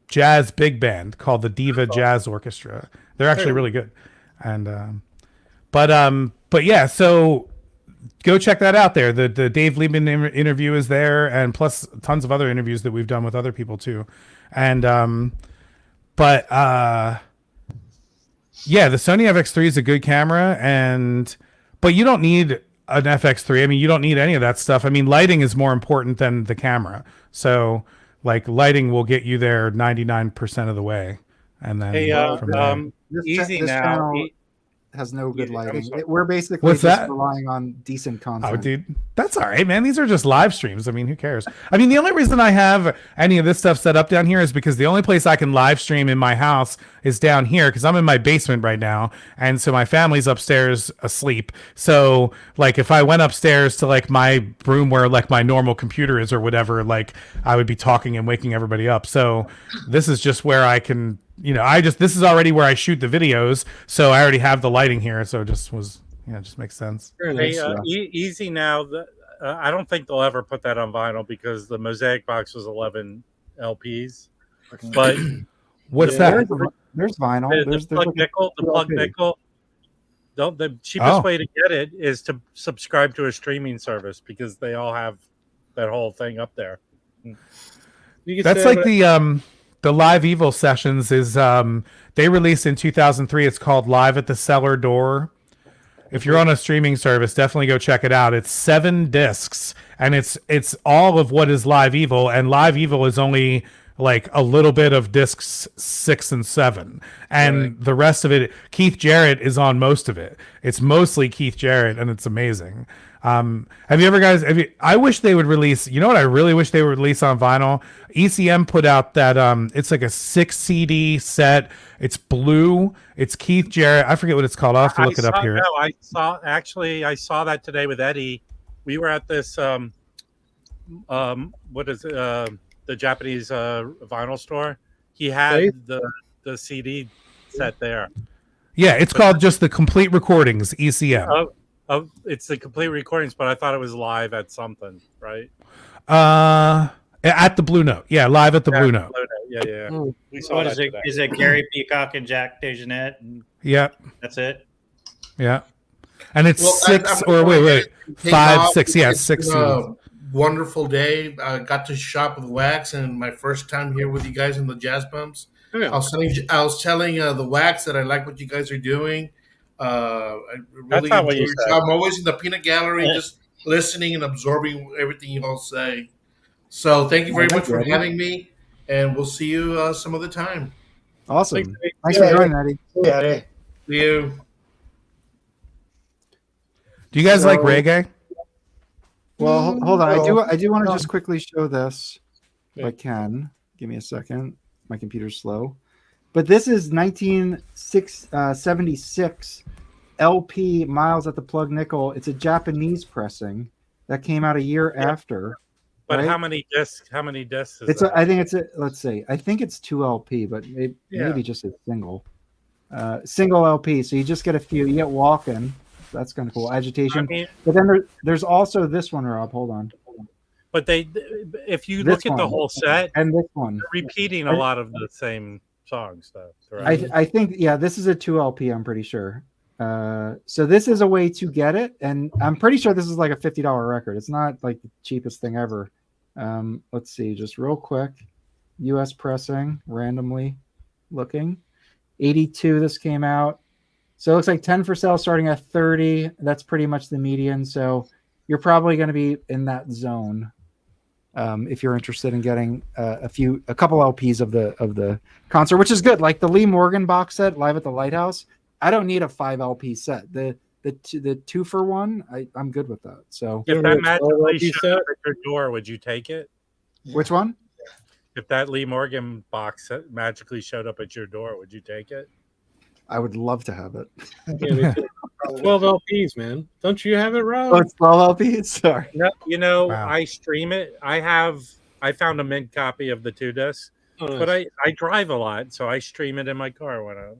[SPEAKER 10] jazz big band called the Diva Jazz Orchestra. They're actually really good. And but yeah, so go check that out there. The Dave Liebman interview is there, and plus tons of other interviews that we've done with other people too. And yeah, the Sony FX3 is a good camera, but you don't need an FX3. I mean, you don't need any of that stuff. I mean, lighting is more important than the camera. So like lighting will get you there 99% of the way. And then from there.
[SPEAKER 3] Easy
[SPEAKER 6] this
[SPEAKER 3] now.
[SPEAKER 6] channel has no good lighting. We're basically
[SPEAKER 10] What's
[SPEAKER 6] just
[SPEAKER 10] that?
[SPEAKER 6] relying on decent content.
[SPEAKER 10] Oh, dude, that's all right, man. These are just live streams. I mean, who cares? I mean, the only reason I have any of this stuff set up down here is because the only place I can live stream in my house is down here, because I'm in my basement right now, and so my family's upstairs asleep. So, like, if I went upstairs to like my room where like my normal computer is or whatever, like I would be talking and waking everybody up. So, this is just where I can. This is already where I shoot the videos, so I already have the lighting here, so it just makes sense.
[SPEAKER 3] Hey, easy now. I don't think they'll ever put that on vinyl because the Mosaic box was 11 LPs. But
[SPEAKER 10] what's that?
[SPEAKER 6] There's vinyl.
[SPEAKER 3] The plug nickel. The cheapest way to get it is to subscribe to a streaming service because they all have that whole thing up there.
[SPEAKER 10] That's like the Live Evil sessions is they released in 2003. It's called Live at the Cellar Door. If you're on a streaming service, definitely go check it out. It's 7 discs, and it's all of what is Live Evil, and Live Evil is only like a little bit of discs 6 and 7, and the rest of it, Keith Jarrett is on most of it. It's mostly Keith Jarrett, and it's amazing. Have you ever guys? I wish they would release. You know what? I really wish they would release on vinyl. ECM put out that it's like a 6 CD set. It's blue. It's Keith Jarrett. I forget what it's called. I'll have to look it up here.
[SPEAKER 3] No, I saw that today with Eddie. We were at this what is it? The Japanese vinyl store. He had the CD set there.
[SPEAKER 10] Yeah, it's called just the Complete Recordings, ECM.
[SPEAKER 3] It's the complete recordings, but I thought it was live at something, right?
[SPEAKER 10] At the Blue Note. Yeah, live at the Blue Note.
[SPEAKER 3] Yeah. We saw
[SPEAKER 2] What is it? Is it Gary Peacock and Jack DeJohnette?
[SPEAKER 10] Yeah.
[SPEAKER 2] That's it?
[SPEAKER 10] Yeah. And it's 5, 6. Yeah, 6.
[SPEAKER 5] Wonderful day. I got to shop with Wax, and my first time here with you guys in the Jazz Bumps.
[SPEAKER 1] Yeah.
[SPEAKER 5] I was telling the Wax that I like what you guys are doing. I really
[SPEAKER 3] That's not what you said.
[SPEAKER 5] I'm always in the peanut gallery, just listening and absorbing everything you all say. So thank you very much for having me, and we'll see you some other time.
[SPEAKER 6] Awesome. Thanks for joining, Eddie.
[SPEAKER 7] Yeah, Eddie.
[SPEAKER 5] See you.
[SPEAKER 10] Do you guys like reggae?
[SPEAKER 6] Well, hold on. I do want to just quickly show this, if I can. Give me a second. My computer's slow. But this is 1976 LP Miles at the Plug Nickel. It's a Japanese pressing that came out a year after.
[SPEAKER 3] But
[SPEAKER 6] right?
[SPEAKER 3] how many discs? How many discs is
[SPEAKER 6] It's
[SPEAKER 3] that?
[SPEAKER 6] I think it's let's see. I think it's 2 LP, but maybe just a single. Single LP. So you just get a few. You get Walkin'. That's kind of cool. Agitation. But then there's also this one, Rob. Hold on.
[SPEAKER 3] But if you look at the whole set,
[SPEAKER 6] and this one,
[SPEAKER 3] they're repeating a lot of the same songs, though. Right?
[SPEAKER 6] I think this is a 2 LP. I'm pretty sure. So this is a way to get it, and I'm pretty sure this is like a $50 record. It's not like the cheapest thing ever. Let's see, just real quick. U.S. pressing, randomly looking. 82. This came out. So it looks like 10 for sale starting at 30. That's pretty much the median. So you're probably going to be in that zone if you're interested in getting a couple LPs of the concert, which is good. Like the Lee Morgan box set Live at the Lighthouse. I don't need a 5 LP set. The 2-for-1, I'm good with that. So
[SPEAKER 3] if that magically showed up at your door, would you take it?
[SPEAKER 6] Which one?
[SPEAKER 3] If that Lee Morgan box set magically showed up at your door, would you take it?
[SPEAKER 6] I would love to have it.
[SPEAKER 1] Yeah, 12 LPs, man. Don't you have it, Rob?
[SPEAKER 6] Oh, it's 12 LPs? Sorry.
[SPEAKER 3] No, wow. I stream it. I found a mint copy of the 2 discs, but I drive a lot, so I stream it in my car when I,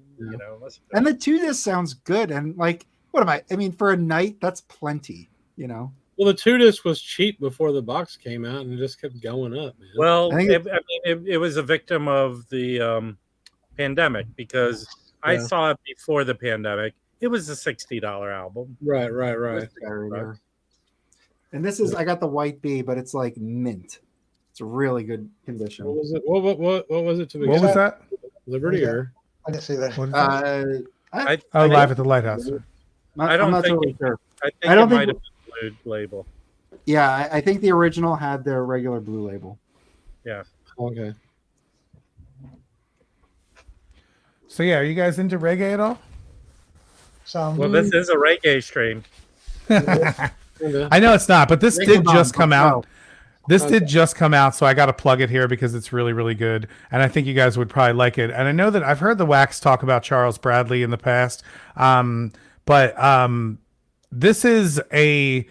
[SPEAKER 3] listen to
[SPEAKER 6] and the 2 disc sounds good. And like, I mean, for a night, that's plenty,
[SPEAKER 1] Well, the 2 disc was cheap before the box came out, and it just kept going up, man.
[SPEAKER 3] Well, it was a victim of the pandemic because I saw it before the pandemic. It was a $60 album.
[SPEAKER 1] Right.
[SPEAKER 6] And this is, I got the white B, but it's like mint. It's a really good condition.
[SPEAKER 1] What was it? What was it to begin?
[SPEAKER 10] What was that?
[SPEAKER 1] Liberty or?
[SPEAKER 7] I didn't see that.
[SPEAKER 10] Live at the Lighthouse.
[SPEAKER 6] I'm not totally sure.
[SPEAKER 3] I think it might have been blue label.
[SPEAKER 6] Yeah, I think the original had their regular blue label.
[SPEAKER 3] Yeah.
[SPEAKER 1] Okay.
[SPEAKER 10] So yeah, are you guys into reggae at all?
[SPEAKER 3] Well, this is a reggae stream.
[SPEAKER 10] I know it's not, but this did just come out. This did just come out, so I got to plug it here because it's really, really good, and I think you guys would probably like it. And I know that I've heard the Wax talk about Charles Bradley in the past, but this is a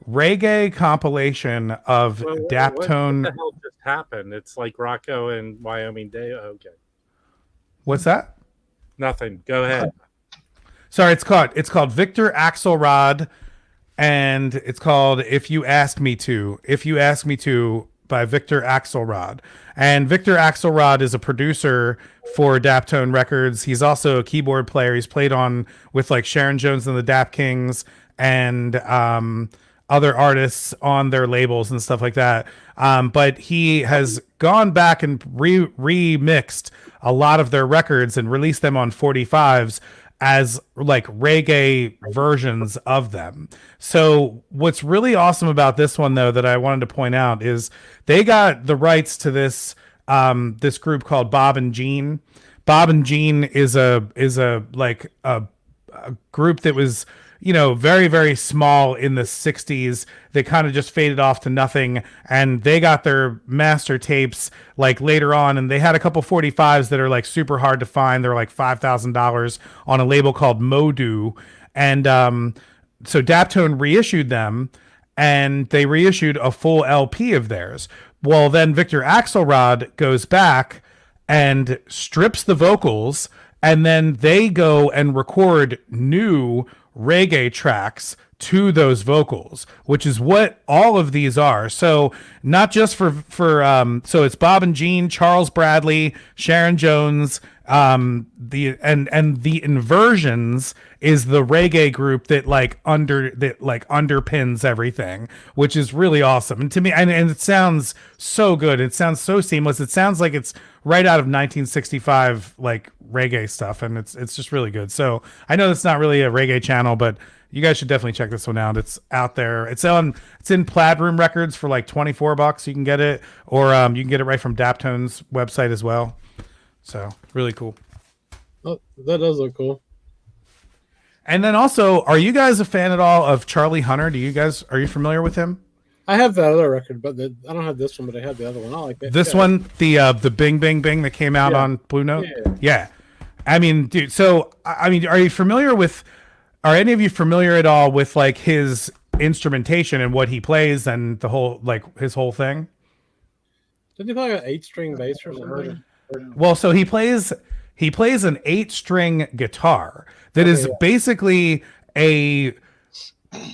[SPEAKER 10] reggae compilation of Daptone.
[SPEAKER 3] What the hell just happened? It's like Rocco and Wyoming Day. Okay.
[SPEAKER 10] What's that?
[SPEAKER 3] Nothing. Go ahead.
[SPEAKER 10] Sorry, it's called Victor Axelrod, and it's called If You Ask Me To. If You Ask Me To by Victor Axelrod. And Victor Axelrod is a producer for Daptone Records. He's also a keyboard player. He's played on with like Sharon Jones and the Dap Kings and other artists on their labels and stuff like that. But he has gone back and remixed a lot of their records and released them on 45s as like reggae versions of them. So what's really awesome about this one though that I wanted to point out is they got the rights to this this group called Bob and Jean. Bob and Jean is a group that was very, very small in the 60s. They kind of just faded off to nothing, and they got their master tapes like later on, and they had a couple 45s that are like super hard to find. They're like $5,000 on a label called Modu, and so Daptone reissued them, and they reissued a full LP of theirs. Well, then Victor Axelrod goes back and strips the vocals, and then they go and record new reggae tracks to those vocals, which is what all of these are. So not just for so it's Bob and Jean, Charles Bradley, Sharon Jones, the Inversions is the reggae group that underpins everything, which is really awesome. And to me, and it sounds so good. It sounds so seamless. It sounds like it's right out of 1965 like reggae stuff, and it's just really good. So I know it's not really a reggae channel, but you guys should definitely check this one out. It's out there. It's in Plaid Room Records for like $24. You can get it, or you can get it right from Daptone's website as well. So really cool.
[SPEAKER 1] Oh, that does look cool.
[SPEAKER 10] And then also, are you guys a fan at all of Charlie Hunter? Are you familiar with him?
[SPEAKER 1] I have that other record, but I don't have this one, but I have the other one. I like that.
[SPEAKER 10] This one, the Bing Bing Bing that came out on Blue Note. Yeah. I mean, dude. So I mean, are any of you familiar at all with like his instrumentation and what he plays and the whole his whole thing?
[SPEAKER 1] Didn't he play an 8-string bass or something?
[SPEAKER 10] Well, so he plays an 8-string guitar that is basically a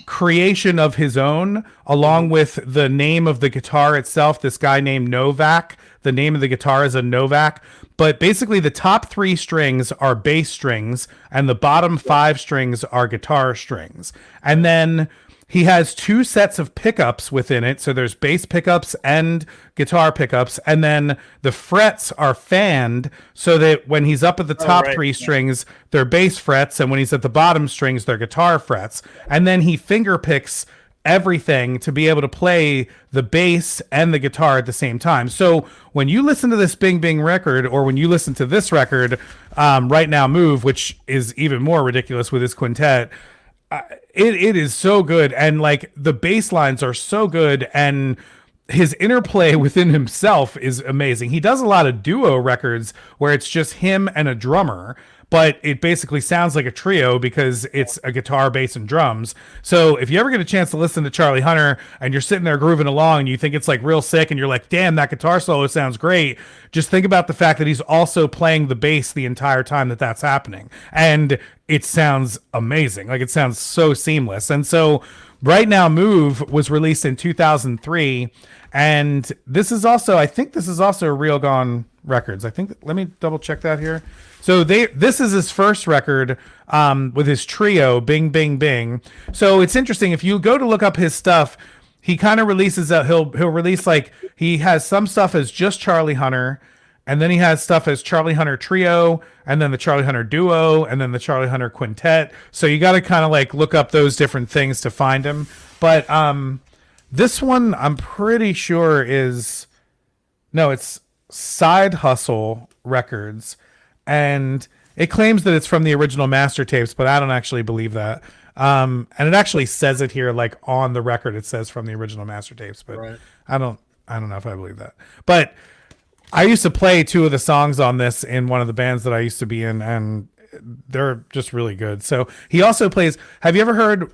[SPEAKER 10] creation of his own, along with the name of the guitar itself. This guy named Novak. The name of the guitar is a Novak. But basically, the top 3 strings are bass strings, and the bottom 5 strings are guitar strings. And then he has 2 sets of pickups within it. So there's bass pickups and guitar pickups. And then the frets are fanned so that when he's up at the top 3 strings, they're bass frets. And when he's at the bottom strings, they're guitar frets. And then he finger picks everything to be able to play the bass and the guitar at the same time. So when you listen to this Bing Bing record, or when you listen to this record, Right Now Move, which is even more ridiculous with his quintet, it is so good, and like the bass lines are so good, and his interplay within himself is amazing. He does a lot of duo records where it's just him and a drummer, but it basically sounds like a trio because it's a guitar, bass, and drums. So if you ever get a chance to listen to Charlie Hunter and you're sitting there grooving along and you think it's like real sick and you're like, damn, that guitar solo sounds great, just think about the fact that he's also playing the bass the entire time that that's happening. And it sounds amazing. Like, it sounds so seamless. And so Right Now Move was released in 2003. And this is also, I think this is also Real Gone Records. I think, let me double check that here. So this is his first record with his trio, Bing Bing Bing. So it's interesting, if you go to look up his stuff, he kind of releases he'll release, like, he has some stuff as just Charlie Hunter, and then he has stuff as Charlie Hunter Trio, and then the Charlie Hunter Duo, and then the Charlie Hunter Quintet. So you got to kind of like look up those different things to find him. But this one I'm pretty sure it's Side Hustle Records, and it claims that it's from the original master tapes, but I don't actually believe that. And it actually says it here, like on the record, it says from the original master tapes, but right. I don't know if I believe that. But I used to play 2 of the songs on this in one of the bands that I used to be in, and they're just really good. So he also plays. Have you ever heard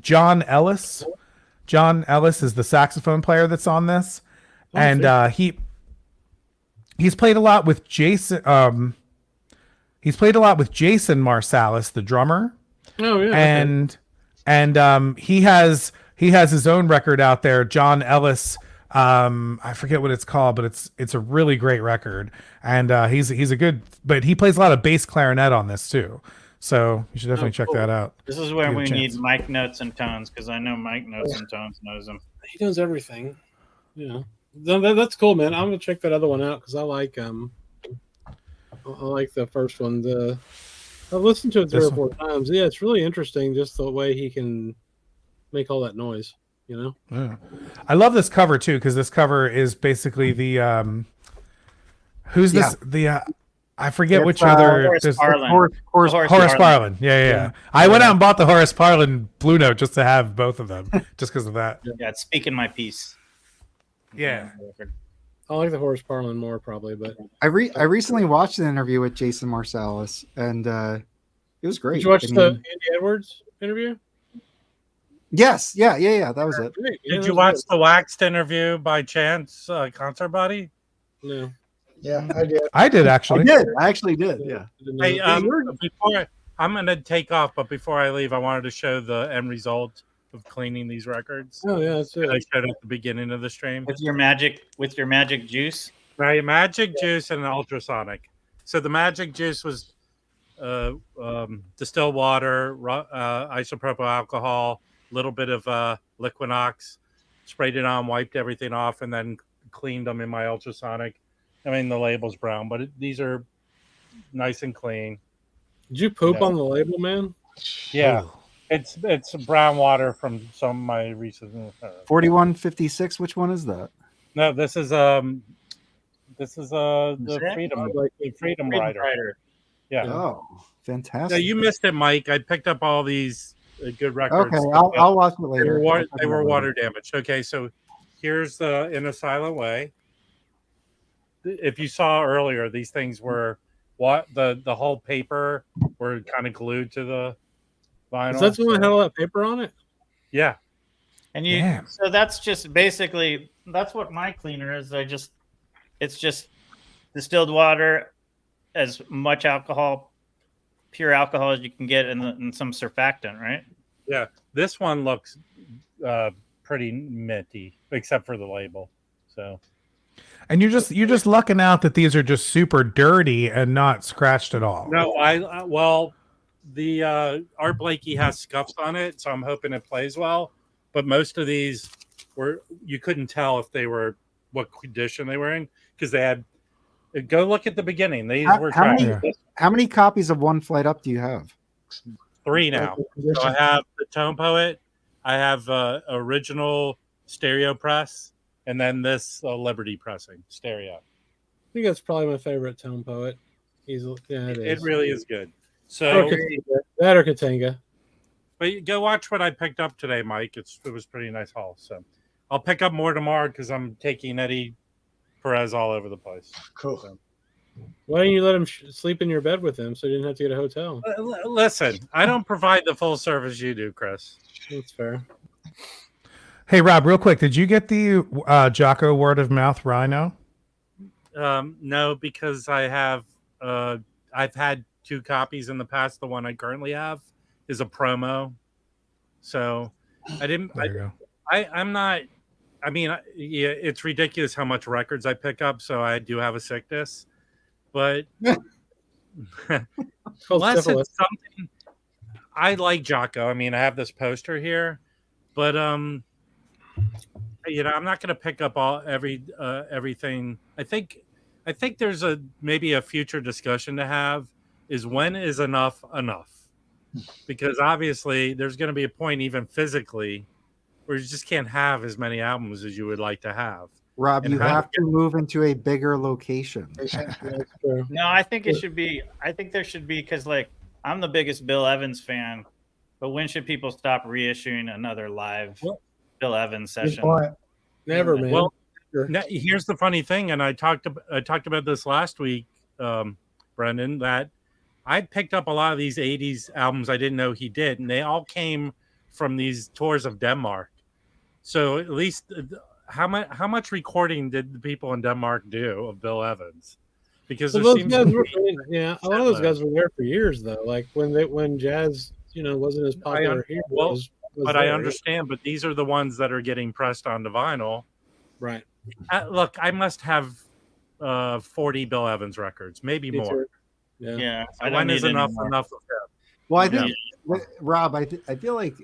[SPEAKER 10] John Ellis? John Ellis is the saxophone player that's on this, and he's played a lot with Jason. He's played a lot with Jason Marsalis, the drummer.
[SPEAKER 1] Oh yeah,
[SPEAKER 10] and he has his own record out there, John Ellis. I forget what it's called, but it's a really great record, and he's a good. But he plays a lot of bass clarinet on this too, so you should definitely check that out.
[SPEAKER 2] This is where we need Mike Notes and Tones, because I know Mike Notes and Tones knows him.
[SPEAKER 1] He knows everything. Yeah, that's cool, man. I'm gonna check that other one out because I like the first one. I've listened to it 3 or 4 times. Yeah, it's really interesting just the way he can make all that noise, you know?
[SPEAKER 10] Yeah. I love this cover too, because this cover is basically the who's this? The I forget which other
[SPEAKER 2] Horace
[SPEAKER 10] Parlan. Yeah. I went out and bought the Horace Parlan Blue Note just to have both of them, just because of that.
[SPEAKER 2] Yeah, it's speaking my piece.
[SPEAKER 10] Yeah.
[SPEAKER 1] I like the Horace Parlan more probably, but
[SPEAKER 6] I recently watched an interview with Jason Marsalis, and it was great.
[SPEAKER 1] Did you watch the Andy Edwards interview?
[SPEAKER 6] Yes, yeah. That was it.
[SPEAKER 3] Did you watch the Waxed interview by chance, Concert Buddy?
[SPEAKER 1] No.
[SPEAKER 7] Yeah, I did.
[SPEAKER 10] I did actually.
[SPEAKER 6] I actually did. Yeah.
[SPEAKER 3] Hey, before I'm going to take off, but before I leave, I wanted to show the end result of cleaning these records.
[SPEAKER 1] Oh yeah, that's it.
[SPEAKER 3] I showed at the beginning of the stream
[SPEAKER 2] with your magic juice.
[SPEAKER 3] Right, magic juice and an ultrasonic. So the magic juice was distilled water, isopropyl alcohol, a little bit of Liquinox, sprayed it on, wiped everything off, and then cleaned them in my ultrasonic. I mean, the label's brown, but these are nice and clean.
[SPEAKER 1] Did you poop on the label, man?
[SPEAKER 3] Yeah. It's brown water from some of my recent
[SPEAKER 6] 4156. Which one is that?
[SPEAKER 3] No, this is the Freedom Rider. Yeah.
[SPEAKER 6] Oh, fantastic.
[SPEAKER 3] Yeah, you missed it, Mike. I picked up all these good records.
[SPEAKER 6] Okay, I'll watch it later.
[SPEAKER 3] They were water damaged. Okay, so here's the In a Silent Way. If you saw earlier, these things were the whole paper were kind of glued to the vinyl.
[SPEAKER 1] Is that the one that had all that paper on it?
[SPEAKER 3] Yeah.
[SPEAKER 2] And so that's just basically that's what my cleaner is. It's just distilled water, as much alcohol, pure alcohol as you can get, and some surfactant, right?
[SPEAKER 3] Yeah. This one looks pretty minty, except for the label. So.
[SPEAKER 10] And you're just lucking out that these are just super dirty and not scratched at all.
[SPEAKER 3] No, well, the Art Blakey has scuffs on it, so I'm hoping it plays well. But most of these you couldn't tell if they were what condition they were in because they had. Go look at the beginning. These were
[SPEAKER 6] how many copies of One Flight Up do you have?
[SPEAKER 3] 3 now. So I have the Tone Poet, I have original stereo press, and then this Liberty pressing stereo.
[SPEAKER 1] I think that's probably my favorite Tone Poet.
[SPEAKER 3] It really is good. So
[SPEAKER 1] that or Katanga.
[SPEAKER 3] But go watch what I picked up today, Mike. It was pretty nice haul. So I'll pick up more tomorrow because I'm taking Eddie Perez all over the place.
[SPEAKER 7] Cool.
[SPEAKER 3] So.
[SPEAKER 1] Why don't you let him sleep in your bed with him so you didn't have to get a hotel?
[SPEAKER 3] Listen, I don't provide the full service you do, Chris.
[SPEAKER 1] That's fair.
[SPEAKER 10] Hey, Rob, real quick, did you get the Jocko word of mouth Rhino?
[SPEAKER 3] No, because I have I've had 2 copies in the past. The one I currently have is a promo, so I didn't. I'm not. I mean, yeah, it's ridiculous how much records I pick up. So I do have a sickness, but unless it's something I like, Jocko. I mean, I have this poster here, but I'm not going to pick up everything. I think there's maybe a future discussion to have is when is enough, because obviously there's going to be a point even physically where you just can't have as many albums as you would like to have.
[SPEAKER 6] Rob, you have to move into a bigger location.
[SPEAKER 2] No, I think it should be. I think there should be because, like, I'm the biggest Bill Evans fan, but when should people stop reissuing another live Bill Evans session?
[SPEAKER 1] Never, man.
[SPEAKER 3] Well, here's the funny thing, and I talked about this last week, Brendan, that I picked up a lot of these '80s albums I didn't know he did, and they all came from these tours of Denmark. So at least how much recording did the people in Denmark do of Bill Evans? Because
[SPEAKER 1] a lot of those guys were there for years though. Like when jazz, wasn't as popular here.
[SPEAKER 3] But I understand. But these are the ones that are getting pressed onto vinyl.
[SPEAKER 1] Right.
[SPEAKER 3] Look, I must have 40 Bill Evans records, maybe more.
[SPEAKER 2] Yeah.
[SPEAKER 3] So when is enough of him?
[SPEAKER 6] Well, I think Rob, I feel like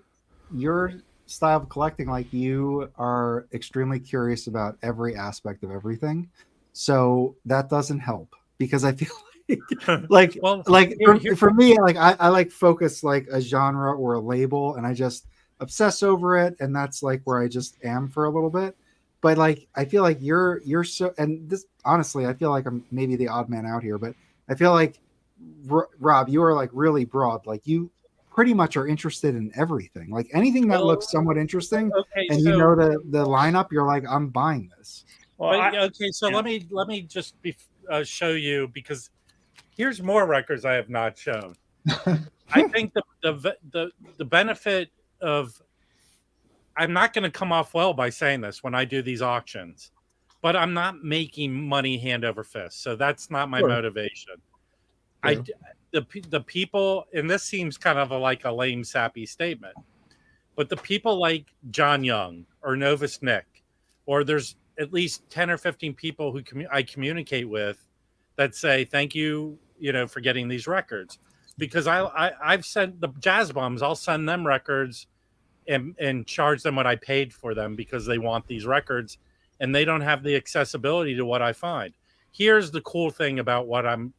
[SPEAKER 6] your style of collecting, like you are extremely curious about every aspect of everything, so that doesn't help because I feel like for me, like I like focus like a genre or a label and I just obsess over it, and that's like where I just am for a little bit. But like I feel like you're so, and this honestly I feel like I'm maybe the odd man out here, but I feel like Rob, you are like really broad, like you pretty much are interested in everything, like anything that looks somewhat interesting, and so, the lineup, you're like, I'm buying this.
[SPEAKER 3] Well, let me just show you, because here's more records I have not shown. I think the benefit of, I'm not going to come off well by saying this when I do these auctions, but I'm not making money hand over fist, so that's not my motivation. Yeah. The people, and this seems kind of like a lame, sappy statement, but the people like John Young or Novus Nick, or there's at least 10 or 15 people who I communicate with that say, thank you, for getting these records. Because I've sent the jazz bums, I'll send them records and charge them what I paid for them because they want these records and they don't have the accessibility to what I find. Here's the cool thing about what I'm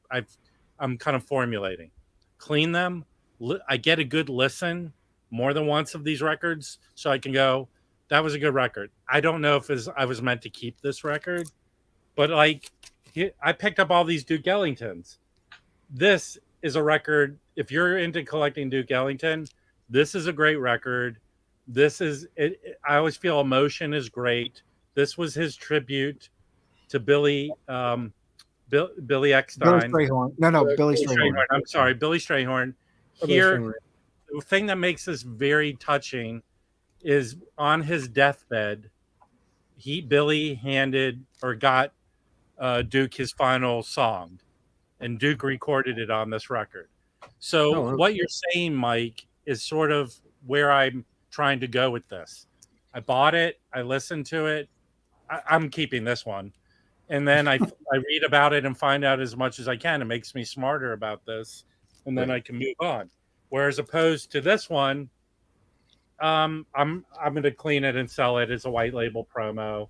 [SPEAKER 3] kind of formulating. Clean them. I get a good listen more than once of these records, so I can go, that was a good record. I don't know if I was meant to keep this record, but like I picked up all these Duke Ellingtons. This is a record. If you're into collecting Duke Ellington, this is a great record. This is it. I always feel Emotion is great. This was his tribute to Billy Eckstine.
[SPEAKER 6] Billy Strayhorn. No, Billy Strayhorn.
[SPEAKER 3] I'm sorry, Billy Strayhorn. Here, the thing that makes this very touching is on his deathbed, Billy handed or got Duke his final song, and Duke recorded it on this record. So what you're saying, Mike, is sort of where I'm trying to go with this. I bought it. I listened to it. I'm keeping this one. And then I read about it and find out as much as I can. It makes me smarter about this. And then I can move on. Whereas opposed to this one, I'm going to clean it and sell it as a white label promo.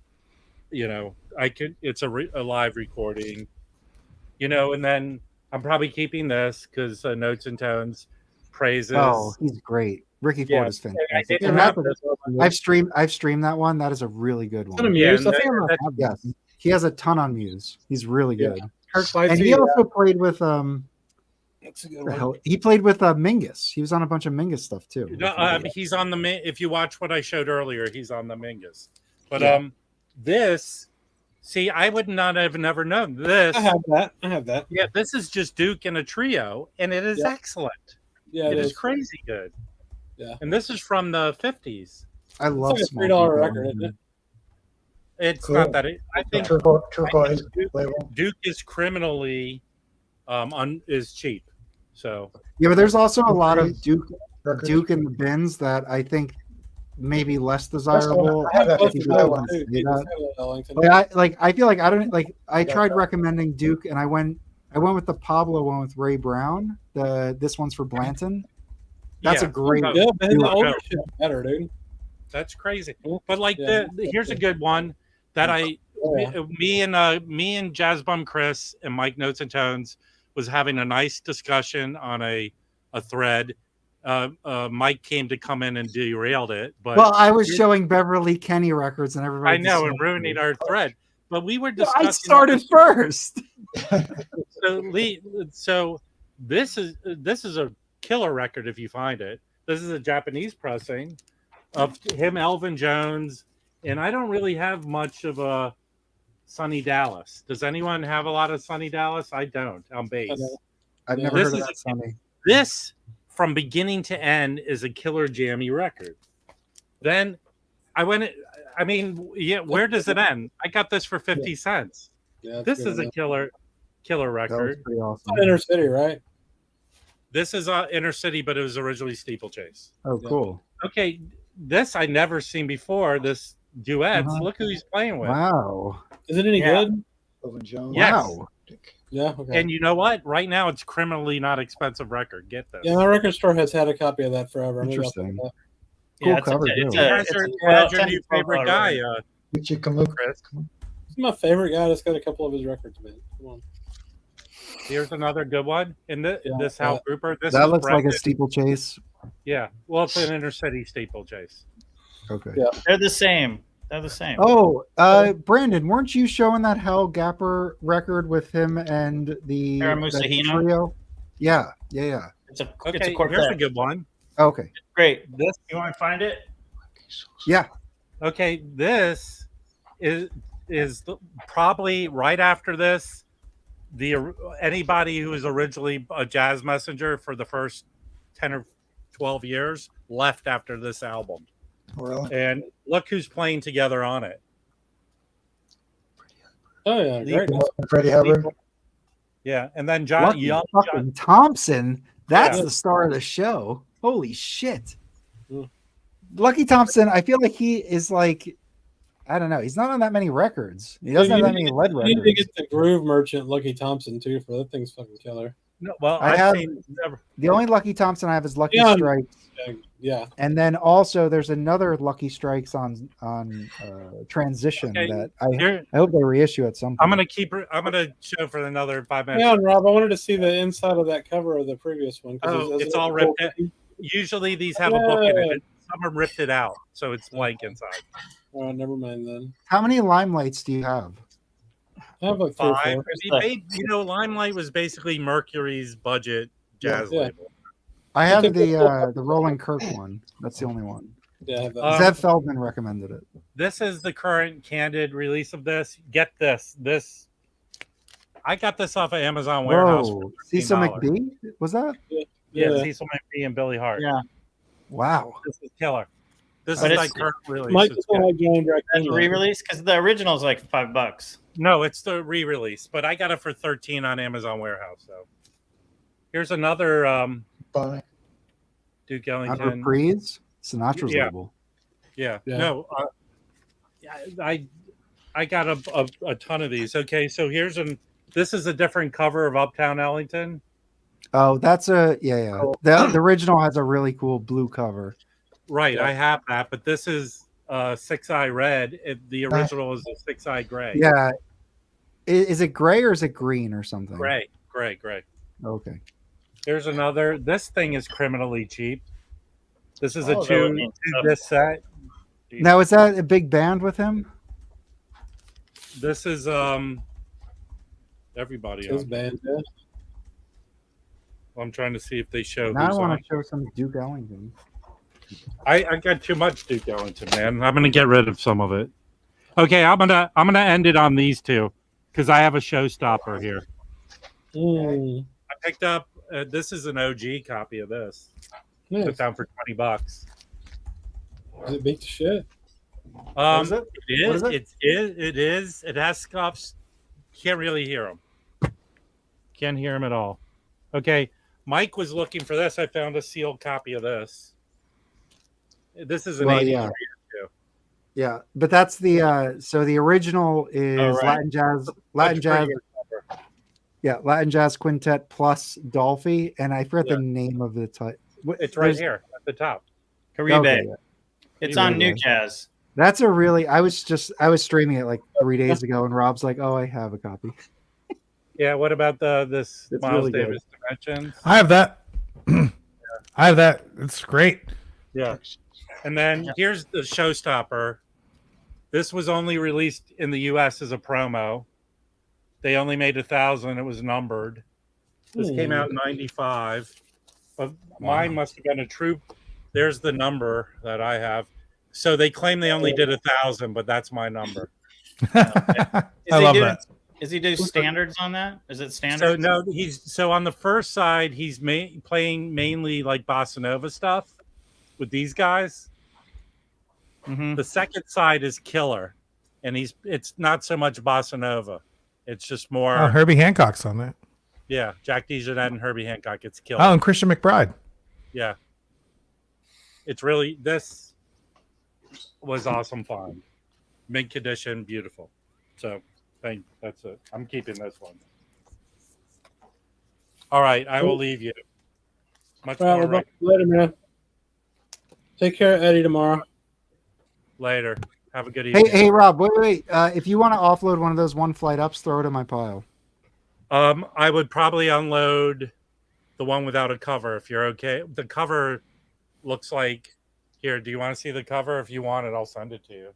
[SPEAKER 3] It's a live recording, and then I'm probably keeping this because Notes and Tones praises.
[SPEAKER 6] Oh, he's great. Ricky Ford is fantastic. I've streamed that one. That is a really good one.
[SPEAKER 1] Yes,
[SPEAKER 6] he has a ton on Muse. He's really good.
[SPEAKER 1] Yeah.
[SPEAKER 6] And he also played with
[SPEAKER 1] That's a good one.
[SPEAKER 6] he played with Mingus. He was on a bunch of Mingus stuff too.
[SPEAKER 3] He's on the if you watch what I showed earlier, he's on the Mingus. But this, see, I would not have never known this.
[SPEAKER 1] I have that.
[SPEAKER 3] Yeah, this is just Duke in a trio, and it is excellent.
[SPEAKER 1] Yeah,
[SPEAKER 3] it is crazy good.
[SPEAKER 1] Yeah,
[SPEAKER 3] and this is from the 50s.
[SPEAKER 6] I love
[SPEAKER 1] it's like a $3 record, isn't it?
[SPEAKER 3] It's cool. Not that I think
[SPEAKER 7] turquoise
[SPEAKER 3] Duke is criminally is cheap. So
[SPEAKER 6] yeah, but there's also a lot of Duke in the bins that I think maybe less desirable. I feel like I don't like. I tried recommending Duke, and I went with the Pablo one with Ray Brown. This one's for Blanton. That's a great.
[SPEAKER 1] Yeah, man, the older shit better, dude.
[SPEAKER 3] That's crazy. But like here's a good one that me and Jazz Bum Chris and Mike Notes and Tones was having a nice discussion on a thread. Mike came to come in and derailed it. But
[SPEAKER 6] I was showing Beverly Kenny records and everybody.
[SPEAKER 3] I know, and ruining our thread. But we were discussing.
[SPEAKER 6] I started first.
[SPEAKER 3] So this is a killer record if you find it. This is a Japanese pressing of him, Elvin Jones, and I don't really have much of a Sonny Dallas. Does anyone have a lot of Sonny Dallas? I don't. On bass.
[SPEAKER 6] I've never heard of that Sonny.
[SPEAKER 3] This, from beginning to end, is a killer jammy record. Then I went. I mean, where does it end? I got this for 50 cents.
[SPEAKER 1] Yeah,
[SPEAKER 3] this is a killer record.
[SPEAKER 6] Pretty awesome.
[SPEAKER 1] Inner City, right?
[SPEAKER 3] This is Inner City, but it was originally Steeplechase.
[SPEAKER 6] Oh, cool.
[SPEAKER 3] Okay, this I never seen before. This duets. Look who he's playing with.
[SPEAKER 6] Wow.
[SPEAKER 1] Is it any good?
[SPEAKER 3] Yes.
[SPEAKER 6] Wow.
[SPEAKER 1] Yeah. Okay.
[SPEAKER 3] And you know what? Right now, it's criminally not expensive record. Get this.
[SPEAKER 1] Yeah, my record store has had a copy of that forever.
[SPEAKER 6] Interesting.
[SPEAKER 1] Cool
[SPEAKER 6] cover.
[SPEAKER 3] It's your new favorite guy,
[SPEAKER 1] Chris. He's my favorite guy. That's got a couple of his records, man. Come on.
[SPEAKER 3] Here's another good one. In this Hal Grouper.
[SPEAKER 6] That looks like a steeplechase.
[SPEAKER 3] Yeah. Well, it's an Inner City steeplechase.
[SPEAKER 6] Okay.
[SPEAKER 2] Yeah. They're the same.
[SPEAKER 6] Oh, Brandon, weren't you showing that Hal Gapper record with him and the trio? Yeah.
[SPEAKER 2] It's a
[SPEAKER 3] quartet.
[SPEAKER 2] Here's
[SPEAKER 3] a good one.
[SPEAKER 6] Okay.
[SPEAKER 2] Great. You want to find it?
[SPEAKER 6] Yeah.
[SPEAKER 3] Okay. This is probably right after this. Anybody who was originally a jazz messenger for the first 10 or 12 years left after this album.
[SPEAKER 7] Really?
[SPEAKER 3] And look who's playing together on it.
[SPEAKER 1] Oh yeah, great.
[SPEAKER 7] Freddie Hubbard.
[SPEAKER 3] Yeah, and then
[SPEAKER 6] Lucky Thompson. That's the star of the show. Holy shit. Lucky Thompson, I feel like he is like, I don't know. He's not on that many records. He doesn't have that many lead records.
[SPEAKER 1] You need to get the Groove Merchant Lucky Thompson too, for that thing's fucking killer.
[SPEAKER 3] No, well,
[SPEAKER 6] I have the only Lucky Thompson I have is Lucky Strikes.
[SPEAKER 1] Yeah,
[SPEAKER 6] and then also there's another Lucky Strikes on Transition that I hope they reissue at some point.
[SPEAKER 3] I'm gonna show for another 5 minutes.
[SPEAKER 1] Yeah, Rob, I wanted to see the inside of that cover of the previous one.
[SPEAKER 3] It's all ripped. Usually these have a book in it. Some are ripped it out, so it's blank inside.
[SPEAKER 1] Oh, never mind then.
[SPEAKER 6] How many Limelights do you have?
[SPEAKER 1] I have like
[SPEAKER 3] 5. Limelight was basically Mercury's budget jazz label.
[SPEAKER 6] I have the Roland Kirk one. That's the only one.
[SPEAKER 1] Yeah,
[SPEAKER 6] Zev Feldman recommended it.
[SPEAKER 3] This is the current candid release of this. Get this. I got this off of Amazon Warehouse.
[SPEAKER 6] Cecil McBee? Was that?
[SPEAKER 3] Yeah, Cecil McBee and Billy Hart.
[SPEAKER 2] Yeah.
[SPEAKER 6] Wow.
[SPEAKER 3] This is killer. This
[SPEAKER 2] But
[SPEAKER 3] is
[SPEAKER 2] it's-
[SPEAKER 3] like current release.
[SPEAKER 1] Mike
[SPEAKER 3] It's
[SPEAKER 1] is going to
[SPEAKER 2] That's a re-release because the original is like $5.
[SPEAKER 3] No, it's the re-release, but I got it for $13 on Amazon Warehouse. So here's another Duke Ellington.
[SPEAKER 6] Reprise? Sinatra's label.
[SPEAKER 3] Yeah. No, I got a ton of these. Okay, so this is a different cover of Uptown Ellington.
[SPEAKER 6] Oh, that's yeah. The original has a really cool blue cover.
[SPEAKER 3] Right,
[SPEAKER 1] Yeah.
[SPEAKER 3] I have that, but this is 6-eye red. The original is a 6-eye gray.
[SPEAKER 6] Yeah. Is it gray or is it green or something?
[SPEAKER 3] Gray.
[SPEAKER 6] Okay.
[SPEAKER 3] Here's another. This thing is criminally cheap. This is a
[SPEAKER 2] Oh, that
[SPEAKER 3] two
[SPEAKER 2] would mean
[SPEAKER 3] disc set.
[SPEAKER 6] Now, is that a big band with him?
[SPEAKER 3] This is everybody.
[SPEAKER 1] His
[SPEAKER 3] On.
[SPEAKER 1] band, yeah.
[SPEAKER 3] I'm trying to see if they show.
[SPEAKER 6] Now I
[SPEAKER 3] who's
[SPEAKER 6] want
[SPEAKER 3] on.
[SPEAKER 6] to show some Duke Ellington.
[SPEAKER 3] I got too much Duke Ellington, man. I'm gonna get rid of some of it. Okay, I'm gonna end it on these two because I have a showstopper here.
[SPEAKER 1] Mm.
[SPEAKER 3] I picked up. This is an OG copy of this.
[SPEAKER 1] Nice.
[SPEAKER 3] Put down for $20.
[SPEAKER 1] Does it beat the shit?
[SPEAKER 6] Is it?
[SPEAKER 3] It
[SPEAKER 6] What
[SPEAKER 3] is.
[SPEAKER 6] is it?
[SPEAKER 3] It is. It has scuffs. Can't really hear them. Can't hear them at all. Okay, Mike was looking for this. I found a sealed copy of this. This is an
[SPEAKER 6] Well,
[SPEAKER 3] 80s
[SPEAKER 6] yeah.
[SPEAKER 3] reissue.
[SPEAKER 6] Yeah, but that's the so the original is
[SPEAKER 2] Oh, right.
[SPEAKER 6] Latin jazz,
[SPEAKER 3] Much prettier cover.
[SPEAKER 6] yeah, Latin jazz quintet plus Dolphy, and I forget
[SPEAKER 3] Yeah.
[SPEAKER 6] the name of the type.
[SPEAKER 3] It's right here at the top.
[SPEAKER 2] Caribe.
[SPEAKER 6] Okay, yeah.
[SPEAKER 2] It's
[SPEAKER 6] Caribe.
[SPEAKER 2] on New Jazz.
[SPEAKER 6] That's a really. I was streaming it like 3 days ago, and Rob's like, "Oh, I have a copy."
[SPEAKER 3] Yeah. What about this
[SPEAKER 6] It's
[SPEAKER 3] Miles
[SPEAKER 6] really good.
[SPEAKER 3] Davis Dimensions?
[SPEAKER 10] I have that. I have that. It's great.
[SPEAKER 3] Yeah. And then here's the showstopper. This was only released in the U.S. as a promo. They only made 1,000. It was numbered. This came out in '95. But mine must have been a true. There's the number that I have. So they claim they only did 1,000, but that's my number.
[SPEAKER 10] I love that.
[SPEAKER 2] Is he do standards on that? Is it standards?
[SPEAKER 3] So no, so on the first side, he's playing mainly like bossa nova stuff with these guys.
[SPEAKER 2] Mhm.
[SPEAKER 3] The second side is killer, and it's not so much bossa nova. It's just more
[SPEAKER 10] Oh, Herbie Hancock's on that.
[SPEAKER 3] yeah, Jack DeJohnette and Herbie Hancock. It's killer.
[SPEAKER 10] Oh, and Christian McBride.
[SPEAKER 3] Yeah, it's really this was awesome find, mint condition, beautiful. So that's it. I'm keeping this one. All right, I will leave you. Much
[SPEAKER 1] All
[SPEAKER 3] more
[SPEAKER 1] right, later, man. Take care of Eddie tomorrow.
[SPEAKER 3] later. Have a good evening.
[SPEAKER 6] Hey, Rob, wait. If you want to offload one of those one flight ups, throw it in my pile.
[SPEAKER 3] I would probably unload the one without a cover if you're okay. The cover looks like here. Do you want to see the cover? If you want it, I'll send it to you.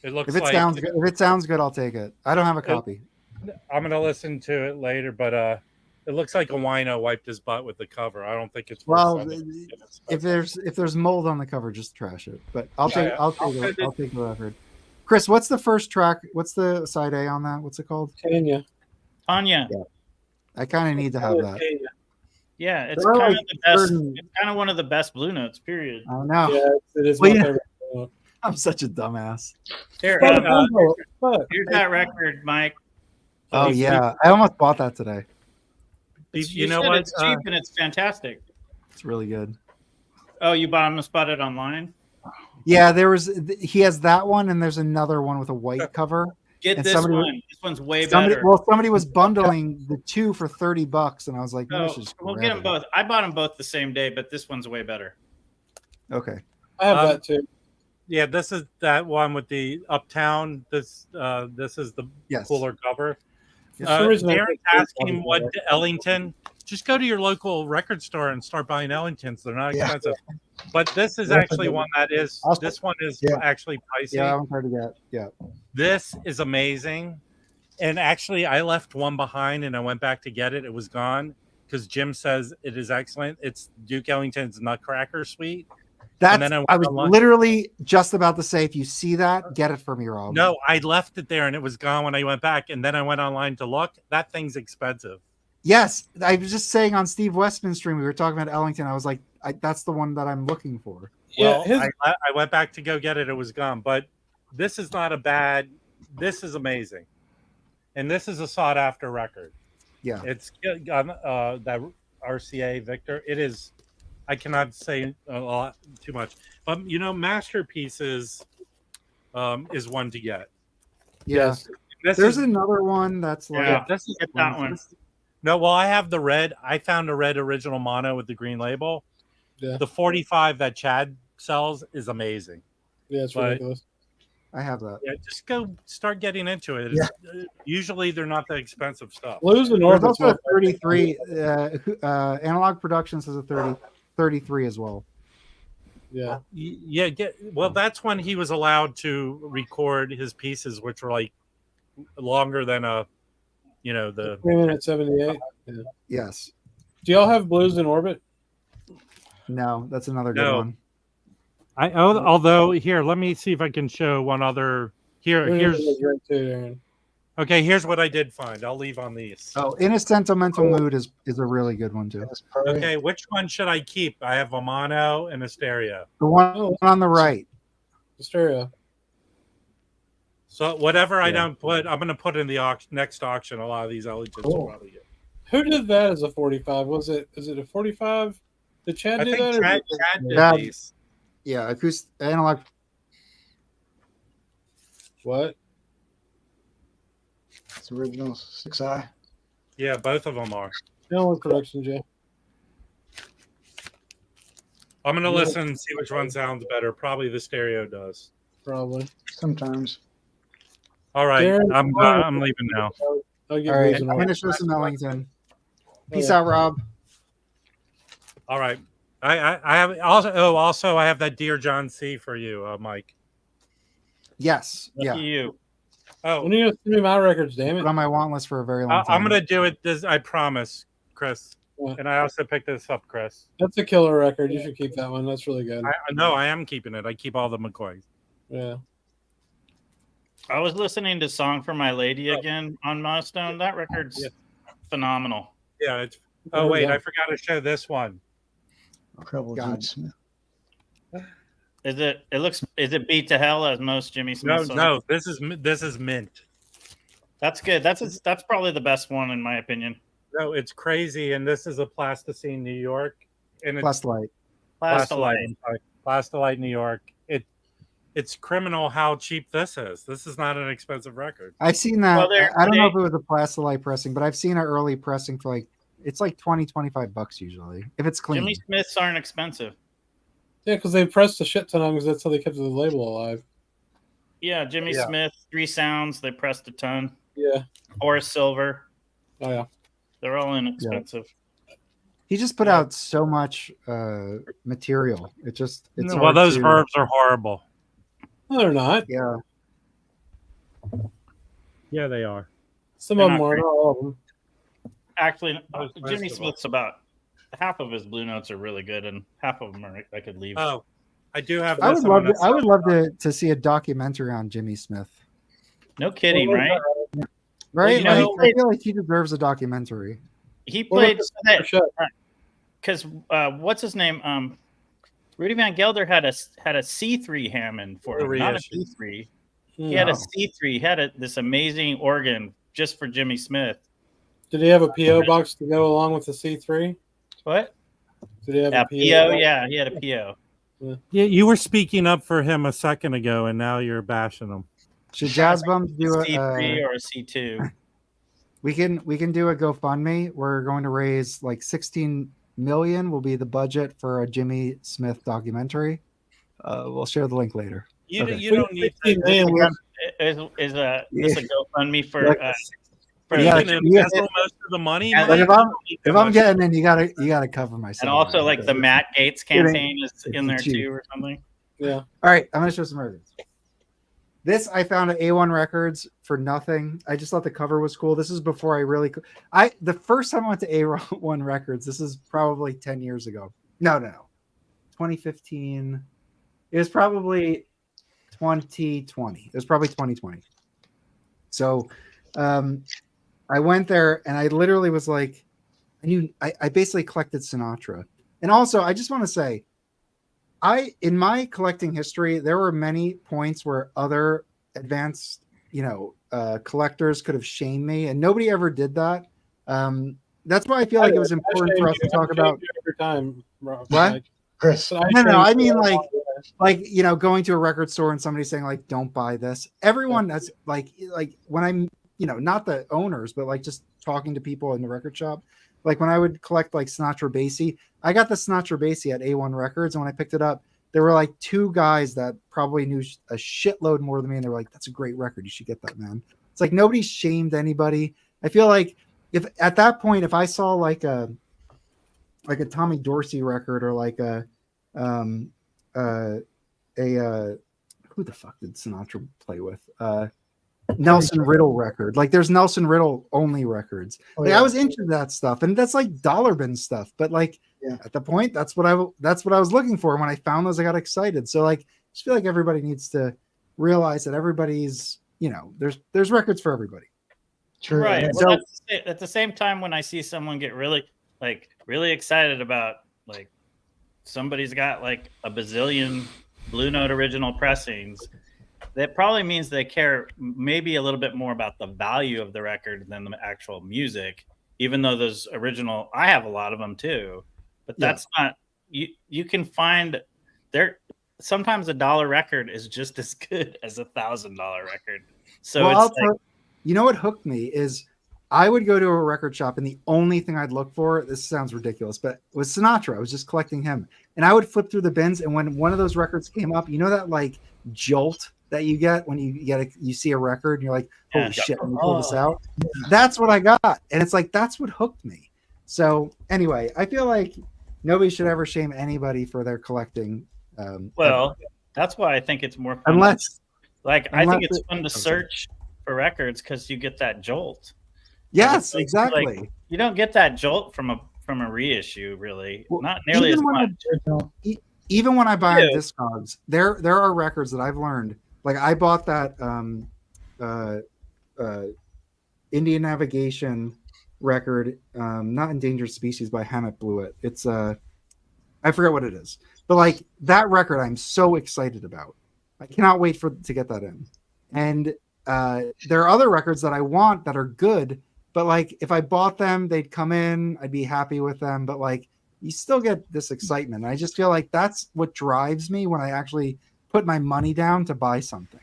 [SPEAKER 3] It looks
[SPEAKER 6] If it
[SPEAKER 3] like
[SPEAKER 6] sounds good, I'll take it. I don't have a copy.
[SPEAKER 3] I'm gonna listen to it later, but it looks like a wino wiped his butt with the cover. I don't think it's worth
[SPEAKER 6] Well,
[SPEAKER 3] sending.
[SPEAKER 6] if there's mold on the cover, just trash it. But I'll
[SPEAKER 3] Yeah,
[SPEAKER 6] take the record. Chris, what's the first track? What's the side A on that? What's it called?
[SPEAKER 1] Tanya.
[SPEAKER 2] Tanya.
[SPEAKER 6] Yeah. I kind of need to have that.
[SPEAKER 2] Yeah, it's
[SPEAKER 6] They're
[SPEAKER 2] kind
[SPEAKER 6] like
[SPEAKER 2] of the best.
[SPEAKER 6] certain-
[SPEAKER 2] It's kind of one of the best Blue Notes. Period.
[SPEAKER 6] I know.
[SPEAKER 1] Yeah, it is
[SPEAKER 6] Well,
[SPEAKER 1] my
[SPEAKER 6] yeah.
[SPEAKER 1] favorite song.
[SPEAKER 6] I'm such a dumbass.
[SPEAKER 2] Here,
[SPEAKER 1] Fuck.
[SPEAKER 2] here's that record, Mike.
[SPEAKER 6] Oh yeah, I almost bought that today.
[SPEAKER 3] You know
[SPEAKER 2] said
[SPEAKER 3] what?
[SPEAKER 2] It's cheap and it's fantastic.
[SPEAKER 6] It's really good.
[SPEAKER 2] Oh, you almost bought it online?
[SPEAKER 6] Yeah, he has that one, and there's another one with a white cover.
[SPEAKER 2] Get
[SPEAKER 6] And
[SPEAKER 2] this
[SPEAKER 6] somebody-
[SPEAKER 2] one. This one's way better.
[SPEAKER 6] Well, somebody was bundling the two for $30, and I was like, no,
[SPEAKER 2] Oh,
[SPEAKER 6] I should just
[SPEAKER 2] we'll
[SPEAKER 6] grab
[SPEAKER 2] get them
[SPEAKER 6] it.
[SPEAKER 2] both. I bought them both the same day, but this one's way better.
[SPEAKER 6] Okay.
[SPEAKER 1] I have that too.
[SPEAKER 3] Yeah, this is that one with the Uptown. This is the
[SPEAKER 6] Yes.
[SPEAKER 3] cooler cover.
[SPEAKER 1] For some reason, I
[SPEAKER 3] Darren's
[SPEAKER 1] think this
[SPEAKER 3] asking
[SPEAKER 1] one
[SPEAKER 3] what
[SPEAKER 1] is better.
[SPEAKER 3] Ellington. Just go to your local record store and start buying Ellingtons. They're not
[SPEAKER 6] Yeah.
[SPEAKER 3] expensive. But this is
[SPEAKER 6] Yeah,
[SPEAKER 3] actually one that is.
[SPEAKER 6] I'll-
[SPEAKER 3] This one is
[SPEAKER 6] Yeah.
[SPEAKER 3] actually pricey.
[SPEAKER 6] Yeah, that one's hard to get. Yeah.
[SPEAKER 3] This is amazing. And actually, I left one behind and I went back to get it. It was gone because Jim says it is excellent. It's Duke Ellington's Nutcracker Suite.
[SPEAKER 6] That's.
[SPEAKER 3] then
[SPEAKER 6] I was
[SPEAKER 3] online-
[SPEAKER 6] literally just about to say, if you see that, get it for me, Rob.
[SPEAKER 3] No, I left it there and it was gone when I went back. And then I went online to look. That thing's expensive.
[SPEAKER 6] Yes, I was just saying on Steve Westman's stream, we were talking about Ellington. I was like, that's the one that I'm looking for.
[SPEAKER 1] Yeah,
[SPEAKER 3] Well, I went back to go get it. It was gone. But this is not a bad. This is amazing, and this is a sought after record.
[SPEAKER 6] Yeah.
[SPEAKER 3] It's that RCA Victor. It is. I cannot say a lot too much, but masterpieces is one to get.
[SPEAKER 6] Yeah.
[SPEAKER 3] This
[SPEAKER 6] There's
[SPEAKER 3] is,
[SPEAKER 6] another one that's like.
[SPEAKER 2] Yeah,
[SPEAKER 3] this is
[SPEAKER 2] get that one.
[SPEAKER 3] No, well, I have the red. I found a red original mono with the green label.
[SPEAKER 1] Yeah.
[SPEAKER 3] The 45 that Chad sells is amazing.
[SPEAKER 1] Yeah, it's ridiculous.
[SPEAKER 6] I have that.
[SPEAKER 3] Yeah, just go start getting into it.
[SPEAKER 6] Yeah.
[SPEAKER 3] Usually they're not that expensive stuff.
[SPEAKER 1] Blues and
[SPEAKER 6] There's
[SPEAKER 1] Orbit's
[SPEAKER 6] also a 33. Analog Productions has a 33 as well.
[SPEAKER 1] Yeah.
[SPEAKER 3] Yeah. Well, that's when he was allowed to record his pieces, which were like longer than the
[SPEAKER 1] 3 minute 78. Yeah.
[SPEAKER 6] Yes.
[SPEAKER 1] Do y'all have Blues in Orbit?
[SPEAKER 6] No, that's another good
[SPEAKER 3] No.
[SPEAKER 6] one.
[SPEAKER 3] Although here, let me see if I can show one other. Here's okay. Here's what I did find. I'll leave on these.
[SPEAKER 6] Oh, In a Sentimental Mood is a really good one too.
[SPEAKER 3] Okay, which one should I keep? I have a mono and a stereo.
[SPEAKER 6] The one on the right.
[SPEAKER 1] The stereo.
[SPEAKER 3] So whatever I don't put, I'm going to put in the next auction. A lot of these Ellingtons will probably get.
[SPEAKER 1] Who did that as a 45? Is it a 45? Did Chad do that?
[SPEAKER 3] Chad did these.
[SPEAKER 6] Yeah, acoustic analog.
[SPEAKER 1] What?
[SPEAKER 7] It's original 6i.
[SPEAKER 3] Yeah, both of them are.
[SPEAKER 1] Analog Productions, yeah.
[SPEAKER 3] I'm going to listen and see which one sounds better. Probably the stereo does.
[SPEAKER 1] Probably.
[SPEAKER 7] Sometimes.
[SPEAKER 3] All right,
[SPEAKER 1] Darren,
[SPEAKER 3] I'm leaving now.
[SPEAKER 6] All right, I'm going to show some Ellington. Peace out, Rob.
[SPEAKER 3] All right. I have also I have that Dear John C for you, Mike.
[SPEAKER 6] Yes.
[SPEAKER 2] Lucky
[SPEAKER 6] Yeah.
[SPEAKER 2] you.
[SPEAKER 3] Oh,
[SPEAKER 1] when are you going to send me my records, damn it?
[SPEAKER 6] Put on my want list for a very long time.
[SPEAKER 3] I'm going to do it. I promise, Chris. And I also picked this up, Chris.
[SPEAKER 1] That's a killer record. You should keep that one. That's really good.
[SPEAKER 3] I am keeping it. I keep all the McCoys.
[SPEAKER 1] Yeah.
[SPEAKER 2] I was listening to Song for My Lady again on Milestone. That record's phenomenal.
[SPEAKER 3] Yeah. Oh, wait. I forgot to show this one.
[SPEAKER 2] Is it beat to hell as most Jimmy Smith songs?
[SPEAKER 3] No. This is mint.
[SPEAKER 2] That's good. That's probably the best one in my opinion.
[SPEAKER 3] No, it's crazy, and this is a Plasticine, New York, and
[SPEAKER 6] Plastilite.
[SPEAKER 3] Plastilite, New York. It's criminal how cheap this is. This is not an expensive record.
[SPEAKER 6] I've seen that. I don't know if it was a Plastilite pressing, but I've seen an early pressing for it's like $20-$25 usually if it's clean.
[SPEAKER 2] Jimmy Smiths aren't expensive.
[SPEAKER 1] Yeah, because they pressed a shit ton of them because that's how they kept the label alive.
[SPEAKER 2] Yeah, Jimmy Smith, 3 Sounds, they pressed a ton.
[SPEAKER 1] Yeah.
[SPEAKER 2] Horace Silver.
[SPEAKER 1] Oh yeah.
[SPEAKER 2] They're all inexpensive.
[SPEAKER 6] Yeah. He just put out so much material. It's
[SPEAKER 3] those verbs are horrible.
[SPEAKER 1] No, they're not.
[SPEAKER 6] Yeah.
[SPEAKER 3] Yeah, they are.
[SPEAKER 1] Some of them are, not all of them.
[SPEAKER 2] Actually, Jimmy Smith's about half of his blue notes are really good, and half of them I could leave.
[SPEAKER 3] Oh, I do have.
[SPEAKER 6] I would love to see a documentary on Jimmy Smith.
[SPEAKER 2] No kidding, right?
[SPEAKER 6] Right?
[SPEAKER 2] Well,
[SPEAKER 6] I feel like he deserves a documentary.
[SPEAKER 2] He played because what's his name? Rudy Van Gelder had a C3 Hammond for him, not a B3. He had a C3. He had this amazing organ just for Jimmy Smith.
[SPEAKER 1] Did he have a PO box to go along with the C3?
[SPEAKER 2] What?
[SPEAKER 1] Did he have
[SPEAKER 2] a PO? Yeah, he had a PO.
[SPEAKER 3] Yeah, you were speaking up for him a second ago, and now you're bashing him.
[SPEAKER 6] Should Jazz Bums do a
[SPEAKER 2] C3 or a C2?
[SPEAKER 6] We can do a GoFundMe. We're going to raise like 16 million will be the budget for a Jimmy Smith documentary. We'll share the link later.
[SPEAKER 2] You don't need to. Is a GoFundMe for?
[SPEAKER 3] Most of the money.
[SPEAKER 6] If I'm getting in, you gotta cover myself.
[SPEAKER 2] And also, like the Matt Gates campaign is in there too, or something.
[SPEAKER 1] Yeah.
[SPEAKER 6] All right, I'm gonna show some records. This I found at A1 Records for nothing. I just thought the cover was cool. This is before the first time I went to A1 Records. This is probably 10 years ago. No, 2015. It was probably 2020. It was probably 2020. So, I went there and I literally was like, I basically collected Sinatra. And also, I just want to say, in my collecting history, there were many points where other advanced, collectors could have shamed me, and nobody ever did that. That's why I feel like it was important for us to talk about.
[SPEAKER 1] Every time,
[SPEAKER 6] what,
[SPEAKER 7] Chris?
[SPEAKER 6] No, I mean like going to a record store and somebody saying like, "Don't buy this." Everyone that's like when I'm, not the owners, but like just talking to people in the record shop. Like when I would collect like Sinatra Basie, I got the Sinatra Basie at A1 Records, and when I picked it up, there were like two guys that probably knew a shitload more than me, and they were like, "That's a great record. You should get that, man." It's like nobody shamed anybody. I feel like if at that point, if I saw like a Tommy Dorsey record or like a who the fuck did Sinatra play with? Nelson Riddle record. Like there's Nelson Riddle only records. Like I was into that stuff, and that's like dollar bin stuff. But like at the point, that's what I was looking for. When I found those, I got excited. So like, I just feel like everybody needs to realize that everybody's, there's records for everybody.
[SPEAKER 7] True.
[SPEAKER 2] Right.
[SPEAKER 6] So
[SPEAKER 2] At the same time, when I see someone get really excited about like somebody's got like a bazillion Blue Note original pressings, that probably means they care maybe a little bit more about the value of the record than the actual music, even though those original, I have a lot of them too, but that's not, you can find there. Sometimes $1 record is just as good as $1,000 record. So
[SPEAKER 6] you know what hooked me is I would go to a record shop, and the only thing I'd look for, this sounds ridiculous, but was Sinatra. I was just collecting him, and I would flip through the bins, and when one of those records came up, that like jolt that you get when you see a record and you're like, holy shit, let me pull this out. That's what I got. And it's like, that's what hooked me. So anyway, I feel like nobody should ever shame anybody for their collecting.
[SPEAKER 2] That's why I think it's more fun.
[SPEAKER 6] Unless
[SPEAKER 2] I think it's fun to search for records because you get that jolt.
[SPEAKER 6] Yes, exactly.
[SPEAKER 2] Like, you don't get that jolt from a reissue, really. Not nearly as much.
[SPEAKER 6] Even when I buy on Discogs, there are records that I've learned. Like I bought that Indian Navigation record, not Endangered Species by Hammett Blewett. It's I forget what it is, but like that record, I'm so excited about. I cannot wait to get that in. And there are other records that I want that are good, but like if I bought them, they'd come in, I'd be happy with them. But like you still get this excitement. I just feel like that's what drives me when I actually put my money down to buy something.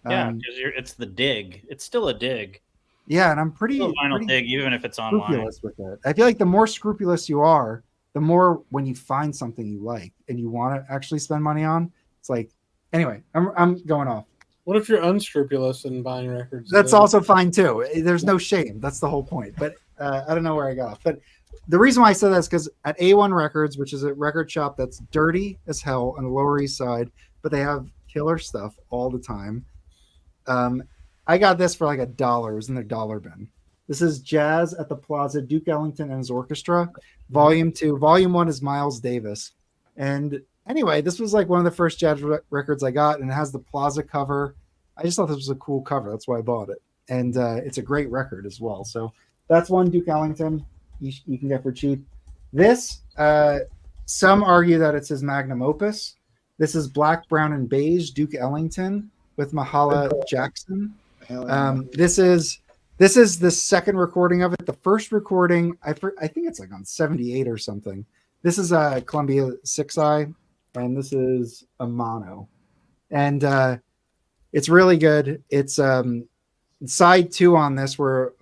[SPEAKER 2] Yeah, because it's the dig. It's still a dig.
[SPEAKER 6] Yeah, and I'm pretty
[SPEAKER 2] dig, even if it's online.
[SPEAKER 6] With it. I feel like the more scrupulous you are, the more when you find something you like and you want to actually spend money on, it's like, anyway, I'm going off.
[SPEAKER 1] What if you're unscrupulous in buying records?
[SPEAKER 6] That's also fine too. There's no shame. That's the whole point. But I don't know where I got off. But the reason why I said that is because at A1 Records, which is a record shop that's dirty as hell on the Lower East Side, but they have killer stuff all the time. I got this for like $1. It was in their dollar bin. This is Jazz at the Plaza, Duke Ellington and his orchestra, Volume 2. Volume 1 is Miles Davis. And anyway, this was like one of the first jazz records I got, and it has the Plaza cover. I just thought this was a cool cover. That's why I bought it. And it's a great record as well. So that's one Duke Ellington you can get for cheap. This, some argue that it's his magnum opus. This is Black, Brown, and Beige, Duke Ellington with Mahala Jackson. This is the second recording of it. The first recording, I think it's like on 78 or something. This is a Columbia 6i, and this is a mono. And it's really good. It's side 2 on this where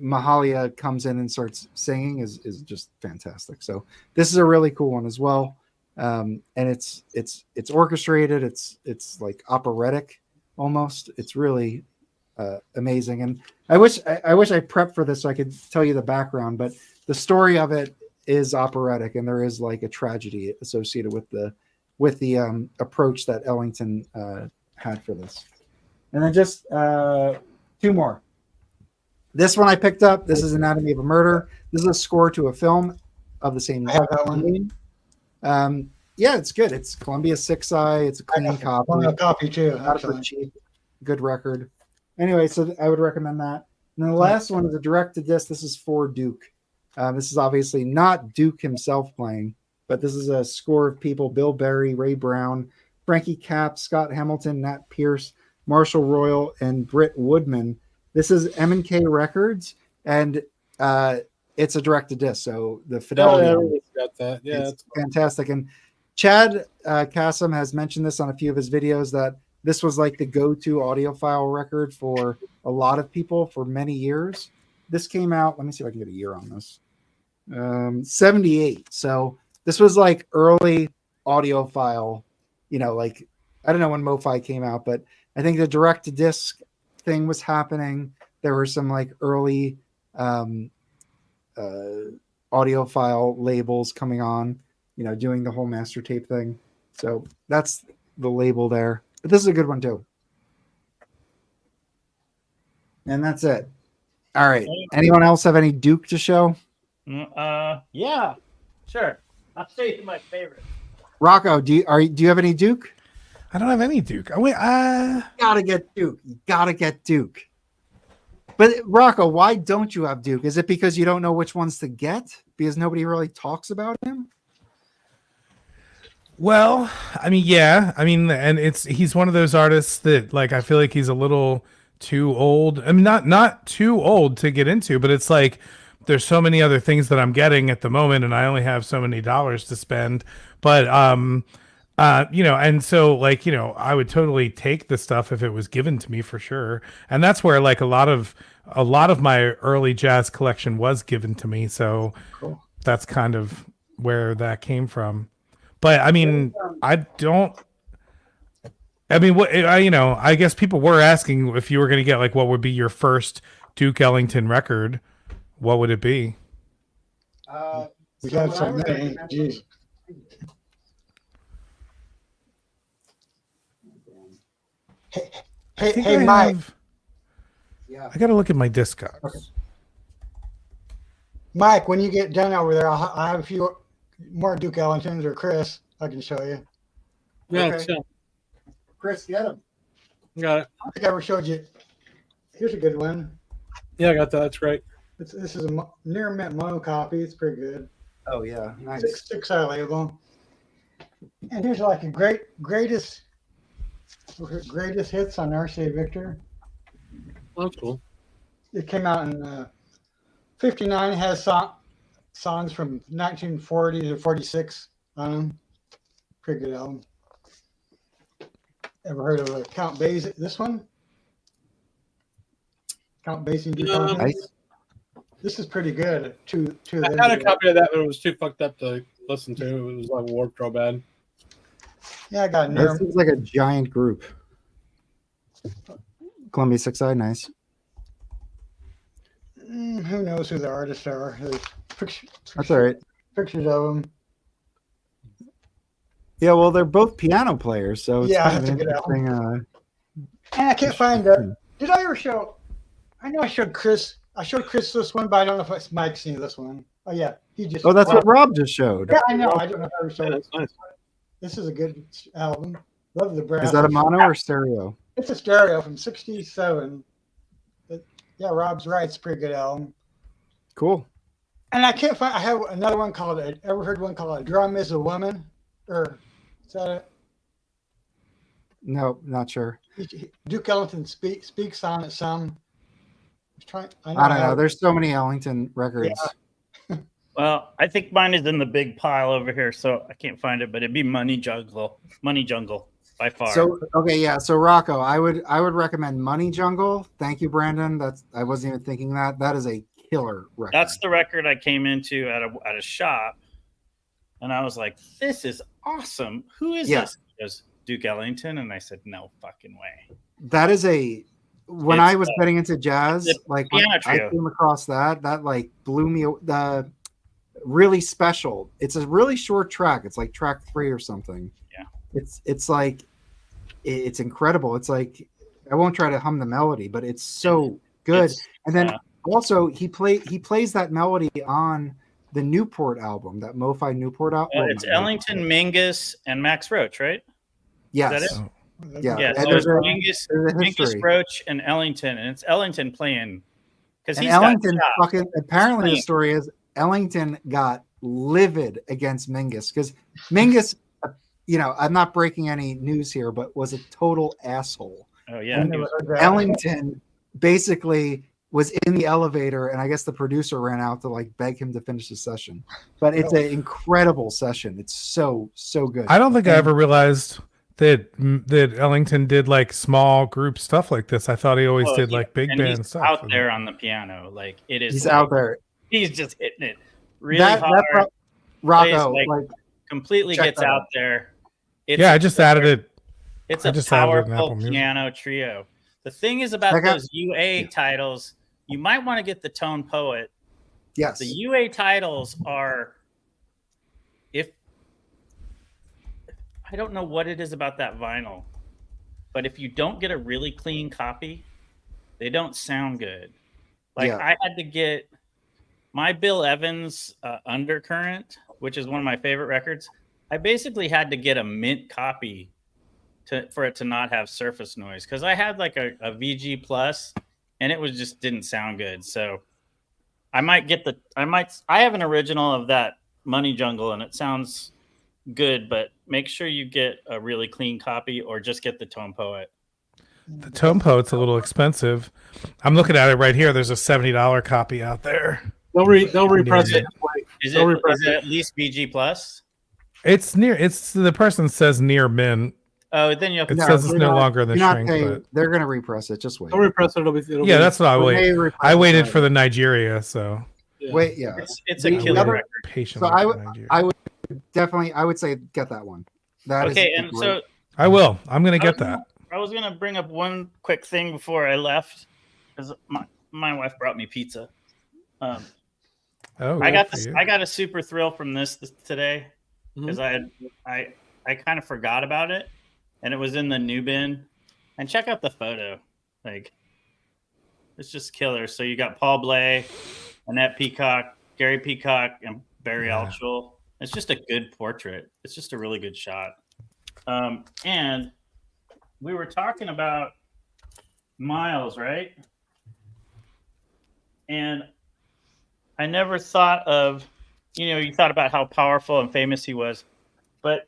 [SPEAKER 6] Mahalia comes in and starts singing is just fantastic. So this is a really cool one as well. And it's orchestrated. It's like operatic almost. It's really amazing. And I wish I prepped for this so I could tell you the background, but the story of it is operatic, and there is like a tragedy associated with the approach that Ellington had for this. And then just 2 more. This one I picked up. This is Anatomy of a Murder. This is a score to a film of the same.
[SPEAKER 7] I have that one.
[SPEAKER 6] Yeah, it's good. It's Columbia 6i. It's a clean copy.
[SPEAKER 7] I have a copy too.
[SPEAKER 6] Got it for cheap. Good record. Anyway, so I would recommend that. And then the last one is a direct to disc. This is for Duke. This is obviously not Duke himself playing, but this is a score of people: Bill Berry, Ray Brown, Frankie Capp, Scott Hamilton, Nat Pierce, Marshall Royal, and Britt Woodman. This is M&K Records, and it's a direct to disc, so the fidelity
[SPEAKER 1] got that. Yeah,
[SPEAKER 6] it's fantastic. And Chad Kassam has mentioned this on a few of his videos that this was like the go-to audiophile record for a lot of people for many years. This came out, let me see if I can get a year on this. 78. So this was like early audiophile, like I don't know when Mofi came out, but I think the direct to disc thing was happening. There were some like early audiophile labels coming on, doing the whole master tape thing. So that's the label there. But this is a good one too. And that's it. All right. Anyone else have any Duke to show?
[SPEAKER 2] Yeah, sure. I'll show you my favorite.
[SPEAKER 6] Rocco, do you have any Duke?
[SPEAKER 10] I don't have any Duke. Oh wait,
[SPEAKER 6] gotta get Duke. You gotta get Duke. But Rocco, why don't you have Duke? Is it because you don't know which ones to get? Because nobody really talks about him?
[SPEAKER 10] Well, I mean, yeah. I mean, and he's one of those artists that like I feel like he's a little too old. I mean, not too old to get into, but it's like there's so many other things that I'm getting at the moment, and I only have so many dollars to spend. But and so like, I would totally take the stuff if it was given to me for sure. And that's where like a lot of my early jazz collection was given to me. So cool. That's kind of where that came from. But I mean, I guess people were asking if you were going to get like, what would be your first Duke Ellington record? What would it be?
[SPEAKER 7] We got so many. Jeez. Hey, Mike.
[SPEAKER 10] I got to look at my Discogs.
[SPEAKER 6] Okay.
[SPEAKER 7] Mike, when you get done over there, I have a few more Duke Ellingtons, or Chris, I can show you.
[SPEAKER 1] Yeah,
[SPEAKER 6] Okay. Chris, get him.
[SPEAKER 1] Got it.
[SPEAKER 7] I think I ever showed you. Here's a good one.
[SPEAKER 1] Yeah, I got that. That's great.
[SPEAKER 7] This is a near mint mono copy. It's pretty good.
[SPEAKER 6] Oh yeah, nice.
[SPEAKER 7] Six label. And here's like a greatest hits on RCA Victor.
[SPEAKER 1] Oh, that's cool.
[SPEAKER 7] It came out in 59. It has songs from 1940 to 46 on them. Pretty good album. Ever heard of Count Basie? This one? Count Basie.
[SPEAKER 6] Nice.
[SPEAKER 7] This is pretty good.
[SPEAKER 1] I had a copy of that, but it was too fucked up to listen to. It was like warped real bad.
[SPEAKER 7] Yeah, I got
[SPEAKER 6] That seems like a giant group. Columbia 6i, nice.
[SPEAKER 7] Who knows who the artists are?
[SPEAKER 6] That's all right.
[SPEAKER 7] Pictures of them.
[SPEAKER 6] Yeah, well, they're both piano players, so it's
[SPEAKER 7] Yeah,
[SPEAKER 6] kind of
[SPEAKER 7] that's a
[SPEAKER 6] an
[SPEAKER 7] good album.
[SPEAKER 6] interesting.
[SPEAKER 7] And I can't find did I ever show? I know I showed Chris. I showed Chris this one, but I don't know if Mike's seen this one. Oh yeah, he just.
[SPEAKER 6] Oh, that's what Rob just showed.
[SPEAKER 7] Yeah, I know. I don't know if I ever showed.
[SPEAKER 1] Yeah, that's nice.
[SPEAKER 7] This is a good album. Love the brass.
[SPEAKER 6] Is that a mono or stereo?
[SPEAKER 7] It's a stereo from '67. Yeah, Rob's right. It's a pretty good album.
[SPEAKER 6] Cool.
[SPEAKER 7] And I can't find. I have another one called. Ever heard one called "A Drum Is a Woman"? Or is that it?
[SPEAKER 6] No, not sure.
[SPEAKER 7] Duke Ellington speaks on it some. I
[SPEAKER 6] don't know. There's so many Ellington records.
[SPEAKER 7] Yeah.
[SPEAKER 2] Well, I think mine is in the big pile over here, so I can't find it, but it'd be Money Jungle by far.
[SPEAKER 6] So okay, yeah. So Rocco, I would recommend Money Jungle. Thank you, Brandon. I wasn't even thinking that. That is a killer record.
[SPEAKER 2] That's the record I came into at a shop, and I was like, "This is awesome. Who is this?" He goes, Duke Ellington, and I said, "No fucking way."
[SPEAKER 6] That is when I was getting into jazz, like when I came across that like blew me. The really special. It's a really short track. It's like track 3 or something. Yeah. It's like it's incredible. It's like I won't try to hum the melody, but it's so good. And then also he plays that melody on the Newport album, that Mofi Newport album.
[SPEAKER 2] It's Ellington, Mingus, and Max Roach, right?
[SPEAKER 6] Yes.
[SPEAKER 2] Is that it?
[SPEAKER 6] Yeah.
[SPEAKER 2] So it's Mingus, Roach, and Ellington, and it's Ellington playing because he's
[SPEAKER 6] Ellington fucking. Apparently, the story is Ellington got livid against Mingus because Mingus, I'm not breaking any news here, but was a total asshole.
[SPEAKER 2] Oh yeah.
[SPEAKER 6] And Ellington basically was in the elevator, and I guess the producer ran out to like beg him to finish the session. But it's an incredible session. It's so good.
[SPEAKER 10] I don't think I ever realized that Ellington did like small group stuff like this. I thought he always did like big band
[SPEAKER 2] he's
[SPEAKER 10] stuff.
[SPEAKER 2] out there on the piano, like it is.
[SPEAKER 6] He's
[SPEAKER 2] like,
[SPEAKER 6] out there.
[SPEAKER 2] He's just hitting it really hard.
[SPEAKER 6] Rocco,
[SPEAKER 2] plays,
[SPEAKER 6] like
[SPEAKER 2] completely gets out there. It's
[SPEAKER 10] I just added it.
[SPEAKER 2] It's
[SPEAKER 10] I
[SPEAKER 2] a
[SPEAKER 10] just added it in
[SPEAKER 2] powerful
[SPEAKER 10] Apple Music.
[SPEAKER 2] piano trio. The thing is about those UA titles, you might want to get the Tone Poet.
[SPEAKER 6] Yes.
[SPEAKER 2] The UA titles are, I don't know what it is about that vinyl, but if you don't get a really clean copy, they don't sound good. Like I had to get my Bill Evans Undercurrent, which is one of my favorite records. I basically had to get a mint copy for it to not have surface noise, because I had like a VG Plus and it was just didn't sound good. So I have an original of that Money Jungle and it sounds good, but make sure you get a really clean copy or just get the Tone Poet.
[SPEAKER 10] The Tone Poet's a little expensive. I'm looking at it right here. There's a $70 copy out there.
[SPEAKER 1] They'll repress it.
[SPEAKER 2] Is it at least VG Plus?
[SPEAKER 10] It's near. It's the person says near mint.
[SPEAKER 2] Oh, then you have
[SPEAKER 10] it says it's no longer the shrink. But
[SPEAKER 6] they're gonna repress it. Just wait.
[SPEAKER 1] They'll repress it. It'll
[SPEAKER 10] yeah,
[SPEAKER 1] be,
[SPEAKER 10] that's what I wait. I waited for the Nigeria, so
[SPEAKER 6] wait. Yeah,
[SPEAKER 2] it's a killer record.
[SPEAKER 10] Patient.
[SPEAKER 6] So I would definitely. I would say get that one. That
[SPEAKER 2] okay,
[SPEAKER 6] is
[SPEAKER 2] and so
[SPEAKER 10] I will. I'm gonna get that.
[SPEAKER 2] I was gonna bring up one quick thing before I left, because my wife brought me pizza. I got a super thrill from this today, because I kind of forgot about it, and it was in the new bin. And check out the photo, like it's just killer. So you got Paul Bley, Annette Peacock, Gary Peacock, and Barry Altschul. It's just a good portrait. It's just a really good shot. And we were talking about Miles, right? And I never thought of, you thought about how powerful and famous he was, but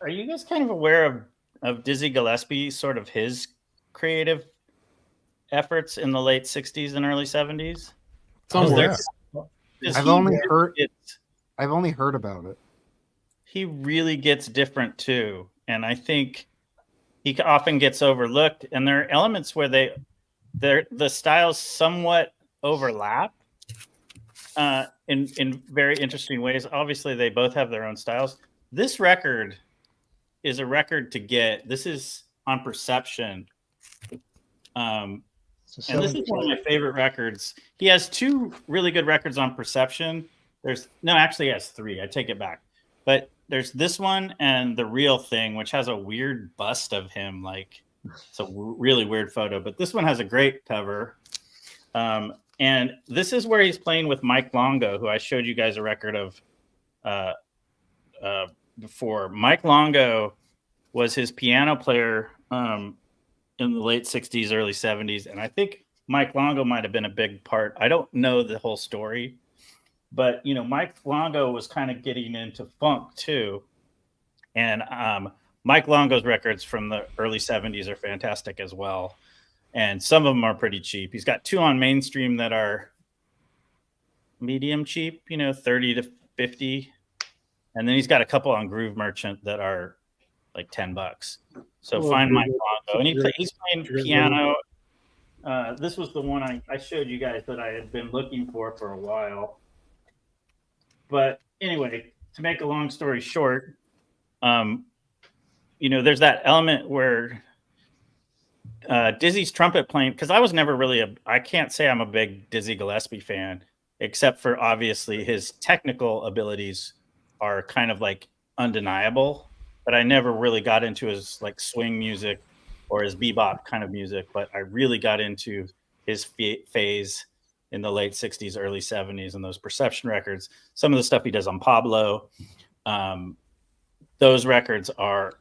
[SPEAKER 2] are you guys kind of aware of Dizzy Gillespie, sort of his creative efforts in the late 60s and early 70s?
[SPEAKER 6] I've only heard about it.
[SPEAKER 2] He really gets different too. And I think he often gets overlooked, and there are elements where the styles somewhat overlap in very interesting ways. Obviously, they both have their own styles. This record is a record to get. This is on Perception. And this is one of my favorite records. He has two really good records on Perception. Actually he has three. I take it back. But there's this one and The Real Thing, which has a weird bust of him. Like, it's a really weird photo. But this one has a great cover. And this is where he's playing with Mike Longo, who I showed you guys a record of before. Mike Longo was his piano player in the late 60s, early 70s. And I think Mike Longo might have been a big part. I don't know the whole story, but, Mike Longo was kind of getting into funk too. And Mike Longo's records from the early 70s are fantastic as well. And some of them are pretty cheap. He's got two on Mainstream that are medium cheap, 30 to 50. And then he's got a couple on Groove Merchant that are like $10. So find Mike Longo. And he's playing piano. This was the one I showed you guys that I had been looking for a while. But anyway, to make a long story short, there's that element where Dizzy's trumpet playing, because I was never really I can't say I'm a big Dizzy Gillespie fan, except for obviously his technical abilities are kind of like undeniable, but I never really got into his like swing music or his bebop kind of music. But I really got into his phase in the late 60s, early 70s, and those Perception records. Some of the stuff he does on Pablo, those records are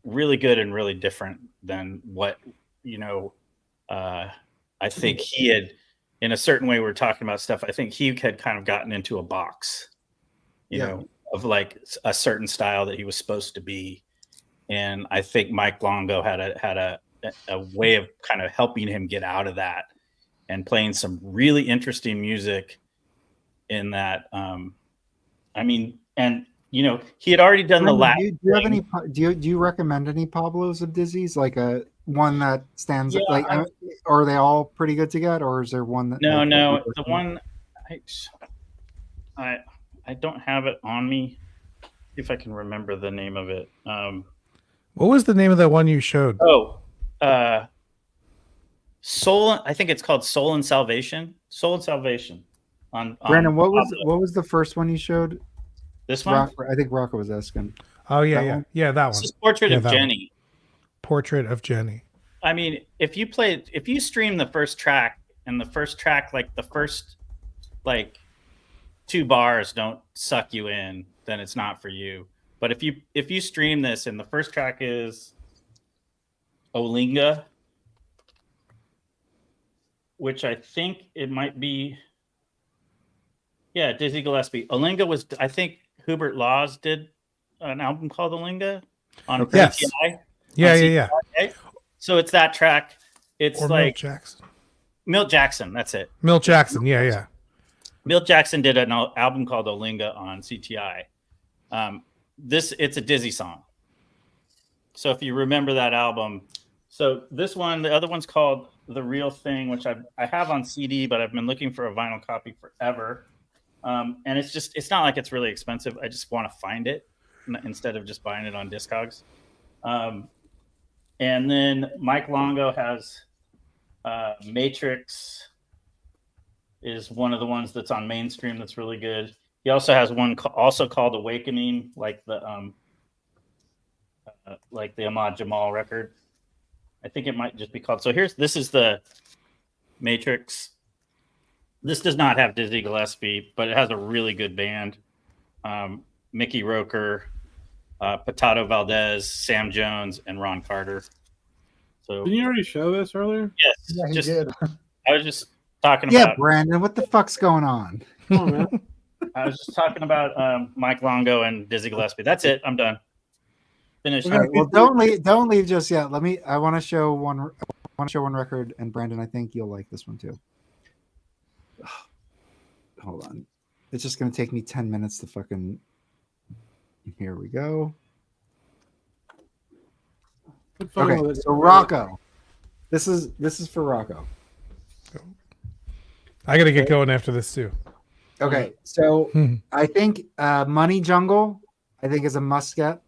[SPEAKER 2] really good and really different than what, I think he had, in a certain way, we're talking about stuff. I think he had kind of gotten into a box, of like a certain style that he was supposed to be. And I think Mike Longo had a way of kind of helping him get out of that and playing some really interesting music in that. And he had already done the last.
[SPEAKER 6] Do you have any? Do you recommend any Pablos of Dizzy's? Like a one that stands or are they all pretty good to get, or is there one that?
[SPEAKER 2] No. The one I don't have it on me. If I can remember the name of it.
[SPEAKER 10] What was the name of that one you showed?
[SPEAKER 2] Soul. I think it's called Soul and Salvation. Soul and Salvation. On
[SPEAKER 6] Brandon, what was the first one you showed?
[SPEAKER 2] This one?
[SPEAKER 6] I think Rocco was asking.
[SPEAKER 10] Oh yeah, that one.
[SPEAKER 2] This is Portrait of Jenny.
[SPEAKER 10] Portrait of Jenny.
[SPEAKER 2] I mean, if you stream the first track, and the first track, like the first 2 bars don't suck you in, then it's not for you. But if you stream this and the first track is Olinga, which I think it might be, Dizzy Gillespie. Olinga was, I think Hubert Laws did an album called Olinga on CTI.
[SPEAKER 10] Yeah.
[SPEAKER 2] So it's that track. It's
[SPEAKER 10] Milt Jackson.
[SPEAKER 2] Milt Jackson, that's it.
[SPEAKER 10] Milt Jackson, yeah.
[SPEAKER 2] Milt Jackson did an album called Olinga on CTI. It's a Dizzy song. So if you remember that album, so this one, the other one's called The Real Thing, which I have on CD, but I've been looking for a vinyl copy forever. And it's not like it's really expensive. I just want to find it instead of just buying it on Discogs. And then Mike Longo has Matrix is one of the ones that's on mainstream that's really good. He also has one also called Awakening, like the Ahmad Jamal record. I think it might just be called. So this is the Matrix. This does not have Dizzy Gillespie, but it has a really good band. Mickey Roker, Patato Valdez, Sam Jones, and Ron Carter. So
[SPEAKER 1] didn't you already show this earlier?
[SPEAKER 2] Yes.
[SPEAKER 7] Yeah, he did.
[SPEAKER 2] I was just talking about.
[SPEAKER 6] Yeah, Brandon, what the fuck's going on?
[SPEAKER 1] Come on, man.
[SPEAKER 2] I was just talking about Mike Longo and Dizzy Gillespie. That's it. I'm done. Finished.
[SPEAKER 6] Right, well, don't leave just yet. I want to show one record, and Brandon, I think you'll like this one too. Hold on. It's just going to take me 10 minutes to fucking. Here we go. Okay, so Rocco. This is for Rocco.
[SPEAKER 10] I got to get going after this too.
[SPEAKER 6] Okay, so I think Money Jungle, I think is a must get.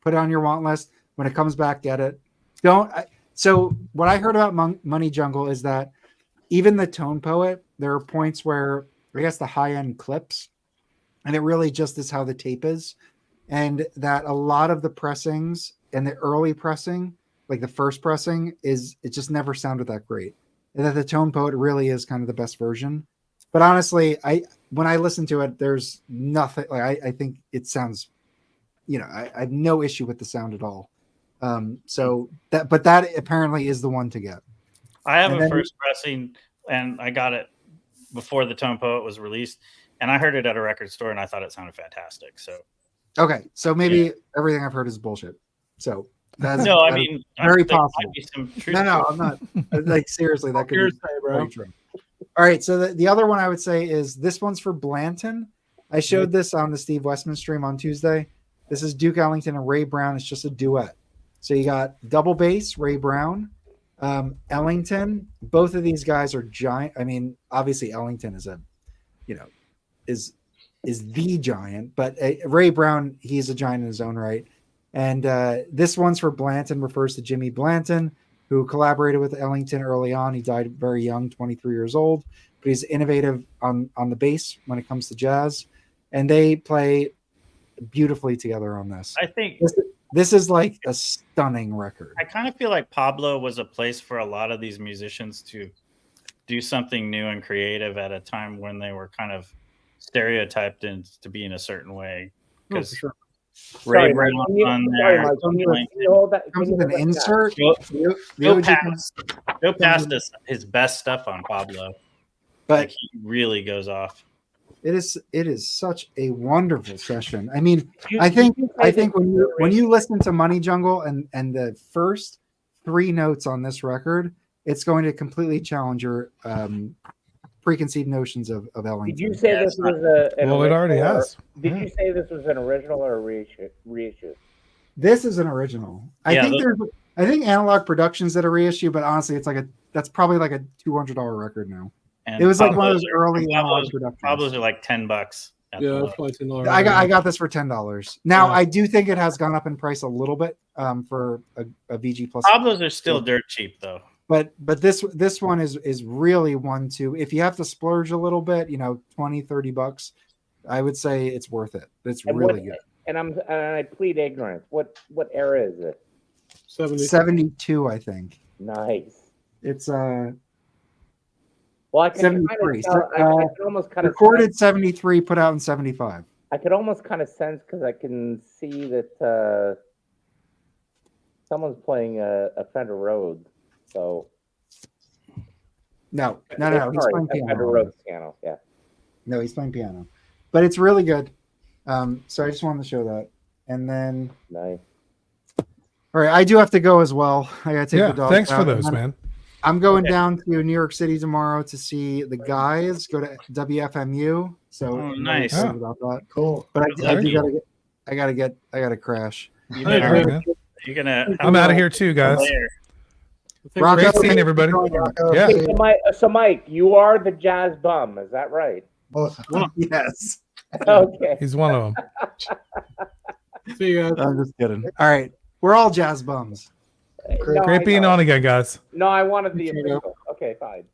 [SPEAKER 6] Put it on your want list. When it comes back, get it. So what I heard about Money Jungle is that even the Tone Poet, there are points where I guess the high end clips, and it really just is how the tape is, and that a lot of the pressings and the early pressing, like the first pressing, it just never sounded that great, and that the Tone Poet really is kind of the best version. But honestly, when I listen to it, there's nothing. Like I think it sounds, I have no issue with the sound at all. So that apparently is the one to get.
[SPEAKER 2] I have a first pressing, and I got it before the Tone Poet was released, and I heard it at a record store, and I thought it sounded fantastic. So,
[SPEAKER 6] okay, so maybe everything I've heard is bullshit. So that's very possible. No, I'm not. Like seriously, that could be very true. All right, so the other one I would say is this one's for Blanton. I showed this on the Steve Westman stream on Tuesday. This is Duke Ellington and Ray Brown. It's just a duet. So you got double bass, Ray Brown, Ellington. Both of these guys are giant. I mean, obviously Ellington is is the giant, but Ray Brown, he's a giant in his own right. And this one's for Blanton, refers to Jimmy Blanton, who collaborated with Ellington early on. He died very young, 23 years old, but he's innovative on the bass when it comes to jazz. And they play beautifully together on this.
[SPEAKER 2] I think
[SPEAKER 6] this is like a stunning record.
[SPEAKER 2] I kind of feel like Pablo was a place for a lot of these musicians to do something new and creative at a time when they were kind of stereotyped into being a certain way. Because Ray Brown on there.
[SPEAKER 6] Comes with an insert.
[SPEAKER 2] Go past his best stuff on Pablo.
[SPEAKER 6] But
[SPEAKER 2] he really goes off.
[SPEAKER 6] It is such a wonderful session. I mean, I think when you listen to Money Jungle and the first 3 notes on this record, it's going to completely challenge your preconceived notions of Ellington.
[SPEAKER 8] Did you say this was an
[SPEAKER 10] Well, it already
[SPEAKER 8] original or-
[SPEAKER 10] has.
[SPEAKER 8] Did
[SPEAKER 10] Yeah.
[SPEAKER 8] you say this was an original or a reissue?
[SPEAKER 6] This is an original. I think Analog Productions did a reissue, but honestly, that's probably like a $200 record now.
[SPEAKER 2] And
[SPEAKER 6] It was like one of
[SPEAKER 2] Pablo's
[SPEAKER 6] those early
[SPEAKER 2] Pablo's-
[SPEAKER 6] Analog Productions.
[SPEAKER 2] Pablo's are like $10. at the
[SPEAKER 1] Yeah,
[SPEAKER 2] low.
[SPEAKER 1] that's probably $10.
[SPEAKER 6] I got this for $10. Now
[SPEAKER 1] Yeah.
[SPEAKER 6] I do think it has gone up in price a little bit for a VG plus.
[SPEAKER 2] Pablo's are still dirt cheap though.
[SPEAKER 6] But this one is really one to, if you have to splurge a little bit, $20-$30, I would say it's worth it. It's
[SPEAKER 8] And
[SPEAKER 6] really
[SPEAKER 8] what-
[SPEAKER 6] good.
[SPEAKER 8] And I plead ignorance. What era is it?
[SPEAKER 6] 72, I think.
[SPEAKER 8] Nice.
[SPEAKER 6] It's
[SPEAKER 8] Well, I can
[SPEAKER 6] 73.
[SPEAKER 8] kind of tell, I can almost kind of
[SPEAKER 6] recorded 73, put out in 75.
[SPEAKER 8] I could almost kind of sense because I can see that someone's playing a Fender Rhodes. So
[SPEAKER 6] No, he's
[SPEAKER 8] Sorry,
[SPEAKER 6] playing
[SPEAKER 8] a Fender
[SPEAKER 6] piano.
[SPEAKER 8] Rhodes piano. Yeah.
[SPEAKER 6] No, he's playing piano, but it's really good. So I just wanted to show that, and then
[SPEAKER 8] Nice.
[SPEAKER 6] all right, I do have to go as well. I gotta take
[SPEAKER 10] Yeah,
[SPEAKER 6] the dog.
[SPEAKER 10] thanks for those, man.
[SPEAKER 6] I'm going down to New York City tomorrow to see the guys go to WFMU. So
[SPEAKER 2] Oh,
[SPEAKER 6] I'm
[SPEAKER 2] nice.
[SPEAKER 6] excited about that.
[SPEAKER 7] Cool.
[SPEAKER 6] But I
[SPEAKER 2] Lucky.
[SPEAKER 6] do gotta crash.
[SPEAKER 2] You
[SPEAKER 1] Hey,
[SPEAKER 2] better-
[SPEAKER 10] All right, man.
[SPEAKER 2] You're gonna.
[SPEAKER 10] I'm out of here too, guys.
[SPEAKER 2] Later.
[SPEAKER 6] Rocco,
[SPEAKER 10] Great seeing everybody.
[SPEAKER 7] Rocco,
[SPEAKER 10] Yeah.
[SPEAKER 7] see you.
[SPEAKER 8] So Mike, you are the jazz bum, is that right?
[SPEAKER 7] Both.
[SPEAKER 6] Yes,
[SPEAKER 8] Okay.
[SPEAKER 10] He's one of them.
[SPEAKER 1] See you guys.
[SPEAKER 6] I'm just kidding. All right, we're all jazz bums.
[SPEAKER 8] No,
[SPEAKER 10] Great
[SPEAKER 8] I
[SPEAKER 10] being
[SPEAKER 8] know.
[SPEAKER 10] on again, guys.
[SPEAKER 8] No, I wanted the
[SPEAKER 1] You too.
[SPEAKER 8] official. Okay, fine.